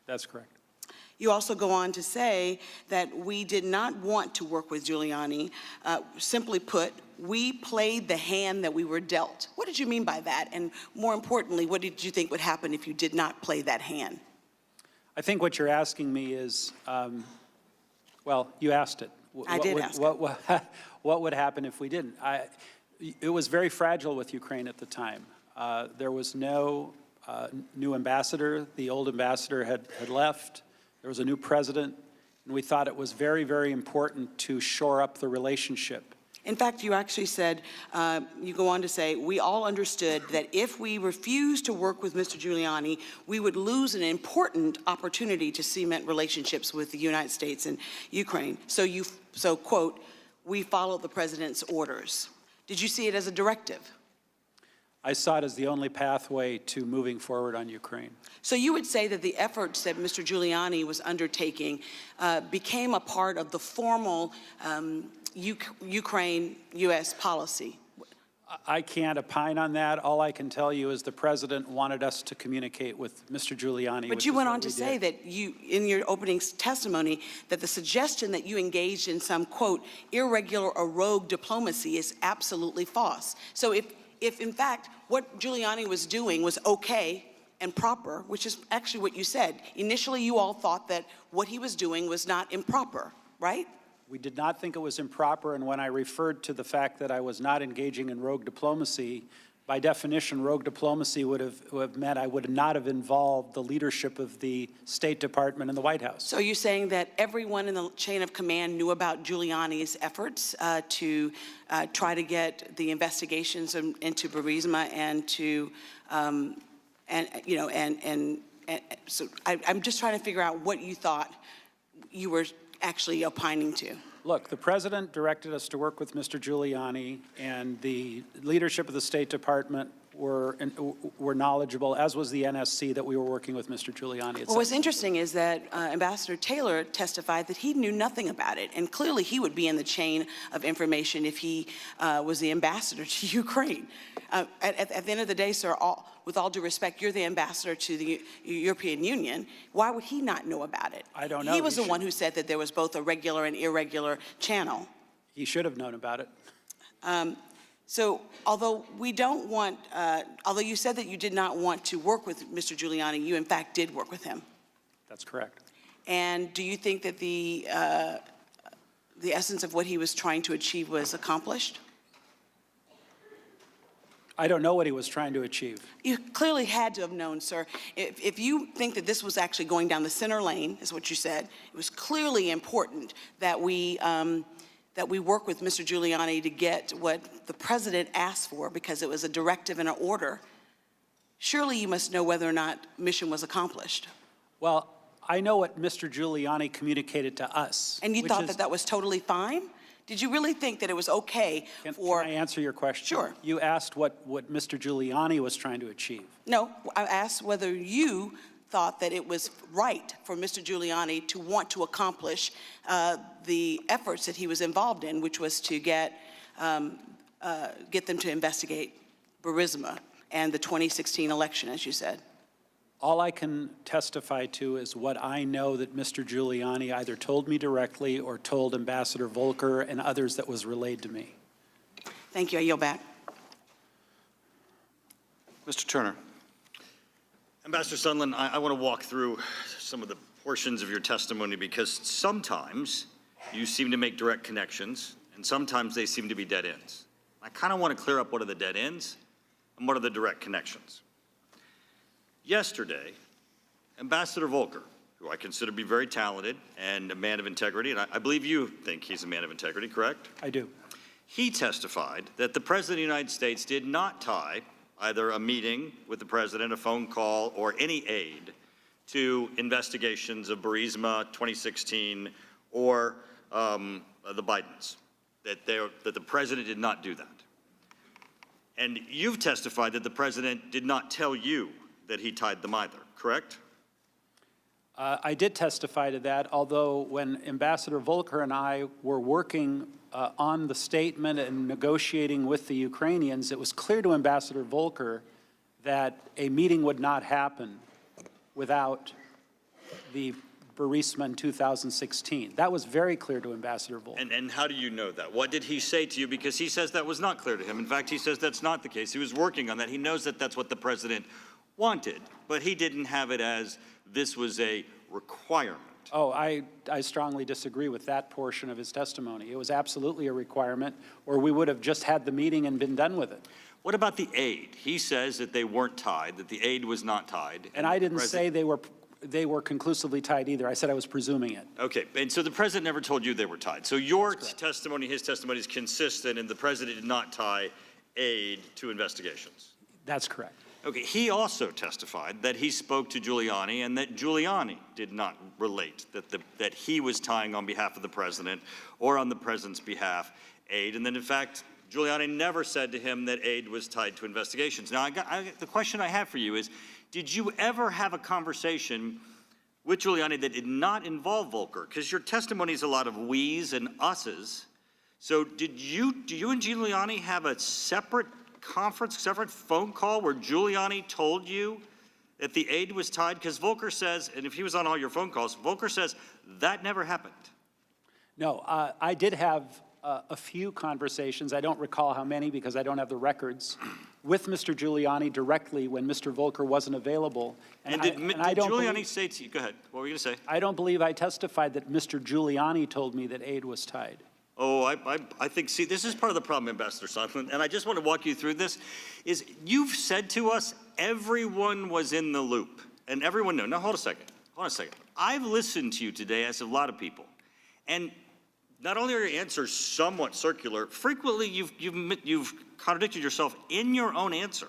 That's correct. You also go on to say that we did not want to work with Giuliani. Simply put, we played the hand that we were dealt. What did you mean by that? And more importantly, what did you think would happen if you did not play that hand? I think what you're asking me is, well, you asked it. I did ask it. What would happen if we didn't? It was very fragile with Ukraine at the time. There was no new ambassador. The old ambassador had left. There was a new president, and we thought it was very, very important to shore up the relationship. In fact, you actually said, you go on to say, we all understood that if we refused to work with Mr. Giuliani, we would lose an important opportunity to cement relationships with the United States and Ukraine. So quote, we followed the president's orders. Did you see it as a directive? I saw it as the only pathway to moving forward on Ukraine. So you would say that the efforts that Mr. Giuliani was undertaking became a part of the formal Ukraine-U.S. policy? I can't opine on that. All I can tell you is the president wanted us to communicate with Mr. Giuliani. But you went on to say that you, in your opening testimony, that the suggestion that you engaged in some, quote, irregular or rogue diplomacy is absolutely false. So if in fact what Giuliani was doing was okay and proper, which is actually what you said, initially you all thought that what he was doing was not improper, right? We did not think it was improper, and when I referred to the fact that I was not engaging in rogue diplomacy, by definition, rogue diplomacy would have meant I would not have involved the leadership of the State Department and the White House. So you're saying that everyone in the chain of command knew about Giuliani's efforts to try to get the investigations into Burisma and to, so I'm just trying to figure out what you thought you were actually opining to. Look, the president directed us to work with Mr. Giuliani, and the leadership of the State Department were knowledgeable, as was the NSC, that we were working with Mr. Giuliani. Well, what's interesting is that Ambassador Taylor testified that he knew nothing about it, and clearly he would be in the chain of information if he was the ambassador to Ukraine. At the end of the day, sir, with all due respect, you're the ambassador to the European Union. Why would he not know about it? I don't know. He was the one who said that there was both a regular and irregular channel. He should have known about it. So although we don't want, although you said that you did not want to work with Mr. Giuliani, you in fact did work with him. That's correct. And do you think that the essence of what he was trying to achieve was accomplished? I don't know what he was trying to achieve. You clearly had to have known, sir. If you think that this was actually going down the center lane, is what you said, it was clearly important that we work with Mr. Giuliani to get what the president asked for because it was a directive and an order. Surely you must know whether or not mission was accomplished. Well, I know what Mr. Giuliani communicated to us. And you thought that that was totally fine? Did you really think that it was okay for... Can I answer your question? Sure. You asked what Mr. Giuliani was trying to achieve. No, I asked whether you thought that it was right for Mr. Giuliani to want to accomplish the efforts that he was involved in, which was to get them to investigate Burisma and the 2016 election, as you said. All I can testify to is what I know that Mr. Giuliani either told me directly or told Ambassador Volker and others that was relayed to me. Thank you. I yield back. Mr. Turner. Ambassador Sondland, I want to walk through some of the portions of your testimony because sometimes you seem to make direct connections and sometimes they seem to be dead ends. I kind of want to clear up what are the dead ends and what are the direct connections. Yesterday, Ambassador Volker, who I consider to be very talented and a man of integrity, and I believe you think he's a man of integrity, correct? I do. He testified that the President of the United States did not tie either a meeting with the President, a phone call, or any aid to investigations of Burisma 2016 or the Bidens, that the President did not do that. And you've testified that the President did not tell you that he tied them either, correct? I did testify to that, although when Ambassador Volker and I were working on the statement and negotiating with the Ukrainians, it was clear to Ambassador Volker that a meeting would not happen without the Burisma in 2016. That was very clear to Ambassador Volker. And how do you know that? What did he say to you? Because he says that was not clear to him. In fact, he says that's not the case. He was working on that. He knows that that's what the President wanted, but he didn't have it as this was a requirement. Oh, I strongly disagree with that portion of his testimony. It was absolutely a requirement, or we would have just had the meeting and been done with it. What about the aid? He says that they weren't tied, that the aid was not tied. And I didn't say they were conclusively tied either. I said I was presuming it. Okay, and so the President never told you they were tied. So your testimony, his testimony is consistent, and the President did not tie aid to investigations. That's correct. Okay, he also testified that he spoke to Giuliani and that Giuliani did not relate that he was tying on behalf of the President or on the President's behalf aid, and that in fact Giuliani never said to him that aid was tied to investigations. Now, the question I have for you is, did you ever have a conversation with Giuliani that did not involve Volker? Because your testimony is a lot of we's and us's. So do you and Giuliani have a separate conference, separate phone call where Giuliani told you that the aid was tied? Because Volker says, and if he was on all your phone calls, Volker says that never happened. No, I did have a few conversations. I don't recall how many because I don't have the records with Mr. Giuliani directly when Mr. Volker wasn't available. And did Giuliani say to you, go ahead, what were you going to say? I don't believe I testified that Mr. Giuliani told me that aid was tied. Oh, I think, see, this is part of the problem, Ambassador Sondland, and I just want to walk you through this, is you've said to us everyone was in the loop, and everyone knew. Now, hold on a second. I've listened to you today, as a lot of people, and not only are your answers somewhat circular, frequently you've contradicted yourself in your own answer.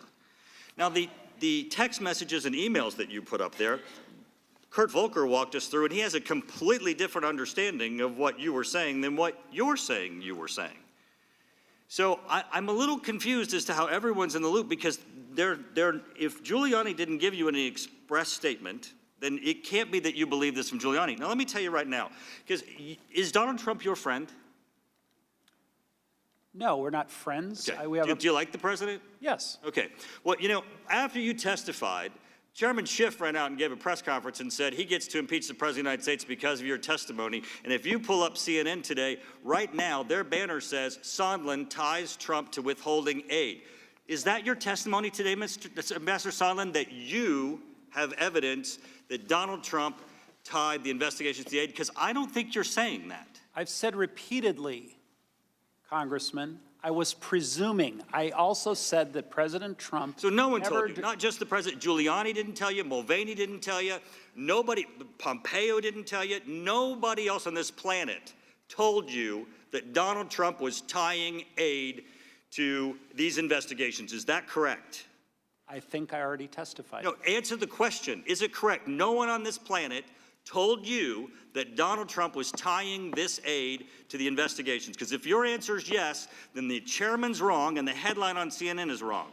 Now, the text messages and emails that you put up there, Kurt Volker walked us through, and he has a completely different understanding of what you were saying than what you're saying you were saying. So I'm a little confused as to how everyone's in the loop, because if Giuliani didn't give you any express statement, then it can't be that you believe this from Giuliani. Now, let me tell you right now, because is Donald Trump your friend? No, we're not friends. Okay. Do you like the President? Yes. Okay. Well, you know, after you testified, Chairman Schiff ran out and gave a press conference and said he gets to impeach the President of the United States because of your testimony. And if you pull up CNN today, right now, their banner says, Sondland ties Trump to withholding aid. Is that your testimony today, Ambassador Sondland, that you have evidence that Donald Trump tied the investigations to the aid? Because I don't think you're saying that. I've said repeatedly, Congressman, I was presuming. I also said that President Trump. So no one told you, not just the President. Giuliani didn't tell you, Mulvaney didn't tell you, nobody, Pompeo didn't tell you, nobody else on this planet told you that Donald Trump was tying aid to these investigations. Is that correct? I think I already testified. No, answer the question. Is it correct? No one on this planet told you that Donald Trump was tying this aid to the investigations? Because if your answer is yes, then the chairman's wrong and the headline on CNN is wrong.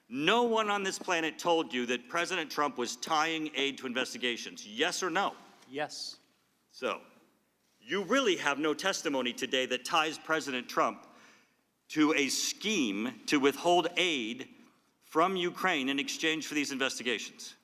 No one on this planet told you that President Trump was tying aid to investigations. Yes or no? Yes. So you really have no testimony today that ties President Trump to a scheme to withhold aid from Ukraine in exchange for these investigations?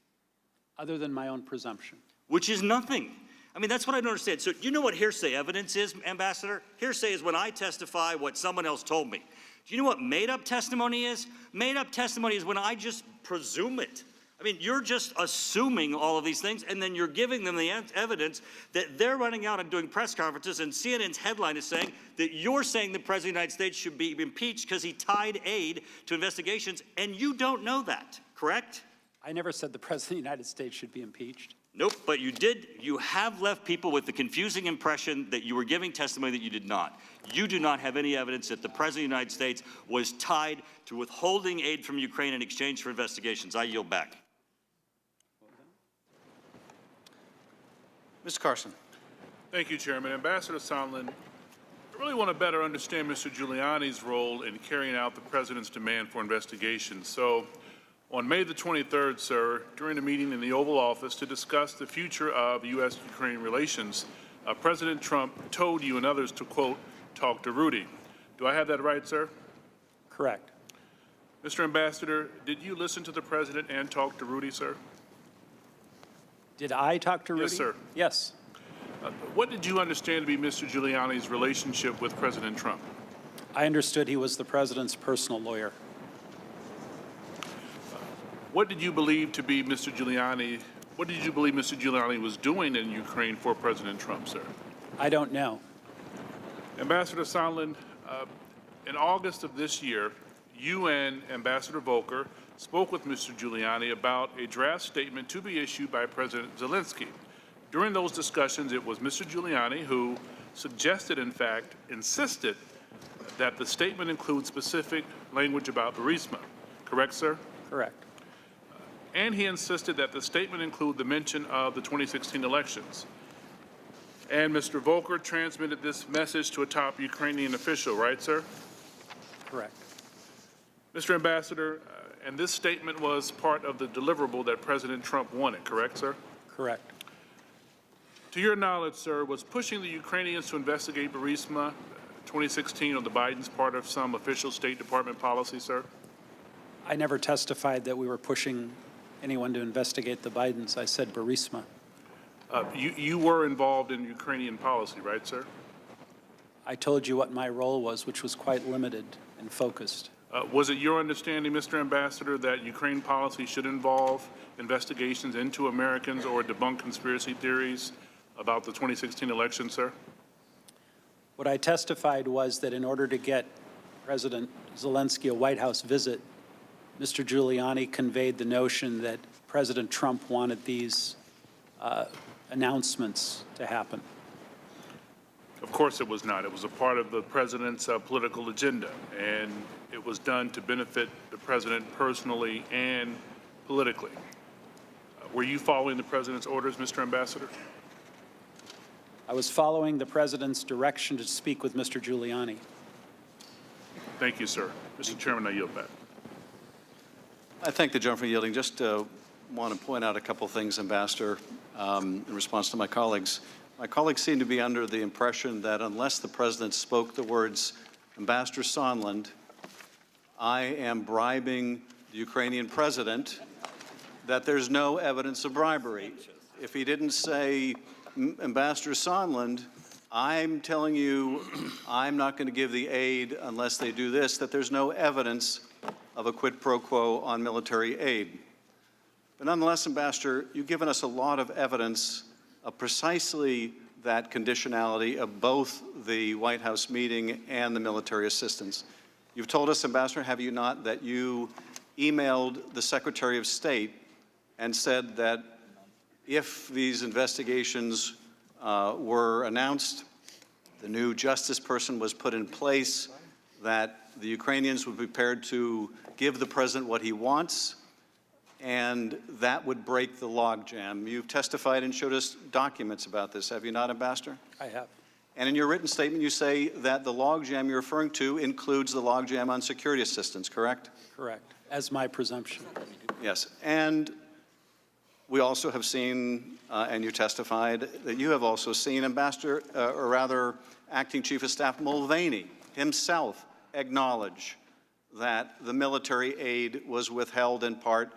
Other than my own presumption. Which is nothing. I mean, that's what I don't understand. So you know what hearsay evidence is, Ambassador? Hearsay is when I testify what someone else told me. Do you know what made-up testimony is? Made-up testimony is when I just presume it. I mean, you're just assuming all of these things, and then you're giving them the evidence that they're running out and doing press conferences, and CNN's headline is saying that you're saying the President of the United States should be impeached because he tied aid to investigations, and you don't know that, correct? I never said the President of the United States should be impeached. Nope, but you did. You have left people with the confusing impression that you were giving testimony that you did not. You do not have any evidence that the President of the United States was tied to withholding aid from Ukraine in exchange for investigations. I yield back. Mr. Carson. Thank you, Chairman. Ambassador Sondland, I really want to better understand Mr. Giuliani's role in carrying out the President's demand for investigation. So, on May the 23rd, sir, during a meeting in the Oval Office to discuss the future of U.S.-Ukraine relations, President Trump told you and others to, quote, talk to Rudy. Do I have that right, sir? Correct. Mr. Ambassador, did you listen to the President and talk to Rudy, sir? Did I talk to Rudy? Yes, sir. Yes. What did you understand to be Mr. Giuliani's relationship with President Trump? I understood he was the President's personal lawyer. What did you believe to be Mr. Giuliani? What did you believe Mr. Giuliani was doing in Ukraine for President Trump, sir? I don't know. Ambassador Sondland, in August of this year, you and Ambassador Volker spoke with Mr. Giuliani about a draft statement to be issued by President Zelensky. During those discussions, it was Mr. Giuliani who suggested, in fact, insisted that the statement include specific language about Burisma. Correct, sir? Correct. And he insisted that the statement include the mention of the 2016 elections. And Mr. Volker transmitted this message to a top Ukrainian official, right, sir? Correct. Mr. Ambassador, and this statement was part of the deliverable that President Trump wanted, correct, sir? Correct. To your knowledge, sir, was pushing the Ukrainians to investigate Burisma 2016 on the Biden's part of some official State Department policy, sir? I never testified that we were pushing anyone to investigate the Bidens. I said Burisma. You were involved in Ukrainian policy, right, sir? I told you what my role was, which was quite limited and focused. Was it your understanding, Mr. Ambassador, that Ukraine policy should involve investigations into Americans or debunk conspiracy theories about the 2016 election, sir? What I testified was that in order to get President Zelensky a White House visit, Mr. Giuliani conveyed the notion that President Trump wanted these announcements to happen. Of course it was not. It was a part of the president's political agenda, and it was done to benefit the president personally and politically. Were you following the president's orders, Mr. Ambassador? I was following the president's direction to speak with Mr. Giuliani. Thank you, sir. Mr. Chairman, I yield back. I thank the gentleman for yielding. Just want to point out a couple things, Ambassador, in response to my colleagues. My colleagues seem to be under the impression that unless the President spoke the words, Ambassador Sondland, I am bribing the Ukrainian President, that there's no evidence of bribery. If he didn't say, Ambassador Sondland, I'm telling you I'm not going to give the aid unless they do this, that there's no evidence of a quid pro quo on military aid. But nonetheless, Ambassador, you've given us a lot of evidence of precisely that conditionality of both the White House meeting and the military assistance. You've told us, Ambassador, have you not, that you emailed the Secretary of State and said that if these investigations were announced, the new justice person was put in place, that the Ukrainians would be prepared to give the president what he wants, and that would break the logjam. You've testified and showed us documents about this, have you not, Ambassador? I have. And in your written statement, you say that the logjam you're referring to includes the logjam on security assistance, correct? Correct, as my presumption. Yes, and we also have seen, and you testified, that you have also seen Ambassador, or rather, Acting Chief of Staff Mulvaney himself acknowledge that the military aid was withheld in part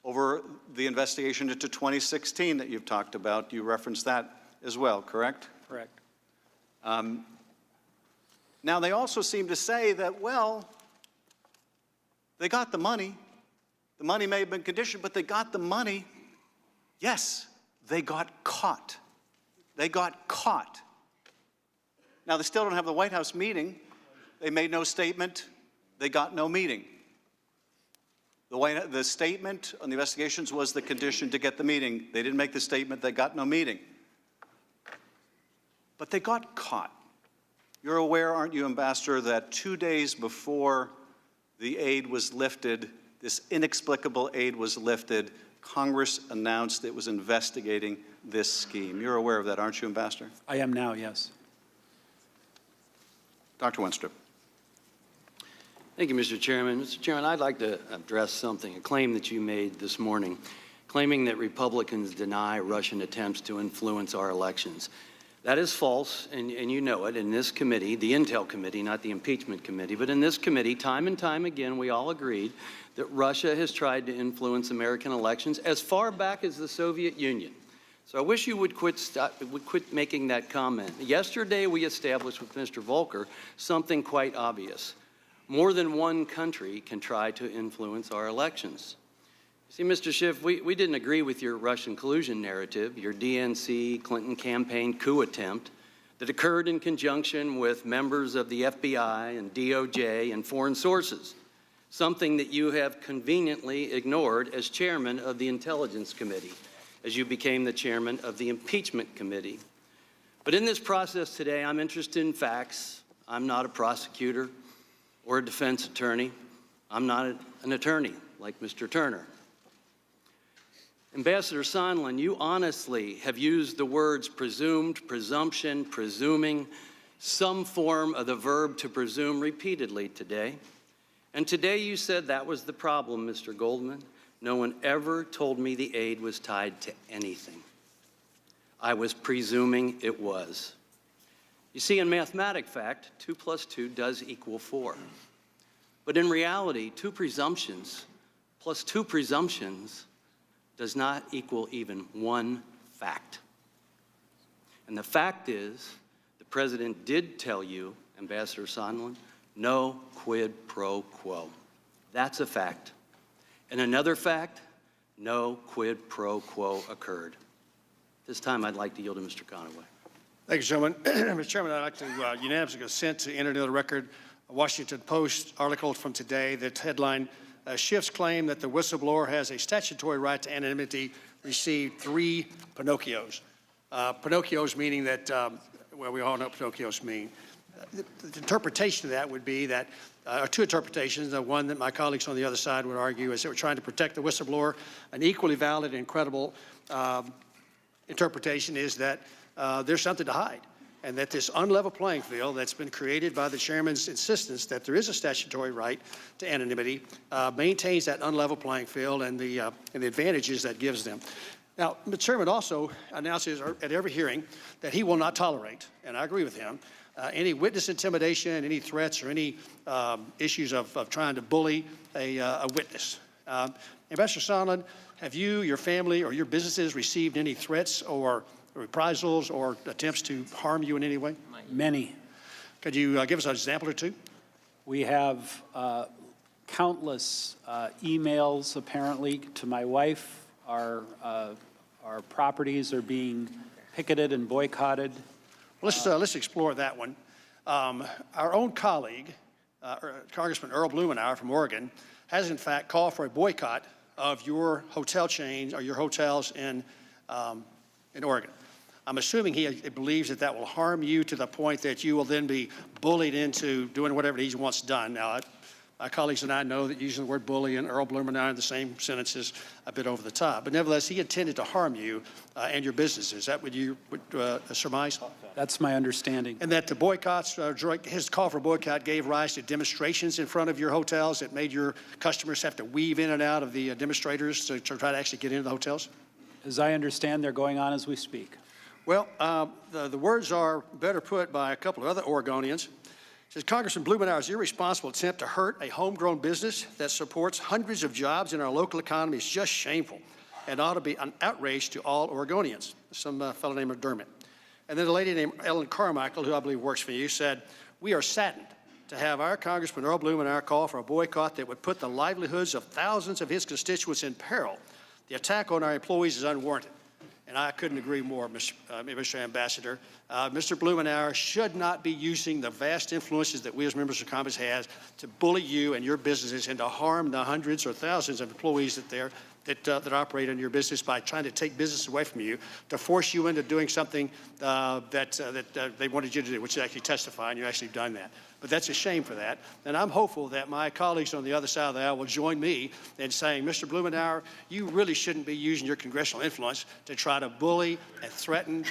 over the investigation into 2016 that you've talked about. You referenced that as well, correct? Correct. Now, they also seem to say that, well, they got the money. The money may have been conditioned, but they got the money. Yes, they got caught. They got caught. Now, they still don't have the White House meeting. They made no statement. They got no meeting. The statement on the investigations was the condition to get the meeting. They didn't make the statement. They got no meeting. But they got caught. You're aware, aren't you, Ambassador, that 2 days before the aid was lifted, this inexplicable aid was lifted, Congress announced it was investigating this scheme. You're aware of that, aren't you, Ambassador? I am now, yes. Dr. Wenstrup. Thank you, Mr. Chairman. Mr. Chairman, I'd like to address something, a claim that you made this morning, claiming that Republicans deny Russian attempts to influence our elections. That is false, and you know it. In this committee, the Intel Committee, not the Impeachment Committee, but in this committee, time and time again, we all agreed that Russia has tried to influence American elections as far back as the Soviet Union. So I wish you would quit making that comment. Yesterday, we established with Mr. Volker something quite obvious. More than one country can try to influence our elections. See, Mr. Schiff, we didn't agree with your Russian collusion narrative, your DNC Clinton campaign coup attempt that occurred in conjunction with members of the FBI and DOJ and foreign sources, something that you have conveniently ignored as chairman of the Intelligence Committee, as you became the chairman of the Impeachment Committee. But in this process today, I'm interested in facts. I'm not a prosecutor or a defense attorney. I'm not an attorney like Mr. Turner. Ambassador Sondland, you honestly have used the words presumed, presumption, presuming, some form of the verb to presume repeatedly today. And today you said that was the problem, Mr. Goldman. No one ever told me the aid was tied to anything. I was presuming it was. You see, in mathematic fact, 2 plus 2 does equal 4. But in reality, 2 presumptions plus 2 presumptions does not equal even 1 fact. And the fact is, the President did tell you, Ambassador Sondland, no quid pro quo. That's a fact. And another fact, no quid pro quo occurred. This time I'd like to yield to Mr. Conaway. Thank you, Chairman. Mr. Chairman, I'd like to unanimously consent to enter into the record a Washington Post article from today that headline, Schiff's claim that the whistleblower has a statutory right to anonymity received 3 Pinocchios. Pinocchios meaning that, well, we all know what Pinocchios mean. The interpretation of that would be that, or 2 interpretations. The one that my colleagues on the other side would argue is that we're trying to protect the whistleblower. An equally valid and credible interpretation is that there's something to hide, and that this unlevel playing field that's been created by the chairman's insistence that there is a statutory right to anonymity maintains that unlevel playing field and the advantages that gives them. Now, the chairman also announces at every hearing that he will not tolerate, and I agree with him, any witness intimidation, any threats, or any issues of trying to bully a witness. Ambassador Sondland, have you, your family, or your businesses received any threats or reprisals or attempts to harm you in any way? Many. Could you give us an example or 2? We have countless emails, apparently, to my wife. Our properties are being picketed and boycotted. Well, let's explore that one. Our own colleague, Congressman Earl Blumenauer from Oregon, has in fact called for a boycott of your hotel chains or your hotels in Oregon. I'm assuming he believes that that will harm you to the point that you will then be bullied into doing whatever he wants done. Now, my colleagues and I know that using the word bully and Earl Blumenauer in the same sentence is a bit over the top. But nevertheless, he intended to harm you and your businesses. Is that what you would surmise? That's my understanding. And that the boycotts, his call for boycott gave rise to demonstrations in front of your hotels that made your customers have to weave in and out of the demonstrators to try to actually get into the hotels? As I understand, they're going on as we speak. Well, the words are better put by a couple of other Oregonians. It says, Congressman Blumenauer's irresponsible attempt to hurt a homegrown business that supports hundreds of jobs in our local economy is just shameful and ought to be an outrage to all Oregonians. Some fellow named McDermott. And then a lady named Ellen Carmichael, who I believe works for you, said, "We are saddened to have our Congressman Earl Blumenauer call for a boycott that would put the livelihoods of thousands of his constituents in peril. The attack on our employees is unwarranted." And I couldn't agree more, Mr. Ambassador. Mr. Blumenauer should not be using the vast influences that we as members of Congress have to bully you and your businesses and to harm the hundreds or thousands of employees that operate in your business by trying to take business away from you, to force you into doing something that they wanted you to do, which is actually testify, and you've actually done that. But that's a shame for that. And I'm hopeful that my colleagues on the other side of the aisle will join me in saying, Mr. Blumenauer, you really shouldn't be using your congressional influence to try to bully and threaten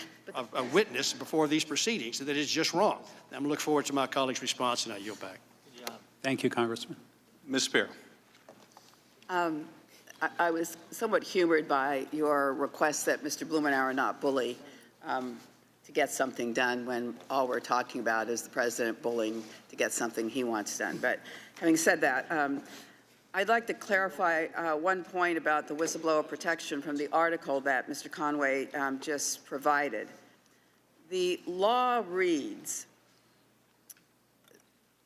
a witness before these proceedings. That is just wrong. I'm going to look forward to my colleague's response, and I yield back. Thank you, Congressman. Ms. Spear. I was somewhat humored by your request that Mr. Blumenauer not bully to get something done when all we're talking about is the president bullying to get something he wants done. But having said that, I'd like to clarify one point about the whistleblower protection from the article that Mr. Conway just provided. The law reads,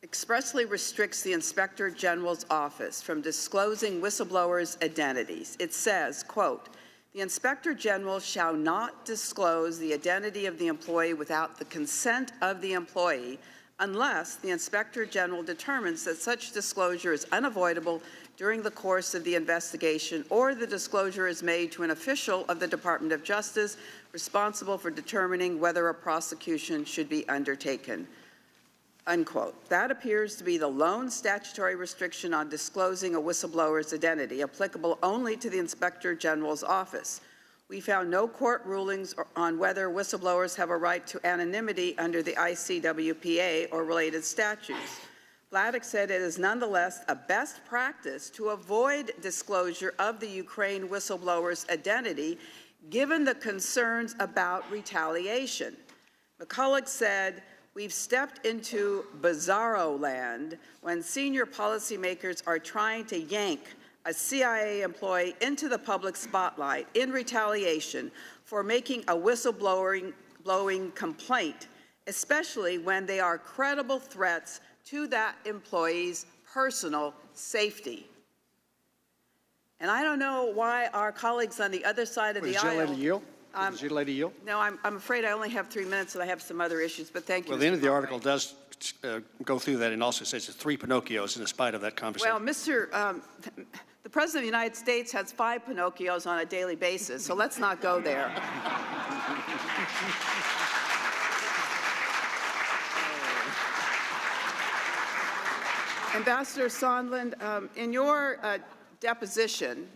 expressly restricts the Inspector General's office from disclosing whistleblowers' identities. It says, quote, the Inspector General shall not disclose the identity of the employee without the consent of the employee unless the Inspector General determines that such disclosure is unavoidable during the course of the investigation or the disclosure is made to an official of the Department of Justice responsible for determining whether a prosecution should be undertaken. Unquote. That appears to be the lone statutory restriction on disclosing a whistleblower's identity, applicable only to the Inspector General's office. We found no court rulings on whether whistleblowers have a right to anonymity under the ICWPA or related statutes. Vladeck said it is nonetheless a best practice to avoid disclosure of the Ukraine whistleblower's identity, given the concerns about retaliation. McCulloch said, we've stepped into bizarro land when senior policymakers are trying to yank a CIA employee into the public spotlight in retaliation for making a whistleblowing complaint, especially when they are credible threats to that employee's personal safety. And I don't know why our colleagues on the other side of the aisle— Did you lady yield? No, I'm afraid I only have 3 minutes and I have some other issues, but thank you. Well, the end of the article does go through that and also says it's 3 Pinocchios in spite of that conversation. Well, the President of the United States has 5 Pinocchios on a daily basis, so let's not go there. Ambassador Sondland, in your deposition,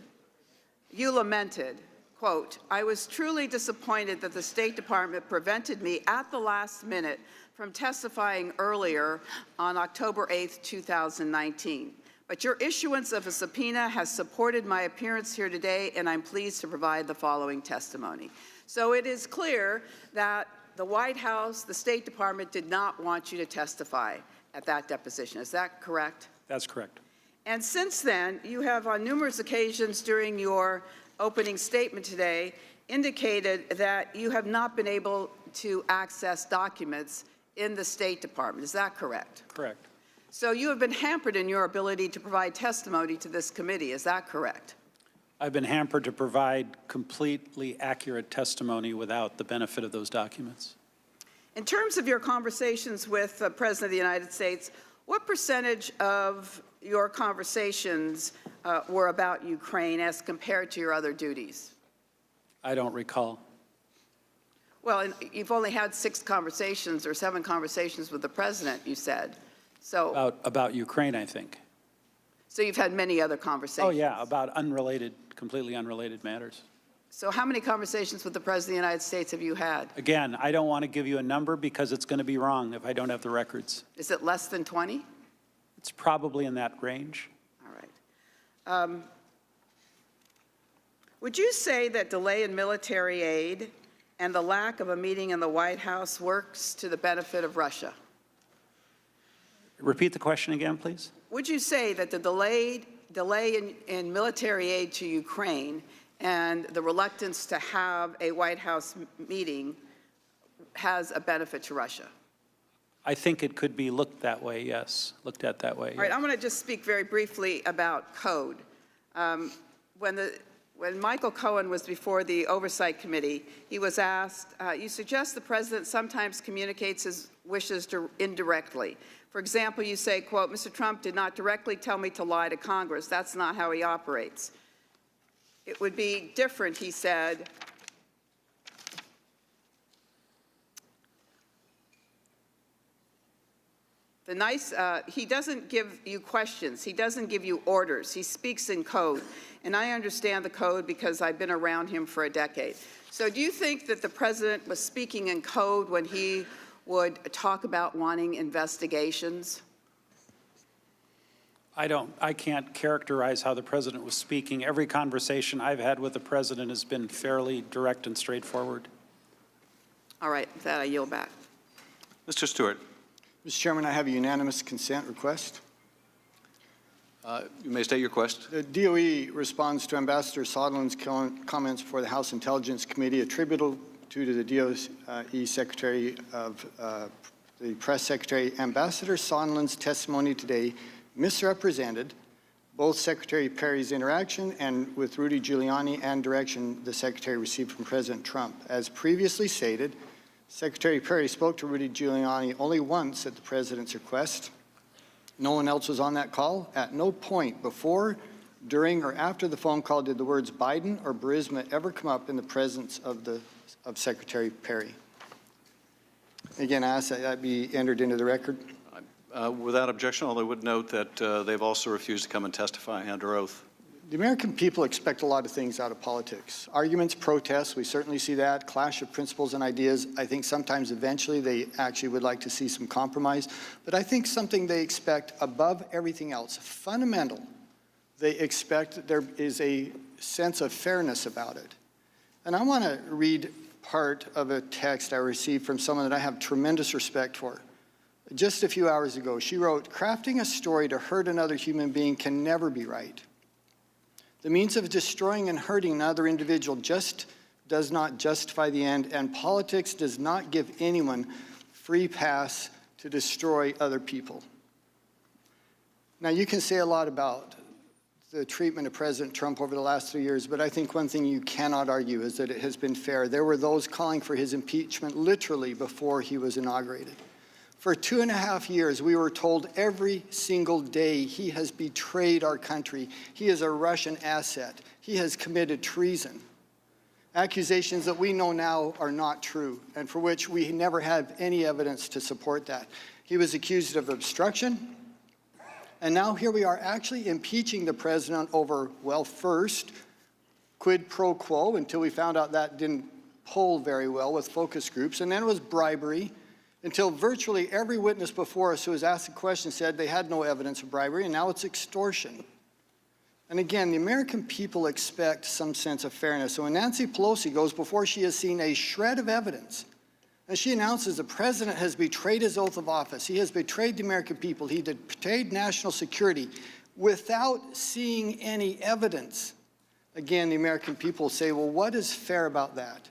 you lamented, quote, I was truly disappointed that the State Department prevented me at the last minute from testifying earlier on October 8th, 2019. But your issuance of a subpoena has supported my appearance here today, and I'm pleased to provide the following testimony. So it is clear that the White House, the State Department, did not want you to testify at that deposition. Is that correct? That's correct. And since then, you have on numerous occasions during your opening statement today indicated that you have not been able to access documents in the State Department. Is that correct? Correct. So you have been hampered in your ability to provide testimony to this committee. Is that correct? I've been hampered to provide completely accurate testimony without the benefit of those documents. In terms of your conversations with the President of the United States, what percentage of your conversations were about Ukraine as compared to your other duties? I don't recall. Well, you've only had 6 conversations or 7 conversations with the President, you said. So About Ukraine, I think. So you've had many other conversations? Oh, yeah, about unrelated, completely unrelated matters. So how many conversations with the President of the United States have you had? Again, I don't want to give you a number because it's going to be wrong if I don't have the records. Is it less than 20? It's probably in that range. All right. Would you say that delay in military aid and the lack of a meeting in the White House works to the benefit of Russia? Repeat the question again, please. Would you say that the delay in military aid to Ukraine and the reluctance to have a White House meeting has a benefit to Russia? I think it could be looked that way, yes, looked at that way. All right, I'm going to just speak very briefly about code. When Michael Cohen was before the Oversight Committee, he was asked, you suggest the president sometimes communicates his wishes indirectly. For example, you say, quote, Mr. Trump did not directly tell me to lie to Congress. That's not how he operates. It would be different, he said, he doesn't give you questions. He doesn't give you orders. He speaks in code. And I understand the code because I've been around him for a decade. So do you think that the president was speaking in code when he would talk about wanting investigations? I can't characterize how the president was speaking. Every conversation I've had with the president has been fairly direct and straightforward. All right, with that I yield back. Mr. Stewart. Mr. Chairman, I have a unanimous consent request. You may state your request. The DOE responds to Ambassador Sondland's comments before the House Intelligence Committee attributable to the DOE Secretary of the Press Secretary. Ambassador Sondland's testimony today misrepresented both Secretary Perry's interaction and with Rudy Giuliani and direction the Secretary received from President Trump. As previously stated, Secretary Perry spoke to Rudy Giuliani only once at the President's request. No one else was on that call. At no point before, during, or after the phone call did the words Biden or Burisma ever come up in the presence of Secretary Perry. Again, I ask that that be entered into the record. Without objection, although I would note that they've also refused to come and testify under oath. The American people expect a lot of things out of politics. Arguments, protests, we certainly see that. Clash of principles and ideas. I think sometimes eventually they actually would like to see some compromise. But I think something they expect above everything else, fundamental, they expect there is a sense of fairness about it. And I want to read part of a text I received from someone that I have tremendous respect for. Just a few hours ago, she wrote, crafting a story to hurt another human being can never be right. The means of destroying and hurting another individual just does not justify the end, and politics does not give anyone free pass to destroy other people. Now, you can say a lot about the treatment of President Trump over the last 3 years, but I think one thing you cannot argue is that it has been fair. There were those calling for his impeachment literally before he was inaugurated. For 2.5 years, we were told every single day he has betrayed our country. He is a Russian asset. He has committed treason. Accusations that we know now are not true, and for which we never have any evidence to support that. He was accused of obstruction, and now here we are actually impeaching the president over, well, first, quid pro quo, until we found out that didn't poll very well with focus groups, and then it was bribery, until virtually every witness before us who was asked a question said they had no evidence of bribery, and now it's extortion. And again, the American people expect some sense of fairness. So when Nancy Pelosi goes before she has seen a shred of evidence, and she announces the president has betrayed his oath of office, he has betrayed the American people, he betrayed national security, without seeing any evidence, again, the American people say, well, what is fair about that?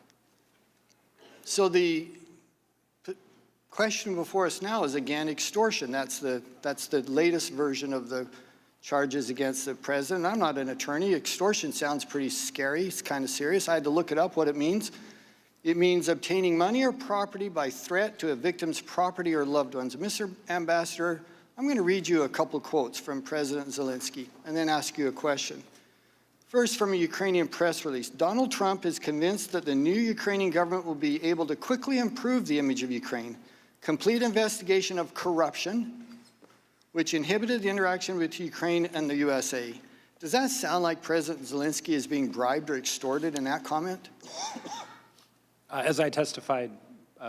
So the question before us now is, again, extortion. That's the latest version of the charges against the president. I'm not an attorney. Extortion sounds pretty scary. It's kind of serious. I had to look it up, what it means. It means obtaining money or property by threat to a victim's property or loved ones. Mr. Ambassador, I'm going to read you a couple of quotes from President Zelensky and then ask you a question. First, from a Ukrainian press release, Donald Trump is convinced that the new Ukrainian government will be able to quickly improve the image of Ukraine. Complete investigation of corruption, which inhibited the interaction with Ukraine and the USA. Does that sound like President Zelensky is being bribed or extorted in that comment? As I testified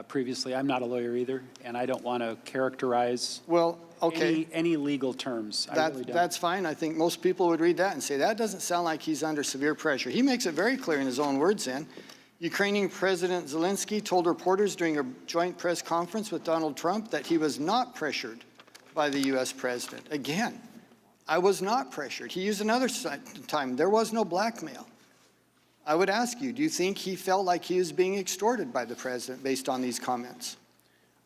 previously, I'm not a lawyer either, and I don't want to characterize any legal terms. I really don't. That's fine. I think most people would read that and say, that doesn't sound like he's under severe pressure. He makes it very clear in his own words then. Ukrainian President Zelensky told reporters during a joint press conference with Donald Trump that he was not pressured by the U.S. president. Again, I was not pressured. He used another time. There was no blackmail. I would ask you, do you think he felt like he was being extorted by the president based on these comments?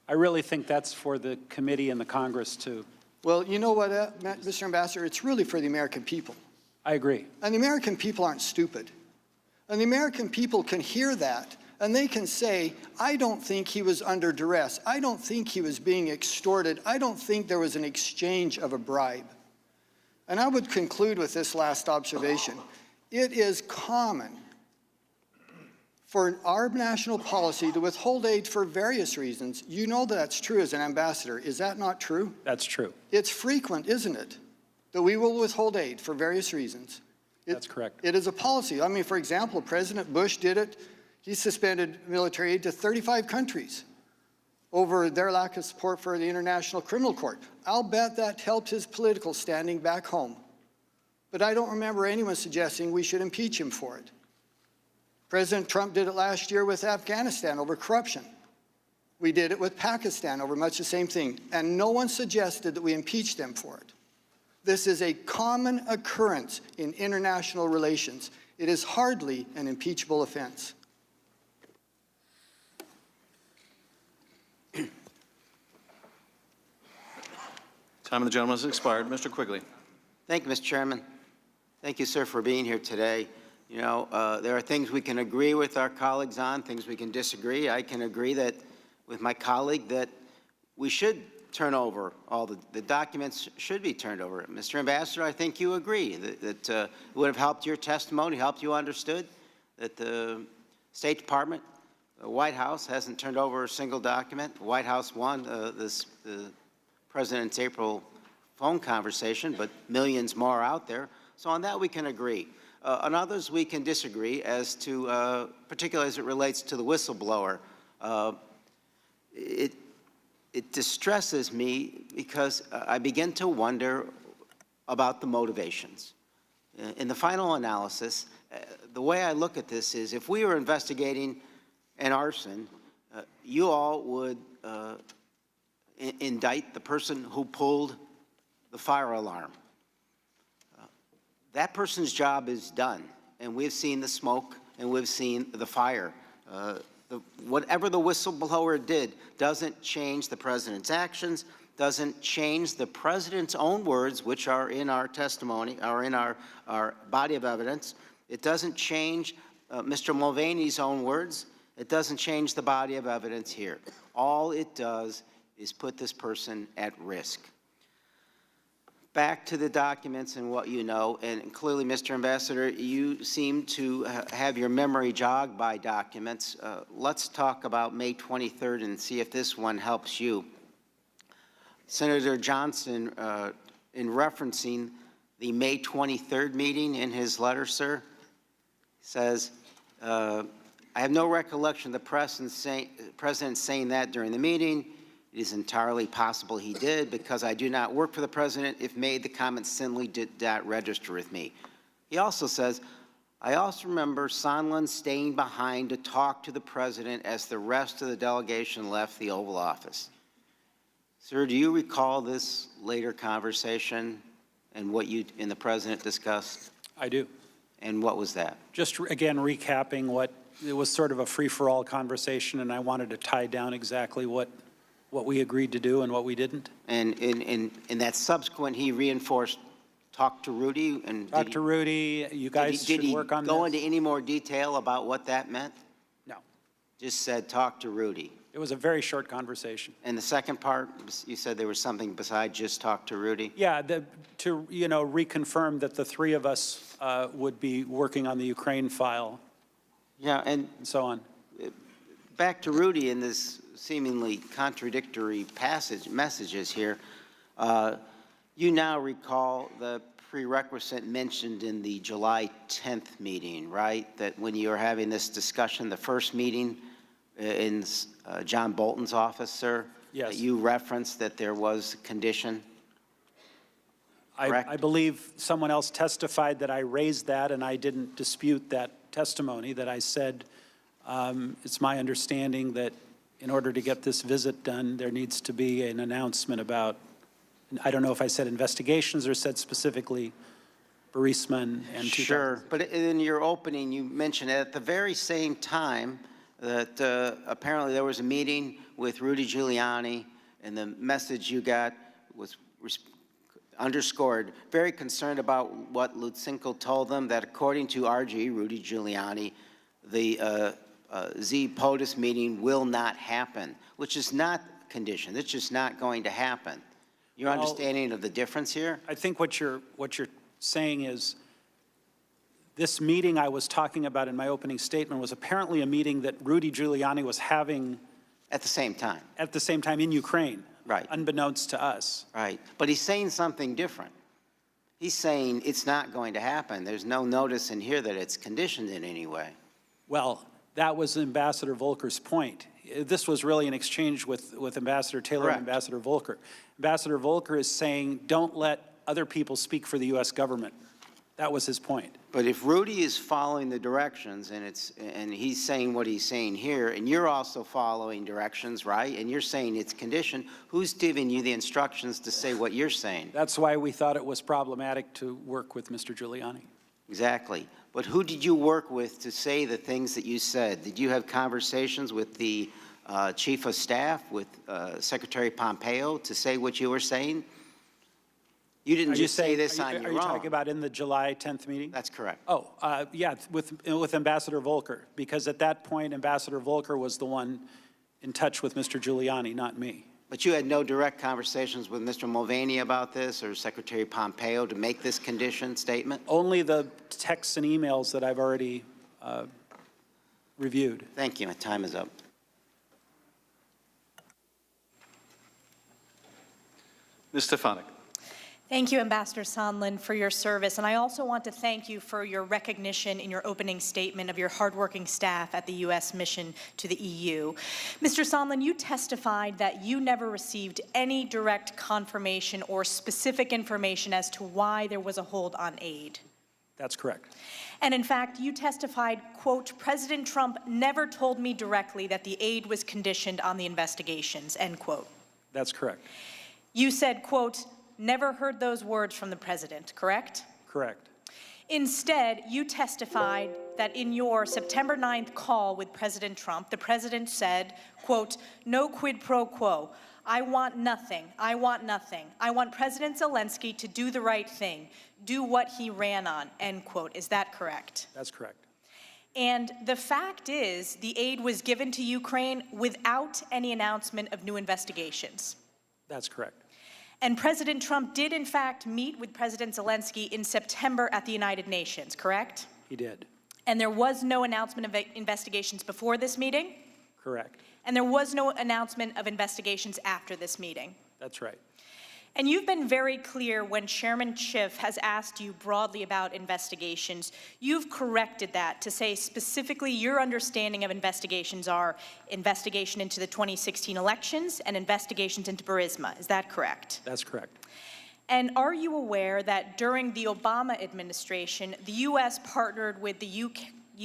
I really think that's for the committee and the Congress to. Well, you know what, Mr. Ambassador, it's really for the American people. I agree. And the American people aren't stupid. And the American people can hear that, and they can say, I don't think he was under duress. I don't think he was being extorted. I don't think there was an exchange of a bribe. And I would conclude with this last observation. It is common for our national policy to withhold aid for various reasons. You know that's true as an ambassador. Is that not true? That's true. It's frequent, isn't it, that we will withhold aid for various reasons. That's correct. It is a policy. I mean, for example, President Bush did it. He suspended military aid to 35 countries over their lack of support for the International Criminal Court. I'll bet that helped his political standing back home. But I don't remember anyone suggesting we should impeach him for it. President Trump did it last year with Afghanistan over corruption. We did it with Pakistan over much the same thing, and no one suggested that we impeach them for it. This is a common occurrence in international relations. It is hardly an impeachable offense. Time of the gentleman has expired. Mr. Quigley. Thank you, Mr. Chairman. Thank you, sir, for being here today. You know, there are things we can agree with our colleagues on, things we can disagree. I can agree that with my colleague that we should turn over all the documents should be turned over. Mr. Ambassador, I think you agree that it would have helped your testimony, helped you understood that the State Department, the White House hasn't turned over a single document. The White House won the President's April phone conversation, but millions more out there. So on that we can agree. On others, we can disagree as to, particularly as it relates to the whistleblower. It distresses me because I begin to wonder about the motivations. In the final analysis, the way I look at this is if we were investigating an arson, you all would indict the person who pulled the fire alarm. That person's job is done, and we've seen the smoke and we've seen the fire. Whatever the whistleblower did doesn't change the president's actions, doesn't change the president's own words, which are in our testimony, are in our body of evidence. It doesn't change Mr. Mulvaney's own words. It doesn't change the body of evidence here. All it does is put this person at risk. Back to the documents and what you know, and clearly, Mr. Ambassador, you seem to have your memory jogged by documents. Let's talk about May 23rd and see if this one helps you. Senator Johnson, in referencing the May 23rd meeting in his letter, sir, says, I have no recollection of the president saying that during the meeting. It is entirely possible he did because I do not work for the president. If made, the comment simply did not register with me. He also says, I also remember Sondland staying behind to talk to the president as the rest of the delegation left the Oval Office. Sir, do you recall this later conversation and what you and the president discussed? I do. And what was that? Just Again, recapping what, it was sort of a free-for-all conversation, and I wanted to tie down exactly what we agreed to do and what we didn't. And in that subsequent, he reinforced, talk to Rudy. And talk to Rudy, you guys should work on this. Did he go into any more detail about what that meant? No. Just said, talk to Rudy. It was a very short conversation. And the second part, you said there was something besides just talk to Rudy? Yeah, to reconfirm that the three of us would be working on the Ukraine file. Yeah, and so on. Back to Rudy in this seemingly contradictory messages here. You now recall the prerequisite mentioned in the July 10th meeting, right? That when you were having this discussion, the first meeting in John Bolton's office, sir? Yes. That you referenced that there was a condition? I believe someone else testified that I raised that, and I didn't dispute that testimony, that I said it's my understanding that in order to get this visit done, there needs to be an announcement about, I don't know if I said investigations or said specifically Burisma and Sure, but in your opening, you mentioned at the very same time that apparently there was a meeting with Rudy Giuliani, and the message you got was underscored, very concerned about what Lutsenko told them, that according to RG, Rudy Giuliani, the Z POTUS meeting will not happen, which is not conditioned. It's just not going to happen. Your understanding of the difference here? I think what you're saying is this meeting I was talking about in my opening statement was apparently a meeting that Rudy Giuliani was having at the same time. At the same time in Ukraine. Right. Unbeknownst to us. Right. But he's saying something different. He's saying it's not going to happen. There's no notice in here that it's conditioned in any way. Well, that was Ambassador Volker's point. This was really an exchange with Ambassador Taylor Correct. and Ambassador Volker. Ambassador Volker is saying, don't let other people speak for the U.S. government. That was his point. But if Rudy is following the directions and he's saying what he's saying here, and you're also following directions, right? And you're saying it's conditioned, who's giving you the instructions to say what you're saying? That's why we thought it was problematic to work with Mr. Giuliani. Exactly. But who did you work with to say the things that you said? Did you have conversations with the Chief of Staff, with Secretary Pompeo to say what you were saying? You didn't just say this on your own. Are you talking about in the July 10th meeting? That's correct. Oh, yeah, with Ambassador Volker, because at that point, Ambassador Volker was the one in touch with Mr. Giuliani, not me. But you had no direct conversations with Mr. Mulvaney about this or Secretary Pompeo to make this condition statement? Only the texts and emails that I've already reviewed. Thank you. My time is up. Ms. Stefanik. Thank you, Ambassador Sondland, for your service. And I also want to thank you for your recognition in your opening statement of your hardworking staff at the U.S. mission to the EU. Mr. Sondland, you testified that you never received any direct confirmation or specific information as to why there was a hold on aid. That's correct. And in fact, you testified, quote, President Trump never told me directly that the aid was conditioned on the investigations, end quote. That's correct. You said, quote, never heard those words from the president, correct? Correct. Instead, you testified that in your September 9th call with President Trump, the president said, quote, no quid pro quo. I want nothing. I want nothing. I want President Zelensky to do the right thing, do what he ran on, end quote. Is that correct? That's correct. And the fact is, the aid was given to Ukraine without any announcement of new investigations. That's correct. And President Trump did, in fact, meet with President Zelensky in September at the United Nations, correct? He did. And there was no announcement of investigations before this meeting? Correct. And there was no announcement of investigations after this meeting? That's right. And you've been very clear when Chairman Schiff has asked you broadly about investigations. You've corrected that to say specifically your understanding of investigations are investigation into the 2016 elections and investigations into Burisma. Is that correct? That's correct. And are you aware that during the Obama administration, the U.S. partnered with the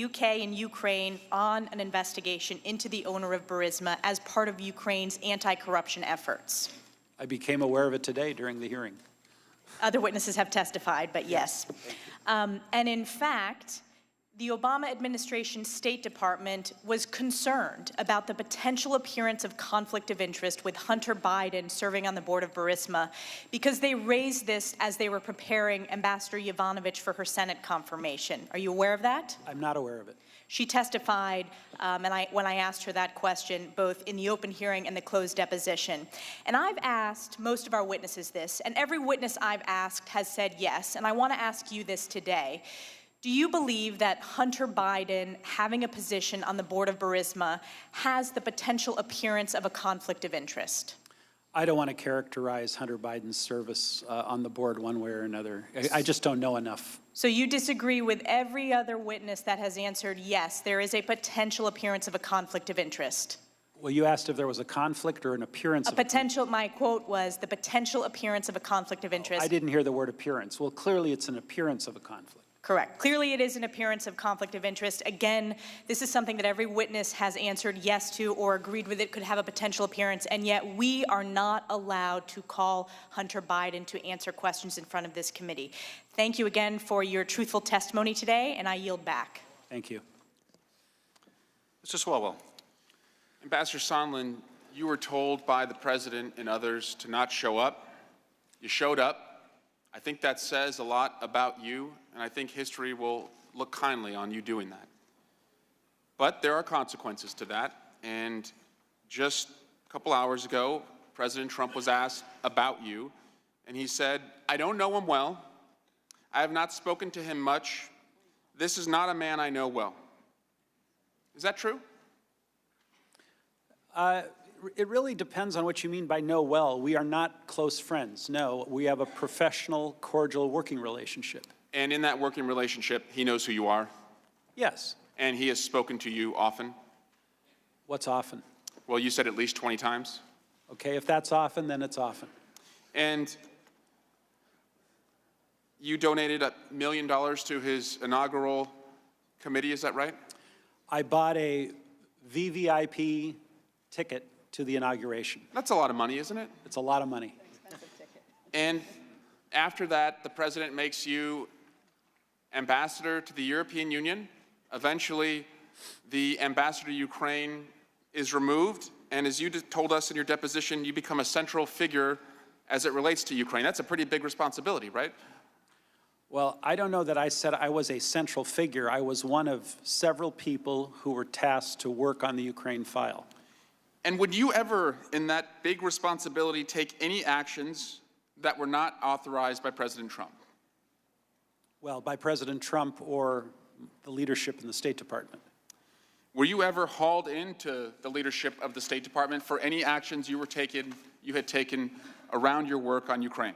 UK and Ukraine on an investigation into the owner of Burisma as part of Ukraine's anti-corruption efforts? I became aware of it today during the hearing. Other witnesses have testified, but yes. And in fact, the Obama administration's State Department was concerned about the potential appearance of conflict of interest with Hunter Biden serving on the board of Burisma because they raised this as they were preparing Ambassador Yovanovitch for her Senate confirmation. Are you aware of that? I'm not aware of it. She testified, when I asked her that question, both in the open hearing and the closed deposition. And I've asked most of our witnesses this, and every witness I've asked has said yes, and I want to ask you this today. Do you believe that Hunter Biden having a position on the board of Burisma has the potential appearance of a conflict of interest? I don't want to characterize Hunter Biden's service on the board one way or another. I just don't know enough. So you disagree with every other witness that has answered yes, there is a potential appearance of a conflict of interest? Well, you asked if there was a conflict or an appearance of potential, my quote was, the potential appearance of a conflict of interest. I didn't hear the word appearance. Well, clearly it's an appearance of a conflict. Correct. Clearly, it is an appearance of conflict of interest. Again, this is something that every witness has answered yes to or agreed with it could have a potential appearance, and yet we are not allowed to call Hunter Biden to answer questions in front of this committee. Thank you again for your truthful testimony today, and I yield back. Thank you. Mr. Swalwell. Ambassador Sondland, you were told by the President and others to not show up. You showed up. I think that says a lot about you, and I think history will look kindly on you doing that. But there are consequences to that, and just a couple hours ago, President Trump was asked about you, and he said, "I don't know him well. I have not spoken to him much. This is not a man I know well." Is that true? It really depends on what you mean by know well. We are not close friends. No, we have a professional, cordial working relationship. And in that working relationship, he knows who you are? Yes. And he has spoken to you often? What's often? Well, you said at least 20 times. Okay, if that's often, then it's often. And you donated $1 million to his inaugural committee, is that right? I bought a VVIP ticket to the inauguration. That's a lot of money, isn't it? It's a lot of money. And after that, the president makes you ambassador to the European Union. Eventually, the ambassador to Ukraine is removed, and as you told us in your deposition, you become a central figure as it relates to Ukraine. That's a pretty big responsibility, right? Well, I don't know that I said I was a central figure. I was one of several people who were tasked to work on the Ukraine file. And would you ever, in that big responsibility, take any actions that were not authorized by President Trump? Well, by President Trump or the leadership in the State Department. Were you ever hauled into the leadership of the State Department for any actions you had taken around your work on Ukraine?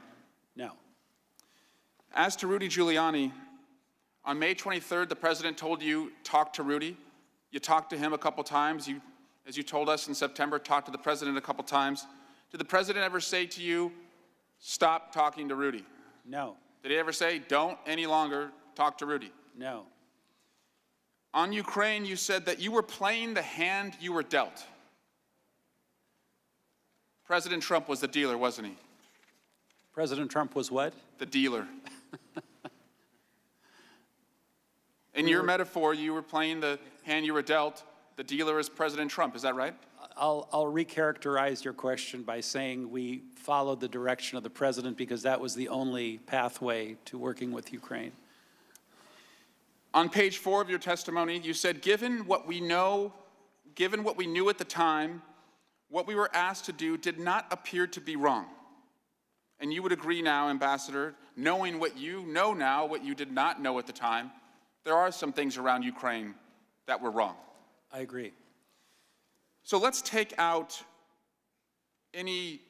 No. As to Rudy Giuliani, on May 23rd, the president told you, talk to Rudy. You talked to him a couple times. As you told us in September, talked to the president a couple times. Did the president ever say to you, stop talking to Rudy? No. Did he ever say, don't any longer talk to Rudy? No. On Ukraine, you said that you were playing the hand you were dealt. President Trump was the dealer, wasn't he? President Trump was what? The dealer. In your metaphor, you were playing the hand you were dealt. The dealer is President Trump, is that right? I'll recharacterize your question by saying we followed the direction of the president because that was the only pathway to working with Ukraine. On page 4 of your testimony, you said, given what we knew at the time, what we were asked to do did not appear to be wrong. And you would agree now, Ambassador, knowing what you know now, what you did not know at the time, there are some things around Ukraine that were wrong. I agree. So let's take out any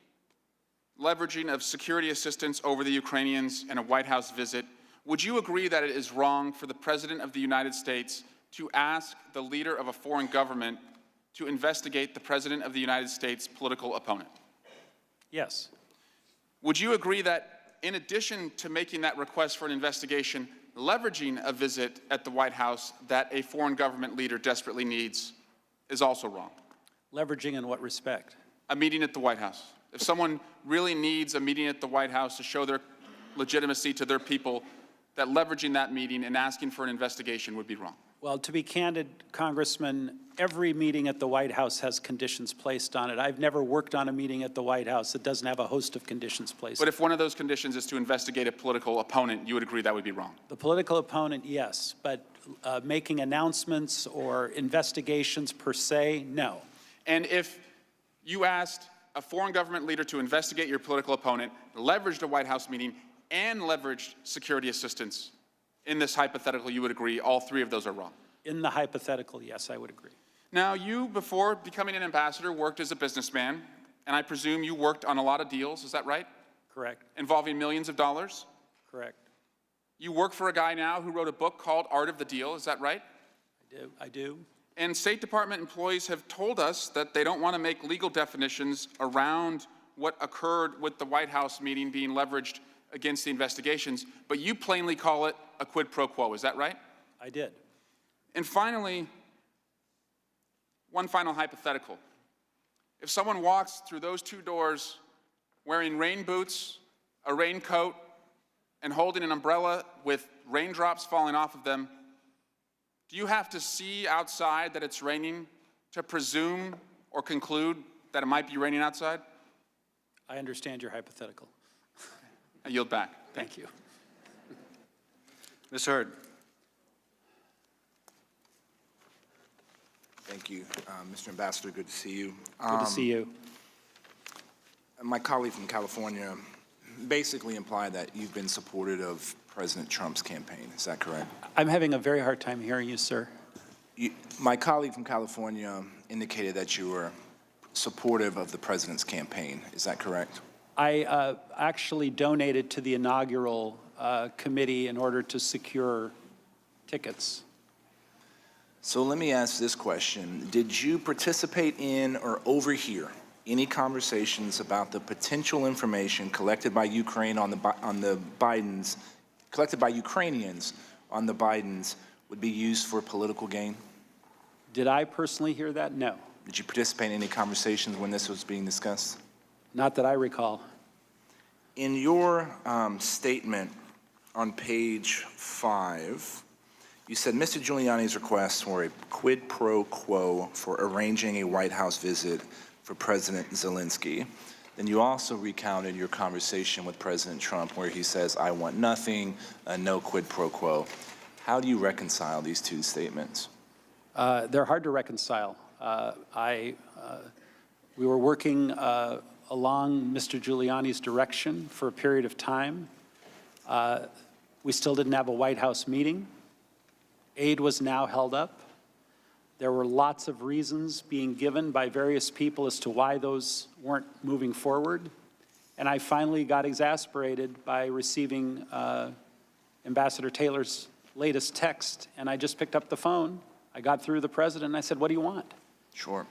leveraging of security assistance over the Ukrainians and a White House visit. Would you agree that it is wrong for the President of the United States to ask the leader of a foreign government to investigate the President of the United States' political opponent? Yes. Would you agree that in addition to making that request for an investigation, leveraging a visit at the White House that a foreign government leader desperately needs is also wrong? Leveraging in what respect? A meeting at the White House. If someone really needs a meeting at the White House to show their legitimacy to their people, that leveraging that meeting and asking for an investigation would be wrong. Well, to be candid, Congressman, every meeting at the White House has conditions placed on it. I've never worked on a meeting at the White House that doesn't have a host of conditions placed. But if one of those conditions is to investigate a political opponent, you would agree that would be wrong? The political opponent, yes, but making announcements or investigations per se, no. And if you asked a foreign government leader to investigate your political opponent, leveraged a White House meeting, and leveraged security assistance, in this hypothetical, you would agree all three of those are wrong? In the hypothetical, yes, I would agree. Now, you, before becoming an ambassador, worked as a businessman, and I presume you worked on a lot of deals, is that right? Correct. Involving millions of dollars? Correct. You work for a guy now who wrote a book called Art of the Deal, is that right? I do. And State Department employees have told us that they don't want to make legal definitions around what occurred with the White House meeting being leveraged against the investigations, but you plainly call it a quid pro quo. Is that right? I did. And finally, one final hypothetical. If someone walks through those two doors wearing rain boots, a raincoat, and holding an umbrella with raindrops falling off of them, do you have to see outside that it's raining to presume or conclude that it might be raining outside? I understand your hypothetical. I yield back. Thank you. Ms. Hurd. Thank you. Mr. Ambassador, good to see you. Good to see you. My colleague from California basically implied that you've been supportive of President Trump's campaign. Is that correct? I'm having a very hard time hearing you, sir. My colleague from California indicated that you were supportive of the president's campaign. Is that correct? I actually donated to the inaugural committee in order to secure tickets. So let me ask this question. Did you participate in or overhear any conversations about the potential information collected by Ukraine on the Bidens, collected by Ukrainians on the Bidens would be used for political gain? Did I personally hear that? No. Did you participate in any conversations when this was being discussed? Not that I recall. In your statement on page 5, you said Mr. Giuliani's request for a quid pro quo for arranging a White House visit for President Zelensky. Then you also recounted your conversation with President Trump where he says, I want nothing, no quid pro quo. How do you reconcile these two statements? They're hard to reconcile. We were working along Mr. Giuliani's direction for a period of time. We still didn't have a White House meeting. Aid was now held up. There were lots of reasons being given by various people as to why those weren't moving forward. And I finally got exasperated by receiving Ambassador Taylor's latest text, and I just picked up the phone. I got through the president, and I said, what do you want? Sure.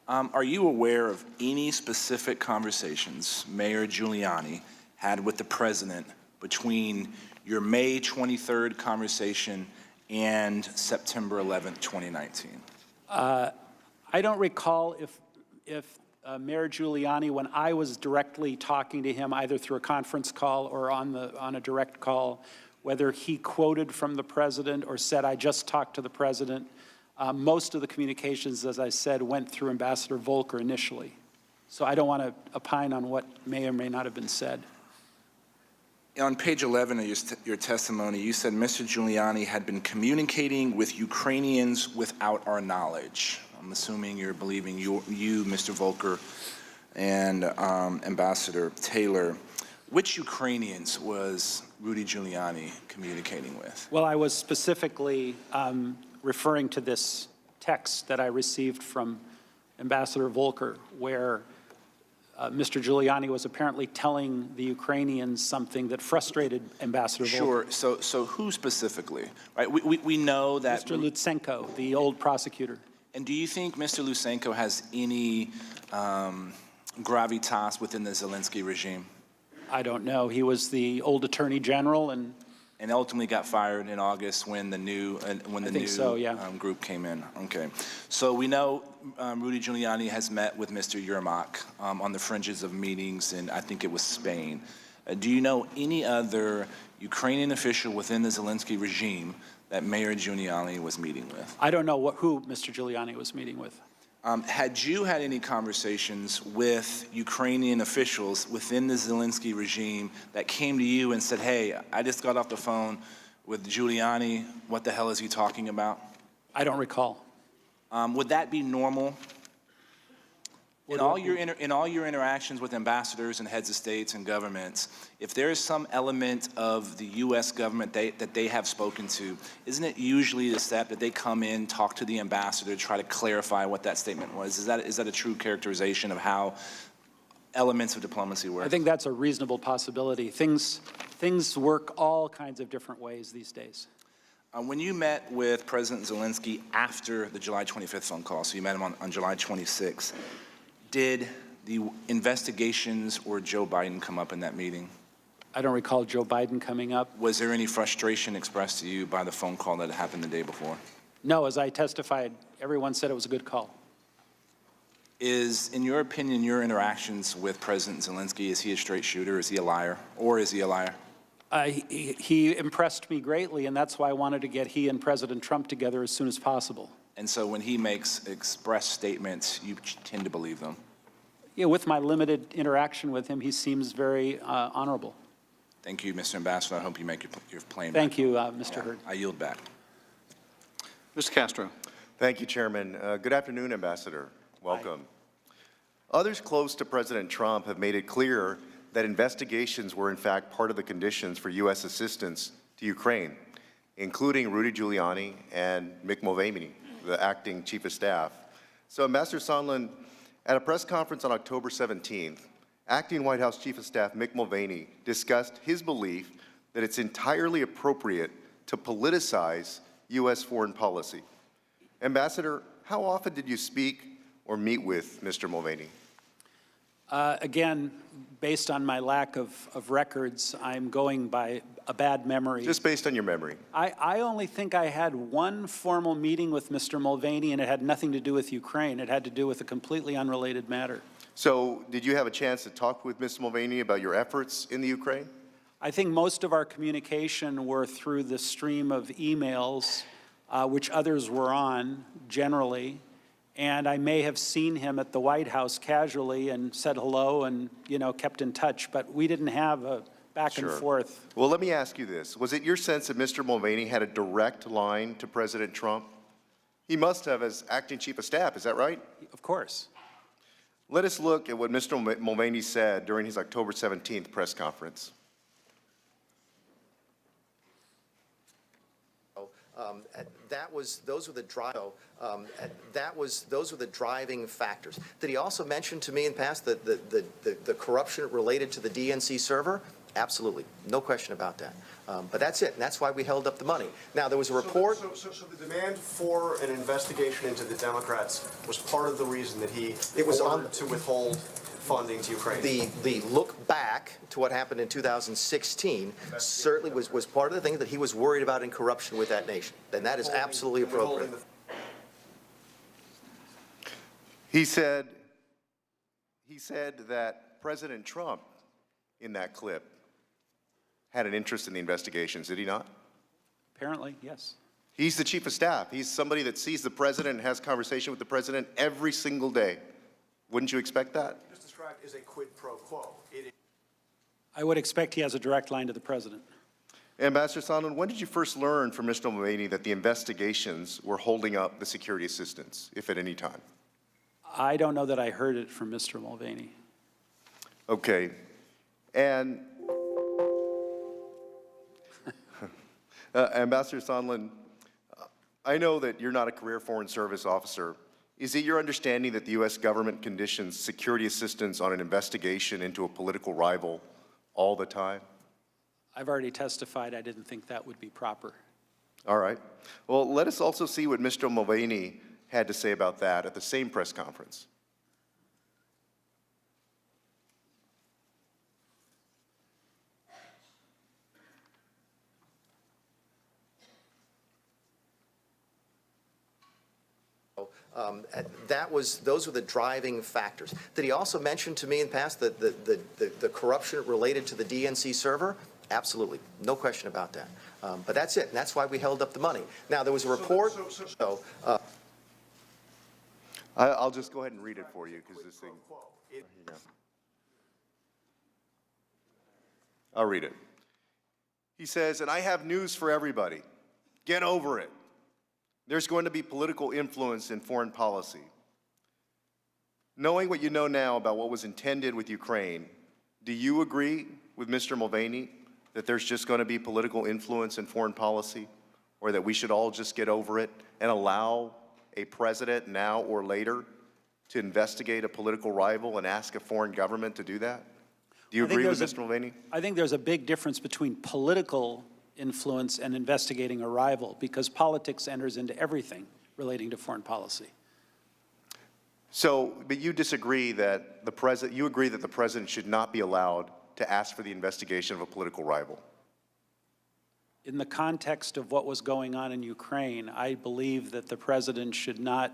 Are you aware of any specific conversations Mayor Giuliani had with the president between your May 23rd conversation and September 11th, 2019? I don't recall if Mayor Giuliani, when I was directly talking to him, either through a conference call or on a direct call, whether he quoted from the president or said, I just talked to the president. Most of the communications, as I said, went through Ambassador Volker initially. So I don't want to opine on what may or may not have been said. On page 11 of your testimony, you said Mr. Giuliani had been communicating with Ukrainians without our knowledge. I'm assuming you're believing you Mr. Volker, and Ambassador Taylor. Which Ukrainians was Rudy Giuliani communicating with? Well, I was specifically referring to this text that I received from Ambassador Volker, where Mr. Giuliani was apparently telling the Ukrainians something that frustrated Ambassador Volker. Sure. So who specifically? Right. We know that Mr. Lutsenko, the old prosecutor. And do you think Mr. Lutsenko has any gravitas within the Zelensky regime? I don't know. He was the old attorney general and ultimately got fired in August when the new group came in. Okay, so we know Rudy Giuliani has met with Mr. Yermak on the fringes of meetings in, I think it was Spain. Do you know any other Ukrainian official within the Zelensky regime that Mayor Giuliani was meeting with? I don't know who Mr. Giuliani was meeting with. Had you had any conversations with Ukrainian officials within the Zelensky regime that came to you and said, hey, I just got off the phone with Giuliani, what the hell is he talking about? I don't recall. Would that be normal? In all your interactions with ambassadors and heads of states and governments, if there is some element of the U.S. government that they have spoken to, isn't it usually the step that they come in, talk to the ambassador, try to clarify what that statement was? Is that a true characterization of how elements of diplomacy work? I think that's a reasonable possibility. Things work all kinds of different ways these days. When you met with President Zelensky after the July 25th phone call, so you met him on July 26th, did the investigations or Joe Biden come up in that meeting? I don't recall Joe Biden coming up. Was there any frustration expressed to you by the phone call that happened the day before? No, as I testified, everyone said it was a good call. Is, in your opinion, your interactions with President Zelensky, is he a straight shooter? Is he a liar? Or is he a liar? He impressed me greatly, and that's why I wanted to get he and President Trump together as soon as possible. And so when he makes express statements, you tend to believe them? Yeah, with my limited interaction with him, he seems very honorable. Thank you, Mr. Ambassador. I hope you make your plane back. Thank you, Mr. Hurd. I yield back. Mr. Castro. Thank you, Chairman. Good afternoon, Ambassador. Welcome. Others close to President Trump have made it clear that investigations were in fact part of the conditions for U.S. assistance to Ukraine, including Rudy Giuliani and Mick Mulvaney, the acting chief of staff. So, Ambassador Sondland, at a press conference on October 17th, acting White House Chief of Staff Mick Mulvaney discussed his belief that it's entirely appropriate to politicize U.S. foreign policy. Ambassador, how often did you speak or meet with Mr. Mulvaney? Again, based on my lack of records, I'm going by a bad memory. Just based on your memory. I only think I had one formal meeting with Mr. Mulvaney, and it had nothing to do with Ukraine. It had to do with a completely unrelated matter. So, did you have a chance to talk with Mr. Mulvaney about your efforts in the Ukraine? I think most of our communication were through the stream of emails, which others were on, generally. And I may have seen him at the White House casually and said hello and, you know, kept in touch, but we didn't have a back and forth. Well, let me ask you this. Was it your sense that Mr. Mulvaney had a direct line to President Trump? He must have as acting chief of staff, is that right? Of course. Let us look at what Mr. Mulvaney said during his October 17th press conference. Those were the driving factors. Did he also mention to me in past the corruption related to the DNC server? Absolutely, no question about that. But that's it, and that's why we held up the money. Now, there was a report. So the demand for an investigation into the Democrats was part of the reason that he ordered to withhold funding to Ukraine. The look back to what happened in 2016 certainly was part of the thing that he was worried about in corruption with that nation, and that is absolutely appropriate. He said that President Trump, in that clip, had an interest in the investigations, did he not? Apparently, yes. He's the chief of staff. He's somebody that sees the president and has conversation with the president every single day. Wouldn't you expect that? Just described as a quid pro quo. I would expect he has a direct line to the president. Ambassador Sondland, when did you first learn from Mr. Mulvaney that the investigations were holding up the security assistance, if at any time? I don't know that I heard it from Mr. Mulvaney. Okay. And Ambassador Sondland, I know that you're not a career Foreign Service officer. Is it your understanding that the U.S. government conditions security assistance on an investigation into a political rival all the time? I've already testified I didn't think that would be proper. All right. Well, let us also see what Mr. Mulvaney had to say about that at the same press conference. Those were the driving factors. Did he also mention to me in past the corruption related to the DNC server? Absolutely, no question about that. But that's it, and that's why we held up the money. Now, there was a report. I'll just go ahead and read it for you because this thing. I'll read it. He says, and I have news for everybody. Get over it. There's going to be political influence in foreign policy. Knowing what you know now about what was intended with Ukraine, do you agree with Mr. Mulvaney that there's just going to be political influence in foreign policy, or that we should all just get over it and allow a president now or later to investigate a political rival and ask a foreign government to do that? Do you agree with Mr. Mulvaney? I think there's a big difference between political influence and investigating a rival, because politics enters into everything relating to foreign policy. So, but you disagree that you agree that the president should not be allowed to ask for the investigation of a political rival? In the context of what was going on in Ukraine, I believe that the president should not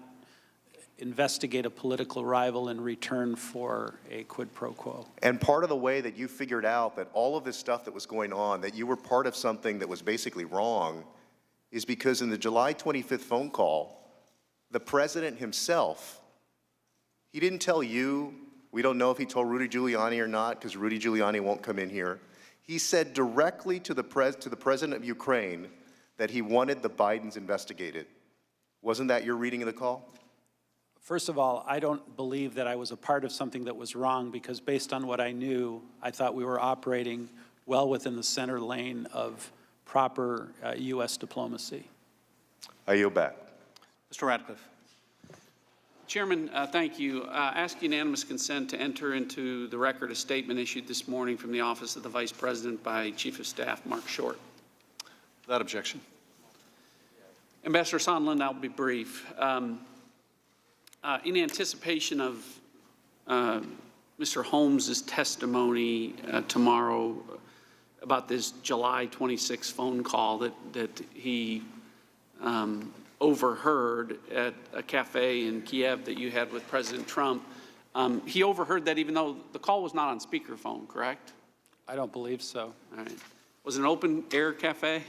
investigate a political rival in return for a quid pro quo. And part of the way that you figured out that all of this stuff that was going on, that you were part of something that was basically wrong, is because in the July 25th phone call, the president himself, he didn't tell you, we don't know if he told Rudy Giuliani or not, because Rudy Giuliani won't come in here. He said directly to the president of Ukraine that he wanted the Bidens investigated. Wasn't that your reading of the call? First of all, I don't believe that I was a part of something that was wrong, because based on what I knew, I thought we were operating well within the center lane of proper U.S. diplomacy. I yield back. Mr. Ratcliffe. Chairman, thank you. Ask unanimous consent to enter into the record a statement issued this morning from the Office of the Vice President by Chief of Staff Mark Short. Without objection. Ambassador Sondland, I'll be brief. In anticipation of Mr. Holmes's testimony tomorrow about this July 26 phone call that he overheard at a cafe in Kiev that you had with President Trump. He overheard that even though the call was not on speakerphone, correct? I don't believe so. All right. Was it an open-air cafe?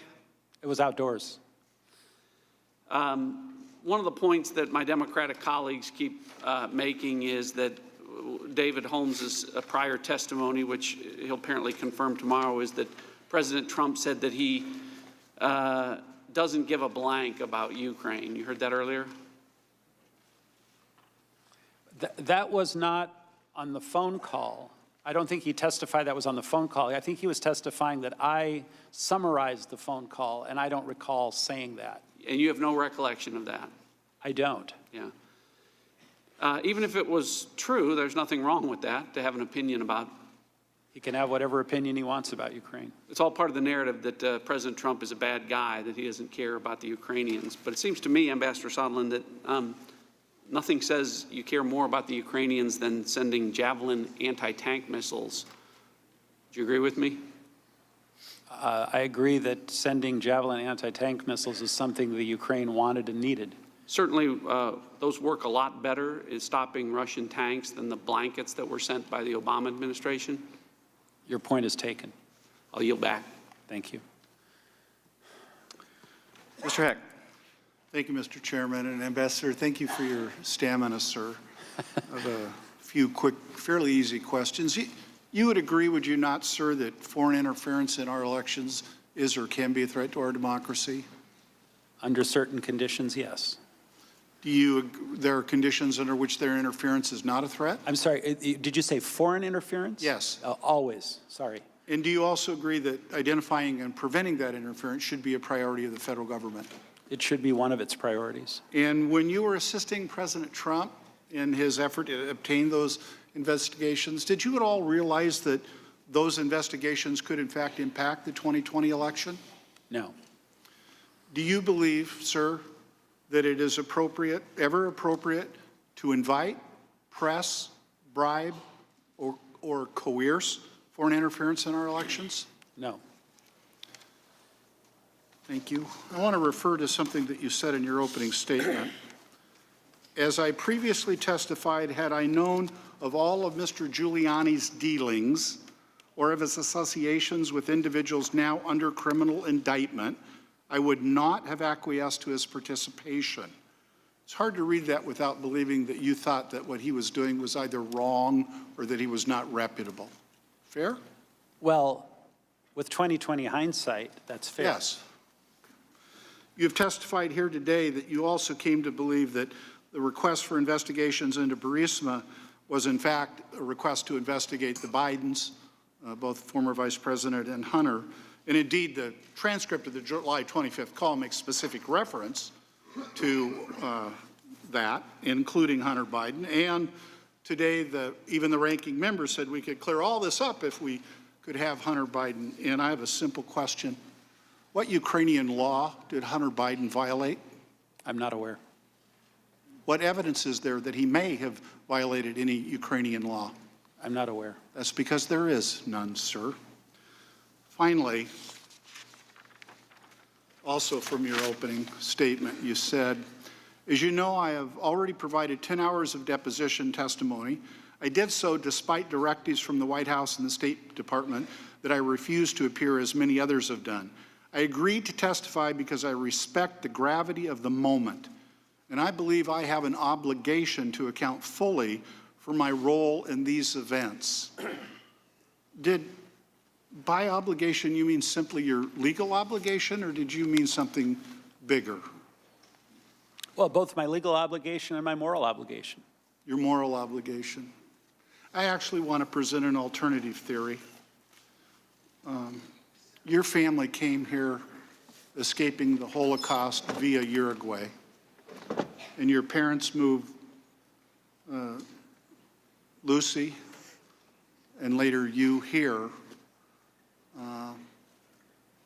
It was outdoors. One of the points that my Democratic colleagues keep making is that David Holmes's prior testimony, which he'll apparently confirm tomorrow, is that President Trump said that he doesn't give a blank about Ukraine. You heard that earlier? That was not on the phone call. I don't think he testified that was on the phone call. I think he was testifying that I summarized the phone call, and I don't recall saying that. And you have no recollection of that? I don't. Yeah. Even if it was true, there's nothing wrong with that, to have an opinion about. He can have whatever opinion he wants about Ukraine. It's all part of the narrative that President Trump is a bad guy, that he doesn't care about the Ukrainians. But it seems to me, Ambassador Sondland, that nothing says you care more about the Ukrainians than sending Javelin anti-tank missiles. Do you agree with me? I agree that sending Javelin anti-tank missiles is something the Ukraine wanted and needed. Certainly, those work a lot better in stopping Russian tanks than the blankets that were sent by the Obama administration. Your point is taken. I'll yield back. Thank you. Mr. Heck. Thank you, Mr. Chairman. And Ambassador, thank you for your stamina, sir. I have a few quick, fairly easy questions. You would agree, would you not, sir, that foreign interference in our elections is or can be a threat to our democracy? Under certain conditions, yes. There are conditions under which their interference is not a threat? I'm sorry, did you say foreign interference? Yes. Always, sorry. And do you also agree that identifying and preventing that interference should be a priority of the federal government? It should be one of its priorities. And when you were assisting President Trump in his effort to obtain those investigations, did you at all realize that those investigations could in fact impact the 2020 election? No. Do you believe, sir, that it is appropriate, ever appropriate, to invite, press, bribe, or coerce foreign interference in our elections? No. Thank you. I want to refer to something that you said in your opening statement. As I previously testified, had I known of all of Mr. Giuliani's dealings or of his associations with individuals now under criminal indictment, I would not have acquiesced to his participation. It's hard to read that without believing that you thought that what he was doing was either wrong or that he was not reputable. Fair? Well, with 2020 hindsight, that's fair. Yes. You've testified here today that you also came to believe that the request for investigations into Burisma was in fact a request to investigate the Bidens, both former Vice President and Hunter. And indeed, the transcript of the July 25th call makes specific reference to that, including Hunter Biden. And today, even the ranking member said we could clear all this up if we could have Hunter Biden. And I have a simple question. What Ukrainian law did Hunter Biden violate? I'm not aware. What evidence is there that he may have violated any Ukrainian law? I'm not aware. That's because there is none, sir. Finally, also from your opening statement, you said, as you know, I have already provided 10 hours of deposition testimony. I did so despite directives from the White House and the State Department that I refused to appear as many others have done. I agreed to testify because I respect the gravity of the moment, and I believe I have an obligation to account fully for my role in these events. By obligation, you mean simply your legal obligation, or did you mean something bigger? Well, both my legal obligation and my moral obligation. Your moral obligation. I actually want to present an alternative theory. Your family came here escaping the Holocaust via Uruguay, and your parents moved Lucy and later you here,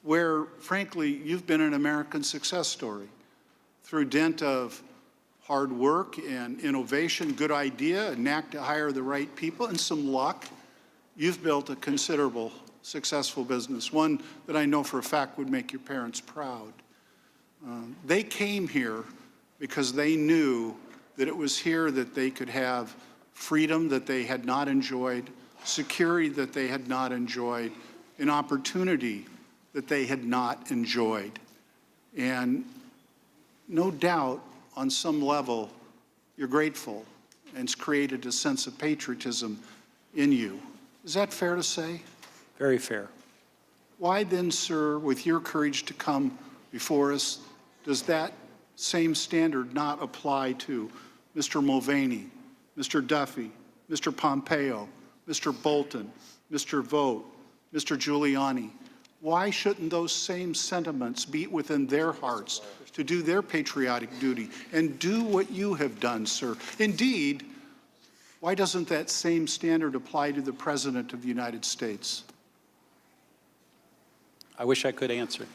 where, frankly, you've been an American success story. Through dint of hard work and innovation, good idea, a knack to hire the right people, and some luck, you've built a considerable, successful business, one that I know for a fact would make your parents proud. They came here because they knew that it was here that they could have freedom that they had not enjoyed, security that they had not enjoyed, an opportunity that they had not enjoyed. And no doubt, on some level, you're grateful, and it's created a sense of patriotism in you. Is that fair to say? Very fair. Why then, sir, with your courage to come before us, does that same standard not apply to Mr. Mulvaney, Mr. Duffy, Mr. Pompeo, Mr. Bolton, Mr. Vogt, Mr. Giuliani? Why shouldn't those same sentiments beat within their hearts to do their patriotic duty and do what you have done, sir? Indeed, why doesn't that same standard apply to the President of the United States? I wish I could answer.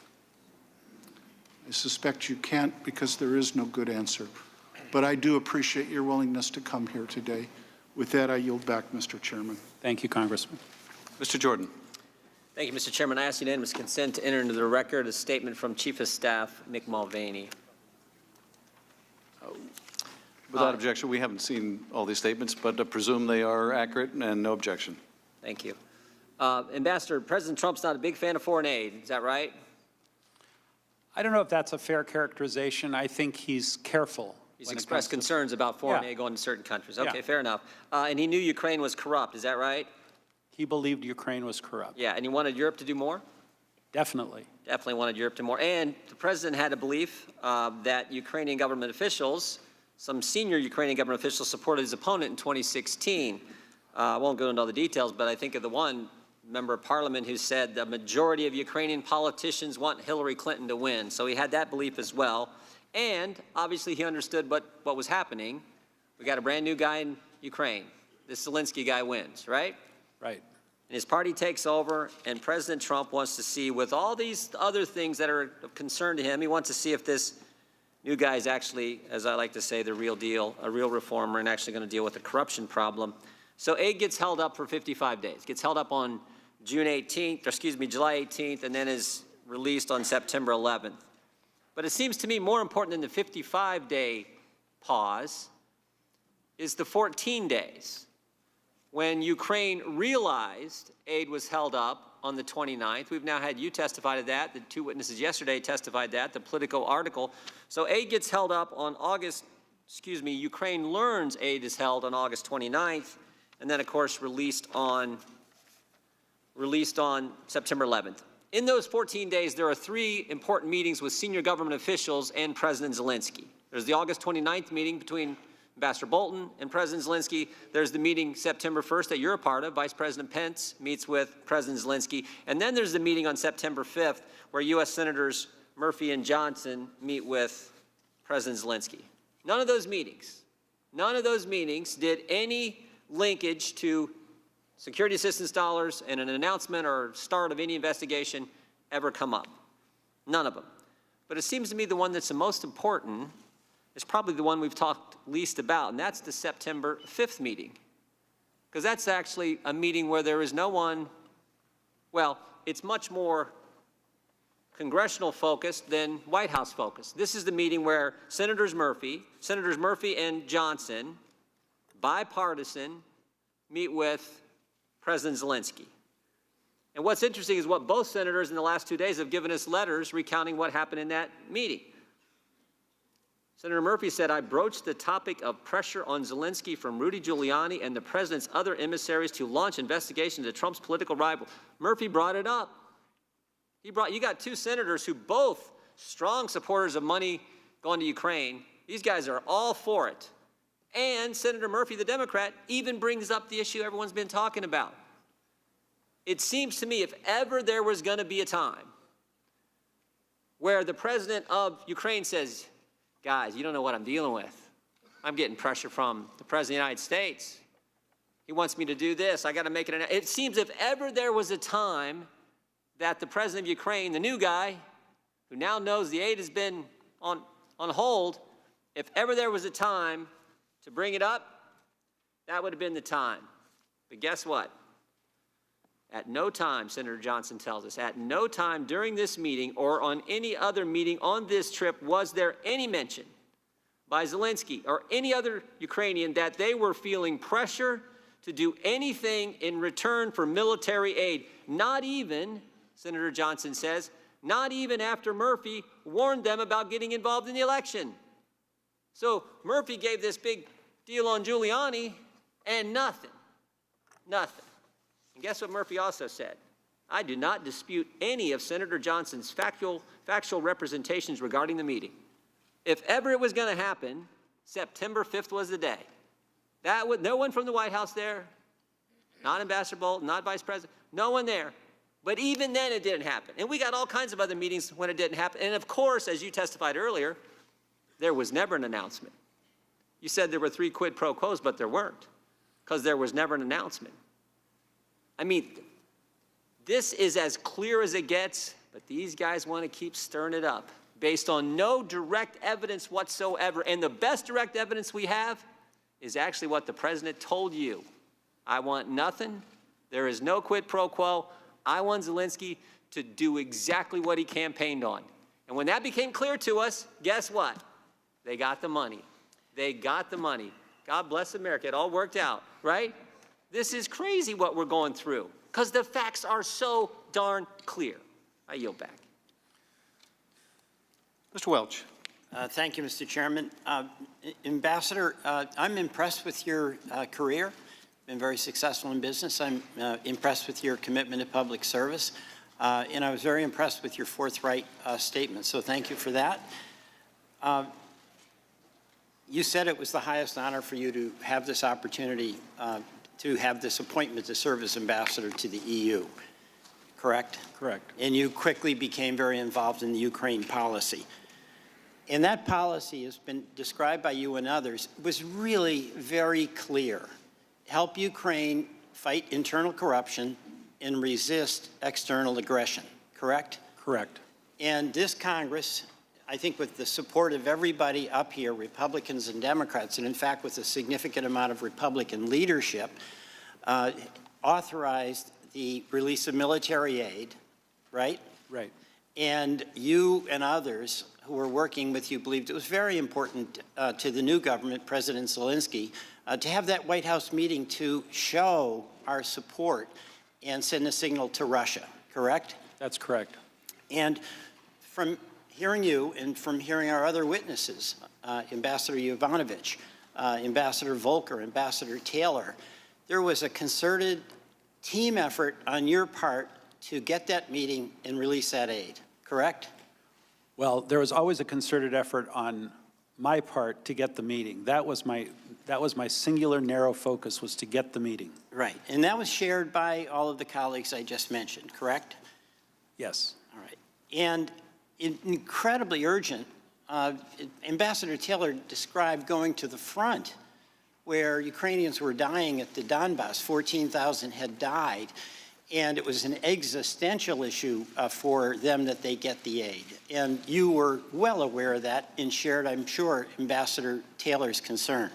I suspect you can't because there is no good answer. But I do appreciate your willingness to come here today. With that, I yield back, Mr. Chairman. Thank you, Congressman. Mr. Jordan. Thank you, Mr. Chairman. I ask unanimous consent to enter into the record a statement from Chief of Staff Mick Mulvaney. Without objection, we haven't seen all these statements, but I presume they are accurate and no objection. Thank you. Ambassador, President Trump's not a big fan of foreign aid. Is that right? I don't know if that's a fair characterization. I think he's careful. He's expressed concerns about foreign aid going to certain countries. Okay, fair enough. And he knew Ukraine was corrupt. Is that right? He believed Ukraine was corrupt. Yeah, and he wanted Europe to do more? Definitely. Definitely wanted Europe to do more. And the president had a belief that Ukrainian government officials, some senior Ukrainian government officials, supported his opponent in 2016. I won't go into all the details, but I think of the one member of parliament who said the majority of Ukrainian politicians want Hillary Clinton to win. So he had that belief as well. And obviously he understood what was happening. We got a brand new guy in Ukraine. This Zelensky guy wins, right? Right. And his party takes over, and President Trump wants to see, with all these other things that are of concern to him, he wants to see if this new guy is actually, as I like to say, the real deal, a real reformer, and actually going to deal with the corruption problem. So aid gets held up for 55 days. Gets held up on July 18th, and then is released on September 11th. But it seems to me more important than the 55-day pause is the 14 days when Ukraine realized aid was held up on the 29th. We've now had you testify to that. The two witnesses yesterday testified that, the Politico article. So aid gets held up on Ukraine learns aid is held on August 29th, and then, of course, released on September 11th. In those 14 days, there are 3 important meetings with senior government officials and President Zelensky. There's the August 29th meeting between Ambassador Bolton and President Zelensky. There's the meeting September 1st that you're a part of. Vice President Pence meets with President Zelensky. And then there's the meeting on September 5th where U.S. Senators Murphy and Johnson meet with President Zelensky. None of those meetings did any linkage to security assistance dollars and an announcement or start of any investigation ever come up. None of them. But it seems to me the one that's the most important is probably the one we've talked least about, and that's the September 5th meeting. because that's actually a meeting where there is no one, well, it's much more congressional focused than White House focused. This is the meeting where Senators Murphy and Johnson, bipartisan, meet with President Zelensky. And what's interesting is what both senators in the last 2 days have given us letters recounting what happened in that meeting. Senator Murphy said, I broached the topic of pressure on Zelensky from Rudy Giuliani and the president's other emissaries to launch investigations into Trump's political rival. Murphy brought it up. You got two senators who both strong supporters of money going to Ukraine. These guys are all for it. And Senator Murphy, the Democrat, even brings up the issue everyone's been talking about. It seems to me if ever there was going to be a time where the president of Ukraine says, guys, you don't know what I'm dealing with. I'm getting pressure from the president of the United States. He wants me to do this. I got to make it. It seems if ever there was a time that the president of Ukraine, the new guy, who now knows the aid has been on hold, if ever there was a time to bring it up, that would have been the time. But guess what? At no time, Senator Johnson tells us, at no time during this meeting or on any other meeting on this trip was there any mention by Zelensky or any other Ukrainian that they were feeling pressure to do anything in return for military aid. Not even, Senator Johnson says, not even after Murphy warned them about getting involved in the election. So Murphy gave this big deal on Giuliani and nothing. And guess what Murphy also said? I do not dispute any of Senator Johnson's factual representations regarding the meeting. If ever it was going to happen, September 5th was the day. No one from the White House there, not Ambassador Bolton, not Vice President, no one there. But even then it didn't happen. And we got all kinds of other meetings when it didn't happen. And of course, as you testified earlier, there was never an announcement. You said there were 3 quid pro quos, but there weren't, because there was never an announcement. I mean, this is as clear as it gets, but these guys want to keep stirring it up based on no direct evidence whatsoever. And the best direct evidence we have is actually what the president told you. I want nothing. There is no quid pro quo. I want Zelensky to do exactly what he campaigned on. And when that became clear to us, guess what? They got the money. They got the money. God bless America. It all worked out, right? This is crazy what we're going through because the facts are so darn clear. I yield back. Mr. Welch. Thank you, Mr. Chairman. Ambassador, I'm impressed with your career. Been very successful in business. I'm impressed with your commitment to public service. And I was very impressed with your forthright statement. So thank you for that. You said it was the highest honor for you to have this opportunity to have this appointment to serve as ambassador to the EU, correct? Correct. And you quickly became very involved in the Ukraine policy. And that policy has been described by you and others, was really very clear. Help Ukraine fight internal corruption and resist external aggression, correct? Correct. And this Congress, I think with the support of everybody up here, Republicans and Democrats, and in fact with a significant amount of Republican leadership, authorized the release of military aid, right? Right. And you and others who were working with you believed it was very important to the new government, President Zelensky, to have that White House meeting to show our support and send a signal to Russia, correct? That's correct. And from hearing you and from hearing our other witnesses, Ambassador Yovanovitch, Ambassador Volker, Ambassador Taylor, there was a concerted team effort on your part to get that meeting and release that aid, correct? Well, there was always a concerted effort on my part to get the meeting. That was my singular narrow focus, was to get the meeting. Right, and that was shared by all of the colleagues I just mentioned, correct? Yes. All right, and incredibly urgent, Ambassador Taylor described going to the front where Ukrainians were dying at the Donbass. 14,000 had died, and it was an existential issue for them that they get the aid. And you were well aware of that and shared, I'm sure, Ambassador Taylor's concern.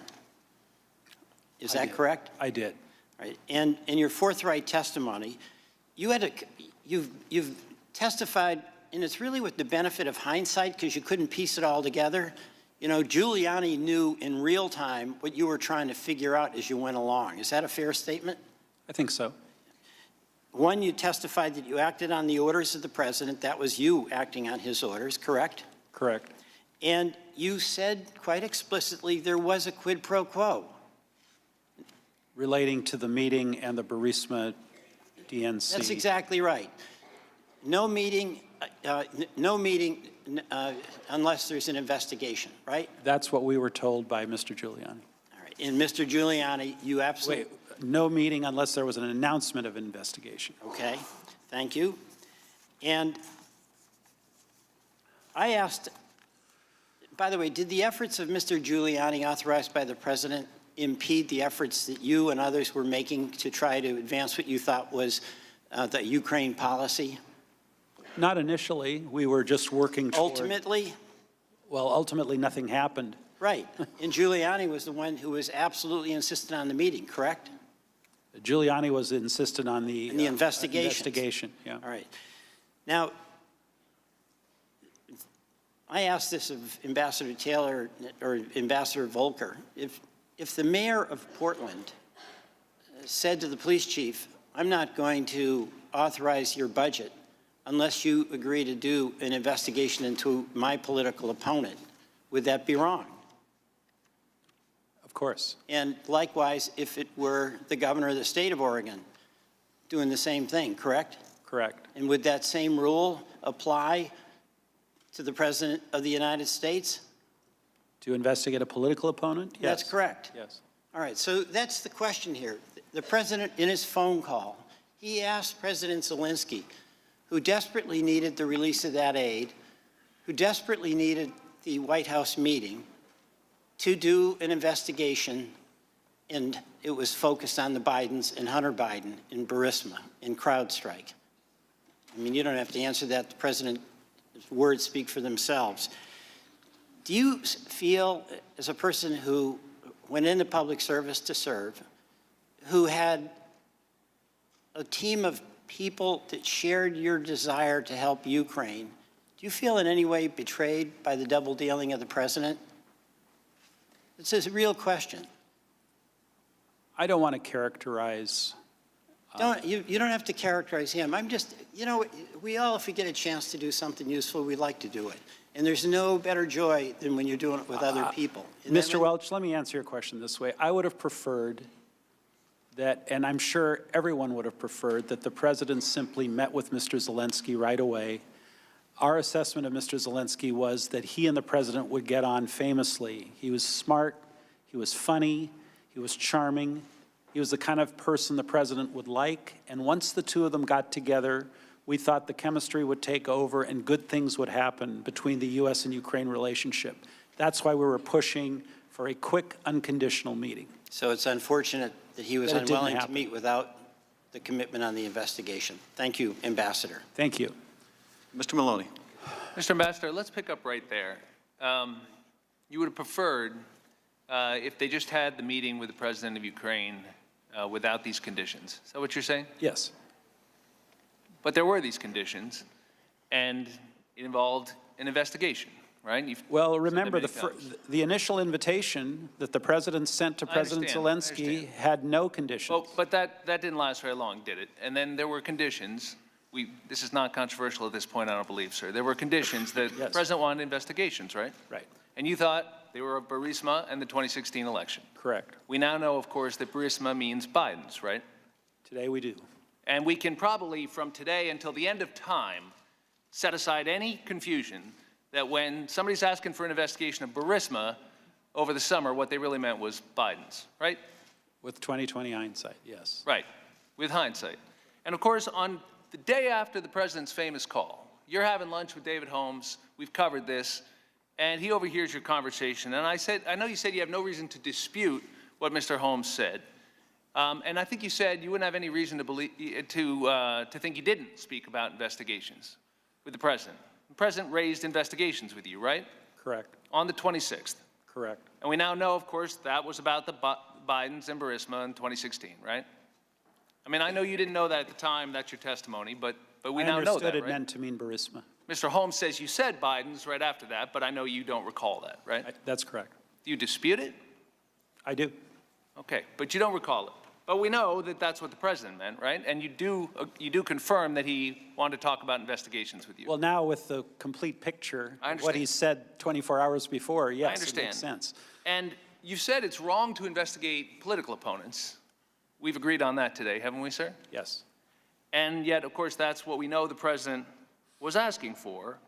Is that correct? I did. right? And in your forthright testimony, you've testified, and it's really with the benefit of hindsight because you couldn't piece it all together. You know, Giuliani knew in real time what you were trying to figure out as you went along. Is that a fair statement? I think so. One, you testified that you acted on the orders of the president. That was you acting on his orders, correct? Correct. And you said quite explicitly there was a quid pro quo. Relating to the meeting and the Burisma DNC. That's exactly right. No meeting unless there's an investigation, right? That's what we were told by Mr. Giuliani. All right. And Mr. Giuliani, you absolutely... Wait, no meeting unless there was an announcement of investigation. Okay, thank you. And I asked, by the way, did the efforts of Mr. Giuliani authorized by the president impede the efforts that you and others were making to try to advance what you thought was the Ukraine policy? Not initially. We were just working toward... Ultimately? Well, ultimately nothing happened. Right. And Giuliani was the one who was absolutely insistent on the meeting, correct? Giuliani was insistent on the investigation. Yeah. All right. Now, I asked this of Ambassador Taylor or Ambassador Volker. If the mayor of Portland said to the police chief, I'm not going to authorize your budget unless you agree to do an investigation into my political opponent, would that be wrong? Of course. And likewise, if it were the governor of the state of Oregon doing the same thing, correct? Correct. And would that same rule apply to the President of the United States? To investigate a political opponent? Yes. That's correct. Yes. All right, so that's the question here. The President, in his phone call, he asked President Zelensky, who desperately needed the release of that aid, who desperately needed the White House meeting, to do an investigation, and it was focused on the Bidens and Hunter Biden in Burisma, in CrowdStrike. I mean, you don't have to answer that. The President's words speak for themselves. Do you feel, as a person who went into public service to serve, who had a team of people that shared your desire to help Ukraine, do you feel in any way betrayed by the double dealing of the President? It's a real question. I don't want to characterize... You don't have to characterize him. I'm just, you know, we all, if we get a chance to do something useful, we like to do it. And there's no better joy than when you're doing it with other people. Mr. Welch, let me answer your question this way. I would have preferred that, and I'm sure everyone would have preferred, that the President simply met with Mr. Zelensky right away. Our assessment of Mr. Zelensky was that he and the President would get on famously. He was smart, he was funny, he was charming. He was the kind of person the President would like. And once the two of them got together, we thought the chemistry would take over and good things would happen between the U.S. and Ukraine relationship. That's why we were pushing for a quick, unconditional meeting. So it's unfortunate that he was That it didn't unwilling to happen. meet without the commitment on the investigation. Thank you, Ambassador. Thank you. Mr. Maloney. Mr. Ambassador, let's pick up right there. You would have preferred if they just had the meeting with the president of Ukraine without these conditions. Is that what you're saying? Yes. But there were these conditions, and it involved an investigation, right? Well, remember, the initial invitation that the President sent to President Zelensky had no conditions. Well, but that didn't last very long, did it? And then there were conditions. This is not controversial at this point, I don't believe, sir. There were conditions that the President wanted investigations, right? Right. And you thought they were of Burisma and the 2016 election. Correct. We now know, of course, that Burisma means Biden's, right? Today we do. And we can probably, from today until the end of time, set aside any confusion that when somebody's asking for an investigation of Burisma over the summer, what they really meant was Biden's, right? With 2020 hindsight, yes. Right, with hindsight. And of course, on the day after the president's famous call, you're having lunch with David Holmes, we've covered this, and he overhears your conversation. And I know you said you have no reason to dispute what Mr. Holmes said. And I think you said you wouldn't have any reason to believe, to think you didn't speak about investigations with the president. The president raised investigations with you, right? Correct. On the 26th. Correct. And we now know, of course, that was about the Bidens and Burisma in 2016, right? I mean, I know you didn't know that at the time. That's your testimony, but we now know that, I understood it right? meant to mean Burisma. Mr. Holmes says you said Biden's right after that, but I know you don't recall that, right? That's correct. Do you dispute it? I do. Okay, but you don't recall it. But we know that that's what the president meant, right? And you do confirm that he wanted to talk about investigations with you. Well, now with the complete picture, I of what he said 24 hours before, yes, I understand. it makes sense. And you said it's wrong to investigate political opponents. We've agreed on that today, haven't we, sir? Yes. And yet, of course, that's what we know the president was asking for.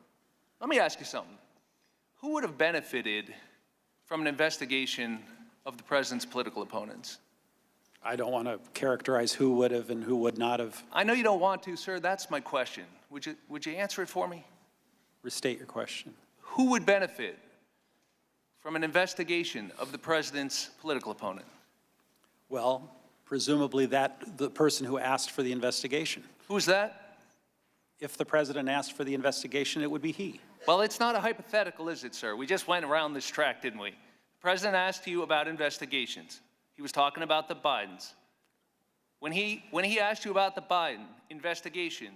Let me ask you something. Who would have benefited from an investigation of the president's political opponents? I don't want to characterize who would have and who would not have. I know you don't want to, sir. That's my question. Would you answer it for me? Restate your question. Who would benefit from an investigation of the president's political opponent? Well, presumably the person who asked for the investigation. Who's that? If the president asked for the investigation, it would be he. Well, it's not a hypothetical, is it, sir? We just went around this track, didn't we? The president asked you about investigations. He was talking about the Bidens. When he asked you about the Biden investigation,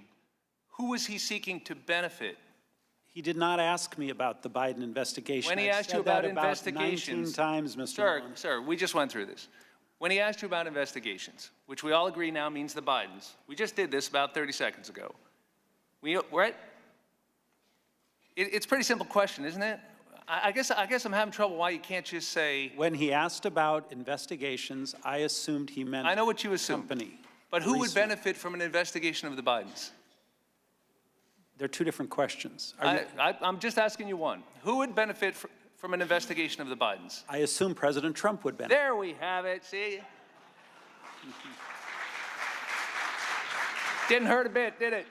who was he seeking to benefit? He did not ask me about the Biden investigation. When he I've asked said you about that investigations, 19 times, Mr. Sir, Malone. sir, we just went through this. When he asked you about investigations, which we all agree now means the Bidens, we just did this about 30 seconds ago. It's a pretty simple question, isn't it? I guess I'm having trouble why you can't just say. When he asked about investigations, I assumed he meant I know what you assumed. company. But who would Research. benefit from an investigation of the Bidens? They're two different questions. I'm just asking you one. Who would benefit from an investigation of the Bidens? I assume President Trump would benefit. There we have it, see? Didn't hurt a bit, did it?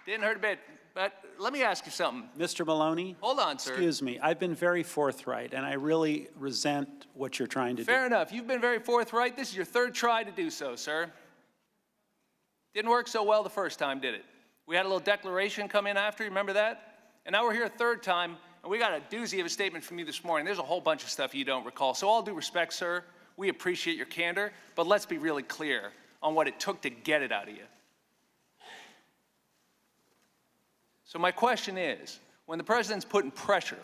Didn't hurt a bit. But let me ask you something. Mr. Maloney? Hold on, sir. Excuse me. I've been very forthright, and I really resent what you're trying to do. Fair enough. You've been very forthright. This is your third try to do so, sir. Didn't work so well the first time, did it? We had a little declaration come in after, you remember that? And now we're here a third time, and we got a doozy of a statement from you this morning. There's a whole bunch of stuff you don't recall. So all due respect, sir, we appreciate your candor, but let's be really clear on what it took to get it out of you. So my question is, when the president's putting pressure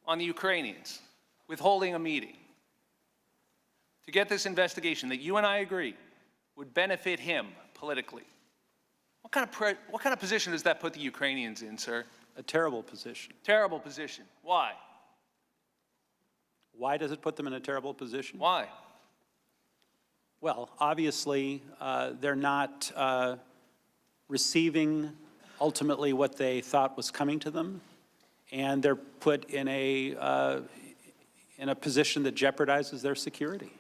on the Ukrainians with holding a meeting to get this investigation that you and I agree would benefit him politically, what kind of position does that put the Ukrainians in, sir? A terrible position. Terrible position. Why? Why does it put them in a terrible position? Why? Well, obviously, they're not receiving ultimately what they thought was coming to them, and they're put in a position that jeopardizes their security.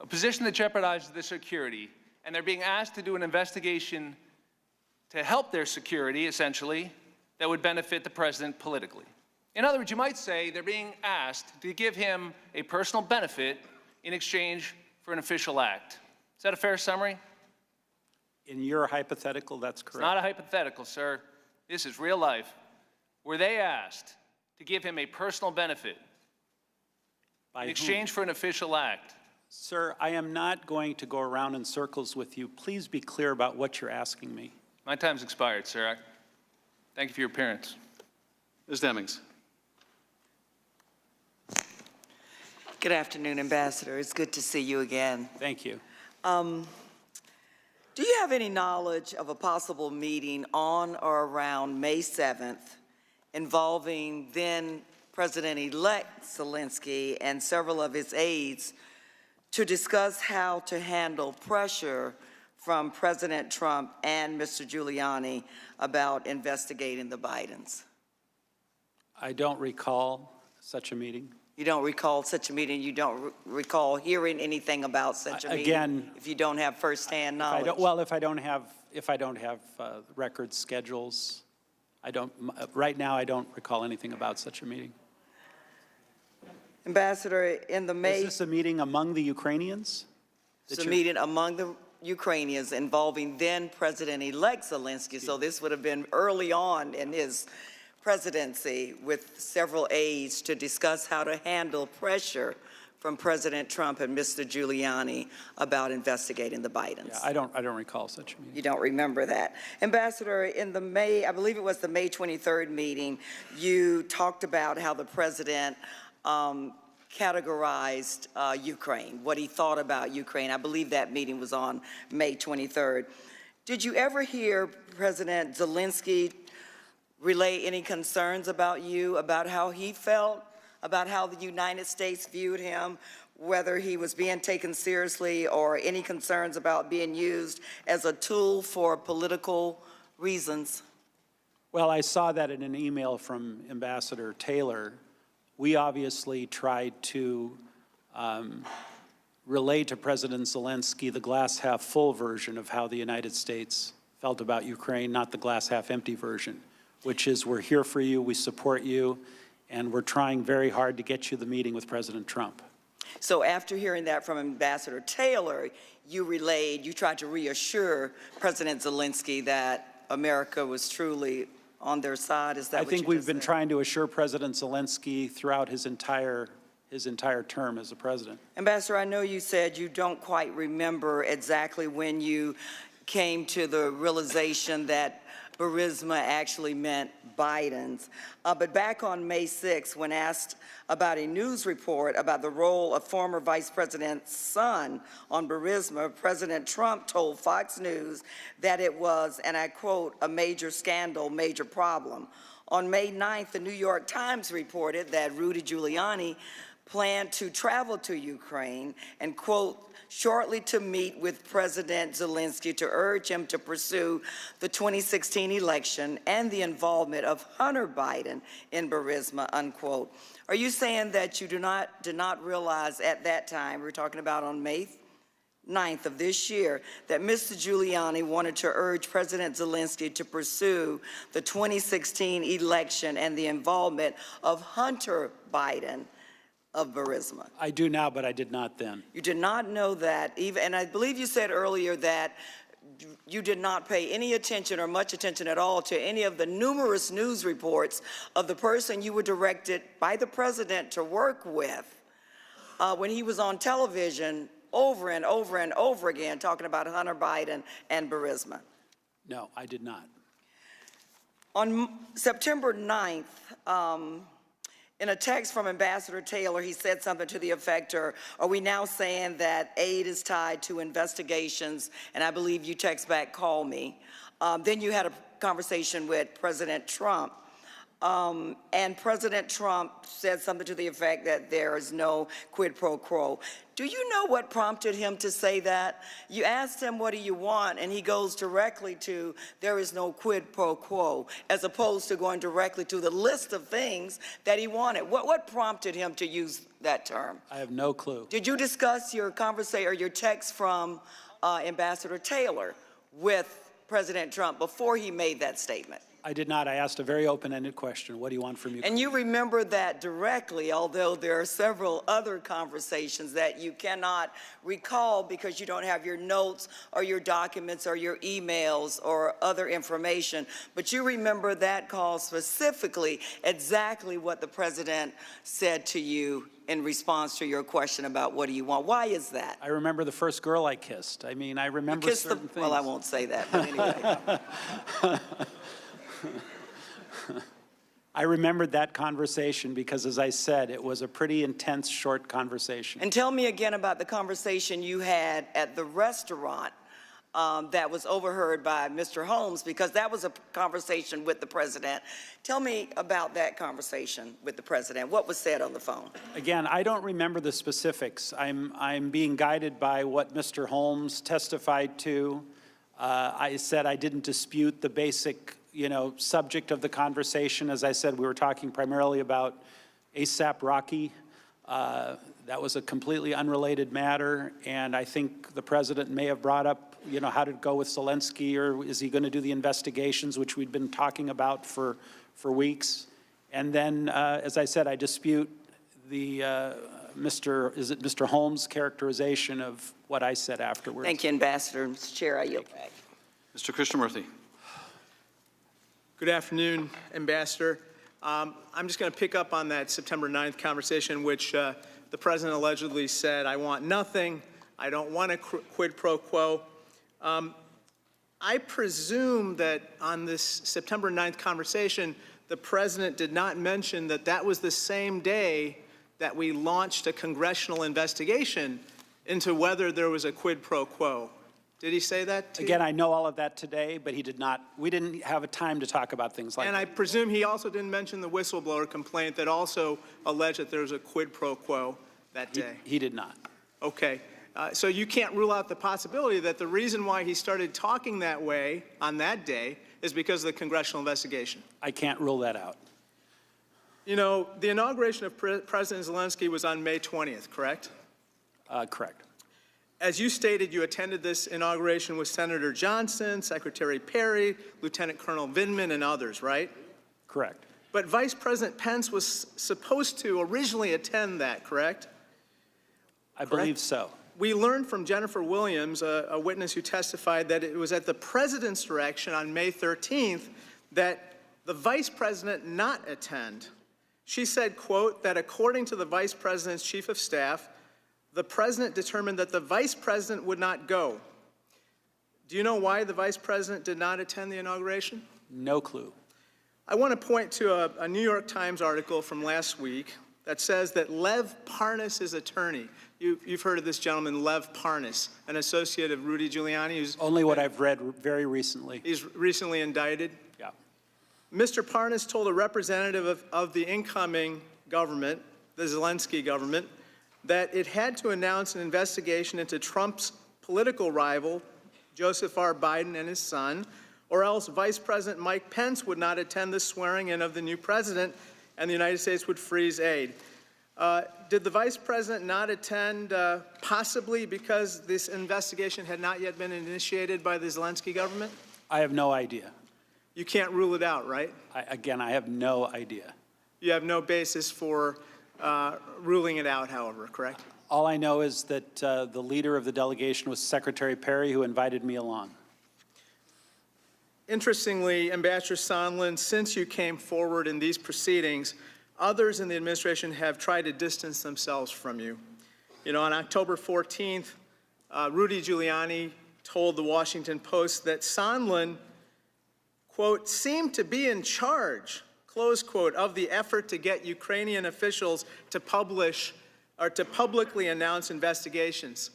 A position that jeopardizes their security, and they're being asked to do an investigation to help their security, essentially, that would benefit the president politically. In other words, you might say they're being asked to give him a personal benefit in exchange for an official act. Is that a fair summary? In your hypothetical, that's correct. It's not a hypothetical, sir. This is real life. Were they asked to give him a personal benefit in exchange for an official act? Sir, I am not going to go around in circles with you. Please be clear about what you're asking me. My time's expired, sir. Thank you for your appearance. Ms. Demings. Good afternoon, Ambassador. It's good to see you again. Thank you. Do you have any knowledge of a possible meeting on or around May 7th involving then President-elect Zelensky and several of his aides to discuss how to handle pressure from President Trump and Mr. Giuliani about investigating the Bidens? I don't recall such a meeting. You don't recall such a meeting? You don't recall hearing anything about such a meeting? Again, if you don't have firsthand knowledge? If I don't have record schedules, right now I don't recall anything about such a meeting. Ambassador, in the May... Is this a meeting among the Ukrainians? It's a meeting among the Ukrainians involving then President-elect Zelensky, so this would have been early on in his presidency with several aides to discuss how to handle pressure from President Trump and Mr. Giuliani about investigating the Bidens? Yeah, I don't recall such a meeting. You don't remember that. Ambassador, in the I believe it was the May 23rd meeting, you talked about how the president categorized Ukraine, what he thought about Ukraine. I believe that meeting was on May 23rd. Did you ever hear President Zelensky relay any concerns about you, about how he felt, about how the United States viewed him, whether he was being taken seriously or any concerns about being used as a tool for political reasons? Well, I saw that in an email from Ambassador Taylor. We obviously tried to relay to President Zelensky the glass half full version of how the United States felt about Ukraine, not the glass half empty version, which is we're here for you, we support you, and we're trying very hard to get you the meeting with President Trump. So after hearing that from Ambassador Taylor, you tried to reassure President Zelensky that America was truly on their side. Is that what you I think we've just been said? trying to assure President Zelensky throughout his entire term as a president. Ambassador, I know you said you don't quite remember exactly when you came to the realization that Burisma actually meant Biden's. But back on May 6th, when asked about a news report about the role of former Vice President's son on Burisma, President Trump told Fox News that it was, and I quote, a major scandal, major problem. On May 9th, the New York Times reported that Rudy Giuliani planned to travel to Ukraine and, quote, shortly to meet with President Zelensky to urge him to pursue the 2016 election and the involvement of Hunter Biden in Burisma, unquote. Are you saying that you did not realize at that time, we're talking about on May 9th of this year, that Mr. Giuliani wanted to urge President Zelensky to pursue the 2016 election and the involvement of Hunter Biden of Burisma? I do now, but I did not then. You did not know that, and I believe you said earlier that you did not pay any attention or much attention at all to any of the numerous news reports of the person you were directed by the president to work with when he was on television over and over and over again talking about Hunter Biden and Burisma. No, I did not. On September 9th, in a text from Ambassador Taylor, he said something to the effect, are we now saying that aid is tied to investigations? And I believe you text back, call me. Then you had a conversation with President Trump. And President Trump said something to the effect that there is no quid pro quo. Do you know what prompted him to say that? You asked him, what do you want? And he goes directly to, there is no quid pro quo, as opposed to going directly to the list of things that he wanted. What prompted him to use that term? I have no clue. Did you discuss your conversation or your text from Ambassador Taylor with President Trump before he made that statement? I did not. I asked a very open-ended question. What do you want from me? And you remember that directly, although there are several other conversations that you cannot recall because you don't have your notes or your documents or your emails or other information. But you remember that call specifically, exactly what the president said to you in response to your question about what do you want. Why is that? I remember the first girl I kissed. I mean, I remember certain things. Well, I won't say that, but anyway. I remembered that conversation because, as I said, it was a pretty intense, short conversation. And tell me again about the conversation you had at the restaurant that was overheard by Mr. Holmes, because that was a conversation with the president. Tell me about that conversation with the president. What was said on the phone? Again, I don't remember the specifics. I'm being guided by what Mr. Holmes testified to. I said I didn't dispute the basic subject of the conversation. As I said, we were talking primarily about ASAP Rocky. That was a completely unrelated matter, and I think the president may have brought up, how did it go with Zelensky, or is he going to do the investigations, which we'd been talking about for weeks. And then, as I said, I dispute the Mr. Holmes' characterization of what I said afterwards. Thank you, Ambassador. Mr. Chair, I yield back. Mr. Krishnamurthy. Good afternoon, Ambassador. I'm just going to pick up on that September 9th conversation, which the president allegedly said, "I want nothing. I don't want a quid pro quo." I presume that on this September 9th conversation, the president did not mention that that was the same day that we launched a congressional investigation into whether there was a quid pro quo. Did he say that to you? Again, I know all of that today, but he did not. We didn't have a time to talk about things like that. And I presume he also didn't mention the whistleblower complaint that also alleged that there was a quid pro quo that day. He did not. Okay. So you can't rule out the possibility that the reason why he started talking that way on that day is because of the congressional investigation. I can't rule that out. You know, the inauguration of President Zelensky was on May 20th, correct? Correct. As you stated, you attended this inauguration with Senator Johnson, Secretary Perry, Lieutenant Colonel Vindman, and others, right? Correct. But Vice President Pence was supposed to originally attend that, correct? I believe so. We learned from Jennifer Williams, a witness who testified, that it was at the president's direction on May 13th that the vice president not attend. She said, quote, that according to the vice president's chief of staff, the president determined that the vice president would not go. Do you know why the vice president did not attend the inauguration? No clue. I want to point to a New York Times article from last week that says that Lev Parnas' attorney, you've heard of this gentleman, Lev Parnas, an associate of Rudy Giuliani. Who's only what I've read very recently. He's recently indicted. Yeah. Mr. Parnas told a representative of the incoming government, the Zelensky government, that it had to announce an investigation into Trump's political rival, Joseph R. Biden and his son, or else Vice President Mike Pence would not attend the swearing-in of the new president and the United States would freeze aid. Did the Vice President not attend possibly because this investigation had not yet been initiated by the Zelensky government? I have no idea. You can't rule it out, right? Again, I have no idea. You have no basis for ruling it out, however, correct? All I know is that the leader of the delegation was Secretary Perry, who invited me along. Interestingly, Ambassador Sondland, since you came forward in these proceedings, others in the administration have tried to distance themselves from you. You know, on October 14th, Rudy Giuliani told the Washington Post that Sondland, quote, seemed to be in charge, close quote, of the effort to get Ukrainian officials to publish or to publicly announce investigations.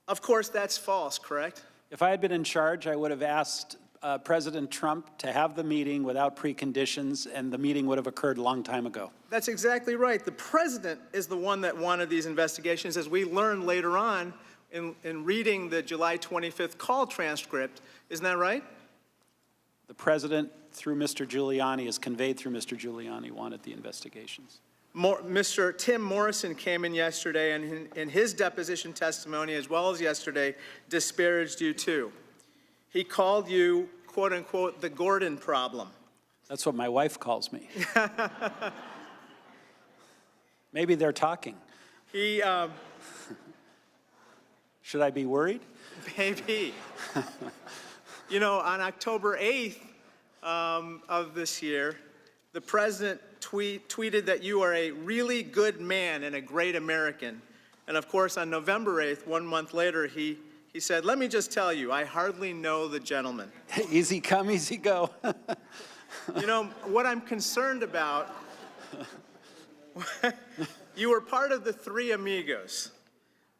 Of course, that's false, correct? If I had been in charge, I would have asked President Trump to have the meeting without preconditions, and the meeting would have occurred a long time ago. That's exactly right. The president is the one that wanted these investigations, as we learned later on in reading the July 25th call transcript. Isn't that right? The president, through Mr. Giuliani, is conveyed through Mr. Giuliani, wanted the investigations. Mr. Tim Morrison came in yesterday, and in his deposition testimony, as well as yesterday, disparaged you too. He called you, quote unquote, the Gordon problem. That's what my wife calls me. Maybe they're talking. He, Should I be worried? Maybe. You know, on October 8th of this year, the president tweeted that you are a really good man and a great American. And of course, on November 8th, 1 month later, he said, let me just tell you, I hardly know the gentleman. Easy come, easy go. You know, what I'm concerned about, you were part of the Three Amigos.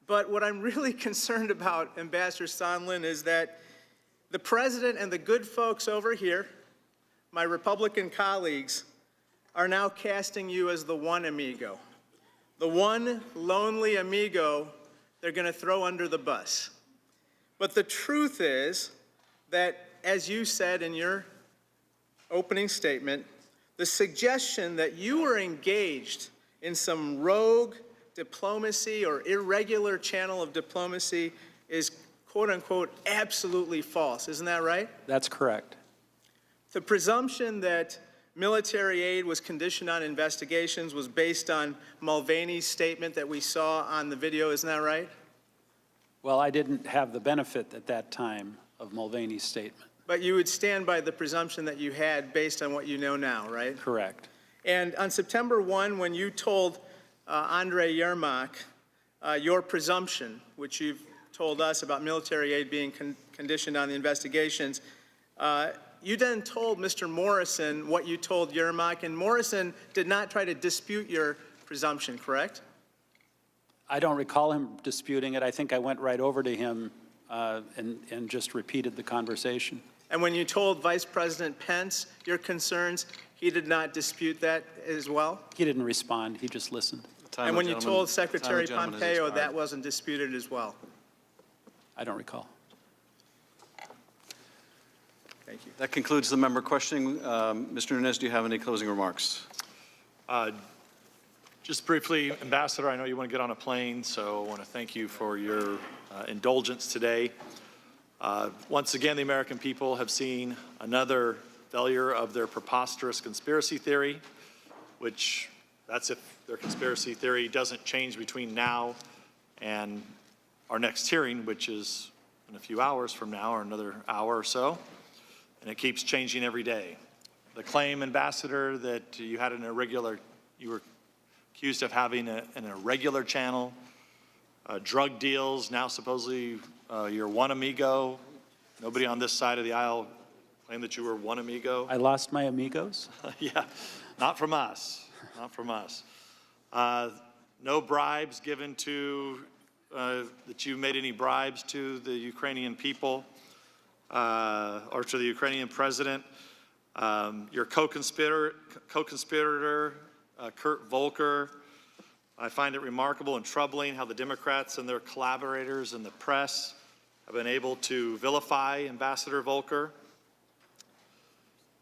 But what I'm really concerned about, Ambassador Sondland, is that the president and the good folks over here, my Republican colleagues, are now casting you as the one amigo. The one lonely amigo they're going to throw under the bus. But the truth is that, as you said in your opening statement, the suggestion that you were engaged in some rogue diplomacy or irregular channel of diplomacy is, quote unquote, absolutely false. Isn't that right? That's correct. The presumption that military aid was conditioned on investigations was based on Mulvaney's statement that we saw on the video. Isn't that right? Well, I didn't have the benefit at that time of Mulvaney's statement. But you would stand by the presumption that you had based on what you know now, right? Correct. And on September 1, when you told Andrei Yermak your presumption, which you've told us about military aid being conditioned on the investigations. You then told Mr. Morrison what you told Yermak, and Morrison did not try to dispute your presumption, correct? I don't recall him disputing it. I think I went right over to him and just repeated the conversation. And when you told Vice President Pence your concerns, he did not dispute that as well? He didn't respond. He just listened. And when you told Secretary Pompeo, that wasn't disputed as well? I don't recall. Thank you. That concludes the member questioning. Mr. Nunes, do you have any closing remarks? Just briefly, Ambassador, I know you want to get on a plane, so I want to thank you for your indulgence today. Once again, the American people have seen another failure of their preposterous conspiracy theory, which that's if their conspiracy theory doesn't change between now and our next hearing, which is in a few hours from now or another hour or so, and it keeps changing every day. The claim, Ambassador, that you had an irregular, you were accused of having an irregular channel, drug deals, now supposedly you're one amigo. Nobody on this side of the aisle claimed that you were one amigo. I lost my amigos? Yeah, not from us, not from us. No bribes given to, that you made any bribes to the Ukrainian people or to the Ukrainian president. Your co-conspirator, Kurt Volker. I find it remarkable and troubling how the Democrats and their collaborators in the press have been able to vilify Ambassador Volker,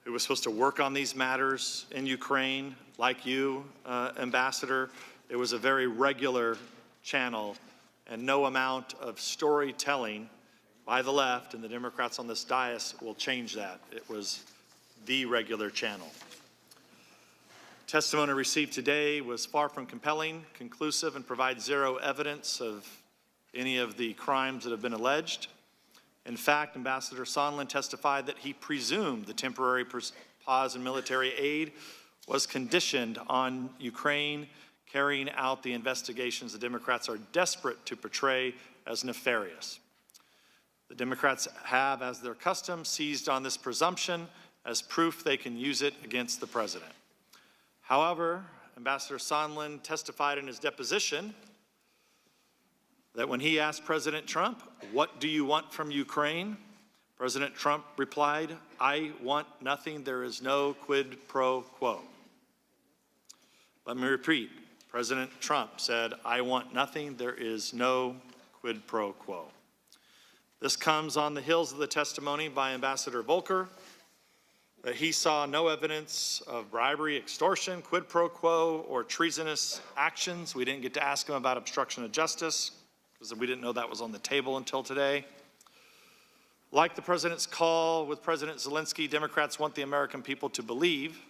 who was supposed to work on these matters in Ukraine, like you, Ambassador. It was a very regular channel, and no amount of storytelling by the left and the Democrats on this dais will change that. It was the regular channel. Testimony received today was far from compelling, conclusive, and provides zero evidence of any of the crimes that have been alleged. In fact, Ambassador Sondland testified that he presumed the temporary pause in military aid was conditioned on Ukraine carrying out the investigations the Democrats are desperate to portray as nefarious. The Democrats have, as their custom, seized on this presumption as proof they can use it against the president. However, Ambassador Sondland testified in his deposition that when he asked President Trump, "What do you want from Ukraine?" President Trump replied, "I want nothing. There is no quid pro quo." Let me repeat. President Trump said, "I want nothing. There is no quid pro quo." This comes on the heels of the testimony by Ambassador Volker that he saw no evidence of bribery, extortion, quid pro quo, or treasonous actions. We didn't get to ask him about obstruction of justice because we didn't know that was on the table until today. Like the president's call with President Zelensky, Democrats want the American people to believe,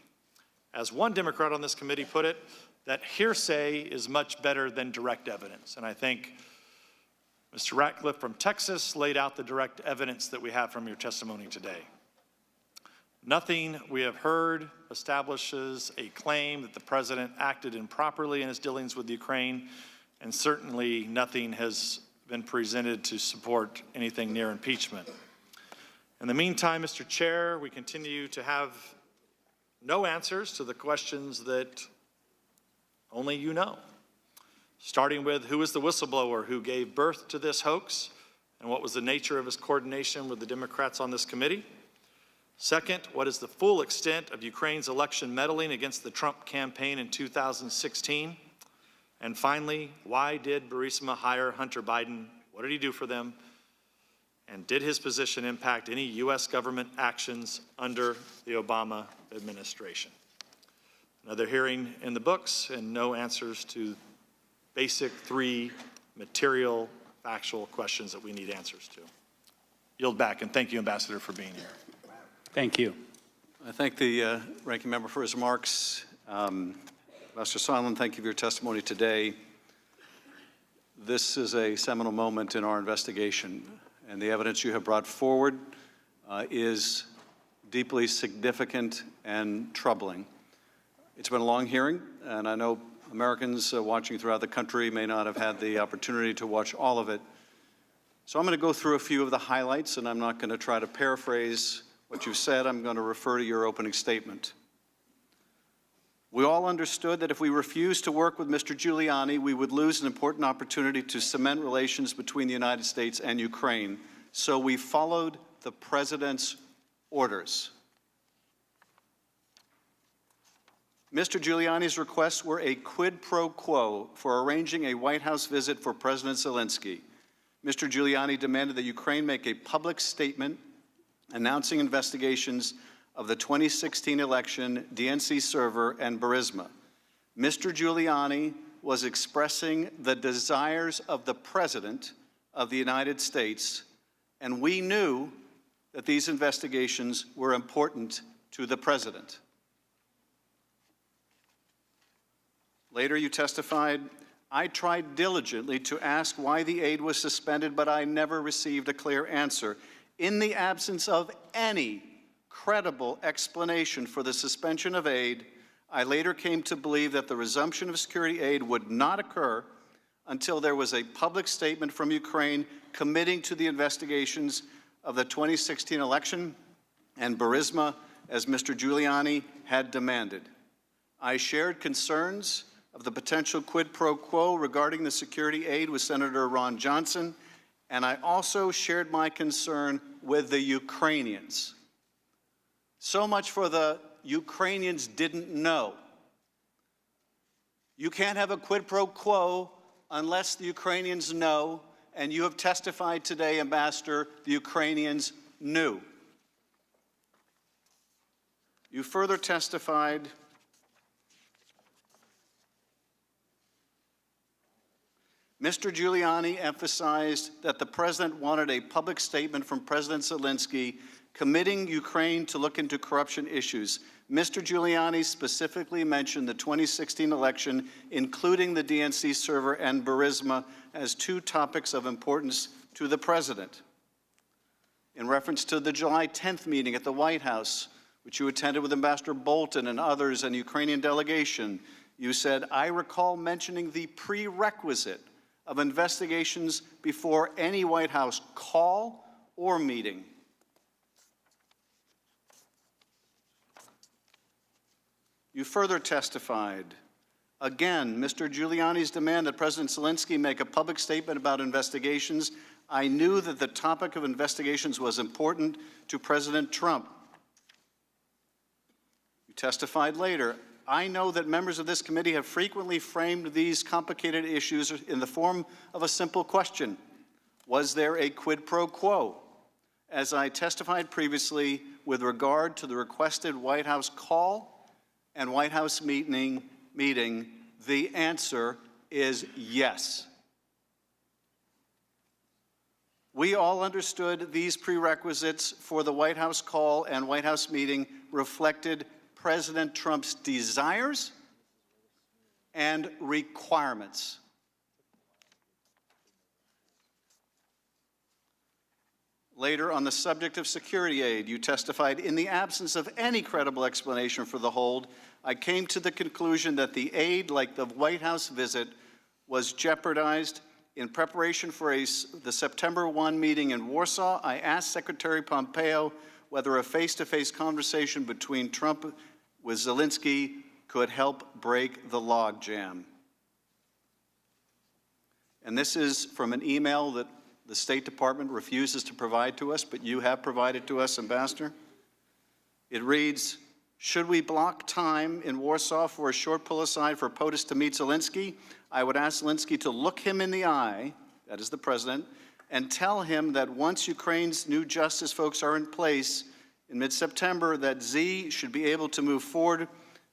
as one Democrat on this committee put it, that hearsay is much better than direct evidence. And I think Mr. Ratcliffe from Texas laid out the direct evidence that we have from your testimony today. Nothing we have heard establishes a claim that the president acted improperly in his dealings with Ukraine, and certainly nothing has been presented to support anything near impeachment. In the meantime, Mr. Chair, we continue to have no answers to the questions that only you know, starting with who is the whistleblower who gave birth to this hoax and what was the nature of his coordination with the Democrats on this committee. Second, what is the full extent of Ukraine's election meddling against the Trump campaign in 2016? And finally, why did Burisma hire Hunter Biden? What did he do for them? And did his position impact any U.S. government actions under the Obama administration? Another hearing in the books and no answers to basic three material, factual questions that we need answers to. Yield back, and thank you, Ambassador, for being here. Thank you. I thank the ranking member for his remarks. Ambassador Sondland, thank you for your testimony today. This is a seminal moment in our investigation, and the evidence you have brought forward is deeply significant and troubling. It's been a long hearing, and I know Americans watching throughout the country may not have had the opportunity to watch all of it. So I'm going to go through a few of the highlights, and I'm not going to try to paraphrase what you've said. I'm going to refer to your opening statement. We all understood that if we refused to work with Mr. Giuliani, we would lose an important opportunity to cement relations between the United States and Ukraine. So we followed the President's orders. Mr. Giuliani's requests were a quid pro quo for arranging a White House visit for President Zelensky. Mr. Giuliani demanded that Ukraine make a public statement announcing investigations of the 2016 election, DNC server, and Burisma. Mr. Giuliani was expressing the desires of the President of the United States, and we knew that these investigations were important to the President. Later, you testified, I tried diligently to ask why the aid was suspended, but I never received a clear answer. In the absence of any credible explanation for the suspension of aid, I later came to believe that the resumption of security aid would not occur until there was a public statement from Ukraine committing to the investigations of the 2016 election and Burisma, as Mr. Giuliani had demanded. I shared concerns of the potential quid pro quo regarding the security aid with Senator Ron Johnson, and I also shared my concern with the Ukrainians. So much for the Ukrainians didn't know. You can't have a quid pro quo unless the Ukrainians know, and you have testified today, Ambassador, the Ukrainians knew. You further testified Mr. Giuliani emphasized that the President wanted a public statement from President Zelensky committing Ukraine to look into corruption issues. Mr. Giuliani specifically mentioned the 2016 election, including the DNC server and Burisma, as two topics of importance to the President. In reference to the July 10th meeting at the White House, which you attended with Ambassador Bolton and others and Ukrainian delegation, you said, I recall mentioning the prerequisite of investigations before any White House call or meeting. You further testified, again, Mr. Giuliani's demand that President Zelensky make a public statement about investigations. I knew that the topic of investigations was important to President Trump. You testified later, I know that members of this committee have frequently framed these complicated issues in the form of a simple question. Was there a quid pro quo? As I testified previously, with regard to the requested White House call and White House meeting, the answer is yes. We all understood these prerequisites for the White House call and White House meeting reflected President Trump's desires and requirements. Later, on the subject of security aid, you testified, in the absence of any credible explanation for the hold, I came to the conclusion that the aid, like the White House visit, was jeopardized. In preparation for the September 1 meeting in Warsaw, I asked Secretary Pompeo whether a face-to-face conversation between Trump with Zelensky could help break the logjam. And this is from an email that the State Department refuses to provide to us, but you have provided to us, Ambassador. It reads, should we block time in Warsaw for a short pull-aside for POTUS to meet Zelensky? I would ask Zelensky to look him in the eye, that is the President, and tell him that once Ukraine's new justice folks are in place in mid-September, that Z should be able to move forward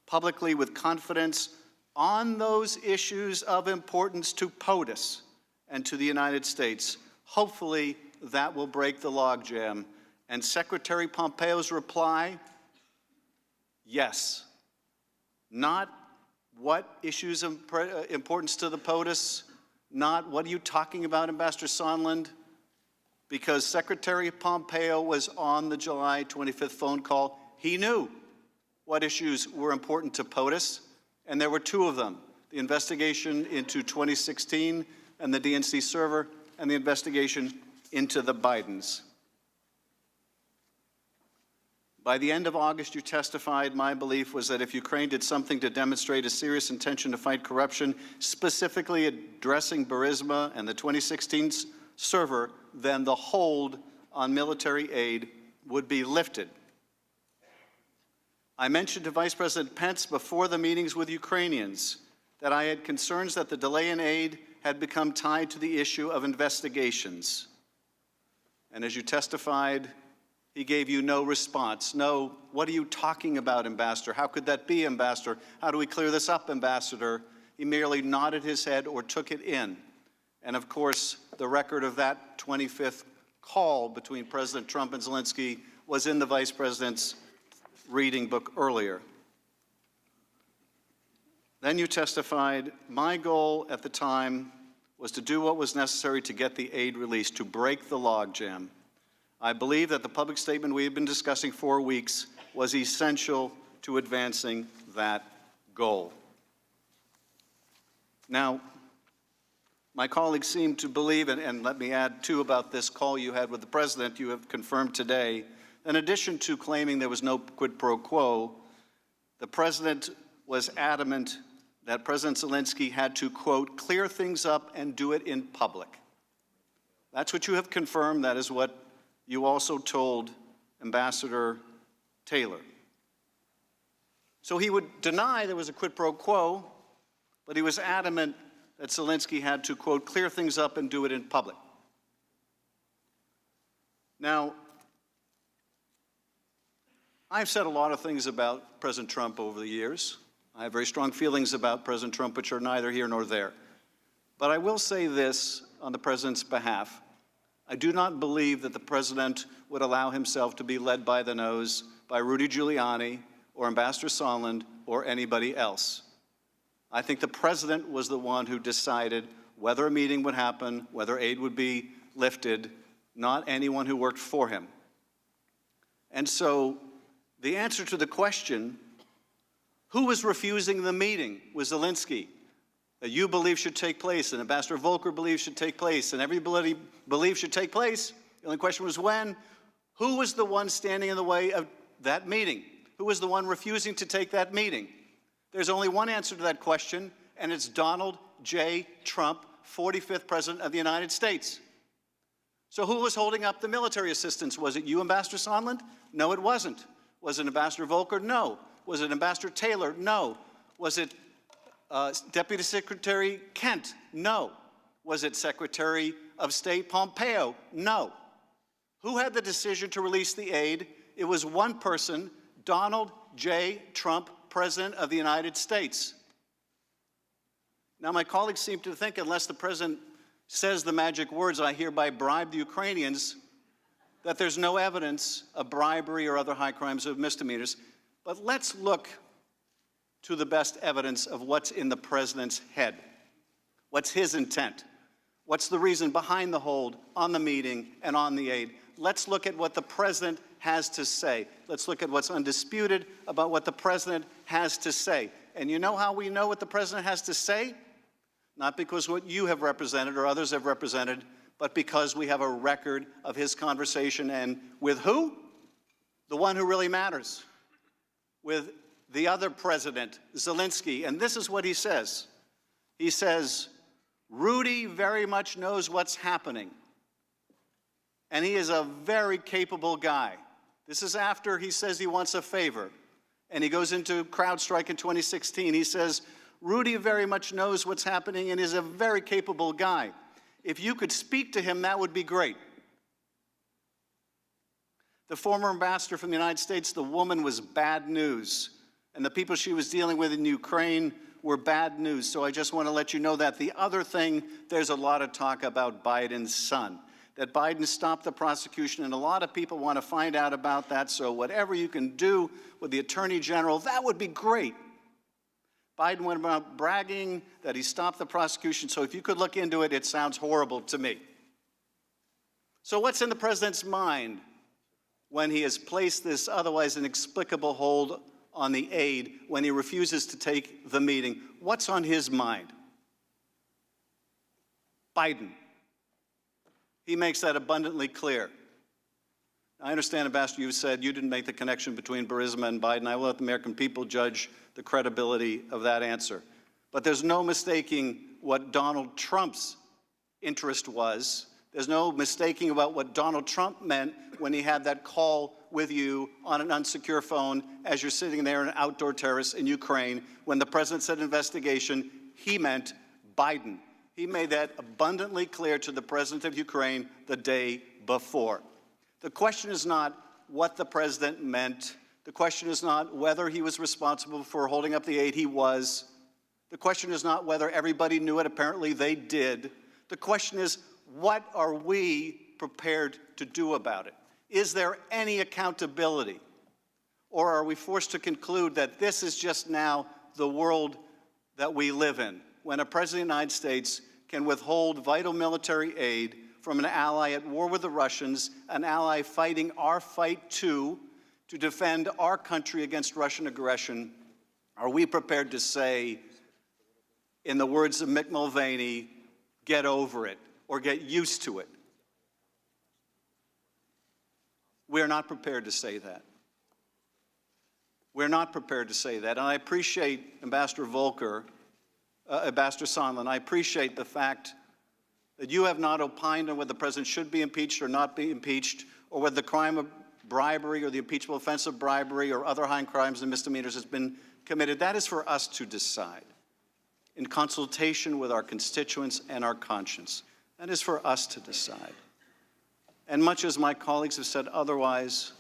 publicly with confidence on those issues of importance to POTUS and to the United States. Hopefully, that will break the logjam. And Secretary Pompeo's reply, yes. Not what issues of importance to the POTUS, not what are you talking about, Ambassador Sondland, because Secretary Pompeo was on the July 25th phone call. He knew what issues were important to POTUS, and there were two of them. the investigation into 2016 and the DNC server, and the investigation into the Bidens. By the end of August, you testified, my belief was that if Ukraine did something to demonstrate a serious intention to fight corruption, specifically addressing Burisma and the 2016 server, then the hold on military aid would be lifted. I mentioned to Vice President Pence before the meetings with Ukrainians that I had concerns that the delay in aid had become tied to the issue of investigations. And as you testified, he gave you no response. No, what are you talking about, Ambassador? How could that be, Ambassador? How do we clear this up, Ambassador? He merely nodded his head or took it in. And of course, the record of that 25th call between President Trump and Zelensky was in the Vice President's reading book earlier. Then you testified, my goal at the time was to do what was necessary to get the aid released, to break the logjam. I believe that the public statement we have been discussing for weeks was essential to advancing that goal. Now, my colleagues seem to believe, and let me add too about this call you had with the President, you have confirmed today, in addition to claiming there was no quid pro quo, the President was adamant that President Zelensky had to, quote, clear things up and do it in public. That's what you have confirmed. That is what you also told Ambassador Taylor. So he would deny there was a quid pro quo, but he was adamant that Zelensky had to, quote, clear things up and do it in public. Now, I've said a lot of things about President Trump over the years. I have very strong feelings about President Trump, which are neither here nor there. But I will say this on the President's behalf. I do not believe that the President would allow himself to be led by the nose by Rudy Giuliani or Ambassador Sondland or anybody else. I think the President was the one who decided whether a meeting would happen, whether aid would be lifted, not anyone who worked for him. And so the answer to the question, who was refusing the meeting with Zelensky that you believe should take place, and Ambassador Volker believes should take place, and everybody believes should take place? The only question was when. Who was the one standing in the way of that meeting? Who was the one refusing to take that meeting? There's only one answer to that question, and it's Donald J. Trump, 45th President of the United States. So who was holding up the military assistance? Was it you, Ambassador Sondland? No, it wasn't. Was it Ambassador Volker? No. Was it Ambassador Taylor? No. Was it Deputy Secretary Kent? No. Was it Secretary of State Pompeo? No. Who had the decision to release the aid? It was one person, Donald J. Trump, President of the United States. Now, my colleagues seem to think unless the President says the magic words, I hereby bribe the Ukrainians, that there's no evidence of bribery or other high crimes or misdemeanors. But let's look to the best evidence of what's in the President's head. What's his intent? What's the reason behind the hold, on the meeting, and on the aid? Let's look at what the President has to say. Let's look at what's undisputed about what the President has to say. And you know how we know what the President has to say? Not because what you have represented or others have represented, but because we have a record of his conversation. And with who? The one who really matters. With the other president, Zelensky. And this is what he says. He says, Rudy very much knows what's happening. And he is a very capable guy. This is after he says he wants a favor. And he goes into CrowdStrike in 2016. He says, Rudy very much knows what's happening and is a very capable guy. If you could speak to him, that would be great. The former ambassador from the United States, the woman was bad news. And the people she was dealing with in Ukraine were bad news. So I just want to let you know that. The other thing, there's a lot of talk about Biden's son, that Biden stopped the prosecution, and a lot of people want to find out about that. So whatever you can do with the Attorney General, that would be great. Biden went about bragging that he stopped the prosecution. So if you could look into it, it sounds horrible to me. So what's in the president's mind when he has placed this otherwise inexplicable hold on the aid when he refuses to take the meeting. What's on his mind? Biden. He makes that abundantly clear. I understand, Ambassador, you said you didn't make the connection between Burisma and Biden. I will let the American people judge the credibility of that answer. But there's no mistaking what Donald Trump's interest was. There's no mistaking about what Donald Trump meant when he had that call with you on an unsecure phone as you're sitting there in an outdoor terrace in Ukraine. When the president said investigation, he meant Biden. He made that abundantly clear to the president of Ukraine the day before. The question is not what the president meant. The question is not whether he was responsible for holding up the aid. He was. The question is not whether everybody knew it. Apparently they did. The question is, what are we prepared to do about it? Is there any accountability? Or are we forced to conclude that this is just now the world that we live in, when a president of the United States can withhold vital military aid from an ally at war with the Russians, an ally fighting our fight too, to defend our country against Russian aggression? Are we prepared to say, in the words of Mick Mulvaney, get over it or get used to it? We're not prepared to say that. We're not prepared to say that. And I appreciate Ambassador Ambassador Sondland, I appreciate the fact that you have not opined on whether the president should be impeached or not be impeached, or whether the crime of bribery or the impeachable offense of bribery or other high crimes and misdemeanors has been committed. That is for us to decide in consultation with our constituents and our conscience. That is for us to decide. And much as my colleagues have said otherwise,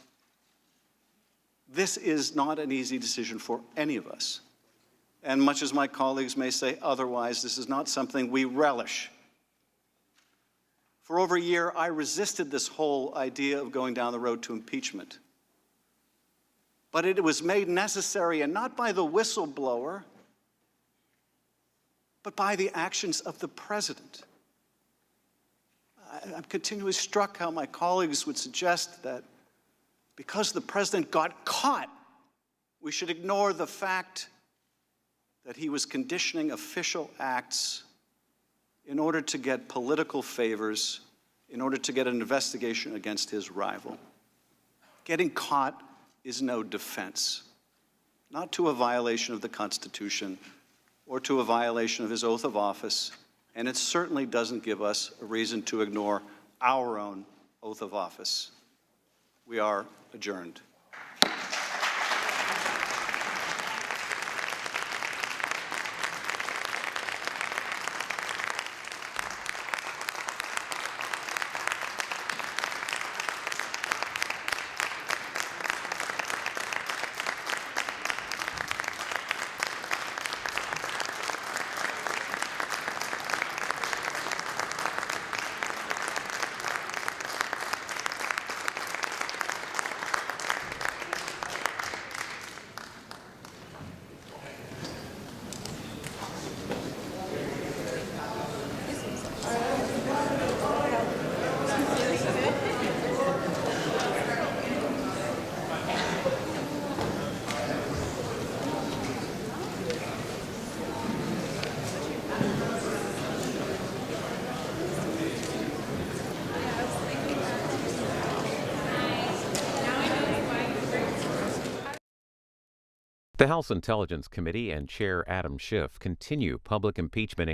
this is not an easy decision for any of us. And much as my colleagues may say otherwise, this is not something we relish. For over a year, I resisted this whole idea of going down the road to impeachment. But it was made necessary, and not by the whistleblower, but by the actions of the president. I'm continually struck how my colleagues would suggest that because the president got caught, we should ignore the fact that he was conditioning official acts in order to get political favors, in order to get an investigation against his rival. Getting caught is no defense, not to a violation of the Constitution or to a violation of his oath of office, and it certainly doesn't give us a reason to ignore our own oath of office. We are adjourned. The House Intelligence Committee and Chair Adam Schiff continue public impeachment